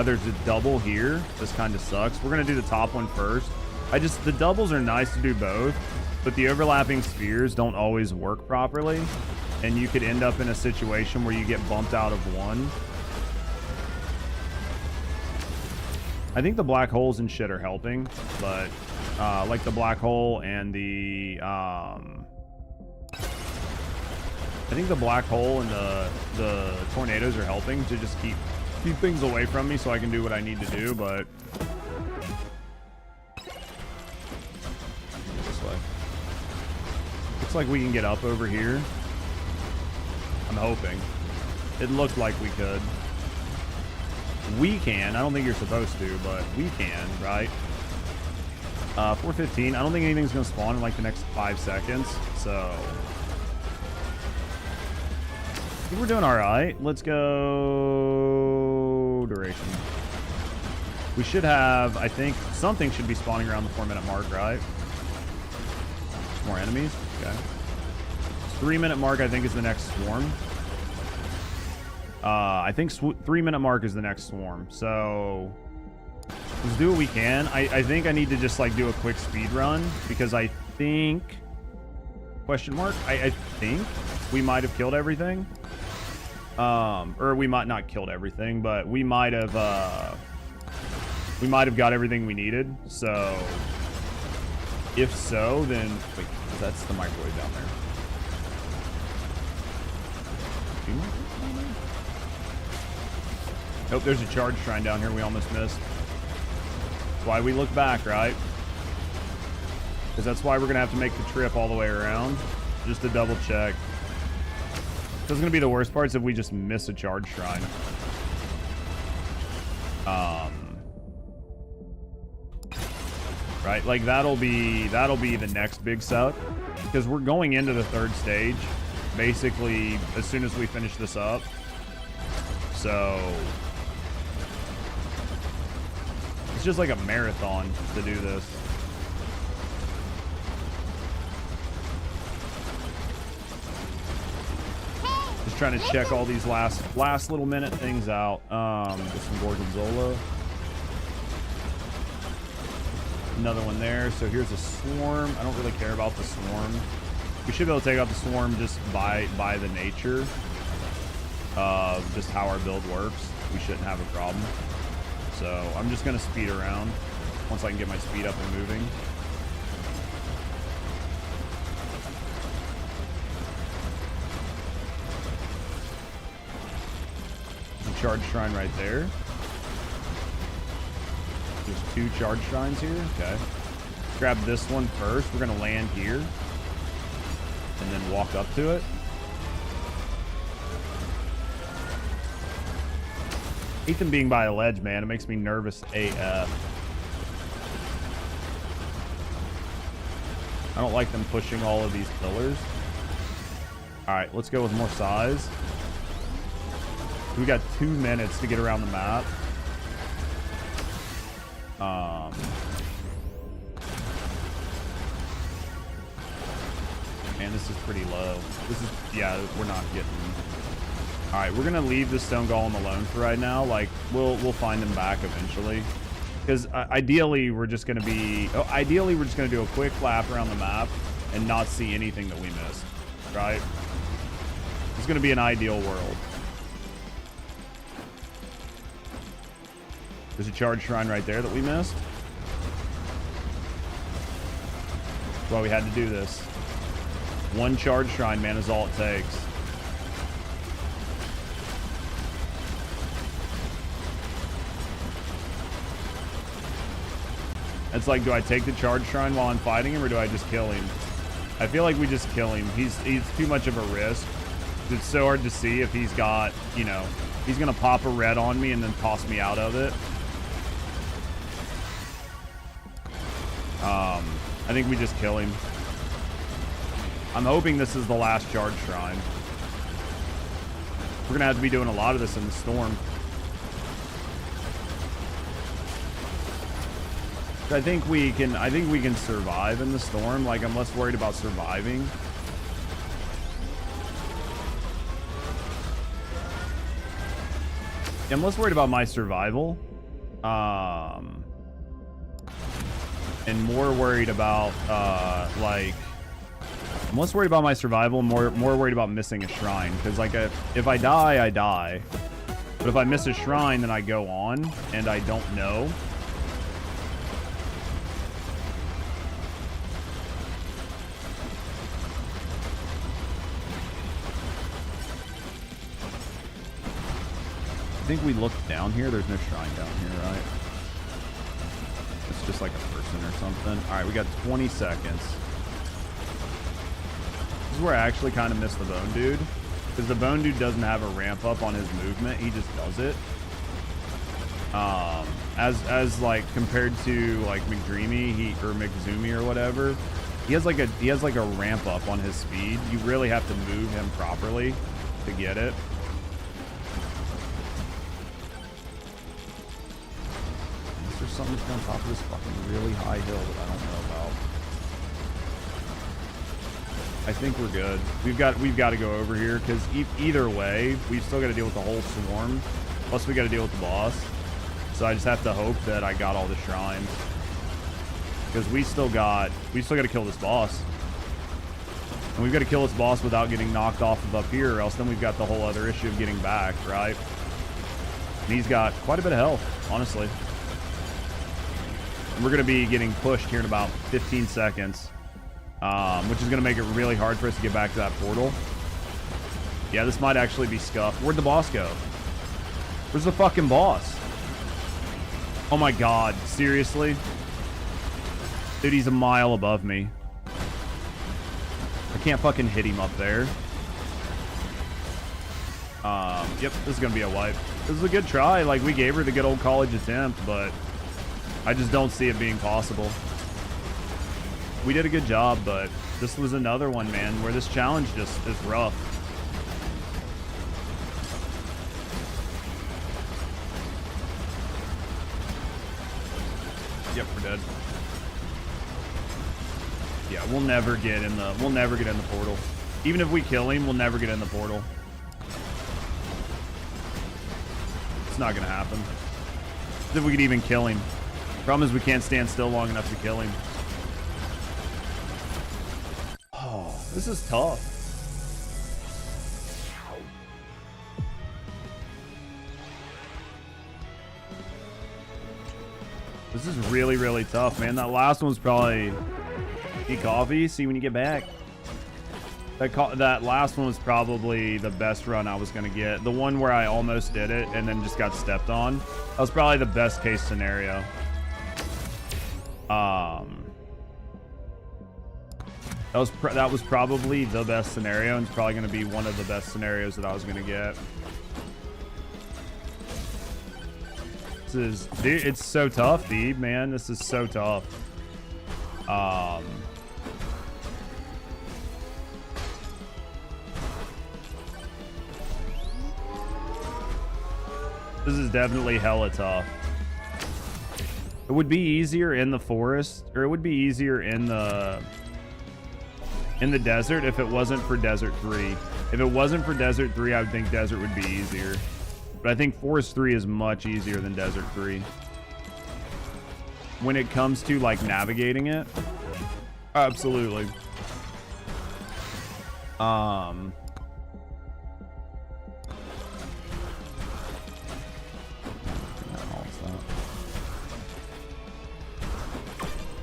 There's a double here. This kind of sucks. We're gonna do the top one first. The doubles are nice to do both, but the overlapping spheres don't always work properly, and you could end up in a situation where you get bumped out of one. I think the black holes and shit are helping, but like the black hole and the I think the black hole and the tornadoes are helping to just keep things away from me so I can do what I need to do, but this way. Looks like we can get up over here. I'm hoping. It looked like we could. We can. I don't think you're supposed to, but we can, right? 4:15. I don't think anything's gonna spawn in like the next 5 seconds, so I think we're doing all right. Let's go duration. We should have, I think, something should be spawning around the 4-minute mark, right? More enemies. Okay. 3-minute mark, I think, is the next swarm. I think 3-minute mark is the next swarm. So let's do what we can. I think I need to just like do a quick speed run because I think question mark. I think we might have killed everything. Or we might not killed everything, but we might have got everything we needed. So if so, then wait, that's the microwave down there. Nope, there's a charge shrine down here we almost missed. That's why we look back, right? Because that's why we're going to have to make the trip all the way around. Just to double check. This is going to be the worst parts if we just miss a charge shrine. Right, like that'll be the next big suck. Because we're going into the 3rd stage. Basically, as soon as we finish this up. So it's just like a marathon to do this. trying to check all these last little minute things out. Get some Gorgonzola. Another one there. So here's a swarm. I don't really care about the swarm. We should be able to take out the swarm just by the nature of just how our build works. We shouldn't have a problem. So I'm just gonna speed around once I can get my speed up and moving. There's a charge shrine right there. There's 2 charge shrines here. Okay. Grab this one first. We're gonna land here and then walk up to it. I hate them being by a ledge, man. It makes me nervous AF. I don't like them pushing all of these pillars. All right, let's go with more size. We got 2 minutes to get around the map. Man, this is pretty low. This is, yeah, we're not getting. All right, we're gonna leave the stone golem alone for right now. Like, we'll find him back eventually, because ideally we're just gonna do a quick lap around the map and not see anything that we missed. Right? It's gonna be an ideal world. There's a charge shrine right there that we missed. That's why we had to do this. 1 charge shrine, man, is all it takes. It's like, do I take the charge shrine while I'm fighting him, or do I just kill him? I feel like we just kill him. He's too much of a risk. It's so hard to see if he's got, you know, he's gonna pop a red on me and then toss me out of it. I think we just kill him. I'm hoping this is the last charge shrine. We're gonna have to be doing a lot of this in the storm. I think we can survive in the storm. Like, I'm less worried about surviving. I'm less worried about my survival. And more worried about like, I'm less worried about my survival, more worried about missing a shrine. Because like, if I die, I die. But if I miss a shrine, then I go on and I don't know. I think we looked down here. There's no shrine down here, right? It's just like a person or something. All right, we got 20 seconds. This is where I actually kind of missed the bone dude, because the bone dude doesn't have a ramp up on his movement. He just does it. As like compared to like McDreamy, or McZoomy or whatever, he has like a ramp up on his speed. You really have to move him properly to get it. There's something that's on top of this fucking really high hill that I don't know about. I think we're good. We've got to go over here, because either way, we've still got to deal with the whole swarm. Plus, we got to deal with the boss. So I just have to hope that I got all the shrines, because we still got to kill this boss, and we've got to kill this boss without getting knocked off of up here, or else then we've got the whole other issue of getting back, right? And he's got quite a bit of health, honestly. We're going to be getting pushed here in about 15 seconds, which is going to make it really hard for us to get back to that portal. Yeah, this might actually be scuffed. Where'd the boss go? Where's the fucking boss? Oh my god, seriously? Dude, he's a mile above me. I can't fucking hit him up there. Yep, this is going to be a wipe. This is a good try. Like, we gave her the good old college attempt, but I just don't see it being possible. We did a good job, but this was another one, man, where this challenge just is rough. Yep, we're dead. Yeah, we'll never get in the portal. Even if we kill him, we'll never get in the portal. It's not gonna happen. If we could even kill him. Problem is we can't stand still long enough to kill him. Oh, this is tough. This is really, really tough, man. That last one was probably... Eat coffee, see when you get back. That last one was probably the best run I was going to get. The one where I almost did it and then just got stepped on. That was probably the best case scenario. That was probably the best scenario, and it's probably going to be one of the best scenarios that I was going to get. This is, dude, it's so tough, Deeb, man. This is so tough. This is definitely hella tough. It would be easier in the forest, or it would be easier in the desert if it wasn't for Desert 3. If it wasn't for Desert 3, I would think Desert would be easier. But I think Forest 3 is much easier than Desert 3. When it comes to, like, navigating it. Absolutely.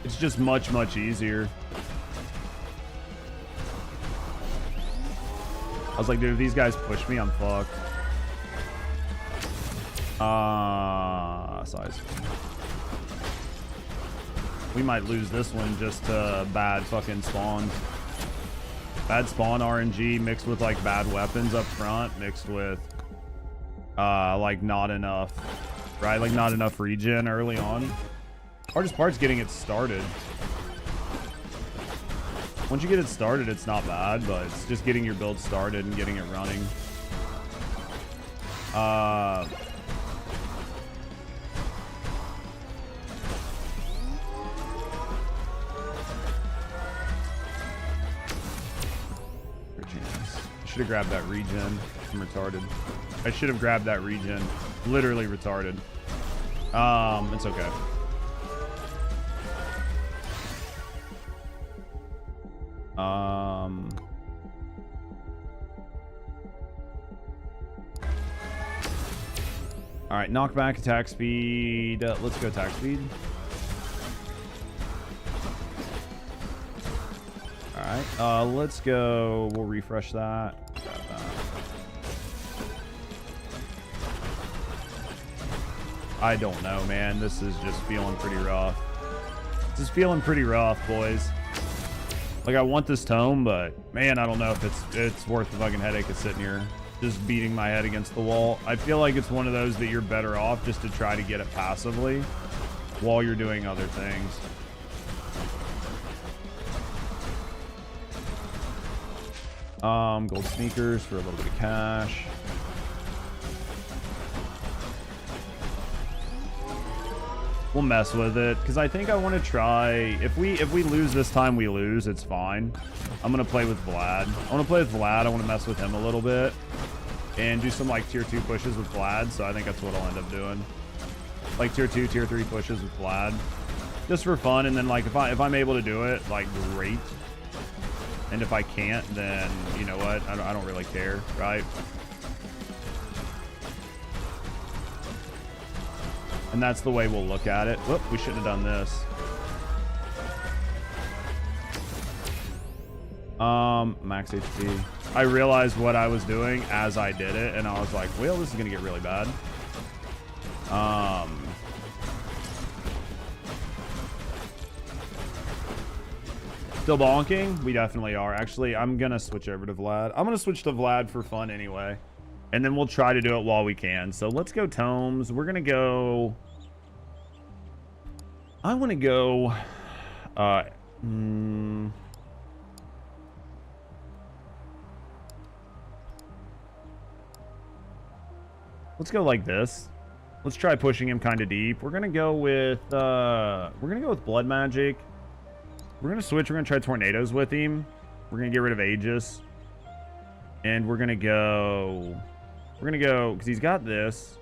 It's just much, much easier. I was like, dude, if these guys push me, I'm fucked. Size. We might lose this one just to bad fucking spawn. Bad spawn RNG mixed with like bad weapons up front, mixed with like not enough, right? Like not enough regen early on. Hardest part's getting it started. Once you get it started, it's not bad, but it's just getting your build started and getting it running. I should have grabbed that regen. I'm retarded. I should have grabbed that regen. Literally retarded. It's okay. All right, knockback, attack speed. Let's go attack speed. All right, let's go. We'll refresh that. Grab that. I don't know, man. This is just feeling pretty rough. This is feeling pretty rough, boys. Like, I want this tome, but man, I don't know if it's worth the fucking headache of sitting here just beating my head against the wall. I feel like it's one of those that you're better off just to try to get it passively while you're doing other things. Gold sneakers for a little bit of cash. We'll mess with it because I think I want to try. If we lose this time, we lose. It's fine. I'm gonna play with Vlad. I want to play with Vlad. I want to mess with him a little bit and do some like tier 2 pushes with Vlad. So I think that's what I'll end up doing. Like tier 2, tier 3 pushes with Vlad, just for fun. And then like if I'm able to do it, like great. And if I can't, then you know what? I don't really care, right? And that's the way we'll look at it. Whoop, we shouldn't have done this. Max HP. I realized what I was doing as I did it, and I was like, well, this is gonna get really bad. Still bonking? We definitely are. Actually, I'm gonna switch over to Vlad. I'm gonna switch to Vlad for fun anyway. And then we'll try to do it while we can. So let's go tomes. We're gonna go... I want to go... Let's go like this. Let's try pushing him kind of deep. We're gonna go with blood magic. We're gonna switch. We're gonna try tornadoes with him. We're gonna get rid of Aegis, and we're gonna go because he's got this.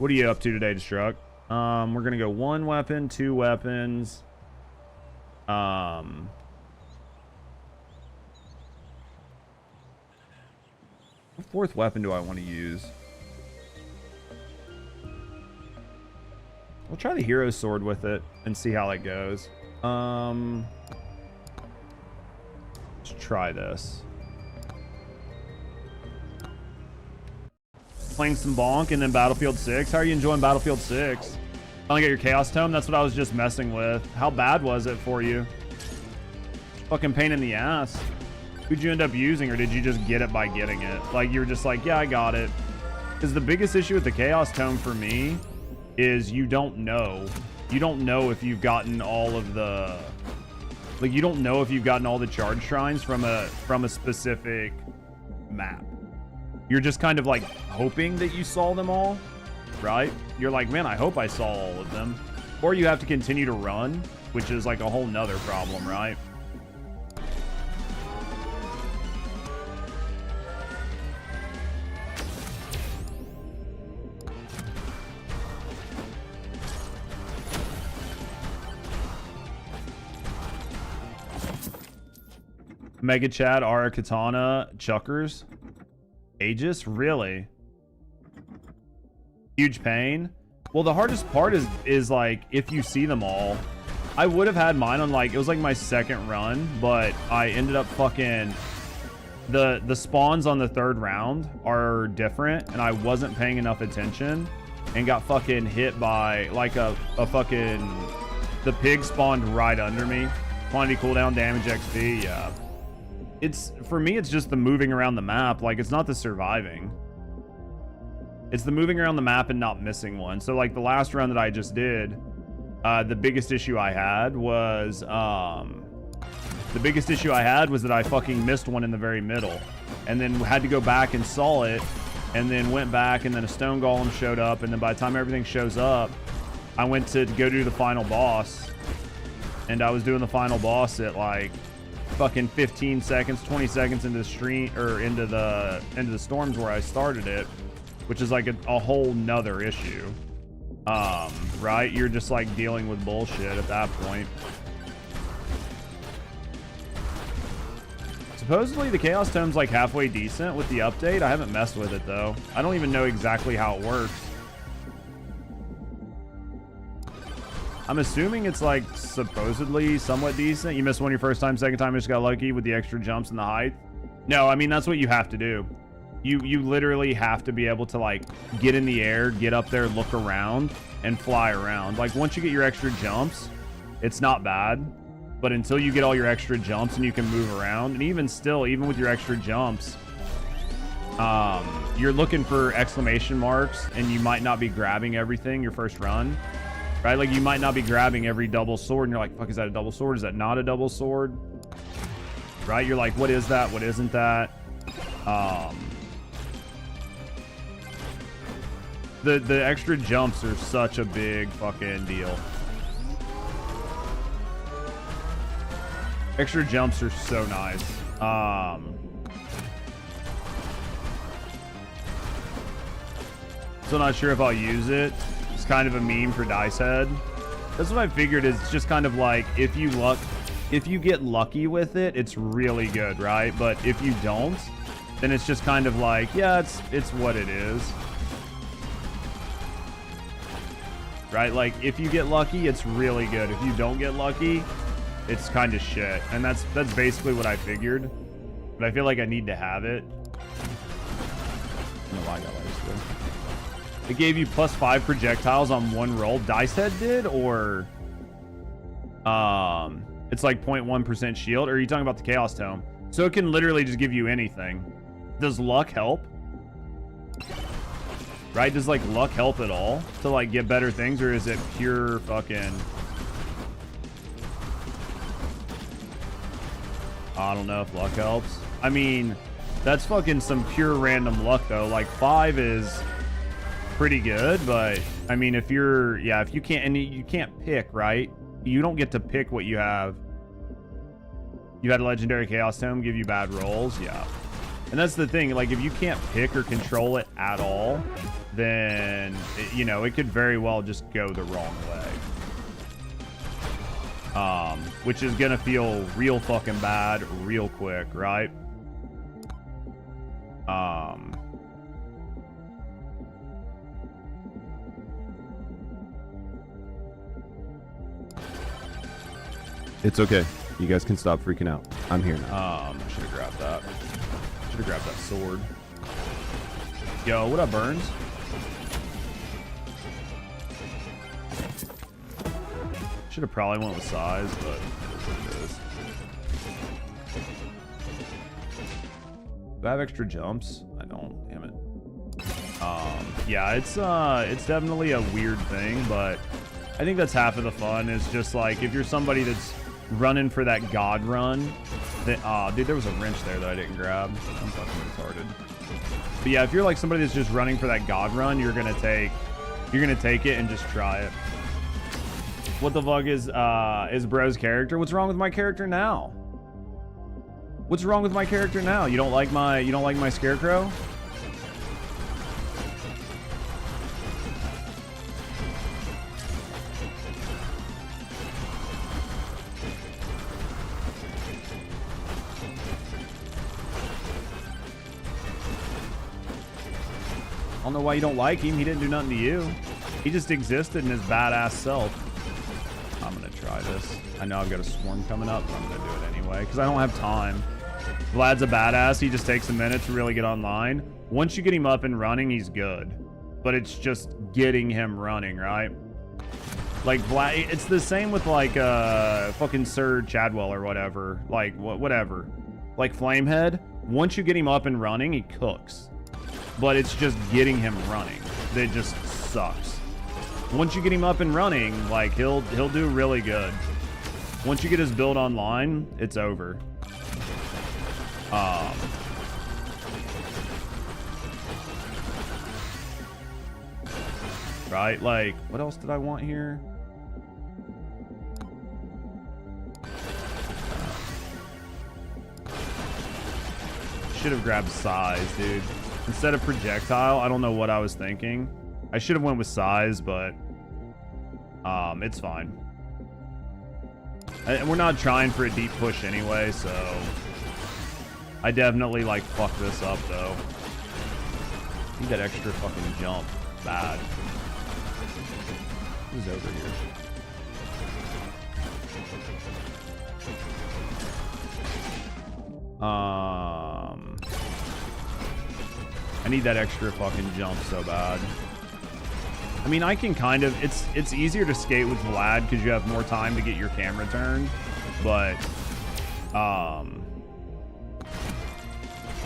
What are you up to today, Destruct? We're gonna go 1 weapon, 2 weapons. What fourth weapon do I want to use? We'll try the hero sword with it and see how it goes. Let's try this. Playing some bonk and then Battlefield 6. How are you enjoying Battlefield 6? Finally got your Chaos Tome? That's what I was just messing with. How bad was it for you? Fucking pain in the ass. Who'd you end up using, or did you just get it by getting it? Like, you were just like, yeah, I got it. Because the biggest issue with the Chaos Tome for me is you don't know. You don't know if you've gotten all of the... Like, you don't know if you've gotten all the charge shrines from a specific map. You're just kind of like hoping that you saw them all, right? You're like, man, I hope I saw all of them. Or you have to continue to run, which is like a whole nother problem, right? Mega Chad, Ara Katana, Chuckers. Aegis? Really? Huge pain? Well, the hardest part is like, if you see them all. I would have had mine on like, it was like my second run, but I ended up fucking... The spawns on the 3rd round are different, and I wasn't paying enough attention, and got fucking hit by like a fucking... The pig spawned right under me. Quantity cooldown, damage, XP, yeah. It's, for me, it's just the moving around the map. Like, it's not the surviving. It's the moving around the map and not missing one. So, like, the last run that I just did, the biggest issue I had was, that I fucking missed one in the very middle. And then had to go back and saw it, and then went back, and then a stone golem showed up, and then by the time everything shows up, I went to go do the final boss. And I was doing the final boss at, like... fucking 15 seconds, 20 seconds into the stream, or into the storms where I started it, which is like a whole nother issue. Right? You're just like dealing with bullshit at that point. Supposedly the Chaos Tome's like halfway decent with the update. I haven't messed with it though. I don't even know exactly how it works. I'm assuming it's like supposedly somewhat decent. You missed one your first time, second time you just got lucky with the extra jumps and the height. No, I mean, that's what you have to do. You literally have to be able to like get in the air, get up there, look around, and fly around. Like once you get your extra jumps, it's not bad. But until you get all your extra jumps and you can move around, and even still, even with your extra jumps, you're looking for exclamation marks, and you might not be grabbing everything your first run. Right, like you might not be grabbing every double sword, and you're like, fuck, is that a double sword? Is that not a double sword? Right, you're like, what is that? What isn't that? The extra jumps are such a big fucking deal. Extra jumps are so nice. Still not sure if I'll use it. It's kind of a meme for Dice Head. That's what I figured. Is just kind of like if you get lucky with it, it's really good, right? But if you don't, then it's just kind of like, yeah, it's what it is. Right? Like if you get lucky, it's really good. If you don't get lucky, it's kind of shit. And that's basically what I figured. But I feel like I need to have it. I don't know why I got lights there. It gave you +5 projectiles on one roll. Dice Head did, or it's like 0.1% shield, or are you talking about the Chaos Tome? So it can literally just give you anything. Does luck help? Right? Does like luck help at all to like get better things, or is it pure fucking... I don't know if luck helps. I mean, that's fucking some pure random luck though. Like 5 is pretty good, but I mean, if you're, yeah, if you can't, and you can't pick, right? You don't get to pick what you have. You had a legendary Chaos Tome give you bad rolls, yeah. And that's the thing, like, if you can't pick or control it at all, then, you know, it could very well just go the wrong way. Which is gonna feel real fucking bad real quick, right? It's okay. You guys can stop freaking out. I'm here now. I should have grabbed that. Should have grabbed that sword. Yo, what up, Burns? Should have probably went with size, but that's what it is. Do I have extra jumps? I don't. Damn it. Yeah, it's definitely a weird thing, but I think that's half of the fun. Is just like if you're somebody that's running for that god run. That, dude, there was a wrench there that I didn't grab. I'm fucking retarded. But yeah, if you're like somebody that's just running for that god run, you're gonna take it and just try it. What the fuck is bro's character? What's wrong with my character now? What's wrong with my character now? You don't like my scarecrow? I don't know why you don't like him. He didn't do nothing to you. He just existed in his badass self. I'm gonna try this. I know I've got a swarm coming up, but I'm gonna do it anyway because I don't have time. Vlad's a badass. He just takes a minute to really get online. Once you get him up and running, he's good. But it's just getting him running, right? Like Vlad, it's the same with like fucking Sir Chadwell or whatever. Like whatever. Like Flamehead. Once you get him up and running, he cooks. But it's just getting him running that just sucks. Once you get him up and running, like he'll do really good. Once you get his build online, it's over. Right? Like, what else did I want here? Should have grabbed size, dude. Instead of projectile, I don't know what I was thinking. I should have went with size, but it's fine. And we're not trying for a deep push anyway, so I definitely like fuck this up though. Need that extra fucking jump. Bad. Who's over here? I need that extra fucking jump so bad. I mean, I can kind of... It's easier to skate with Vlad because you have more time to get your camera turned. But...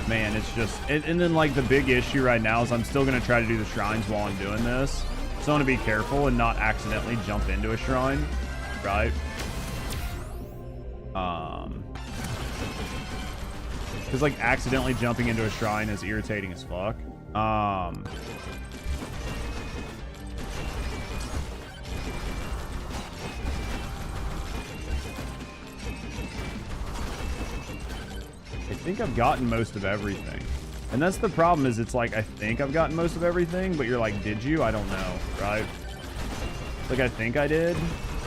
man, it's just... And then, like, the big issue right now is I'm still going to try to do the shrines while I'm doing this. So I want to be careful and not accidentally jump into a shrine. Right? Because, like, accidentally jumping into a shrine is irritating as fuck. I think I've gotten most of everything. And that's the problem is it's like, I think I've gotten most of everything, but you're like, did you? I don't know, right? Like, I think I did.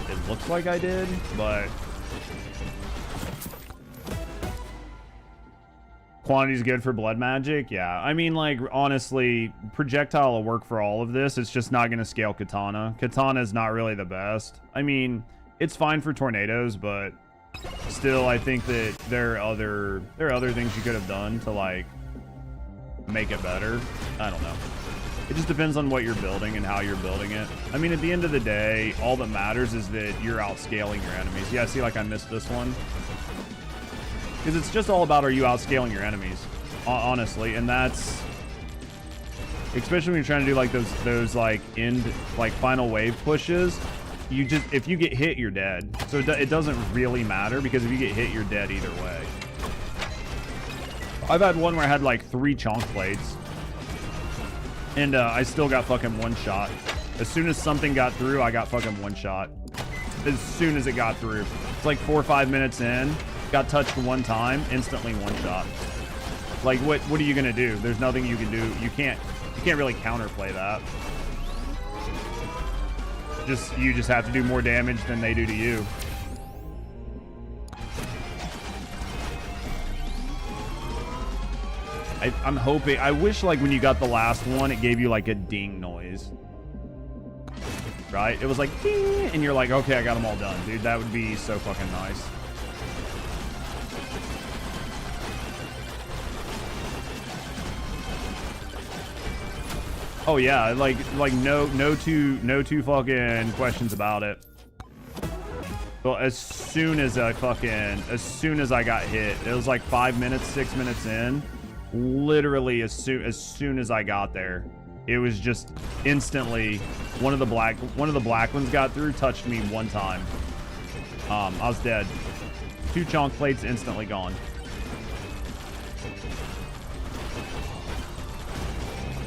It looks like I did, but... Quantity's good for blood magic? Yeah. I mean, like, honestly, projectile will work for all of this. It's just not going to scale katana. Katana is not really the best. I mean, it's fine for tornadoes, but still, I think that there are other things you could have done to, like, make it better. I don't know. It just depends on what you're building and how you're building it. I mean, at the end of the day, all that matters is that you're outscaling your enemies. Yeah, see, like, I missed this one. Because it's just all about, are you outscaling your enemies, honestly, and that's, especially when you're trying to do like those like final wave pushes. You just, if you get hit, you're dead. So it doesn't really matter because if you get hit, you're dead either way. I've had one where I had like 3 chonk plates, and I still got fucking one shot. As soon as something got through, I got fucking one shot. As soon as it got through, it's like 4 or 5 minutes in. Got touched one time, instantly one shot. Like, what are you gonna do? There's nothing you can do. You can't really counterplay that. You just have to do more damage than they do to you. I'm hoping, I wish like when you got the last one, it gave you like a ding noise. Right? It was like ding, and you're like, okay, I got them all done, dude. That would be so fucking nice. Oh yeah, like no two fucking questions about it. Well, as soon as I got hit, it was like 5 minutes, 6 minutes in. Literally as soon as I got there, it was just instantly one of the black ones got through, touched me one time. I was dead. 2 chonk plates instantly gone.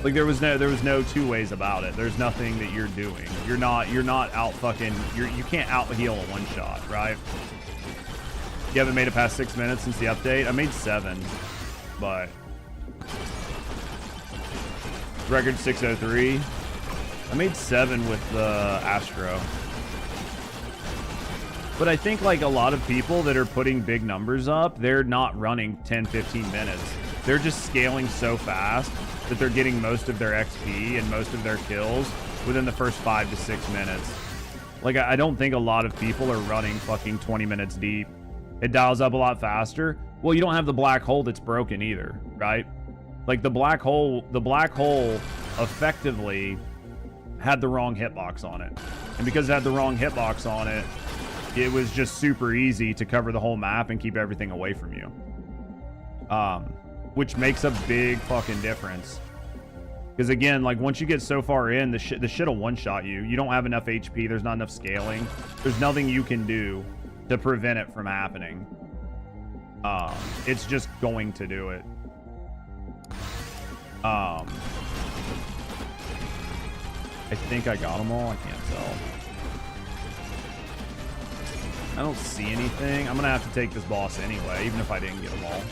Like there was no two ways about it. There's nothing that you're doing. You're not out fucking, you can't out heal a one shot, right? You haven't made it past 6 minutes since the update. I made 7, but record 603. I made 7 with the Astro. But I think like a lot of people that are putting big numbers up, they're not running 10-15 minutes. They're just scaling so fast that they're getting most of their XP and most of their kills within the first 5 to 6 minutes. Like I don't think a lot of people are running fucking 20 minutes deep. It dials up a lot faster. Well, you don't have the black hole that's broken either, right? Like the black hole effectively had the wrong hitbox on it. And because it had the wrong hitbox on it, it was just super easy to cover the whole map and keep everything away from you. Which makes a big fucking difference. Because again, like once you get so far in, the shit will one-shot you. You don't have enough HP. There's not enough scaling. There's nothing you can do to prevent it from happening. It's just going to do it. I think I got them all. I can't tell. I don't see anything. I'm gonna have to take this boss anyway, even if I didn't get them all.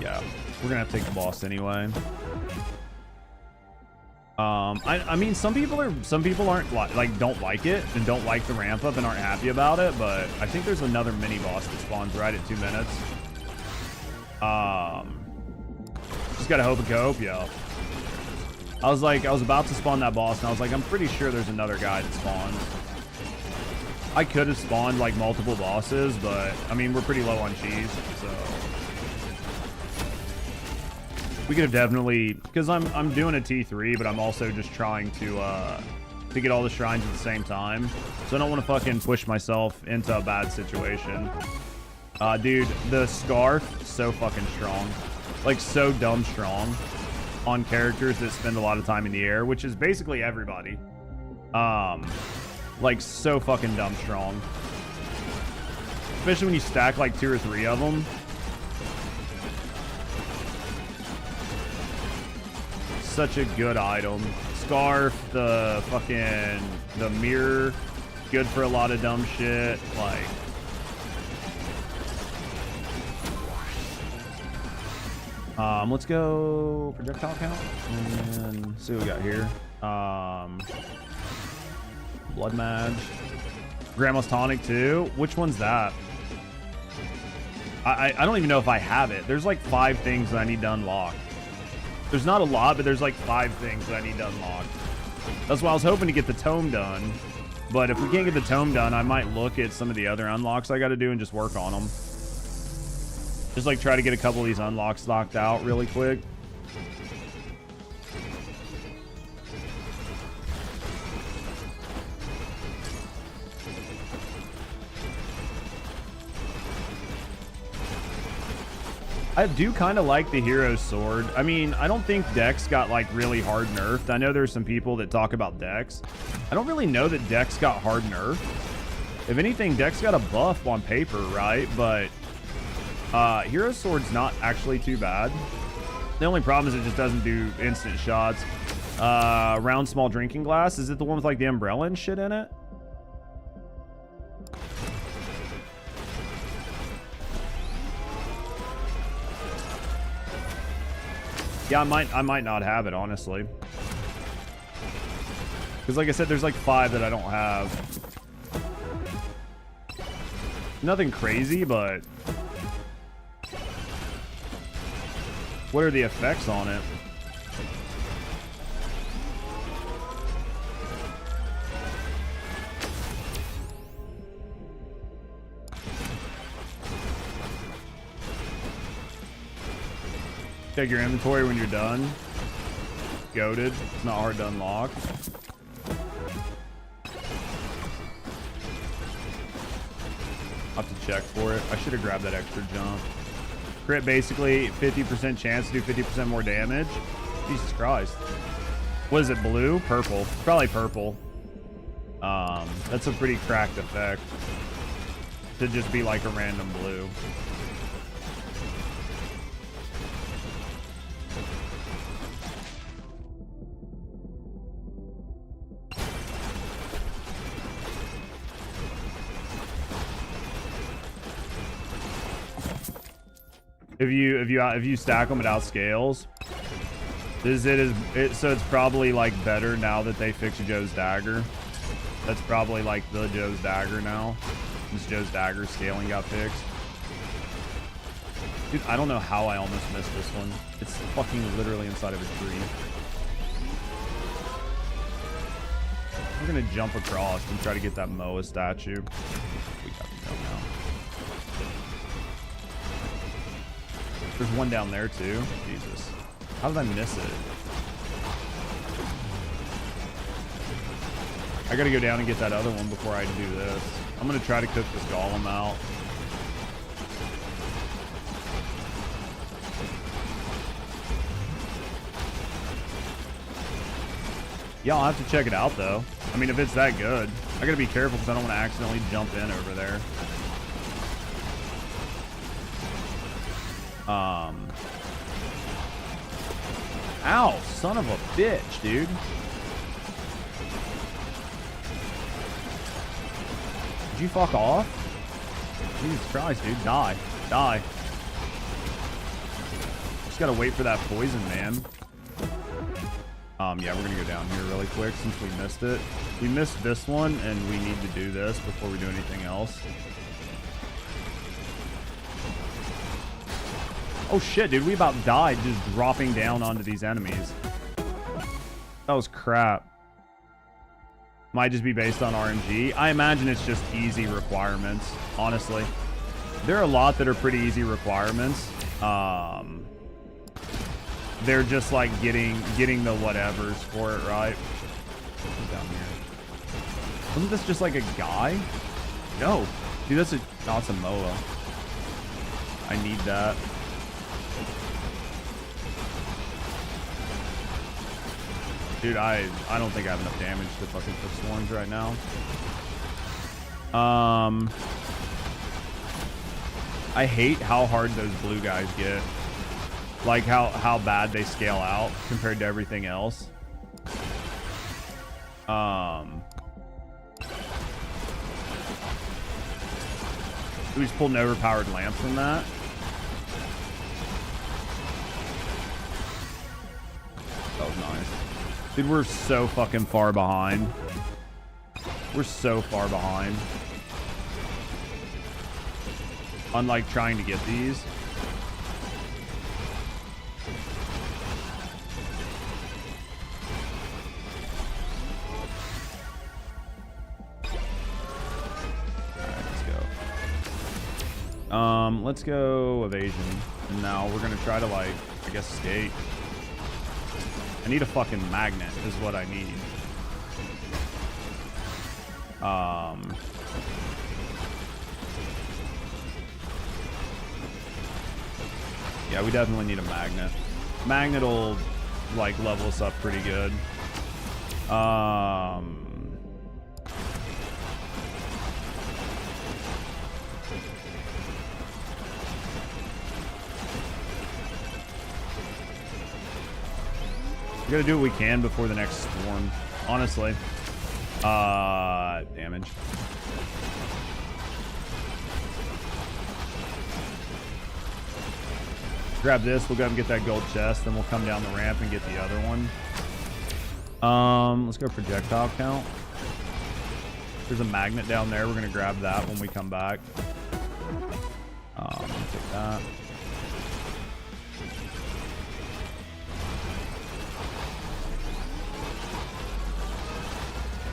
Yeah, we're gonna have to take the boss anyway. I mean, some people aren't like don't like it and don't like the ramp up and aren't happy about it, but I think there's another mini boss that spawns right at 2 minutes. Just gotta hope and cope, yo. I was about to spawn that boss, and I was like, I'm pretty sure there's another guy that spawns. I could have spawned like multiple bosses, but I mean, we're pretty low on cheese, so we could have definitely, because I'm doing a T3, but I'm also just trying to get all the shrines at the same time, so I don't want to fucking push myself into a bad situation. Dude, the scarf so fucking strong, like so dumb strong on characters that spend a lot of time in the air, which is basically everybody. Like so fucking dumb strong, especially when you stack like 2 or 3 of them. Such a good item. Scarf, the mirror, good for a lot of dumb shit. Like, let's go projectile count and see what we got here. Blood Mage, Grandma's Tonic too. Which one's that? I don't even know if I have it. There's like 5 things that I need to unlock. There's not a lot, but there's like 5 things that I need to unlock. That's why I was hoping to get the tome done. But if we can't get the tome done, I might look at some of the other unlocks I got to do and just work on them. Just like try to get a couple of these unlocks knocked out really quick. I do kind of like the hero sword. I mean, I don't think Dex got like really hard nerfed. I know there's some people that talk about Dex. I don't really know that Dex got hard nerfed. If anything, Dex got a buff on paper, right? But hero sword's not actually too bad. The only problem is it just doesn't do instant shots. Round small drinking glass. Is it the one with like the umbrella and shit in it? Yeah, I might not have it, honestly. Because like I said, there's like 5 that I don't have. Nothing crazy, but what are the effects on it? Check your inventory when you're done. Goated. It's not hard to unlock. I'll have to check for it. I should have grabbed that extra jump. Crit basically 50% chance to do 50% more damage. Jesus Christ. What is it, blue? Purple. Probably purple. That's a pretty cracked effect. To just be like a random blue. If you stack them, it outscales. So it's probably like better now that they fixed Joe's dagger. That's probably like the Joe's dagger now. Since Joe's dagger scaling got fixed. Dude, I don't know how I almost missed this one. It's fucking literally inside of a tree. We're gonna jump across and try to get that Moa statue. We got to go now. There's one down there too. Jesus. How did I miss it? I gotta go down and get that other one before I do this. I'm gonna try to cook this golem out. Yeah, I'll have to check it out though. I mean, if it's that good. I gotta be careful because I don't want to accidentally jump in over there. Ow, son of a bitch, dude. Did you fuck off? Jesus Christ, dude. Die. Die. Just gotta wait for that poison, man. Yeah, we're gonna go down here really quick since we missed it. We missed this one, and we need to do this before we do anything else. Oh shit, dude, we about died just dropping down onto these enemies. That was crap. Might just be based on RNG. I imagine it's just easy requirements, honestly. There are a lot that are pretty easy requirements. They're just like getting the whatevers for it, right? Down here. Wasn't this just like a guy? No. Dude, that's a Moa. I need that. Dude, I don't think I have enough damage to fucking put swarms right now. I hate how hard those blue guys get. Like how bad they scale out compared to everything else. We just pulled an overpowered lamp from that. That was nice. Dude, we're so fucking far behind. We're so far behind. On like trying to get these. Let's go evasion. And now we're gonna try to like, I guess, skate. I need a fucking magnet is what I need. Yeah, we definitely need a magnet. Magnet will like level us up pretty good. We gotta do what we can before the next storm, honestly. Damage. Grab this. We'll go ahead and get that gold chest. Then we'll come down the ramp and get the other one. Let's go projectile count. There's a magnet down there. We're going to grab that when we come back. Take that.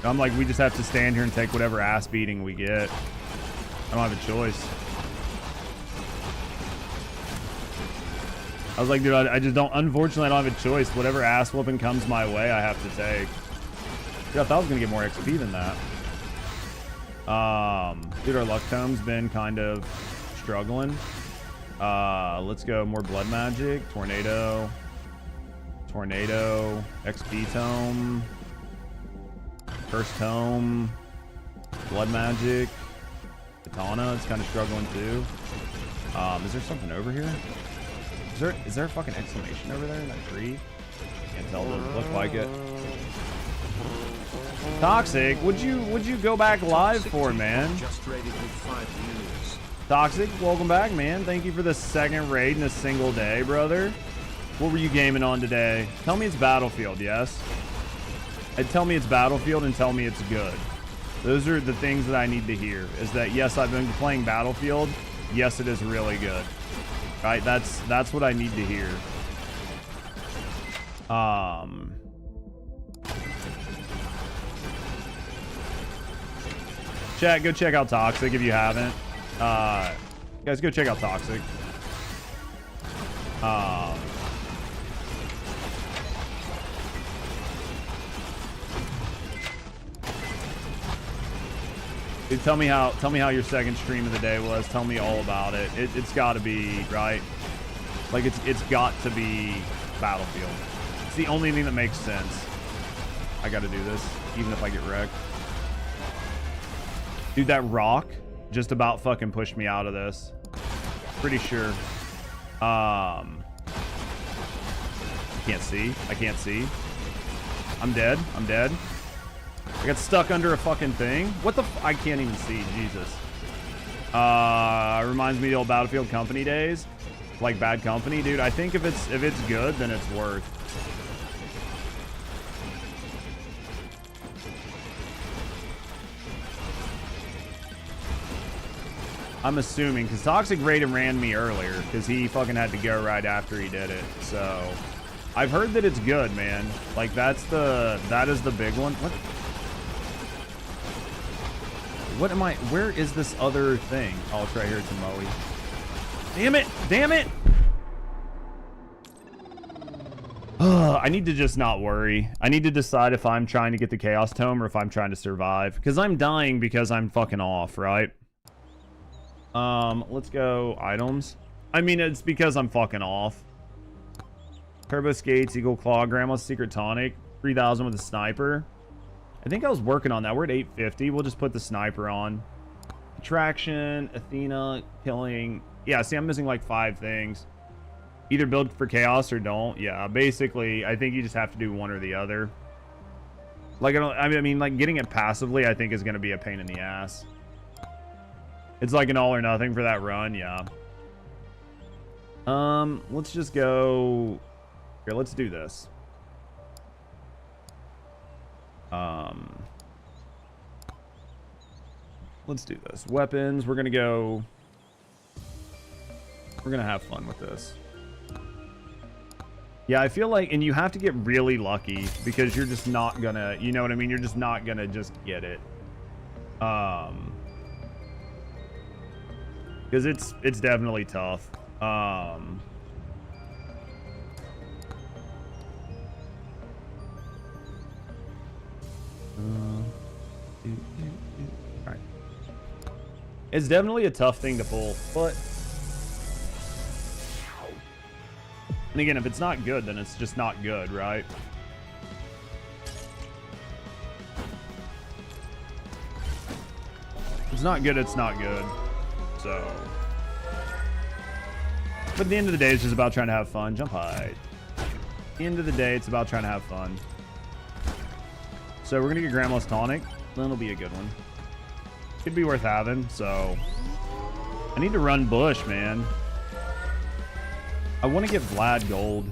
I'm like, we just have to stand here and take whatever ass beating we get. I don't have a choice. I was like, dude, I just don't, unfortunately, I don't have a choice. Whatever ass whooping comes my way, I have to take. Dude, I thought I was going to get more XP than that. Dude, our luck tome's been kind of struggling. Let's go more blood magic, tornado, XP tome, first tome, blood magic, katana. It's kind of struggling too. Is there something over here? Is there a fucking exclamation over there in that tree? Can't tell. Doesn't look like it. Toxic, would you go back live for, man? Just raided with 5 units. Toxic, welcome back, man. Thank you for the second raid in a single day, brother. What were you gaming on today? Tell me it's Battlefield, yes? And tell me it's Battlefield and tell me it's good. Those are the things that I need to hear. Is that, yes, I've been playing Battlefield. Yes, it is really good. Right? That's what I need to hear. Chat, go check out Toxic if you haven't. Guys, go check out Toxic. Dude, tell me how your second stream of the day was. Tell me all about it. It's got to be right. Like it's got to be Battlefield. It's the only thing that makes sense. I got to do this, even if I get wrecked. Dude, that rock just about fucking pushed me out of this. Pretty sure. I can't see. I can't see. I'm dead. I'm dead. I got stuck under a fucking thing. What the I can't even see. Jesus. Reminds me of the old Battlefield Company days. Like Bad Company, dude. I think if it's good, then it's worth. I'm assuming because Toxic raided ran me earlier because he fucking had to go right after he did it. So I've heard that it's good, man. Like that is the big one. What am I? Where is this other thing? Oh, it's right here. It's a Moe. Damn it! Damn it! I need to just not worry. I need to decide if I'm trying to get the Chaos Tome or if I'm trying to survive. Because I'm dying because I'm fucking off, right? Let's go items. I mean, it's because I'm fucking off. Turbo Skates, Eagle Claw, Grandma's Secret Tonic, 3,000 with a sniper. I think I was working on that. We're at 850. We'll just put the sniper on. Attraction, Athena, killing. Yeah, see, I'm missing like 5 things. Either build for chaos or don't. Yeah, basically, I think you just have to do one or the other. Like, I mean, like getting it passively, I think is going to be a pain in the ass. It's like an all or nothing for that run. Yeah. Let's just go. Here, let's do this. Let's do this. Weapons. We're gonna go. We're gonna have fun with this. Yeah, I feel like, and you have to get really lucky because you're just not gonna, you know what I mean? You're just not gonna just get it. Because it's definitely tough. Alright. It's definitely a tough thing to pull, but and again, if it's not good, then it's just not good, right? If it's not good, it's not good. So, but at the end of the day, it's just about trying to have fun. Jump high. At the end of the day, it's about trying to have fun. So we're gonna get Grandma's Tonic. Then it'll be a good one. Could be worth having. So I need to run bush, man. I want to get Vlad gold.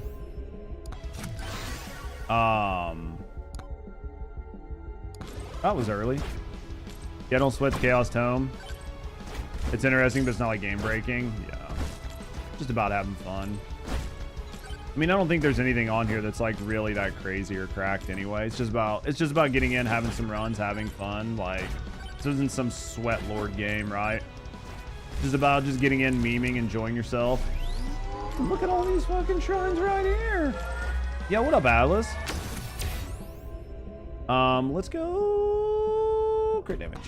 That was early. Yeah, don't sweat the Chaos Tome. It's interesting, but it's not like game breaking. Yeah. Just about having fun. I mean, I don't think there's anything on here that's like really that crazy or cracked anyway. It's just about getting in, having some runs, having fun. Like, this isn't some sweat lord game, right? It's just about just getting in, memeing, enjoying yourself. Look at all these fucking shrines right here. Yeah, what up, Atlas? Let's go. Crit damage.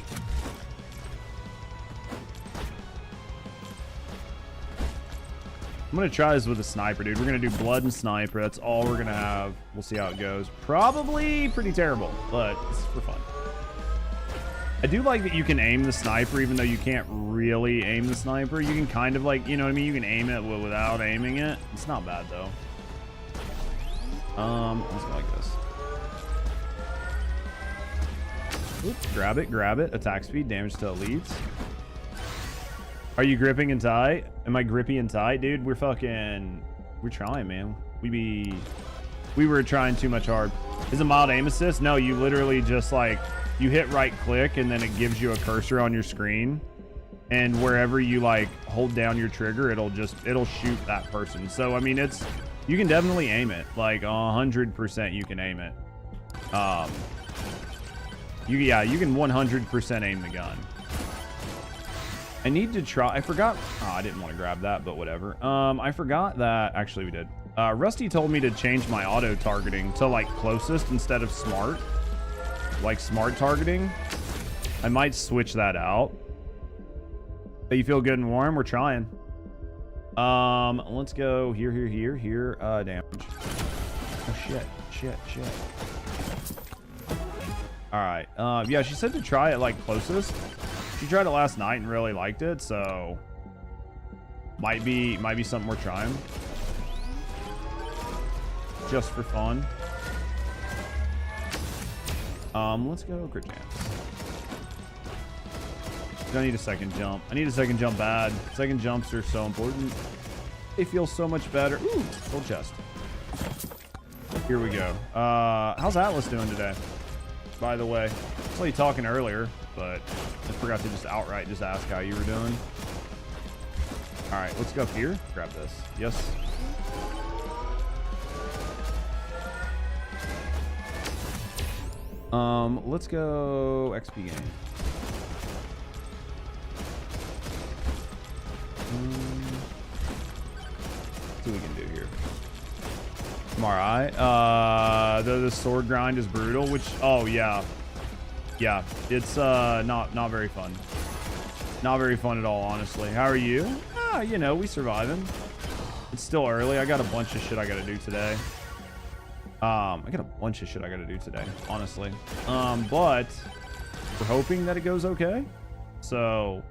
I'm gonna try this with a sniper, dude. We're gonna do blood and sniper. That's all we're gonna have. We'll see how it goes. Probably pretty terrible, but it's for fun. I do like that you can aim the sniper, even though you can't really aim the sniper. You can kind of like, you know what I mean? You can aim it without aiming it. It's not bad though. Let's go like this. Oops, grab it. Attack speed, damage to elites. Are you gripping and tight? Am I grippy and tight, dude? We're trying, man. We were trying too much hard. Is it mild aim assist? No, you literally just like, you hit right click and then it gives you a cursor on your screen. And wherever you like hold down your trigger, it'll shoot that person. So, I mean, you can definitely aim it. Like 100% you can aim it. You can 100% aim the gun. I need to try. I forgot. Oh, I didn't want to grab that, but whatever. I forgot that. Actually, we did. Rusty told me to change my auto targeting to like closest instead of smart. Like smart targeting. I might switch that out. But you feel good and warm? We're trying. Let's go here. Damage. Oh shit. All right. Yeah, she said to try it like closest. She tried it last night and really liked it, so might be something we're trying. Just for fun. Let's go crit chance. I need a second jump. I need a second jump bad. Second jumps are so important. They feel so much better. Ooh, gold chest. Here we go. How's Atlas doing today? By the way, I saw you talking earlier, but I forgot to just outright just ask how you were doing. All right, let's go up here. Grab this. Yes. Let's go XP game. See what we can do here. I'm all right. The sword grind is brutal, which, oh yeah. Yeah, it's not very fun. Not very fun at all, honestly. How are you? You know, we surviving. It's still early. I got a bunch of shit I gotta do today. Honestly. But we're hoping that it goes okay. So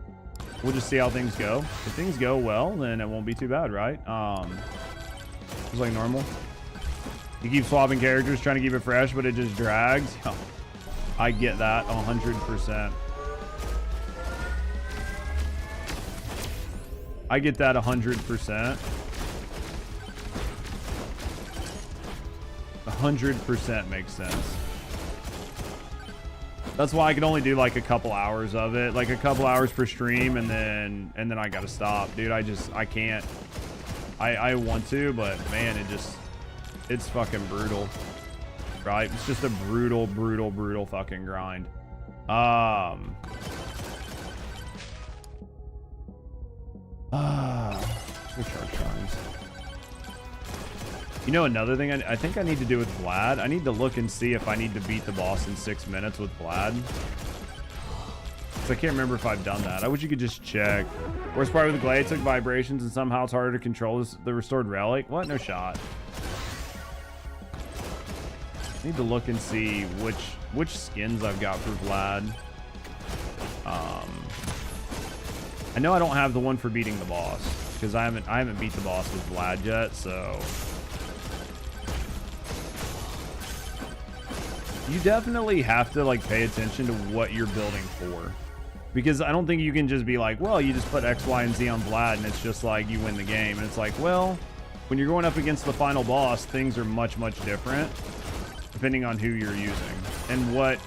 we'll just see how things go. If things go well, then it won't be too bad, right? It's like normal. You keep swapping characters, trying to keep it fresh, but it just drags. I get that 100%. I get that 100%. 100% makes sense. That's why I can only do like a couple hours of it, like a couple hours per stream, and then I gotta stop, dude. I can't. I want to, but man, it's fucking brutal. Right? It's just a brutal fucking grind. Recharge shrines. You know, another thing I think I need to do with Vlad, I need to look and see if I need to beat the boss in 6 minutes with Vlad. So I can't remember if I've done that. I wish you could just check. Worst part with the Glade took vibrations and somehow it's harder to control the restored relic. What? No shot. Need to look and see which skins I've got for Vlad. I know I don't have the one for beating the boss because I haven't beat the boss with Vlad yet, so you definitely have to like pay attention to what you're building for, because I don't think you can just be like, well, you just put X, Y, and Z on Vlad and it's just like you win the game. And it's like, well, when you're going up against the final boss, things are much different depending on who you're using and what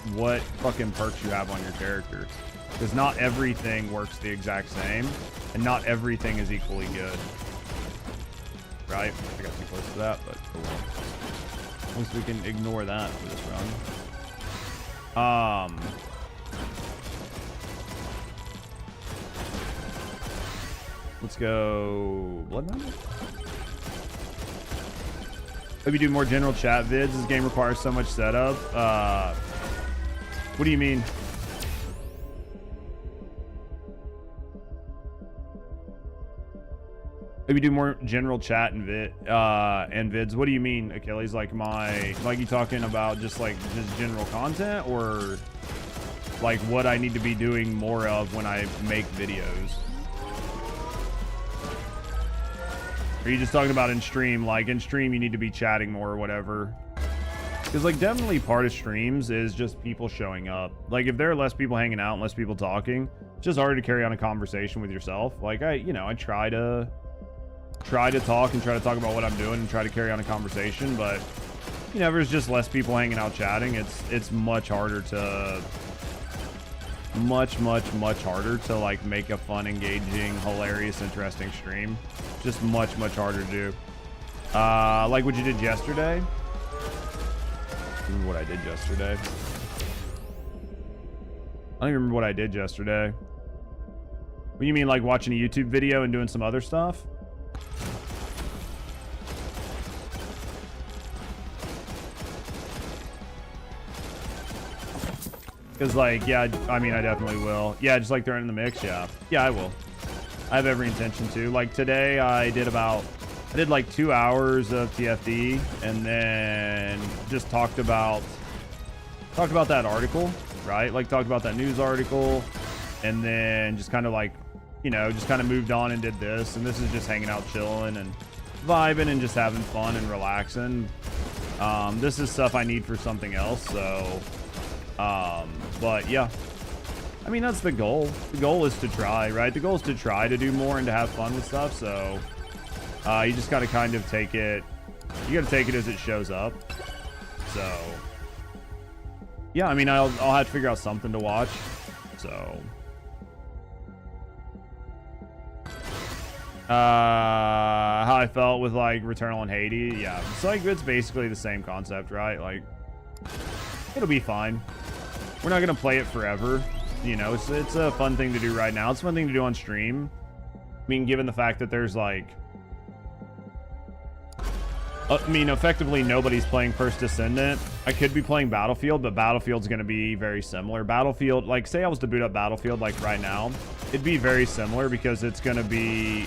fucking perks you have on your character. Because not everything works the exact same, and not everything is equally good. Right? I got too close to that, but oh well. At least we can ignore that for this run. Let's go Blood Mountain. Maybe do more general chat vids. This game requires so much setup. What do you mean? Maybe do more general chat and vids. What do you mean, Achilles? Like you talking about just general content, or like what I need to be doing more of when I make videos? Are you just talking about in stream? Like in stream, you need to be chatting more or whatever. Because like definitely part of streams is just people showing up. Like if there are less people hanging out and less people talking, it's just harder to carry on a conversation with yourself. Like I try to talk and try to talk about what I'm doing and try to carry on a conversation, but there's just less people hanging out chatting. It's much harder to much harder to like make a fun, engaging, hilarious, interesting stream. Just much harder to do. Like what you did yesterday. Remember what I did yesterday. I don't even remember what I did yesterday. What you mean, like watching a YouTube video and doing some other stuff? Because like, yeah, I mean, I definitely will. Yeah, just like throwing in the mix. Yeah, I will. I have every intention to. Like today, I did like 2 hours of TFD, and then just talked about that article, right? Like talked about that news article, and then just kind of like, just kind of moved on and did this. And this is just hanging out, chilling and vibing and just having fun and relaxing. This is stuff I need for something else. So, but yeah, I mean, that's the goal. The goal is to try, right? The goal is to try to do more and to have fun with stuff. So, you just got to kind of take it. You got to take it as it shows up. So, yeah, I mean, I'll have to figure out something to watch. So, how I felt with like Returnal and Hades. Yeah, it's like, it's basically the same concept, right? Like, it'll be fine. We're not going to play it forever. It's a fun thing to do right now. It's a fun thing to do on stream. I mean, given the fact that there's like, effectively nobody's playing First Descendant. I could be playing Battlefield, but Battlefield's going to be very similar. Battlefield, like say I was to boot up Battlefield like right now, it'd be very similar because it's going to be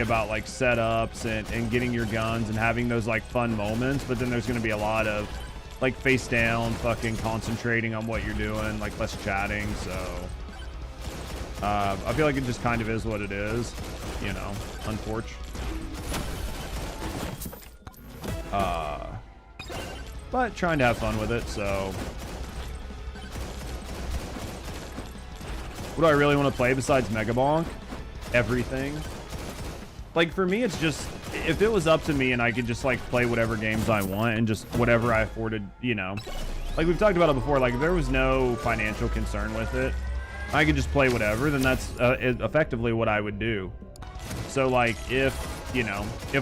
about like setups and getting your guns and having those like fun moments. But then there's going to be a lot of like face down, fucking concentrating on what you're doing, like less chatting. So I feel like it just kind of is what it is, unfortunately. But trying to have fun with it. So what do I really want to play besides Megabonk? Everything. Like for me, it's just, if it was up to me and I could just like play whatever games I want and just whatever I afforded, like we've talked about it before, like if there was no financial concern with it, I could just play whatever, then that's effectively what I would do. So like if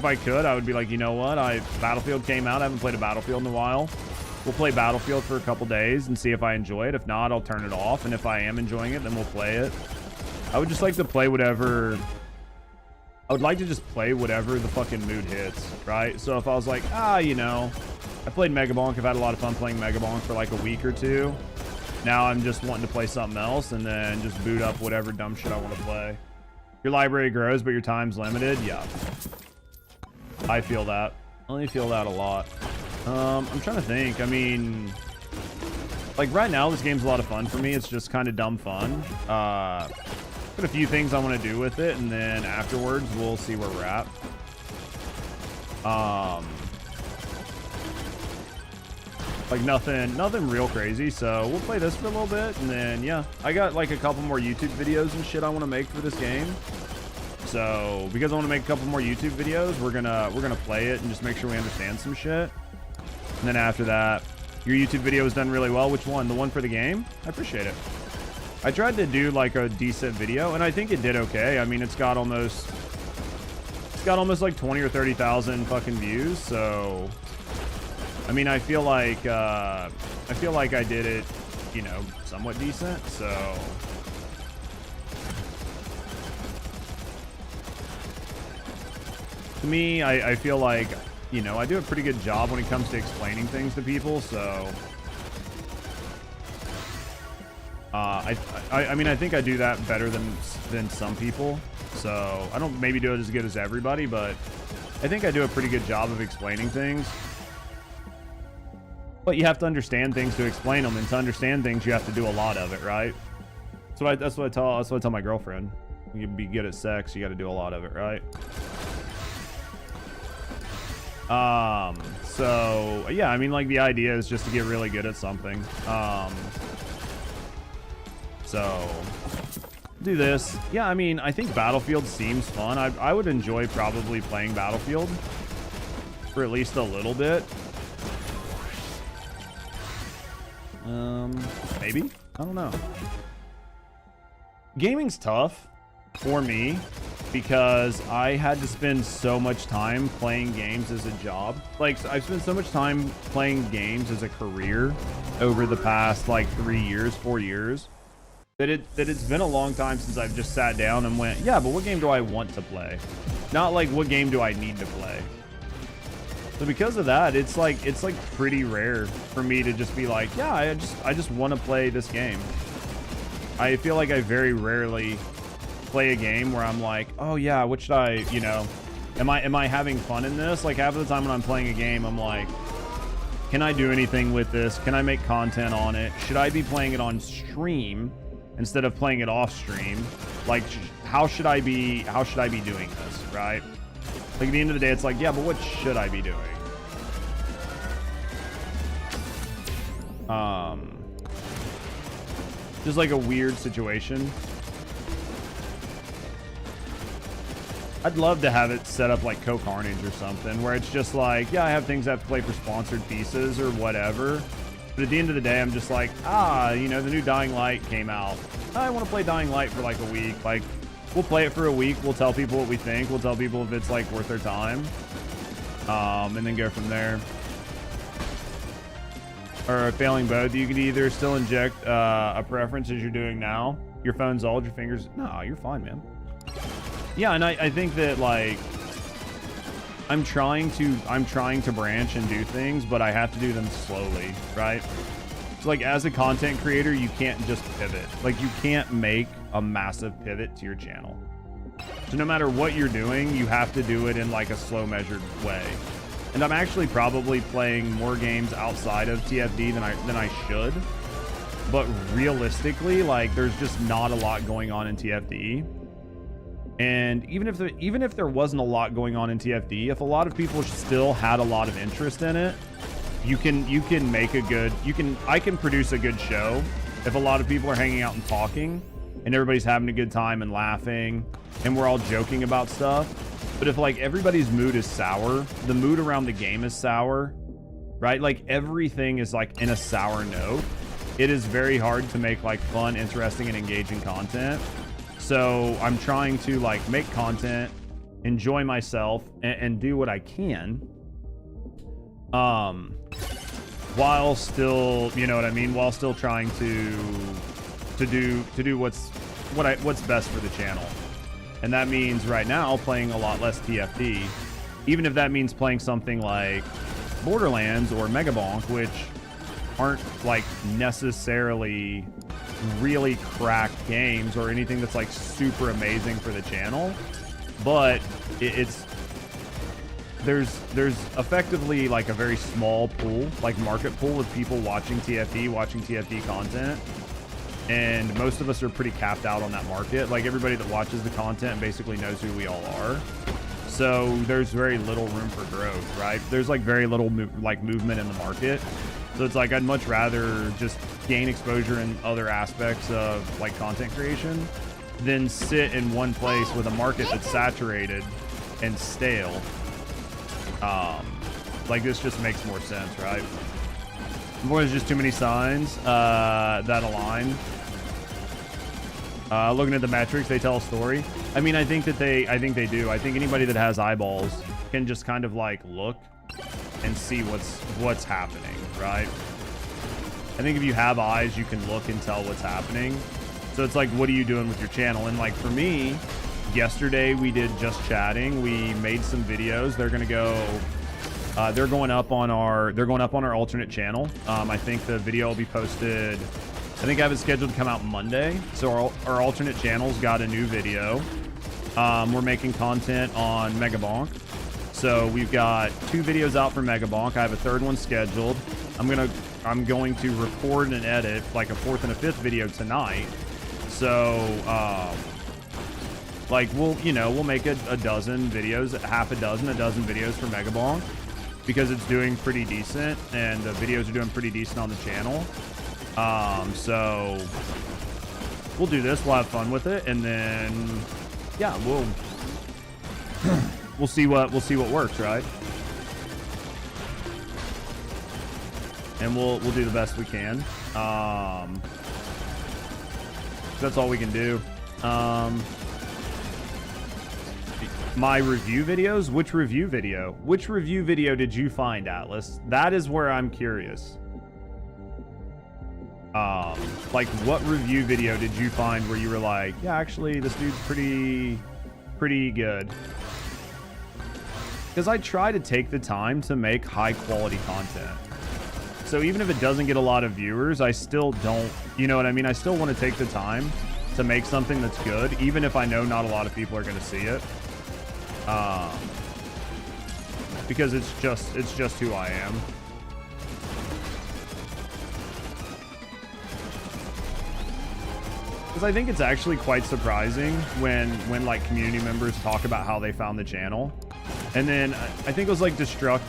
I could, I would be like, you know what, Battlefield came out, I haven't played a Battlefield in a while. We'll play Battlefield for a couple days and see if I enjoy it. If not, I'll turn it off. And if I am enjoying it, then we'll play it. I would just like to play whatever. I would like to just play whatever the fucking mood hits, right? So if I was like, I played Megabonk. I've had a lot of fun playing Megabonk for like a week or two. Now I'm just wanting to play something else and then just boot up whatever dumb shit I want to play. Your library grows, but your time's limited. Yeah. I feel that. I only feel that a lot. I'm trying to think. I mean, like right now, this game's a lot of fun for me. It's just kind of dumb fun. Got a few things I want to do with it, and then afterwards, we'll see where we're at. Like nothing real crazy. So we'll play this for a little bit, and then yeah, I got like a couple more YouTube videos and shit I want to make for this game. So because I want to make a couple more YouTube videos, we're gonna play it and just make sure we understand some shit. And then after that, your YouTube video was done really well. Which one? The one for the game? I appreciate it. I tried to do like a decent video, and I think it did okay. I mean, it's got almost like 20 or 30,000 fucking views. So, I mean, I feel like I did it, you know, somewhat decent. So. To me, I feel like, you know, I do a pretty good job when it comes to explaining things to people, so I mean, I think I do that better than some people. So I don't maybe do it as good as everybody, but I think I do a pretty good job of explaining things. But you have to understand things to explain them, and to understand things, you have to do a lot of it, right? That's what I tell my girlfriend. You can be good at sex, you got to do a lot of it, right? So yeah, I mean, like, the idea is just to get really good at something. So do this. Yeah, I mean, I think Battlefield seems fun. I would enjoy probably playing Battlefield for at least a little bit. Maybe, I don't know. Gaming's tough for me because I had to spend so much time playing games as a job. Like, I've spent so much time playing games as a career over the past like 4 years that it's been a long time since I've just sat down and went, yeah, but what game do I want to play? Not like, what game do I need to play? So because of that, it's like pretty rare for me to just be like, yeah, I just want to play this game. I feel like I very rarely play a game where I'm like, oh yeah, what should I, you know, am I having fun in this? Like, half of the time when I'm playing a game, I'm like, can I do anything with this? Can I make content on it? Should I be playing it on stream instead of playing it off stream? Like, how should I be doing this, right? Like, at the end of the day, it's like, yeah, but what should I be doing? Just like a weird situation. I'd love to have it set up like Co-Carnage or something, where it's just like, yeah, I have things I have to play for sponsored pieces or whatever. But at the end of the day, I'm just like, you know, the new Dying Light came out. I want to play Dying Light for like a week. Like, we'll play it for a week. We'll tell people what we think. We'll tell people if it's like worth their time. And then go from there. Or failing both, you could either still inject a preference as you're doing now. Your phone's old, your fingers. No, you're fine, man. Yeah, and I think that, like, I'm trying to branch and do things, but I have to do them slowly, right? So, like, as a content creator, you can't just pivot. Like, you can't make a massive pivot to your channel. So no matter what you're doing, you have to do it in like a slow, measured way. And I'm actually probably playing more games outside of TFD than I should. But realistically, like, there's just not a lot going on in TFD. And even if there wasn't a lot going on in TFD, if a lot of people still had a lot of interest in it, you can make a good, I can produce a good show if a lot of people are hanging out and talking and everybody's having a good time and laughing and we're all joking about stuff. But if like everybody's mood is sour, the mood around the game is sour, right? Like everything is like in a sour note. It is very hard to make like fun, interesting, and engaging content. So I'm trying to like make content, enjoy myself, and do what I can, while still, you know what I mean, while still trying to do what's best for the channel. And that means right now playing a lot less TFD, even if that means playing something like Borderlands or Megabonk, which aren't like necessarily really cracked games or anything that's like super amazing for the channel, but there's effectively like a very small pool, like market pool of people watching TFD content, and most of us are pretty capped out on that market. Like everybody that watches the content basically knows who we all are, so there's very little room for growth, right? There's like very little movement in the market. So it's like I'd much rather just gain exposure in other aspects of like content creation than sit in one place with a market that's saturated and stale. Like, this just makes more sense, right? More, there's just too many signs that align. Looking at the metrics, they tell a story. I mean, I think they do. I think anybody that has eyeballs can just kind of like look and see what's happening, right? I think if you have eyes, you can look and tell what's happening. So it's like, what are you doing with your channel? And like for me, yesterday we did just chatting. We made some videos. They're gonna go. They're going up on our alternate channel. I think the video will be posted. I think I have it scheduled to come out Monday. So our alternate channel's got a new video. We're making content on Megabonk. So we've got 2 videos out for Megabonk. I have a 3rd one scheduled. I'm going to record and edit like a 4th and a 5th video tonight. So like we'll make a dozen videos, half a dozen videos for Megabonk, because it's doing pretty decent and the videos are doing pretty decent on the channel. So we'll do this, we'll have fun with it, and then yeah, we'll see what works, right? And we'll do the best we can. That's all we can do. My review videos? Which review video? Which review video did you find, Atlas? That is where I'm curious. Like, what review video did you find where you were like, yeah, actually, this dude's pretty good? Because I try to take the time to make high-quality content. So even if it doesn't get a lot of viewers, I still don't, you know what I mean? I still want to take the time to make something that's good, even if I know not a lot of people are going to see it. Because it's just who I am. Because I think it's actually quite surprising when like community members talk about how they found the channel. And then I think it was like Destruct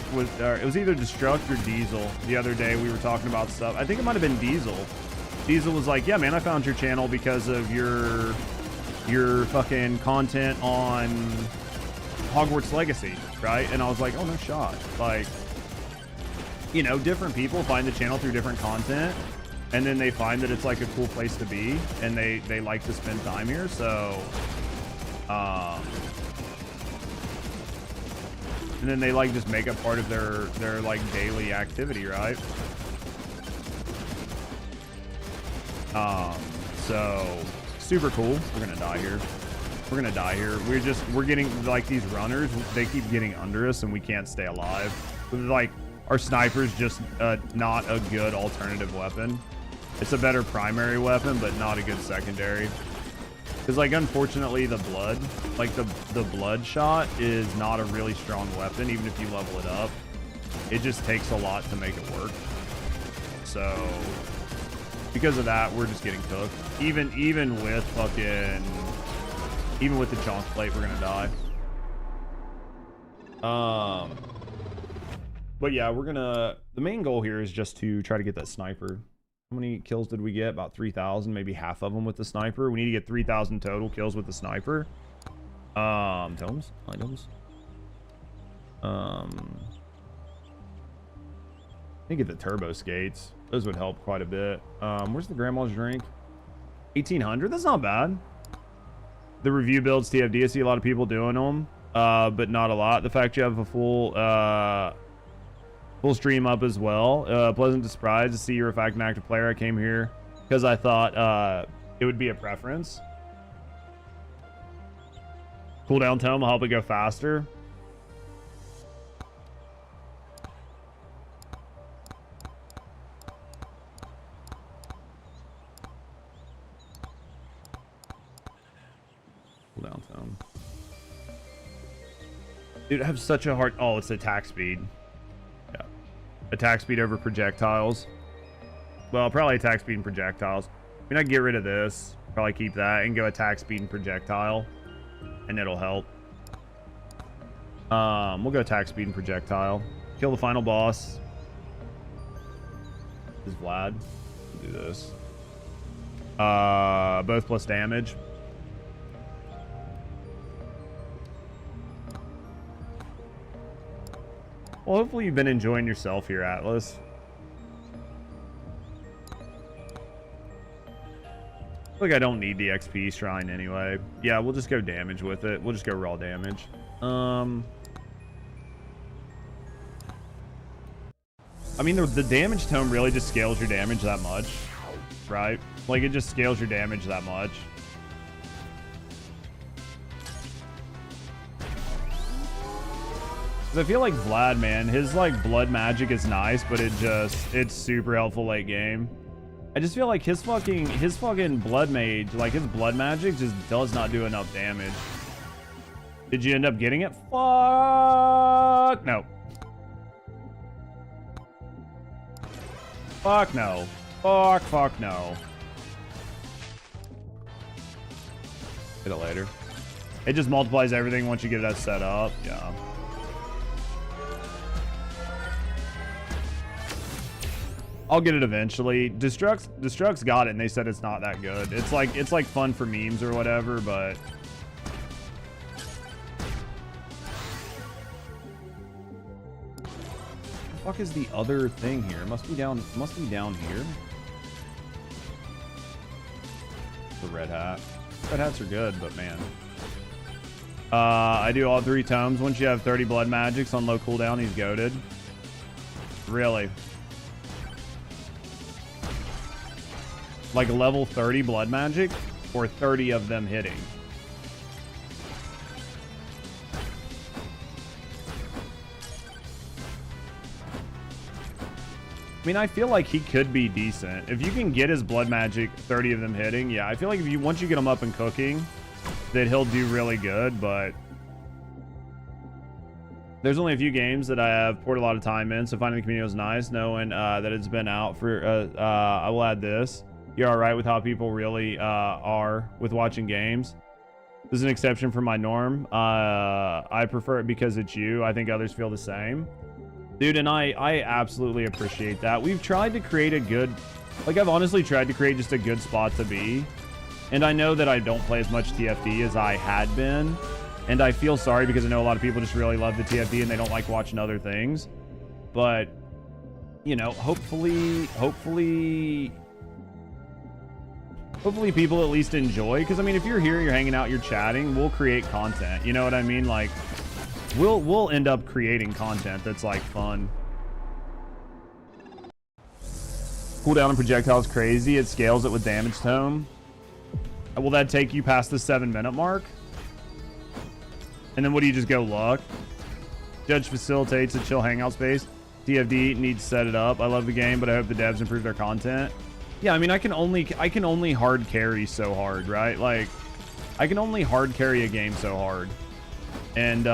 it was either Destruct or Diesel. The other day we were talking about stuff. I think it might have been Diesel. Diesel was like, yeah, man, I found your channel because of your fucking content on Hogwarts Legacy, right? And I was like, oh, no shot. Like, you know, different people find the channel through different content, and then they find that it's like a cool place to be, and they like to spend time here. So and then they like just make it part of their like daily activity, right? So super cool. We're gonna die here. We're gonna die here. We're getting like these runners. They keep getting under us, and we can't stay alive. Like our sniper's just not a good alternative weapon. It's a better primary weapon, but not a good secondary. Because like unfortunately the blood, like the blood shot is not a really strong weapon, even if you level it up. It just takes a lot to make it work. So because of that, we're just getting cooked. Even with fucking. Even with the chonk plate, we're gonna die. But yeah, the main goal here is just to try to get that sniper. How many kills did we get? About 3,000, maybe half of them with the sniper. We need to get 3,000 total kills with the sniper. Tomes? Items? I think get the turbo skates. Those would help quite a bit. Where's the grandma's drink? 1,800? That's not bad. The review builds TFD, I see a lot of people doing them, but not a lot. The fact you have a full stream up as well. Pleasant surprise to see you're in fact an active player. I came here because I thought it would be a preference. Cooldown tome will help it go faster. Downtown. Dude, I have such a hard. Oh, it's attack speed. Yeah, attack speed over projectiles. Well, probably attack speed and projectiles. I mean, I can get rid of this. Probably keep that and go attack speed and projectile, and it'll help. We'll go attack speed and projectile. Kill the final boss. This is Vlad. Do this. Both plus damage. Well, hopefully you've been enjoying yourself here, Atlas. I feel like I don't need the XP shrine anyway. Yeah, we'll just go damage with it. We'll just go raw damage. I mean, the damage tome really just scales your damage that much, right? Like, it just scales your damage that much. I feel like Vlad, man, his like blood magic is nice, but it's super helpful late game. I just feel like his fucking blood mage, like his blood magic just does not do enough damage. Did you end up getting it? Fuck no. Fuck no. Fuck no. Hit it later. It just multiplies everything once you get that set up. Yeah. I'll get it eventually. Destruct's got it, and they said it's not that good. It's like fun for memes or whatever, but what the fuck is the other thing here? It must be down here. The red hat. Red hats are good, but man. I do all 3 tomes. Once you have 30 blood magics on low cooldown, he's goated. Really? Like level 30 blood magic or 30 of them hitting? I mean, I feel like he could be decent. If you can get his blood magic 30 of them hitting, yeah, I feel like once you get him up and cooking, that he'll do really good, but there's only a few games that I have poured a lot of time in, so finding the community was nice, knowing that it's been out for, I will add this. You're all right with how people really are with watching games. This is an exception from my norm. I prefer it because it's you. I think others feel the same. Dude, and I absolutely appreciate that. We've tried to create a good... Like, I've honestly tried to create just a good spot to be. And I know that I don't play as much TFD as I had been. And I feel sorry because I know a lot of people just really love the TFD and they don't like watching other things. But, you know, hopefully people at least enjoy, because I mean, if you're here, you're hanging out, you're chatting, we'll create content, you know what I mean? Like, we'll end up creating content that's like fun. Cooldown and projectiles crazy. It scales it with damage tome. Will that take you past the 7-minute mark? And then what do you just go luck? Judge facilitates a chill hangout space. TFD needs to set it up. I love the game, but I hope the devs improve their content. Yeah, I mean, I can only hard carry so hard, right? Like, I can only hard carry a game so hard. And,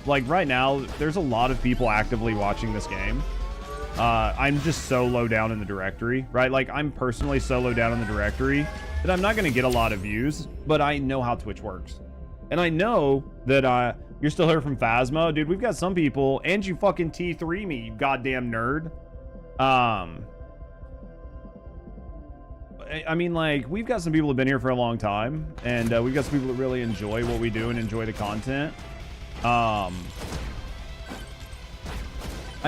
like, right now, there's a lot of people actively watching this game. I'm just so low down in the directory, right? Like, I'm personally so low down in the directory that I'm not going to get a lot of views, but I know how Twitch works. And I know that, you're still here from Phasma. Dude, we've got some people, and you fucking T3 me, you goddamn nerd. I mean, like, we've got some people who've been here for a long time, and we've got some people that really enjoy what we do and enjoy the content. I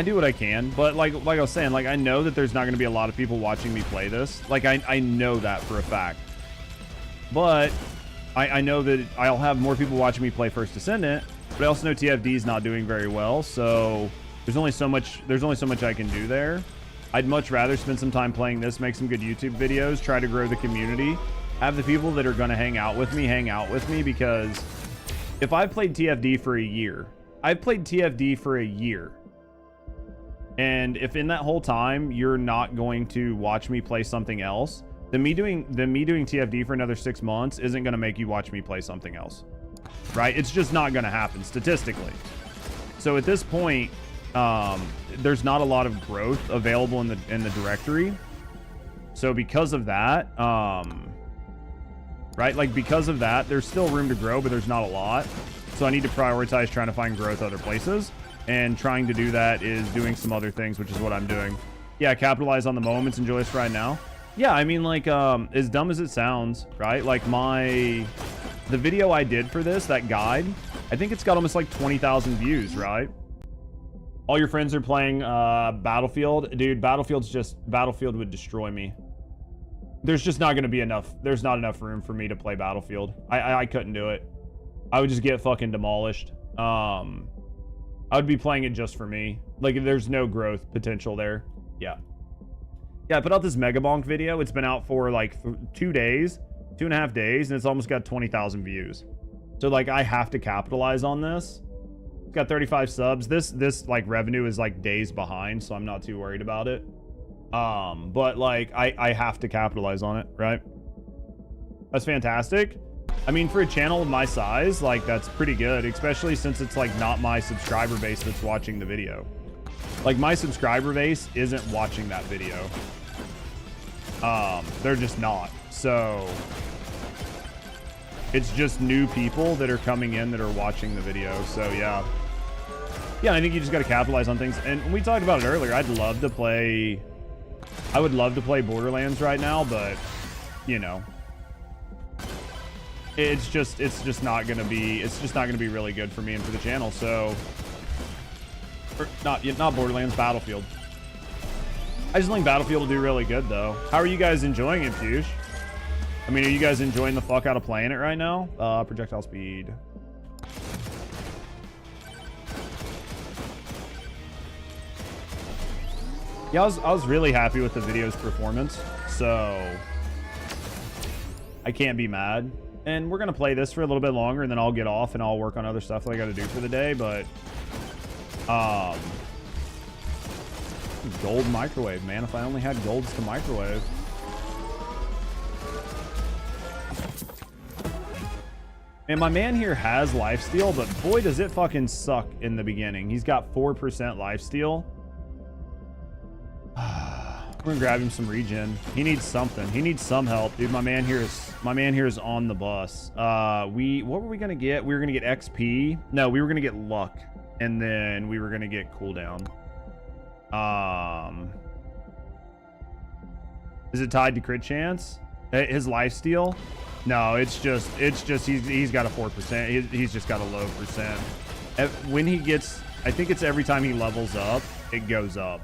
do what I can, but like I was saying, like, I know that there's not going to be a lot of people watching me play this. Like, I know that for a fact. But I know that I'll have more people watching me play First Descendant, but I also know TFD is not doing very well, so there's only so much I can do there. I'd much rather spend some time playing this, make some good YouTube videos, try to grow the community, have the people that are going to hang out with me, because if I've played TFD for a year, and if in that whole time you're not going to watch me play something else, then me doing TFD for another 6 months isn't going to make you watch me play something else, right? It's just not going to happen statistically. So at this point, there's not a lot of growth available in the directory. So because of that, right, like, because of that, there's still room to grow, but there's not a lot. So I need to prioritize trying to find growth other places, and trying to do that is doing some other things, which is what I'm doing. Yeah, capitalize on the moments, enjoy this right now. Yeah, I mean, like, as dumb as it sounds, right? Like, the video I did for this, that guide, I think it's got almost like 20,000 views, right? All your friends are playing Battlefield. Dude, Battlefield would destroy me. There's just not going to be enough. There's not enough room for me to play Battlefield. I couldn't do it. I would just get fucking demolished. I would be playing it just for me. Like, there's no growth potential there. Yeah. Yeah, I put out this Megabonk video. It's been out for like 2 days, 2.5 days, and it's almost got 20,000 views. So like, I have to capitalize on this. It's got 35 subs. This like revenue is like days behind, so I'm not too worried about it. But like, I have to capitalize on it, right? That's fantastic. I mean, for a channel of my size, like, that's pretty good, especially since it's like not my subscriber base that's watching the video. Like, my subscriber base isn't watching that video. They're just not. So it's just new people that are coming in that are watching the video. So yeah. Yeah, I think you just got to capitalize on things. And we talked about it earlier. I would love to play Borderlands right now, but you know, it's just not gonna be really good for me and for the channel. So, or not Borderlands, Battlefield. I just think Battlefield will do really good though. How are you guys enjoying it, Fuchs? I mean, are you guys enjoying the fuck out of playing it right now? Projectile speed. Yeah, I was really happy with the video's performance, so I can't be mad. And we're gonna play this for a little bit longer, and then I'll get off and I'll work on other stuff that I gotta do for the day. But gold microwave, man. If I only had golds to microwave. And my man here has lifesteal, but boy does it fucking suck in the beginning. He's got 4% lifesteal. We're gonna grab him some regen. He needs something. He needs some help, dude. My man here is on the bus. What were we gonna get? We were gonna get XP. No, we were gonna get luck, and then we were gonna get cooldown. Is it tied to crit chance? His lifesteal? No, it's just he's got a 4%. He's just got a low percent. When he gets, I think it's every time he levels up, it goes up.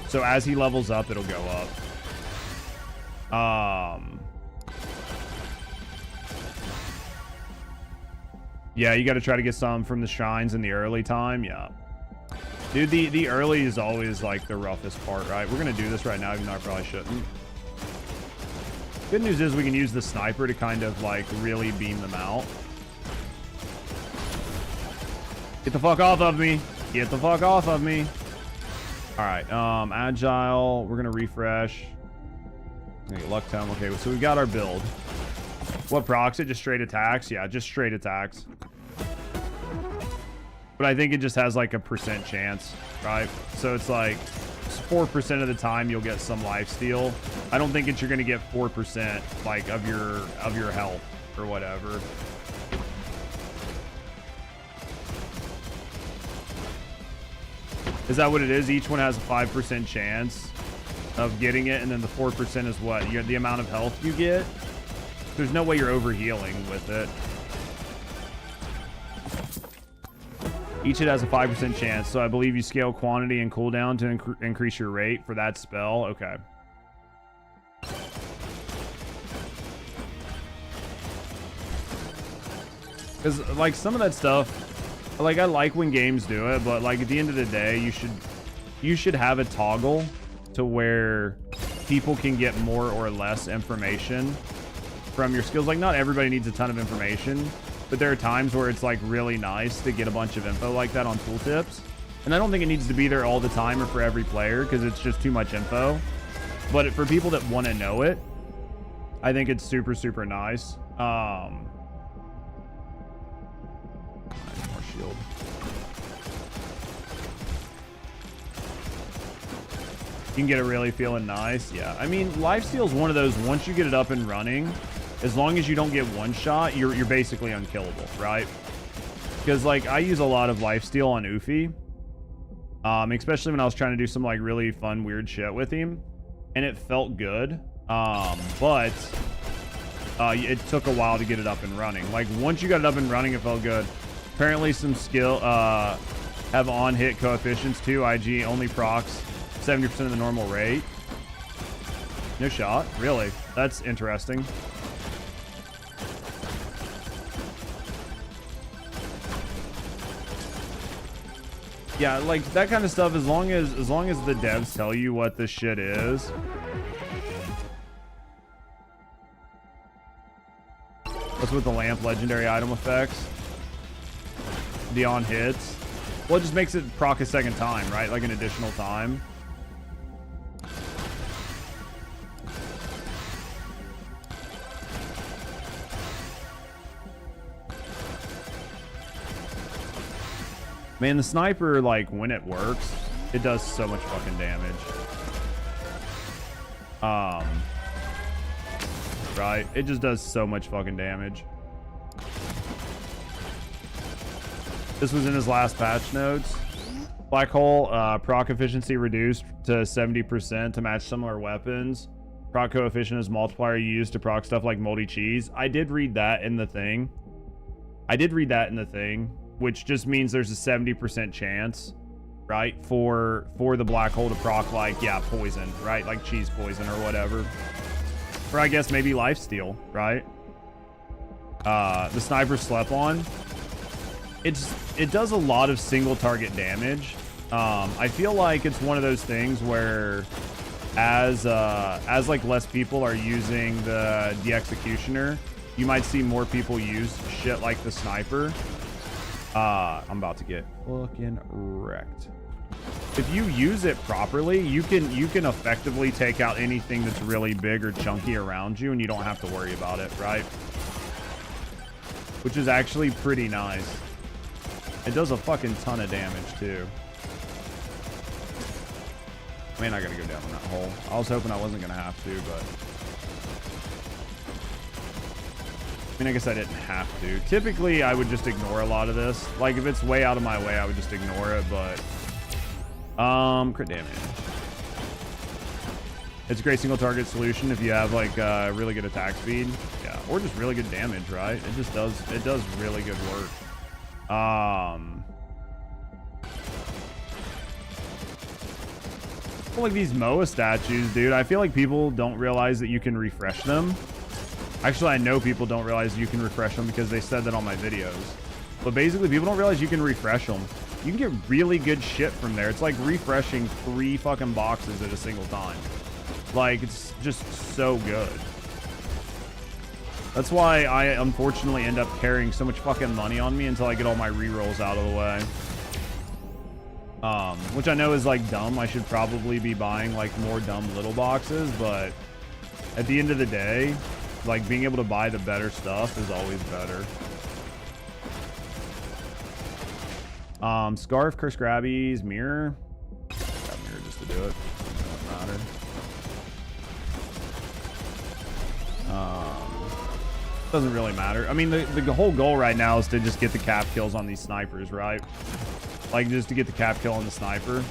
So as he levels up, it'll go up. Yeah, you got to try to get some from the shrines in the early time. Yeah, dude, the early is always like the roughest part, right? We're gonna do this right now, even though I probably shouldn't. Good news is we can use the sniper to kind of like really beam them out. Get the fuck off of me! Get the fuck off of me! All right, agile, we're gonna refresh. Okay, luck time. Okay, so we got our build. What procs it? Just straight attacks? Yeah, just straight attacks. But I think it just has like a percent chance, right? So it's like 4% of the time you'll get some lifesteal. I don't think you're gonna get 4% like of your health or whatever. Is that what it is? Each one has a 5% chance of getting it, and then the 4% is what? The amount of health you get? There's no way you're overhealing with it. Each it has a 5% chance, so I believe you scale quantity and cooldown to increase your rate for that spell. Okay. Because, like, some of that stuff... Like, I like when games do it, but like at the end of the day, you should have a toggle to where people can get more or less information from your skills. Like, not everybody needs a ton of information, but there are times where it's like really nice to get a bunch of info like that on tooltips. And I don't think it needs to be there all the time or for every player because it's just too much info. But for people that want to know it, I think it's super, super nice. Shield. You can get it really feeling nice. Yeah, I mean, lifesteal is one of those, once you get it up and running, as long as you don't get one shot, you're basically unkillable, right? Because like I use a lot of lifesteal on Oofy, especially when I was trying to do some like really fun weird shit with him, and it felt good, but it took a while to get it up and running. Like once you got it up and running, it felt good. Apparently some skill, have on hit coefficients too. IG only procs 70% of the normal rate. No shot, really? That's interesting. Yeah, like that kind of stuff. As long as the devs tell you what this shit is. What's with the lamp legendary item effects? The on hits. Well, it just makes it proc a second time, right? Like an additional time. Man, the sniper, like, when it works, it does so much fucking damage. Right? It just does so much fucking damage. This was in his last patch notes. Black hole, proc efficiency reduced to 70% to match similar weapons. Proc coefficient is multiplier used to proc stuff like moldy cheese. I did read that in the thing. Which just means there's a 70% chance, right, for the black hole to proc, like, yeah, poison, right, like cheese poison or whatever, or I guess maybe lifesteal, right? The sniper slept on. It does a lot of single target damage. I feel like it's one of those things where as like less people are using the executioner, you might see more people use shit like the sniper. I'm about to get fucking wrecked. If you use it properly, you can effectively take out anything that's really big or chunky around you, and you don't have to worry about it, right? Which is actually pretty nice. It does a fucking ton of damage too. Man, I gotta go down in that hole. I was hoping I wasn't gonna have to, but I mean, I guess I didn't have to. Typically, I would just ignore a lot of this. Like, if it's way out of my way, I would just ignore it, but... crit damage. It's a great single target solution if you have, like, really good attack speed. Yeah, or just really good damage, right? It does really good work. Like these Moa statues, dude, I feel like people don't realize that you can refresh them. Actually, I know people don't realize you can refresh them because they said that on my videos. But basically, people don't realize you can refresh them. You can get really good shit from there. It's like refreshing 3 fucking boxes at a single time. Like, it's just so good. That's why I unfortunately end up carrying so much fucking money on me until I get all my rerolls out of the way. Which I know is like dumb. I should probably be buying like more dumb little boxes, but at the end of the day, like being able to buy the better stuff is always better. Scarf, Curse Grabbies, Mirror. Grab Mirror just to do it. Doesn't matter. Doesn't really matter. I mean, the whole goal right now is to just get the cap kills on these snipers, right? Like, just to get the cap kill on the sniper.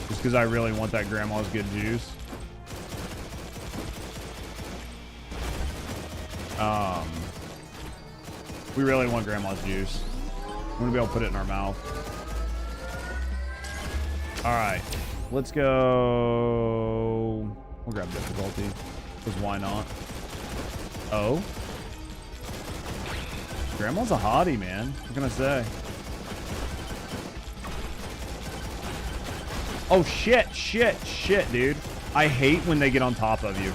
Just because I really want that grandma's good juice. We really want grandma's juice. I'm going to be able to put it in our mouth. Alright. Let's go... We'll grab difficulty. Because why not? Oh? Grandma's a hottie, man. What can I say? Oh, shit, dude. I hate when they get on top of you.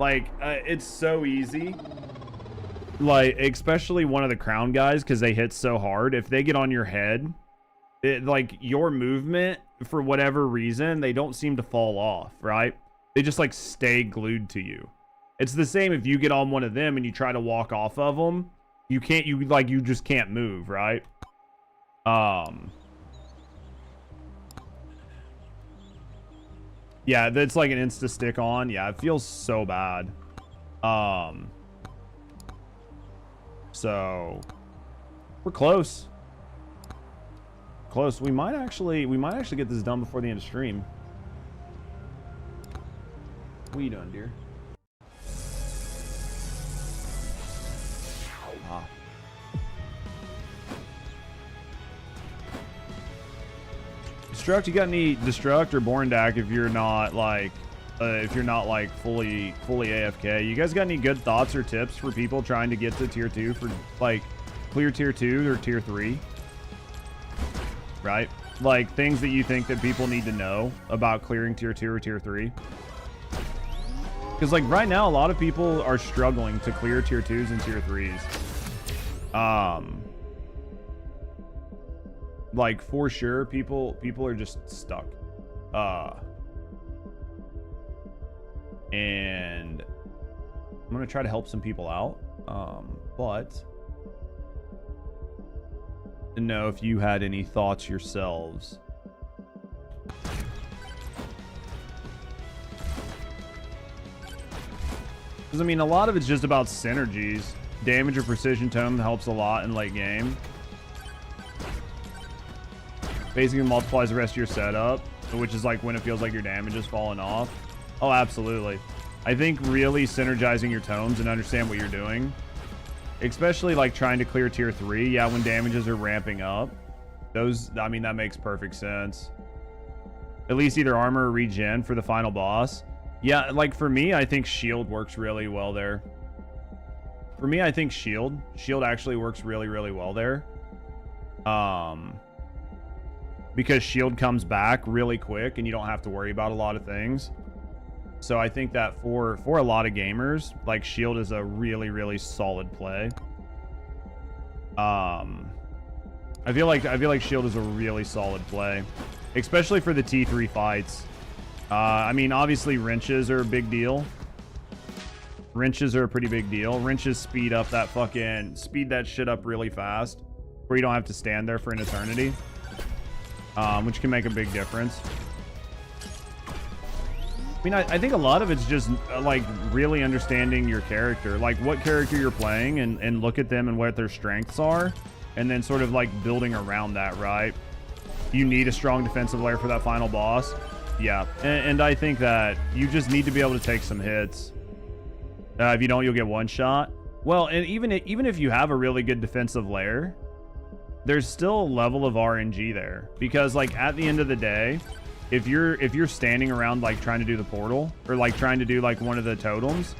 Like, it's so easy. Like, especially one of the crown guys, because they hit so hard. If they get on your head, like, your movement, for whatever reason, they don't seem to fall off, right? They just, like, stay glued to you. It's the same if you get on one of them and you try to walk off of them. You just can't move, right? Yeah, that's like an insta stick on. Yeah, it feels so bad. So we're close. We might actually get this done before the end of stream. What are you doing, dear? Destruct, you got any Destruct or Borndak if you're not like fully AFK? You guys got any good thoughts or tips for people trying to get to tier 2 for like clear tier 2 or tier 3? Right? Like things that you think that people need to know about clearing tier 2 or tier 3. Because like right now, a lot of people are struggling to clear tier 2s and tier 3s. Like for sure, people are just stuck. And I'm gonna try to help some people out. But to know if you had any thoughts yourselves. Because I mean, a lot of it's just about synergies. Damage or precision tome helps a lot in late game. Basically multiplies the rest of your setup, which is like when it feels like your damage is falling off. Oh, absolutely. I think really synergizing your tomes and understand what you're doing, especially like trying to clear tier 3. Yeah, when damages are ramping up, those, I mean, that makes perfect sense. At least either armor or regen for the final boss. Yeah, like for me, I think shield works really well there. For me, I think shield actually works really, really well there. Because shield comes back really quick and you don't have to worry about a lot of things. So I think that for a lot of gamers, like shield is a really, really solid play. I feel like shield is a really solid play, especially for the T3 fights. I mean, obviously wrenches are a big deal. Wrenches are a pretty big deal. Wrenches speed that shit up really fast, where you don't have to stand there for an eternity. Which can make a big difference. I mean, I think a lot of it's just like really understanding your character, like what character you're playing, and look at them and what their strengths are, and then sort of like building around that, right? You need a strong defensive layer for that final boss. Yeah, and I think that you just need to be able to take some hits. If you don't, you'll get one shot. Well, and even if you have a really good defensive layer, there's still a level of RNG there, because like at the end of the day, if you're standing around like trying to do the portal or like trying to do like one of the totems,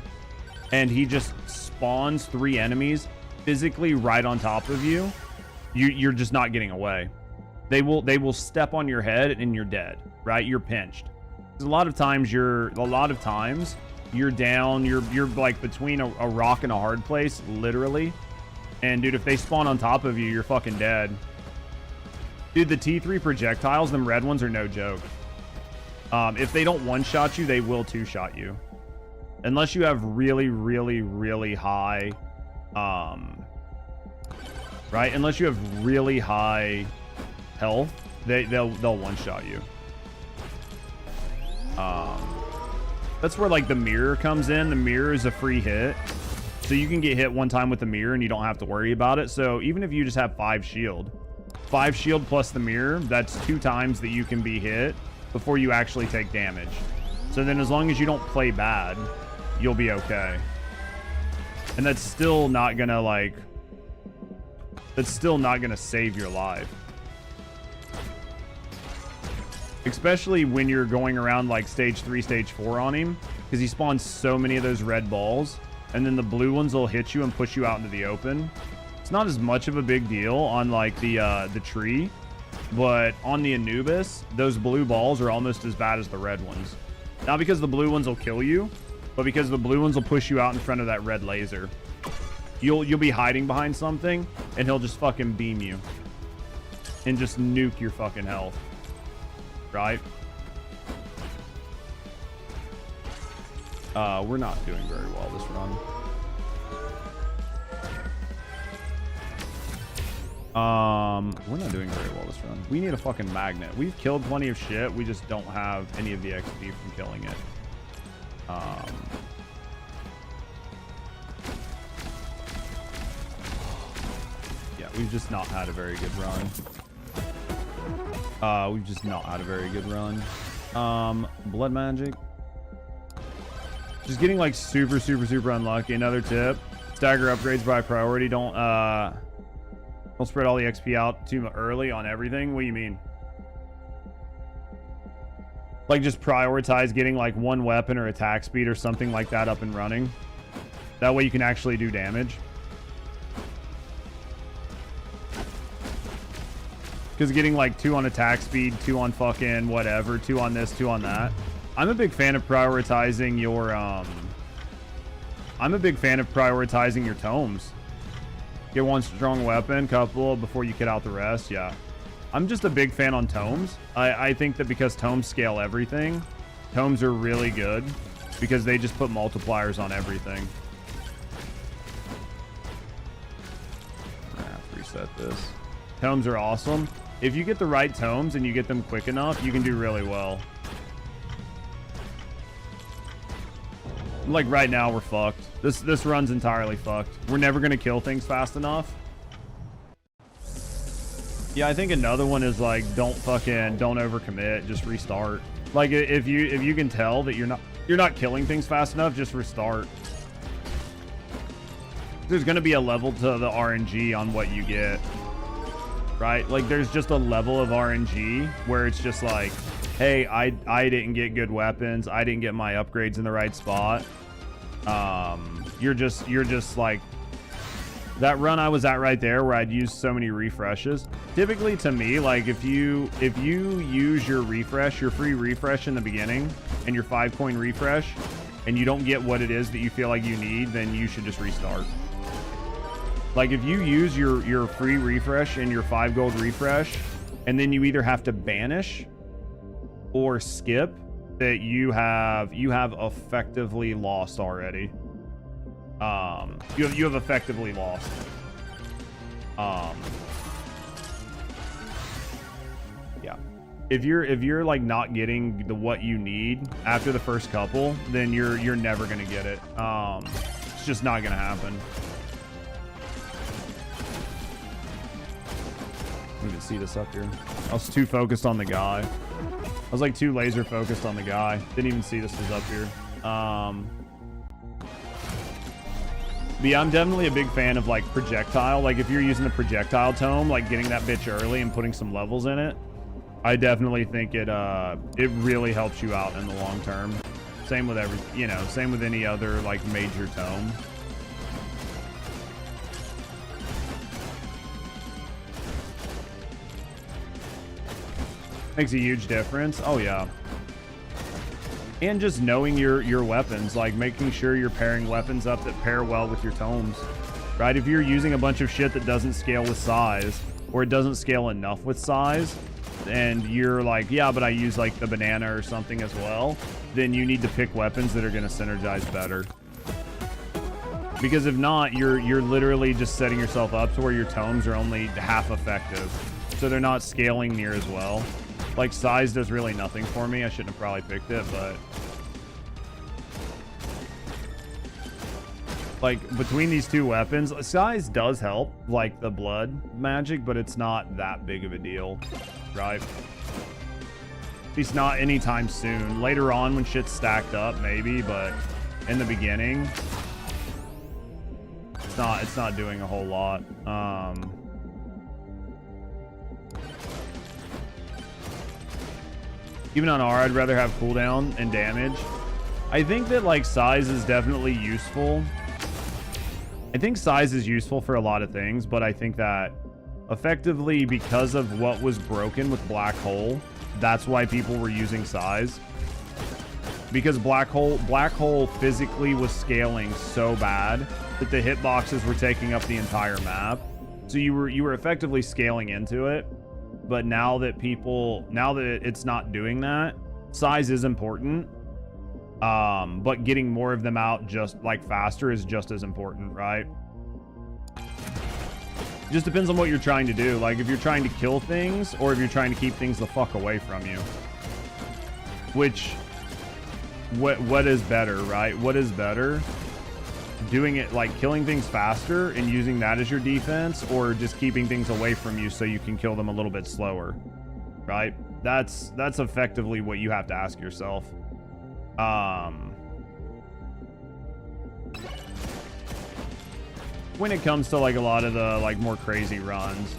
and he just spawns 3 enemies physically right on top of you, you're just not getting away. They will step on your head and you're dead, right? You're pinched. A lot of times you're down, you're like between a rock and a hard place, literally. And dude, if they spawn on top of you, you're fucking dead. Dude, the T3 projectiles, them red ones, are no joke. If they don't one-shot you, they will two-shot you. Unless you have really, really, really high, right? Unless you have really high health, they'll one-shot you. That's where like the mirror comes in. The mirror is a free hit. So you can get hit one time with the mirror and you don't have to worry about it. So even if you just have 5 shield plus the mirror, that's 2 times that you can be hit before you actually take damage. So then as long as you don't play bad, you'll be okay. And that's still not gonna save your life. Especially when you're going around like stage 3, stage 4 on him, because he spawns so many of those red balls, and then the blue ones will hit you and push you out into the open. It's not as much of a big deal on like the tree, but on the Anubis, those blue balls are almost as bad as the red ones. Not because the blue ones will kill you, but because the blue ones will push you out in front of that red laser. You'll be hiding behind something, and he'll just fucking beam you and just nuke your fucking health. Right? We're not doing very well this run. We're not doing very well this run. We need a fucking magnet. We've killed plenty of shit. We just don't have any of the XP from killing it. Yeah, we've just not had a very good run. We've just not had a very good run. Blood magic. Just getting like super unlucky. Another tip: stagger upgrades by priority. Don't spread all the XP out too early on everything. What do you mean? Like just prioritize getting like one weapon or attack speed or something like that up and running. That way you can actually do damage. Because getting like 2 on attack speed, 2 on fucking whatever, 2 on this, 2 on that. I'm a big fan of prioritizing your tomes. Get one strong weapon, couple before you get out the rest. Yeah. I'm just a big fan on tomes. I think that because tomes scale everything, tomes are really good because they just put multipliers on everything. Reset this. Tomes are awesome. If you get the right tomes and you get them quick enough, you can do really well. Like right now, we're fucked. This run's entirely fucked. We're never gonna kill things fast enough. Yeah, I think another one is like don't overcommit. Just restart. Like if you can tell that you're not killing things fast enough, just restart. There's gonna be a level to the RNG on what you get, right? Like there's just a level of RNG where it's just like, hey, I didn't get good weapons. I didn't get my upgrades in the right spot. You're just like that run I was at right there where I'd use so many refreshes. Typically to me, like if you use your refresh, your free refresh in the beginning and your 5 coin refresh and you don't get what it is that you feel like you need, then you should just restart. Like if you use your free refresh and your 5 gold refresh and then you either have to banish or skip, that you have effectively lost already. You have effectively lost. Yeah. If you're like not getting what you need after the first couple, then you're never gonna get it. It's just not gonna happen. You can see this up here. I was too focused on the guy. I was like too laser focused on the guy. Didn't even see this was up here. But yeah, I'm definitely a big fan of like projectile. Like if you're using the projectile tome, like getting that bitch early and putting some levels in it, I definitely think it really helps you out in the long term. Same with same with any other like major tome. Makes a huge difference. Oh yeah. And just knowing your weapons, like making sure you're pairing weapons up that pair well with your tomes, right? If you're using a bunch of shit that doesn't scale with size, or it doesn't scale enough with size, and you're like, yeah, but I use like the banana or something as well, then you need to pick weapons that are going to synergize better. Because if not, you're literally just setting yourself up to where your tomes are only half effective, so they're not scaling near as well. Like size does really nothing for me. I shouldn't have probably picked it, but like between these two weapons, size does help like the blood magic, but it's not that big of a deal, right? At least not anytime soon. Later on when shit's stacked up, maybe, but in the beginning, it's not doing a whole lot. Even on R, I'd rather have cooldown and damage. I think that like size is definitely useful. I think size is useful for a lot of things, but I think that effectively because of what was broken with Black Hole, that's why people were using size. Because Black Hole physically was scaling so bad that the hitboxes were taking up the entire map. So you were effectively scaling into it. But now that it's not doing that, size is important. But getting more of them out just like faster is just as important, right? It just depends on what you're trying to do. Like if you're trying to kill things or if you're trying to keep things the fuck away from you. What is better, right? What is better? Doing it like killing things faster and using that as your defense, or just keeping things away from you so you can kill them a little bit slower, right? That's effectively what you have to ask yourself. When it comes to like a lot of the like more crazy runs,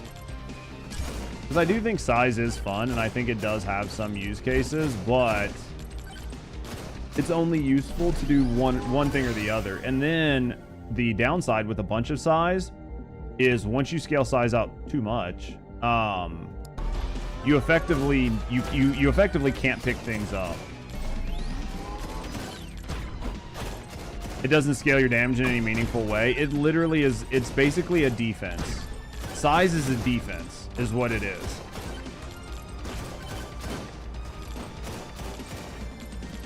Because I do think size is fun, and I think it does have some use cases, but it's only useful to do one thing or the other. And then the downside with a bunch of size is once you scale size out too much, you effectively can't pick things up. It doesn't scale your damage in any meaningful way. It literally is, it's basically a defense. Size is a defense, is what it is.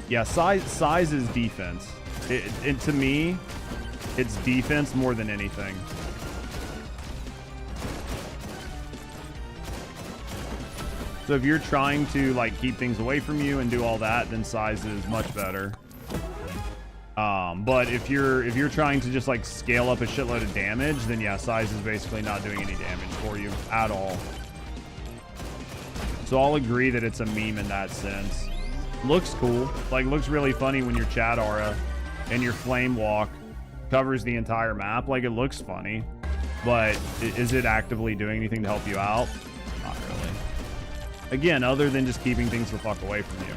Yeah, size is defense. To me, it's defense more than anything. So if you're trying to like keep things away from you and do all that, then size is much better. But if you're trying to just like scale up a shitload of damage, then yeah, size is basically not doing any damage for you at all. So I'll agree that it's a meme in that sense. Looks cool, like looks really funny when your chat aura and your flame walk covers the entire map. Like it looks funny, but is it actively doing anything to help you out? Not really. Again, other than just keeping things the fuck away from you.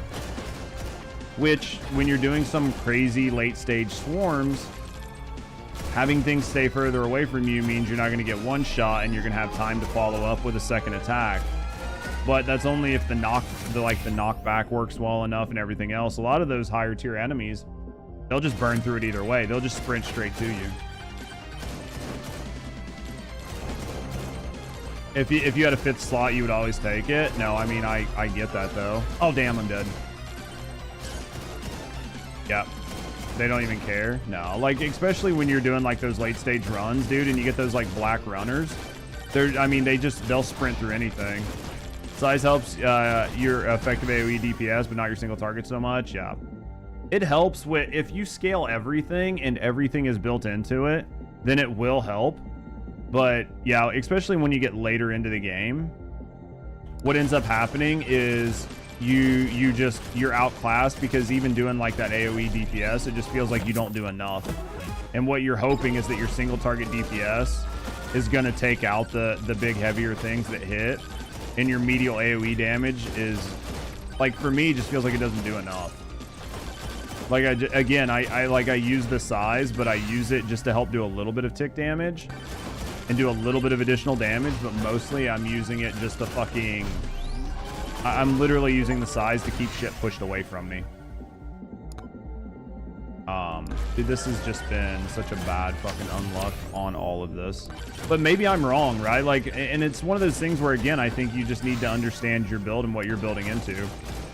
Which, when you're doing some crazy late stage swarms, having things stay further away from you means you're not going to get one shot and you're going to have time to follow up with a second attack. But that's only if the knockback works well enough and everything else. A lot of those higher tier enemies, they'll just burn through it either way. They'll just sprint straight to you. If you had a 5th slot, you would always take it. No, I mean, I get that though. Oh, damn, I'm dead. Yep. They don't even care. No, like, especially when you're doing like those late stage runs, dude, and you get those like black runners. They'll sprint through anything. Size helps your effective AoE DPS, but not your single target so much. Yeah. It helps with, if you scale everything and everything is built into it, then it will help. But yeah, especially when you get later into the game, what ends up happening is you're outclassed, because even doing like that AoE DPS, it just feels like you don't do enough. And what you're hoping is that your single target DPS is going to take out the big heavier things that hit, and your medial AoE damage is, like, for me, just feels like it doesn't do enough. Like, I use the size, but I use it just to help do a little bit of tick damage and do a little bit of additional damage, but mostly I'm using it just to fucking... I'm literally using the size to keep shit pushed away from me. Dude, this has just been such a bad fucking unluck on all of this. But maybe I'm wrong, right? Like, and it's one of those things where, again, I think you just need to understand your build and what you're building into.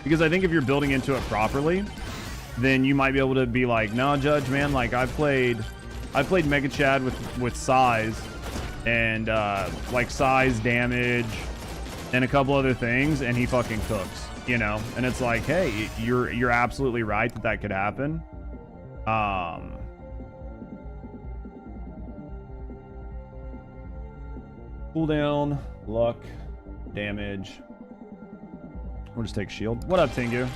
Because I think if you're building into it properly, then you might be able to be like, no, Judge, man, like, I played Mega Chad with size and like size, damage, and a couple other things, and he fucking cooks, you know? And it's like, hey, you're absolutely right that could happen. Cooldown, luck, damage. We'll just take shield. What up, Tengu?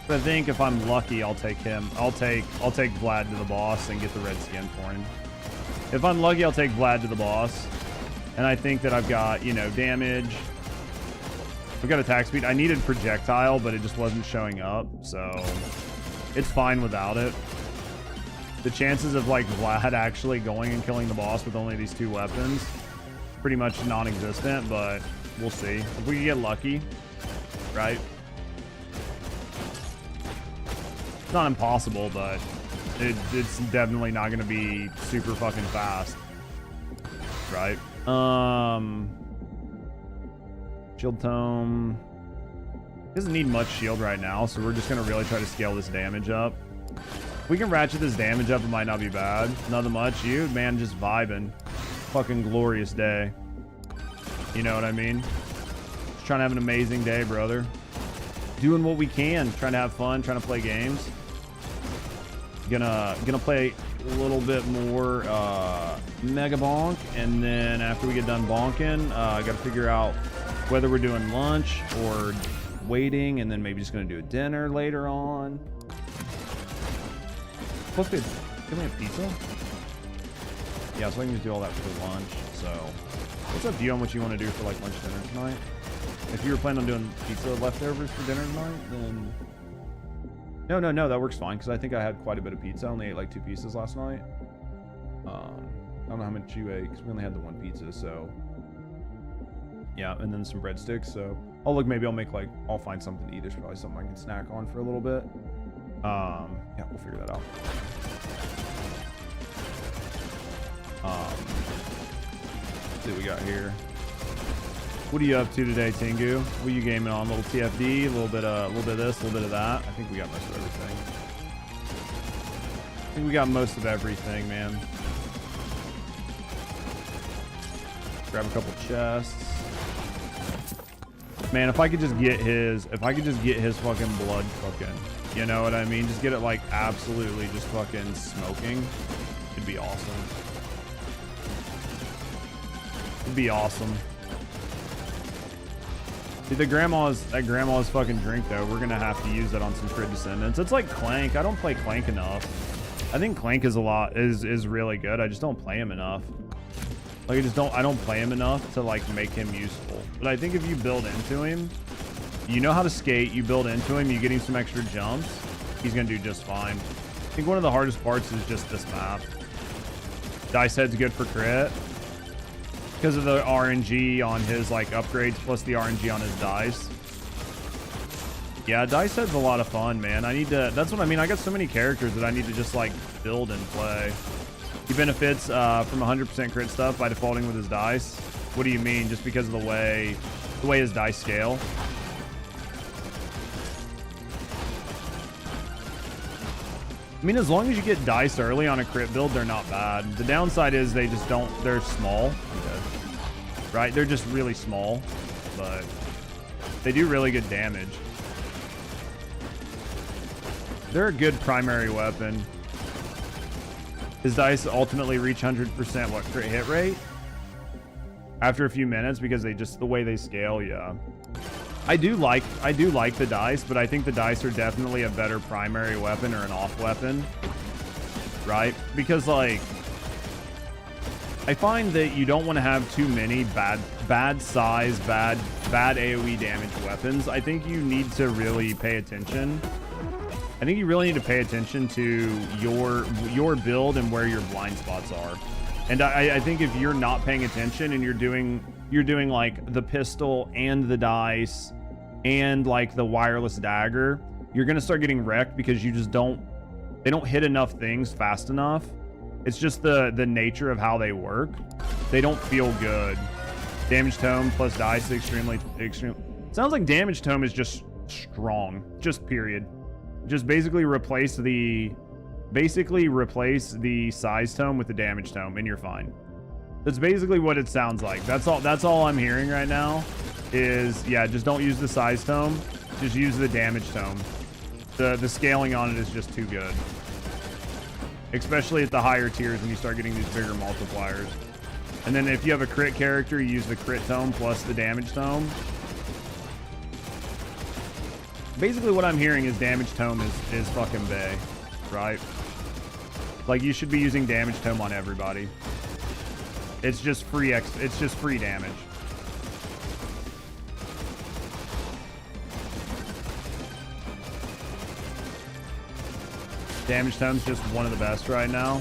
I think if I'm lucky, I'll take him. I'll take Vlad to the boss and get the red skin for him. If I'm lucky, I'll take Vlad to the boss. And I think that I've got, you know, damage. I've got attack speed. I needed projectile, but it just wasn't showing up, so it's fine without it. The chances of, like, Vlad actually going and killing the boss with only these 2 weapons, pretty much non-existent, but we'll see. If we can get lucky, right? It's not impossible, but it's definitely not going to be super fucking fast, right? Shield tome doesn't need much shield right now, so we're just gonna really try to scale this damage up. If we can ratchet this damage up, it might not be bad. Nothing much. You, man, just vibing. Fucking glorious day. You know what I mean? Just trying to have an amazing day, brother. Doing what we can, trying to have fun, trying to play games. Gonna play a little bit more Megabonk, and then after we get done bonking, I gotta figure out whether we're doing lunch or waiting, and then maybe just gonna do a dinner later on. Supposed to be, can we have pizza? Yeah, so I can just do all that for lunch. So What's up to you on what you want to do for like lunch, dinner tonight? If you were planning on doing pizza leftovers for dinner tonight, then no, that works fine because I think I had quite a bit of pizza. I only ate like 2 pieces last night. I don't know how much you ate because we only had the 1 pizza, so yeah, and then some breadsticks. So oh look, maybe I'll find something to eat. There's probably something I can snack on for a little bit. Yeah, we'll figure that out. Let's see what we got here. What are you up to today, Tengu? What are you gaming on? A little TFD, a little bit of this, a little bit of that. I think we got most of everything. I think we got most of everything, man. Grab a couple chests. Man, if I could just get his fucking blood cooking, you know what I mean? Just get it like absolutely just fucking smoking. It'd be awesome. It'd be awesome. Dude, that grandma's fucking drink though. We're gonna have to use that on some First Descendants. It's like Clank. I don't play Clank enough. I think Clank is really good. I just don't play him enough. Like I don't play him enough to like make him useful. But I think if you build into him, you know how to skate, you build into him, you get him some extra jumps, he's gonna do just fine. I think one of the hardest parts is just this map. Dice Head's good for crit because of the RNG on his like upgrades plus the RNG on his dice. Yeah, Dice Head's a lot of fun, man. That's what I mean. I got so many characters that I need to just like build and play. He benefits from 100% crit stuff by defaulting with his dice. What do you mean? Just because of the way his dice scale? I mean, as long as you get dice early on a crit build, they're not bad. The downside is they're small. Okay. Right? They're just really small, but they do really good damage. They're a good primary weapon. His dice ultimately reach 100% what crit hit rate after a few minutes because the way they scale, yeah. I do like the dice, but I think the dice are definitely a better primary weapon or an off weapon, right? Because like I find that you don't want to have too many bad size, bad AoE damage weapons. I think you need to really pay attention. I think you really need to pay attention to your build and where your blind spots are. And I think if you're not paying attention and you're doing like the pistol and the dice and like the wireless dagger, you're gonna start getting wrecked because they don't hit enough things fast enough. It's just the nature of how they work. They don't feel good. Damage tome plus dice extreme. Sounds like damage tome is just strong, just period. Just basically replace the size tome with the damage tome and you're fine. That's basically what it sounds like. That's all I'm hearing right now is, yeah, just don't use the size tome. Just use the damage tome. The scaling on it is just too good. Especially at the higher tiers when you start getting these bigger multipliers. And then if you have a crit character, you use the crit tome plus the damage tome. Basically what I'm hearing is damage tome is fucking bae, right? Like you should be using damage tome on everybody. It's just free damage. Damage tome's just one of the best right now.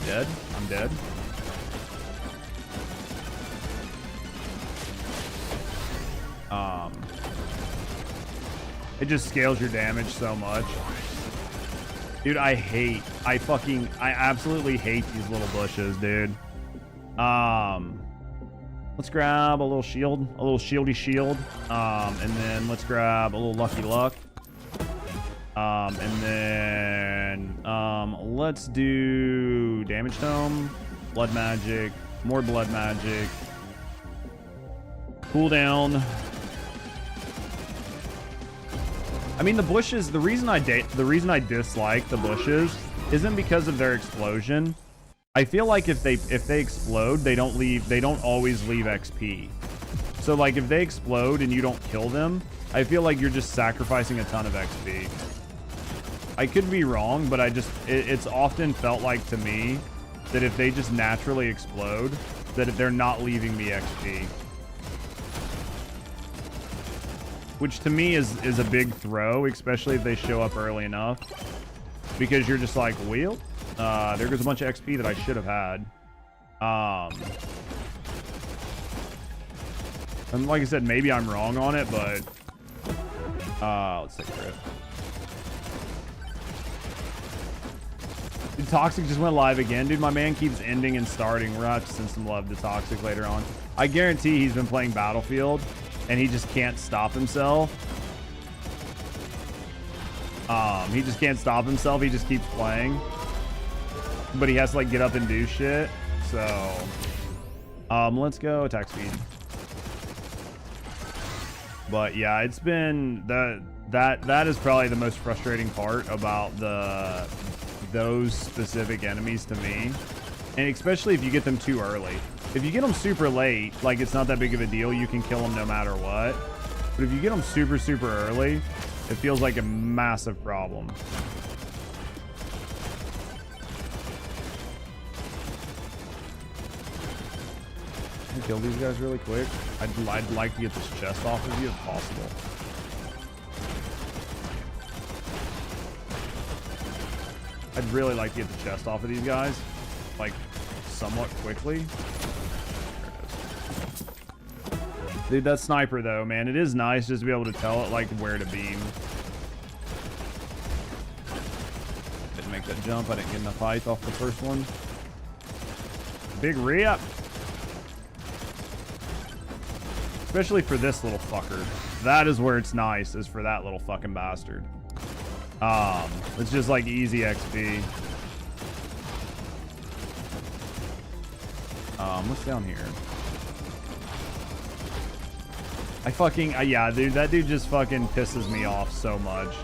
Dead? I'm dead. It just scales your damage so much. Dude, I absolutely hate these little bushes, dude. Let's grab a little shield, a little shieldy shield. And then let's grab a little lucky luck. And then let's do damage tome, blood magic, more blood magic, cooldown. I mean, the bushes, the reason I dislike the bushes isn't because of their explosion. I feel like if they explode, they don't always leave XP. So like if they explode and you don't kill them, I feel like you're just sacrificing a ton of XP. I could be wrong, but it's often felt like to me that if they just naturally explode, that they're not leaving me XP. Which to me is a big throw, especially if they show up early enough. Because you're just like, wheel? There goes a bunch of XP that I should have had. And like I said, maybe I'm wrong on it, but let's take a rip. Dude, Toxic just went live again. Dude, my man keeps ending and starting. We're gonna have to send some love to Toxic later on. I guarantee he's been playing Battlefield and he just can't stop himself. He just can't stop himself. He just keeps playing. But he has to like get up and do shit. So let's go attack speed. But yeah, it's been that is probably the most frustrating part about those specific enemies to me. And especially if you get them too early. If you get them super late, like it's not that big of a deal. You can kill them no matter what. But if you get them super, super early, it feels like a massive problem. Can I kill these guys really quick? I'd like to get this chest off of you if possible. I'd really like to get the chest off of these guys, like somewhat quickly. Dude, that sniper though, man, it is nice just to be able to tell it like where to beam. Didn't make that jump. I didn't get enough height off the first one. Big re-up. Especially for this little fucker. That is where it's nice, is for that little fucking bastard. It's just like easy XP. What's down here? I fucking, yeah, dude, that dude just fucking pisses me off so much.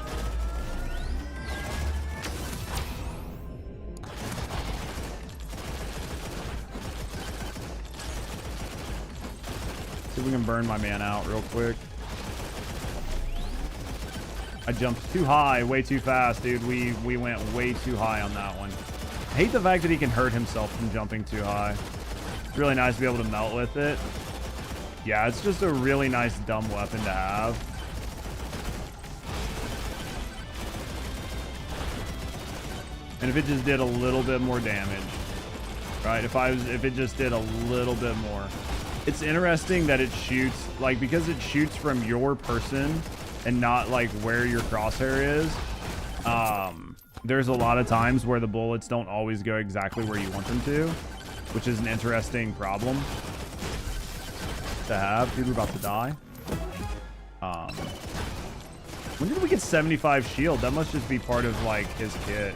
See if we can burn my man out real quick. I jumped too high, way too fast, dude. We went way too high on that one. I hate the fact that he can hurt himself from jumping too high. It's really nice to be able to melt with it. Yeah, it's just a really nice dumb weapon to have. And if it just did a little bit more damage, right? If it just did a little bit more. It's interesting that it shoots, like, because it shoots from your person and not like where your crosshair is. There's a lot of times where the bullets don't always go exactly where you want them to, which is an interesting problem to have. Dude, we're about to die. When did we get 75 shield? That must just be part of like his kit.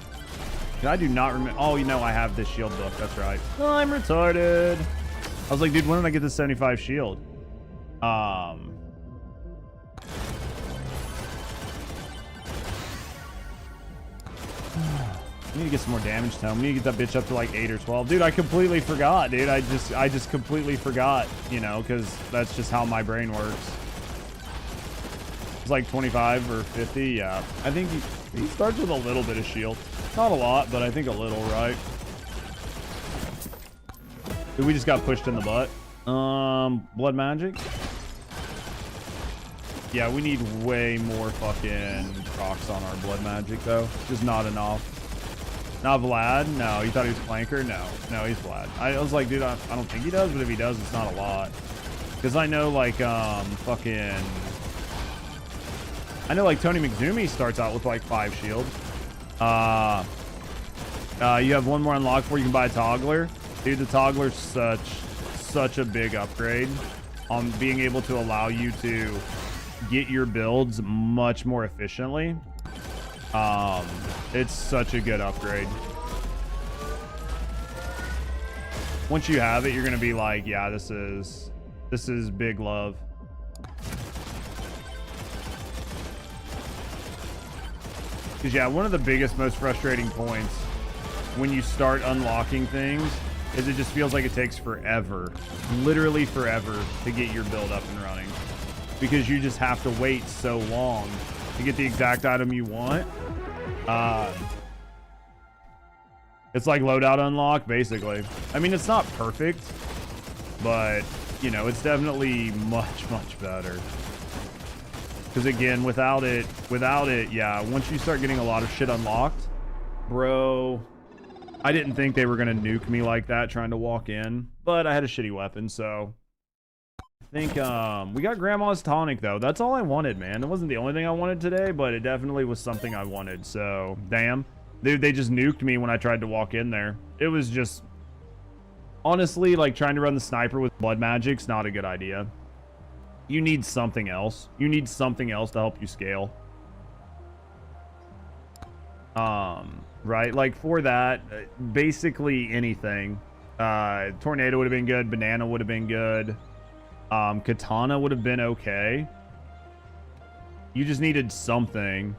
I do not remember. Oh, you know, I have this shield book. That's right. Oh, I'm retarded. I was like, dude, when did I get this 75 shield? I need to get some more damage to him. We need to get that bitch up to like 8 or 12. Dude, I completely forgot, dude. I just completely forgot, you know, because that's just how my brain works. It's like 25 or 50, yeah. I think he starts with a little bit of shield. Not a lot, but I think a little, right? Dude, we just got pushed in the butt. Blood magic? Yeah, we need way more fucking procs on our blood magic, though. Just not enough. Not Vlad? No. You thought he was flanker? No. No, he's Vlad. I was like, dude, I don't think he does, but if he does, it's not a lot. Because I know, like, I know, like, Tony McZoomy starts out with, like, 5 shield. You have one more unlocked before you can buy a toggler. Dude, the toggler's such a big upgrade on being able to allow you to get your builds much more efficiently. It's such a good upgrade. Once you have it, you're gonna be like, yeah, this is big love. Because yeah, one of the biggest, most frustrating points when you start unlocking things is it just feels like it takes forever, literally forever, to get your build up and running. Because you just have to wait so long to get the exact item you want. It's like loadout unlock, basically. I mean, it's not perfect, but, you know, it's definitely much, much better. Because, again, without it, yeah, once you start getting a lot of shit unlocked, bro, I didn't think they were going to nuke me like that trying to walk in, but I had a shitty weapon, so... I think, we got Grandma's Tonic, though. That's all I wanted, man. It wasn't the only thing I wanted today, but it definitely was something I wanted, so, damn. They just nuked me when I tried to walk in there. It was just... Honestly, like, trying to run the sniper with blood magic's not a good idea. You need something else. You need something else to help you scale. Right? Like, for that, basically anything. Tornado would have been good. Banana would have been good. Katana would have been okay. You just needed something.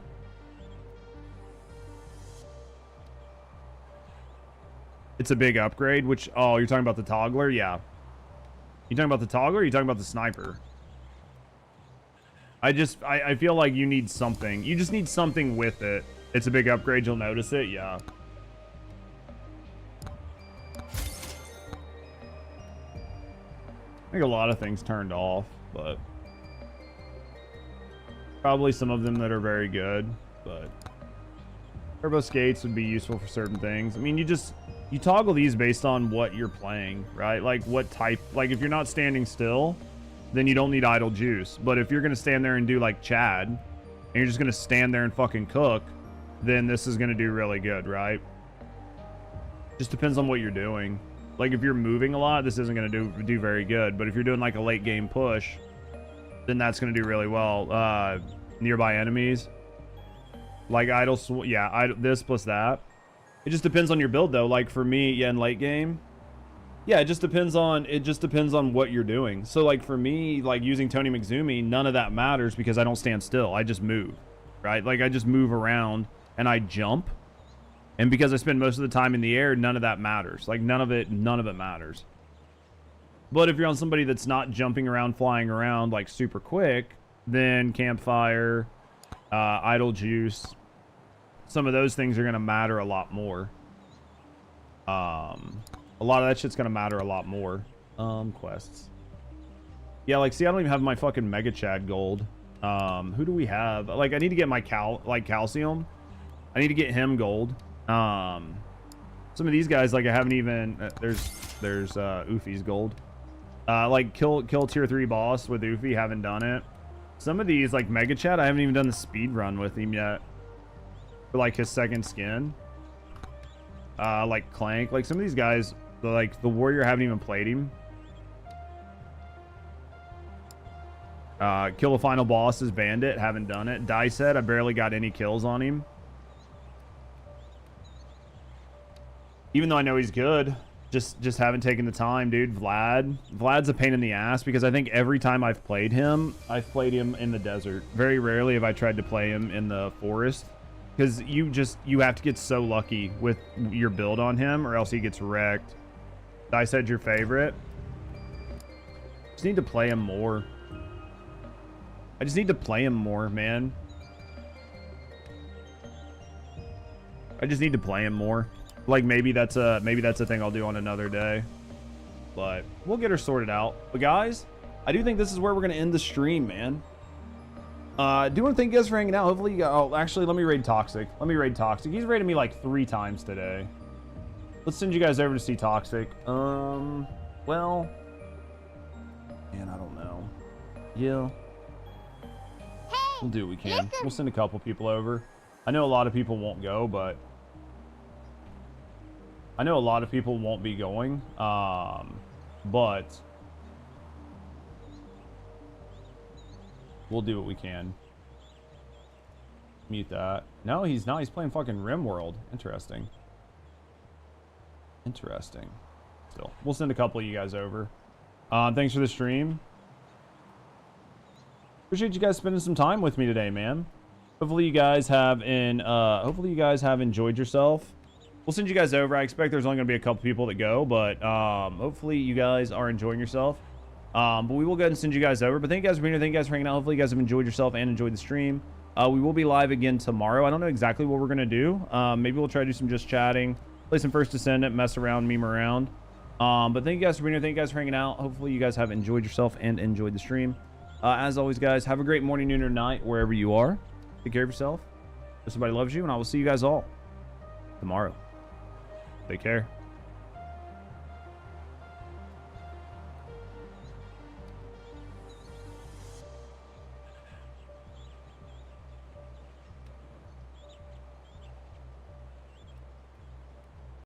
It's a big upgrade, which... Oh, you're talking about the toggler? Yeah. You talking about the toggler or you talking about the sniper? I feel like you need something. You just need something with it. It's a big upgrade. You'll notice it. Yeah. I think a lot of things turned off, but... Probably some of them that are very good, but... Turbo skates would be useful for certain things. I mean, you toggle these based on what you're playing, right? Like what type, like if you're not standing still, then you don't need idle juice. But if you're going to stand there and do like Chad, and you're just going to stand there and fucking cook, then this is going to do really good, right? Just depends on what you're doing. Like if you're moving a lot, this isn't going to do very good. But if you're doing like a late game push, then that's going to do really well. Nearby enemies. Like this plus that. It just depends on your build though. Like for me, yeah, in late game, yeah, it just depends on what you're doing. So like for me, like using Tony McZumi, none of that matters because I don't stand still. I just move, right? Like I just move around and I jump. And because I spend most of the time in the air, none of that matters. Like none of it matters. But if you're on somebody that's not jumping around, flying around like super quick, then campfire, idle juice, some of those things are going to matter a lot more. A lot of that shit's going to matter a lot more. Quests. Yeah, like, see, I don't even have my fucking Mega Chad gold. Who do we have? Like, I need to get my Calcium. I need to get him gold. Some of these guys, like, I haven't even... there's Oofy's gold. Like, kill tier 3 boss with Oofy, haven't done it. Some of these, like Mega Chad, I haven't even done the speed run with him yet. For like his second skin. Like Clank. Like some of these guys, like the Warrior, haven't even played him. Kill the final boss is Bandit, haven't done it. Dice Head, I barely got any kills on him. Even though I know he's good. Just haven't taken the time, dude. Vlad's a pain in the ass because I think every time I've played him in the desert. Very rarely have I tried to play him in the forest because you have to get so lucky with your build on him or else he gets wrecked. I said your favorite. Just need to play him more. I just need to play him more, man. I just need to play him more. Like maybe that's a thing I'll do on another day, but we'll get her sorted out. But guys, I do think this is where we're gonna end the stream, man. Do want to thank you guys for hanging out. Hopefully you guys, oh, actually, let me raid Toxic. He's raided me like 3 times today. Let's send you guys over to see Toxic. Well, man, I don't know. Yeah, we'll do what we can. We'll send a couple people over. I know a lot of people won't go, but I know a lot of people won't be going, but we'll do what we can. Mute that. No, he's not. He's playing fucking RimWorld. Interesting. Still, we'll send a couple of you guys over. Thanks for the stream. Appreciate you guys spending some time with me today, man. Hopefully you guys have enjoyed yourself. We'll send you guys over. I expect there's only going to be a couple people that go, but hopefully you guys are enjoying yourself. But we will go ahead and send you guys over. But thank you guys for being here. Thank you guys for hanging out. Hopefully you guys have enjoyed yourself and enjoyed the stream. We will be live again tomorrow. I don't know exactly what we're going to do. Maybe we'll try to do some just chatting. play some First Descendant, mess around, meme around. But thank you guys for being here. Thank you guys for hanging out. Hopefully you guys have enjoyed yourself and enjoyed the stream. As always, guys, have a great morning, noon, or night wherever you are. Take care of yourself. Somebody loves you, and I will see you guys all tomorrow. Take care.